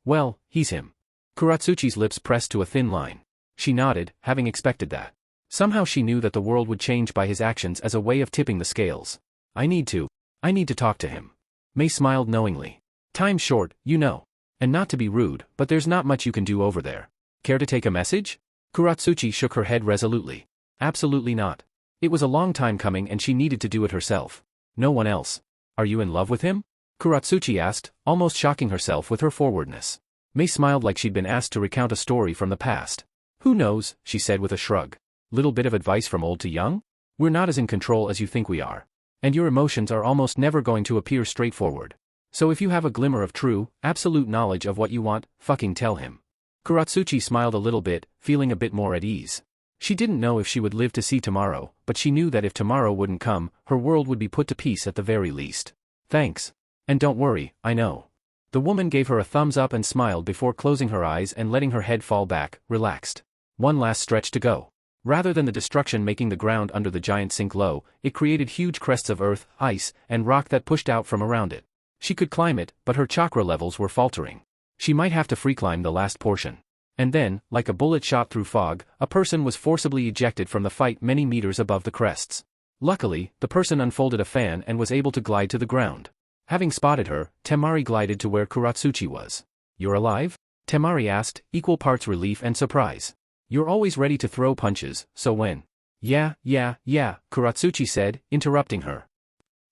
him. Kuratsuchi's lips pressed to a thin line. She nodded, having expected that. Somehow she knew that the world would change by his actions as a way of tipping the scales. I need to talk to him. Mei smiled knowingly. Time's short, you know. And not to be rude, but there's not much you can do over there. Care to take a message? Kuratsuchi shook her head resolutely. Absolutely not. It was a long time coming and she needed to do it herself. No one else. Are you in love with him? Kuratsuchi asked, almost shocking herself with her forwardness. Mei smiled like she'd been asked to recount a story from the past. Who knows, she said with a shrug. Little bit of advice from old to young? We're not as in control as you think we are. And your emotions are almost never going to appear straightforward. So if you have a glimmer of true, absolute knowledge of what you want, fucking tell him. Kuratsuchi smiled a little bit, feeling a bit more at ease. She didn't know if she would live to see tomorrow, but she knew that if tomorrow wouldn't come, her world would be put to peace at the very least. Thanks. And don't worry, I know. The woman gave her a thumbs up and smiled before closing her eyes and letting her head fall back, relaxed. One last stretch to go. Rather than the destruction making the ground under the giant sink low, it created huge crests of earth, ice, and rock that pushed out from around it. She could climb it, but her chakra levels were faltering. She might have to free climb the last portion. And then, like a bullet shot through fog, a person was forcibly ejected from the fight many meters above the crests. Luckily, the person unfolded a fan and was able to glide to the ground. Having spotted her, Tamari glided to where Kuratsuchi was. You're alive? Tamari asked, equal parts relief and surprise. You're always ready to throw punches, so when? Yeah, Kuratsuchi said, interrupting her.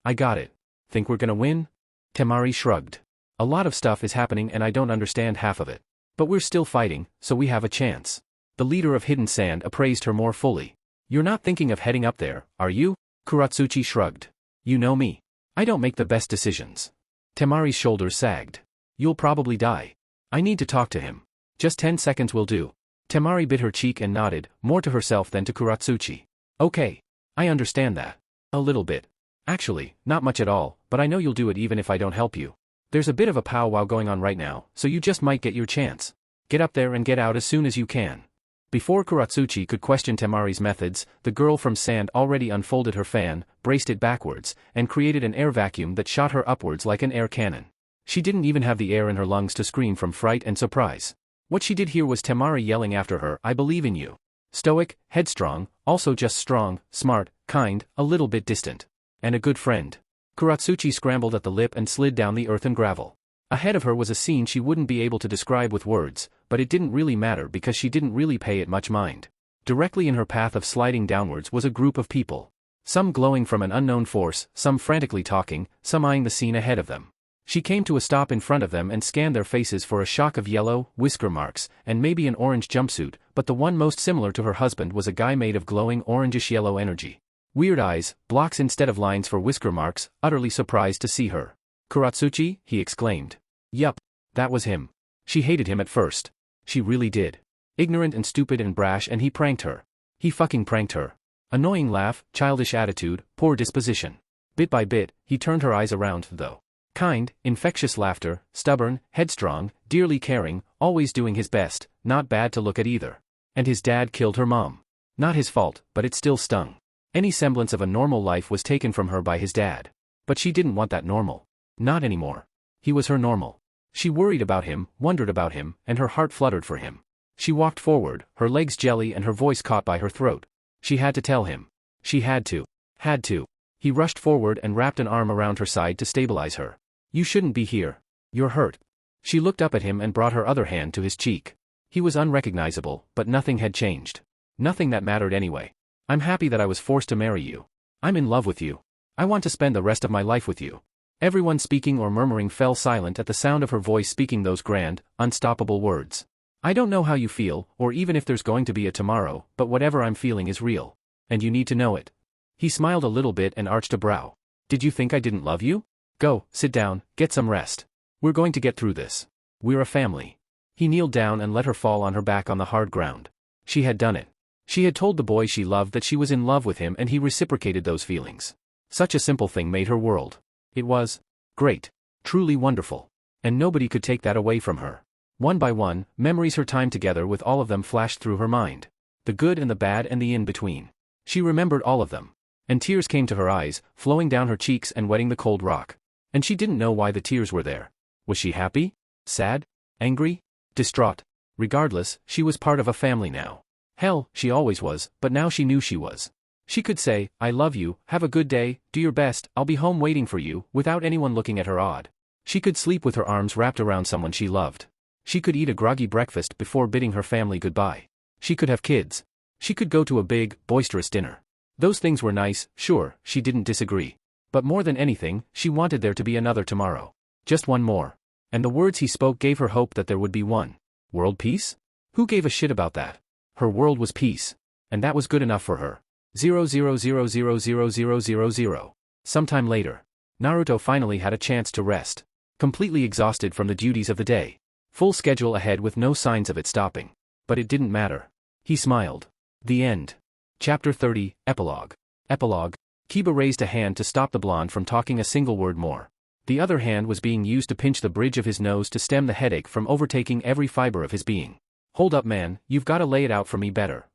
I got it. Think we're gonna win? Tamari shrugged. A lot of stuff is happening and I don't understand half of it. But we're still fighting, so we have a chance. The leader of Hidden Sand appraised her more fully. You're not thinking of heading up there, are you? Kuratsuchi shrugged. You know me. I don't make the best decisions. Tamari's shoulders sagged. You'll probably die. I need to talk to him. Just 10 seconds will do. Tamari bit her cheek and nodded, more to herself than to Kuratsuchi. Okay. I understand that. A little bit. Actually, not much at all, but I know you'll do it even if I don't help you. There's a bit of a powwow going on right now, so you just might get your chance. Get up there and get out as soon as you can. Before Kuratsuchi could question Tamari's methods, the girl from Sand already unfolded her fan, braced it backwards, and created an air vacuum that shot her upwards like an air cannon. She didn't even have the air in her lungs to scream from fright and surprise. What she did hear was Tamari yelling after her, I believe in you. Stoic, headstrong, also just strong, smart, kind, a little bit distant. And a good friend. Kuratsuchi scrambled at the lip and slid down the earth and gravel. Ahead of her was a scene she wouldn't be able to describe with words, but it didn't really matter because she didn't really pay it much mind. Directly in her path of sliding downwards was a group of people. Some glowing from an unknown force, some frantically talking, some eyeing the scene ahead of them. She came to a stop in front of them and scanned their faces for a shock of yellow, whisker marks, and maybe an orange jumpsuit, but the one most similar to her husband was a guy made of glowing orangish-yellow energy. Weird eyes, blocks instead of lines for whisker marks, utterly surprised to see her. "Kuratsuchi?" he exclaimed. Yup. That was him. She hated him at first. She really did. Ignorant and stupid and brash, and he pranked her. He fucking pranked her. Annoying laugh, childish attitude, poor disposition. Bit by bit, he turned her eyes around, though. Kind, infectious laughter, stubborn, headstrong, dearly caring, always doing his best, not bad to look at either. And his dad killed her mom. Not his fault, but it still stung. Any semblance of a normal life was taken from her by his dad. But she didn't want that normal. Not anymore. He was her normal. She worried about him, wondered about him, and her heart fluttered for him. She walked forward, her legs jelly and her voice caught by her throat. She had to tell him. She had to. Had to. He rushed forward and wrapped an arm around her side to stabilize her. "You shouldn't be here. You're hurt." She looked up at him and brought her other hand to his cheek. He was unrecognizable, but nothing had changed. Nothing that mattered anyway. "I'm happy that I was forced to marry you. I'm in love with you. I want to spend the rest of my life with you." Everyone speaking or murmuring fell silent at the sound of her voice speaking those grand, unstoppable words. "I don't know how you feel, or even if there's going to be a tomorrow, but whatever I'm feeling is real. And you need to know it." He smiled a little bit and arched a brow. "Did you think I didn't love you? Go, sit down, get some rest. We're going to get through this. We're a family." He kneeled down and let her fall on her back on the hard ground. She had done it. She had told the boy she loved that she was in love with him, and he reciprocated those feelings. Such a simple thing made her world. It was great. Truly wonderful. And nobody could take that away from her. One by one, memories her time together with all of them flashed through her mind. The good and the bad and the in-between. She remembered all of them. And tears came to her eyes, flowing down her cheeks and wetting the cold rock. And she didn't know why the tears were there. Was she happy? Sad? Angry? Distraught? Regardless, she was part of a family now. Hell, she always was, but now she knew she was. She could say, "I love you, have a good day, do your best, I'll be home waiting for you," without anyone looking at her odd. She could sleep with her arms wrapped around someone she loved. She could eat a groggy breakfast before bidding her family goodbye. She could have kids. She could go to a big, boisterous dinner. Those things were nice, sure, she didn't disagree. But more than anything, she wanted there to be another tomorrow. Just one more. And the words he spoke gave her hope that there would be one. World peace? Who gave a shit about that? Her world was peace. And that was good enough for her. 000000000. Sometime later. Naruto finally had a chance to rest. Completely exhausted from the duties of the day. Full schedule ahead with no signs of it stopping. But it didn't matter. He smiled. The end. Chapter 30, Epilogue. Epilogue. Kiba raised a hand to stop the blonde from talking a single word more. The other hand was being used to pinch the bridge of his nose to stem the headache from overtaking every fiber of his being. "Hold up, man, you've got to lay it out for me better."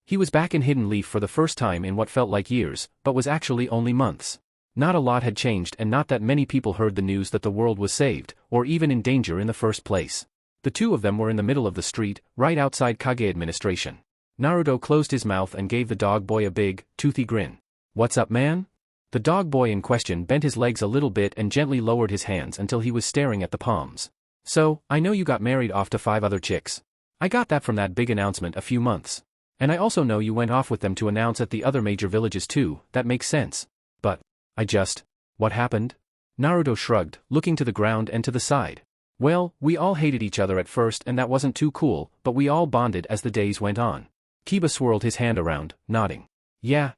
He was back in Hidden Leaf for the first time in what felt like years, but was actually only months. Not a lot had changed, and not that many people heard the news that the world was saved, or even in danger in the first place. The two of them were in the middle of the street, right outside Kage administration. Naruto closed his mouth and gave the dog boy a big, toothy grin. "What's up, man?" The dog boy in question bent his legs a little bit and gently lowered his hands until he was staring at the palms. "So, I know you got married off to 5 other chicks. I got that from that big announcement a few months. And I also know you went off with them to announce at the other major villages too, that makes sense. But, what happened?" Naruto shrugged, looking to the ground and to the side. "Well, we all hated each other at first and that wasn't too cool, but we all bonded as the days went on." Kiba swirled his hand around, nodding. Yeah,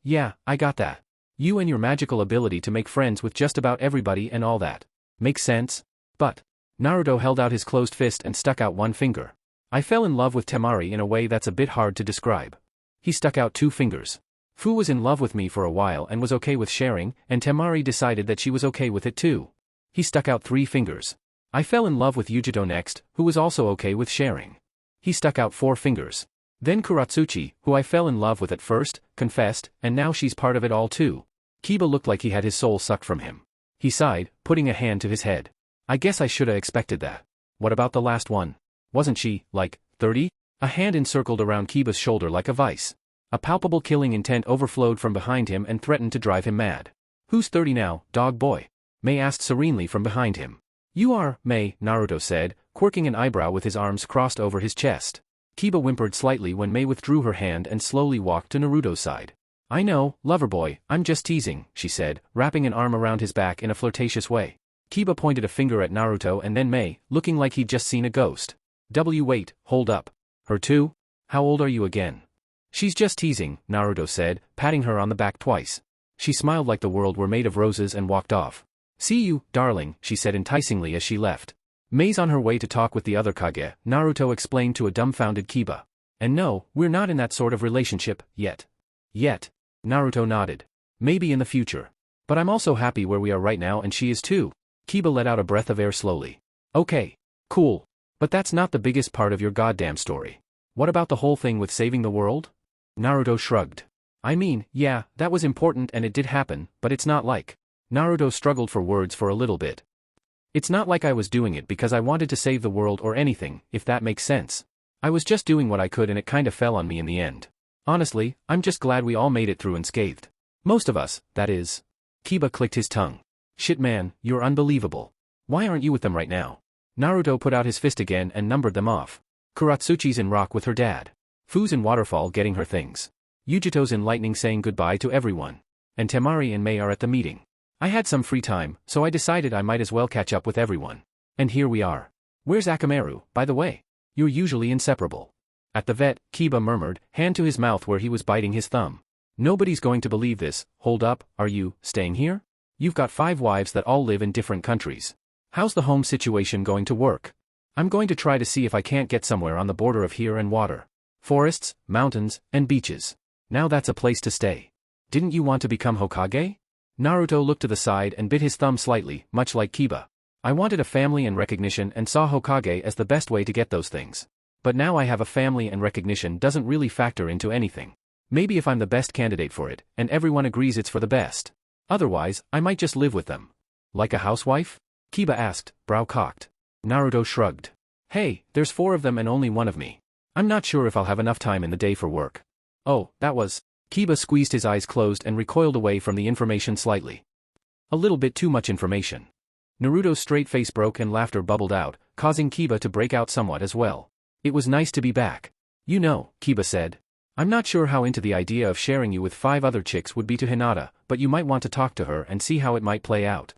I got that. You and your magical ability to make friends with just about everybody and all that. Makes sense? But..." Naruto held out his closed fist and stuck out one finger. "I fell in love with Tamari in a way that's a bit hard to describe." He stuck out 2 fingers. "Fu was in love with me for a while and was okay with sharing, and Tamari decided that she was okay with it too." He stuck out 3 fingers. "I fell in love with Yujito next, who was also okay with sharing." He stuck out 4 fingers. "Then Kuratsuchi, who I fell in love with at first, confessed, and now she's part of it all too." Kiba looked like he had his soul sucked from him. He sighed, putting a hand to his head. "I guess I shoulda expected that. What about the last one? Wasn't she, like, 30? A hand encircled around Kiba's shoulder like a vice. A palpable killing intent overflowed from behind him and threatened to drive him mad. "Who's 30 now, dog boy?" Mei asked serenely from behind him. "You are, Mei," Naruto said, quirking an eyebrow with his arms crossed over his chest. Kiba whimpered slightly when Mei withdrew her hand and slowly walked to Naruto's side. I know, lover boy, I'm just teasing, she said, wrapping an arm around his back in a flirtatious way. Kiba pointed a finger at Naruto and then Mei, looking like he'd just seen a ghost. Wait, hold up. Her too? How old are you again? She's just teasing, Naruto said, patting her on the back twice. She smiled like the world were made of roses and walked off. See you, darling, she said enticingly as she left. Mei's on her way to talk with the other Kage, Naruto explained to a dumbfounded Kiba. And no, we're not in that sort of relationship, yet. Yet. Naruto nodded. Maybe in the future. But I'm also happy where we are right now and she is too. Kiba let out a breath of air slowly. Okay. Cool. But that's not the biggest part of your goddamn story. What about the whole thing with saving the world? Naruto shrugged. I mean, yeah, that was important and it did happen, but it's not like. Naruto struggled for words for a little bit. It's not like I was doing it because I wanted to save the world or anything, if that makes sense. I was just doing what I could and it kinda fell on me in the end. Honestly, I'm just glad we all made it through unscathed. Most of us, that is. Kiba clicked his tongue. Shit man, you're unbelievable. Why aren't you with them right now? Naruto put out his fist again and numbered them off. Kuratsuchi's in rock with her dad. Fu's in waterfall getting her things. Yujito's in lightning saying goodbye to everyone. And Tamari and Mei are at the meeting. I had some free time, so I decided I might as well catch up with everyone. And here we are. Where's Akamaru, by the way? You're usually inseparable. At the vet, Kiba murmured, hand to his mouth where he was biting his thumb. Nobody's going to believe this. Hold up, are you staying here? You've got 5 wives that all live in different countries. How's the home situation going to work? I'm going to try to see if I can't get somewhere on the border of here and water. Forests, mountains, and beaches. Now that's a place to stay. Didn't you want to become Hokage? Naruto looked to the side and bit his thumb slightly, much like Kiba. I wanted a family and recognition and saw Hokage as the best way to get those things. But now I have a family and recognition doesn't really factor into anything. Maybe if I'm the best candidate for it, and everyone agrees it's for the best. Otherwise, I might just live with them. Like a housewife? Kiba asked, brow cocked. Naruto shrugged. Hey, there's 4 of them and only 1 of me. I'm not sure if I'll have enough time in the day for work. Oh, that was... Kiba squeezed his eyes closed and recoiled away from the information slightly. A little bit too much information. Naruto's straight face broke and laughter bubbled out, causing Kiba to break out somewhat as well. It was nice to be back. You know, Kiba said. I'm not sure how into the idea of sharing you with 5 other chicks would be to Hinata, but you might want to talk to her and see how it might play out.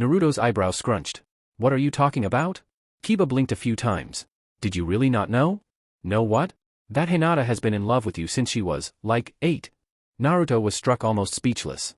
Naruto's eyebrows scrunched. What are you talking about? Kiba blinked a few times. Did you really not know? Know what? That Hinata has been in love with you since she was, like, 8. Naruto was struck almost speechless.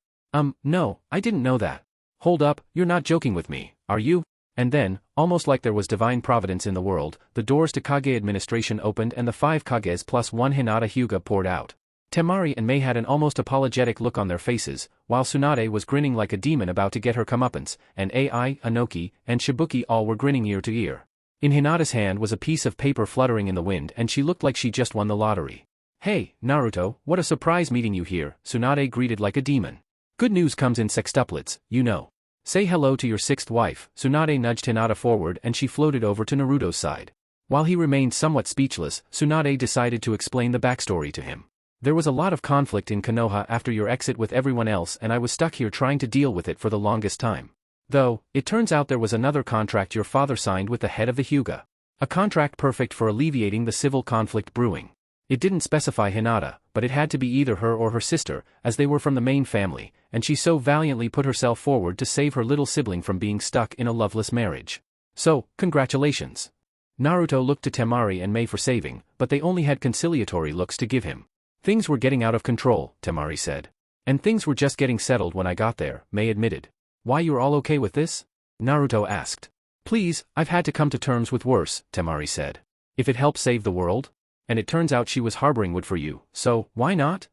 No, I didn't know that. Hold up, you're not joking with me, are you? And then, almost like there was divine providence in the world, the doors to Kage administration opened and the 5 Kages plus 1 Hinata Hyuga poured out. Tamari and Mei had an almost apologetic look on their faces, while Tsunade was grinning like a demon about to get her comeuppance, and Ai, Anoki, and Shibuki all were grinning ear to ear. In Hinata's hand was a piece of paper fluttering in the wind and she looked like she just won the lottery. Hey, Naruto, what a surprise meeting you here, Tsunade greeted like a demon. Good news comes in sextuplets, you know. Say hello to your 6th wife. Tsunade nudged Hinata forward and she floated over to Naruto's side. While he remained somewhat speechless, Tsunade decided to explain the backstory to him. There was a lot of conflict in Konoha after your exit with everyone else and I was stuck here trying to deal with it for the longest time. Though, it turns out there was another contract your father signed with the head of the Hyuga. A contract perfect for alleviating the civil conflict brewing. It didn't specify Hinata, but it had to be either her or her sister, as they were from the main family, and she so valiantly put herself forward to save her little sibling from being stuck in a loveless marriage. So, congratulations. Naruto looked to Tamari and Mei for saving, but they only had conciliatory looks to give him. Things were getting out of control, Tamari said. And things were just getting settled when I got there, Mei admitted. Why you're all okay with this? Naruto asked. Please, I've had to come to terms with worse, Tamari said. If it helps save the world? And it turns out she was harboring wood for you, so, why not?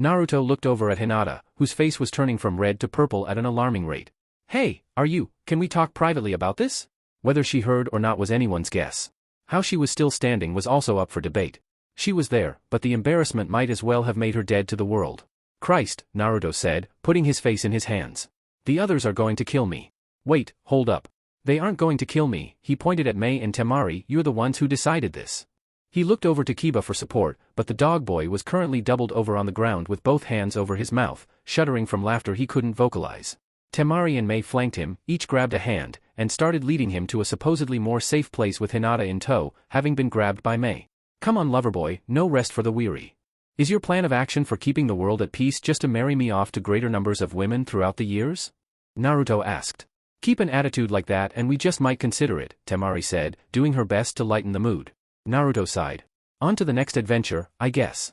Naruto looked over at Hinata, whose face was turning from red to purple at an alarming rate. Hey, can we talk privately about this? Whether she heard or not was anyone's guess. How she was still standing was also up for debate. She was there, but the embarrassment might as well have made her dead to the world. Christ, Naruto said, putting his face in his hands. The others are going to kill me. Wait, hold up. They aren't going to kill me, he pointed at Mei and Tamari, you're the ones who decided this. He looked over to Kiba for support, but the dog boy was currently doubled over on the ground with both hands over his mouth, shuddering from laughter he couldn't vocalize. Tamari and Mei flanked him, each grabbed a hand, and started leading him to a supposedly more safe place with Hinata in tow, having been grabbed by Mei. Come on loverboy, no rest for the weary. Is your plan of action for keeping the world at peace just to marry me off to greater numbers of women throughout the years? Naruto asked. Keep an attitude like that and we just might consider it, Tamari said, doing her best to lighten the mood. Naruto sighed. On to the next adventure, I guess.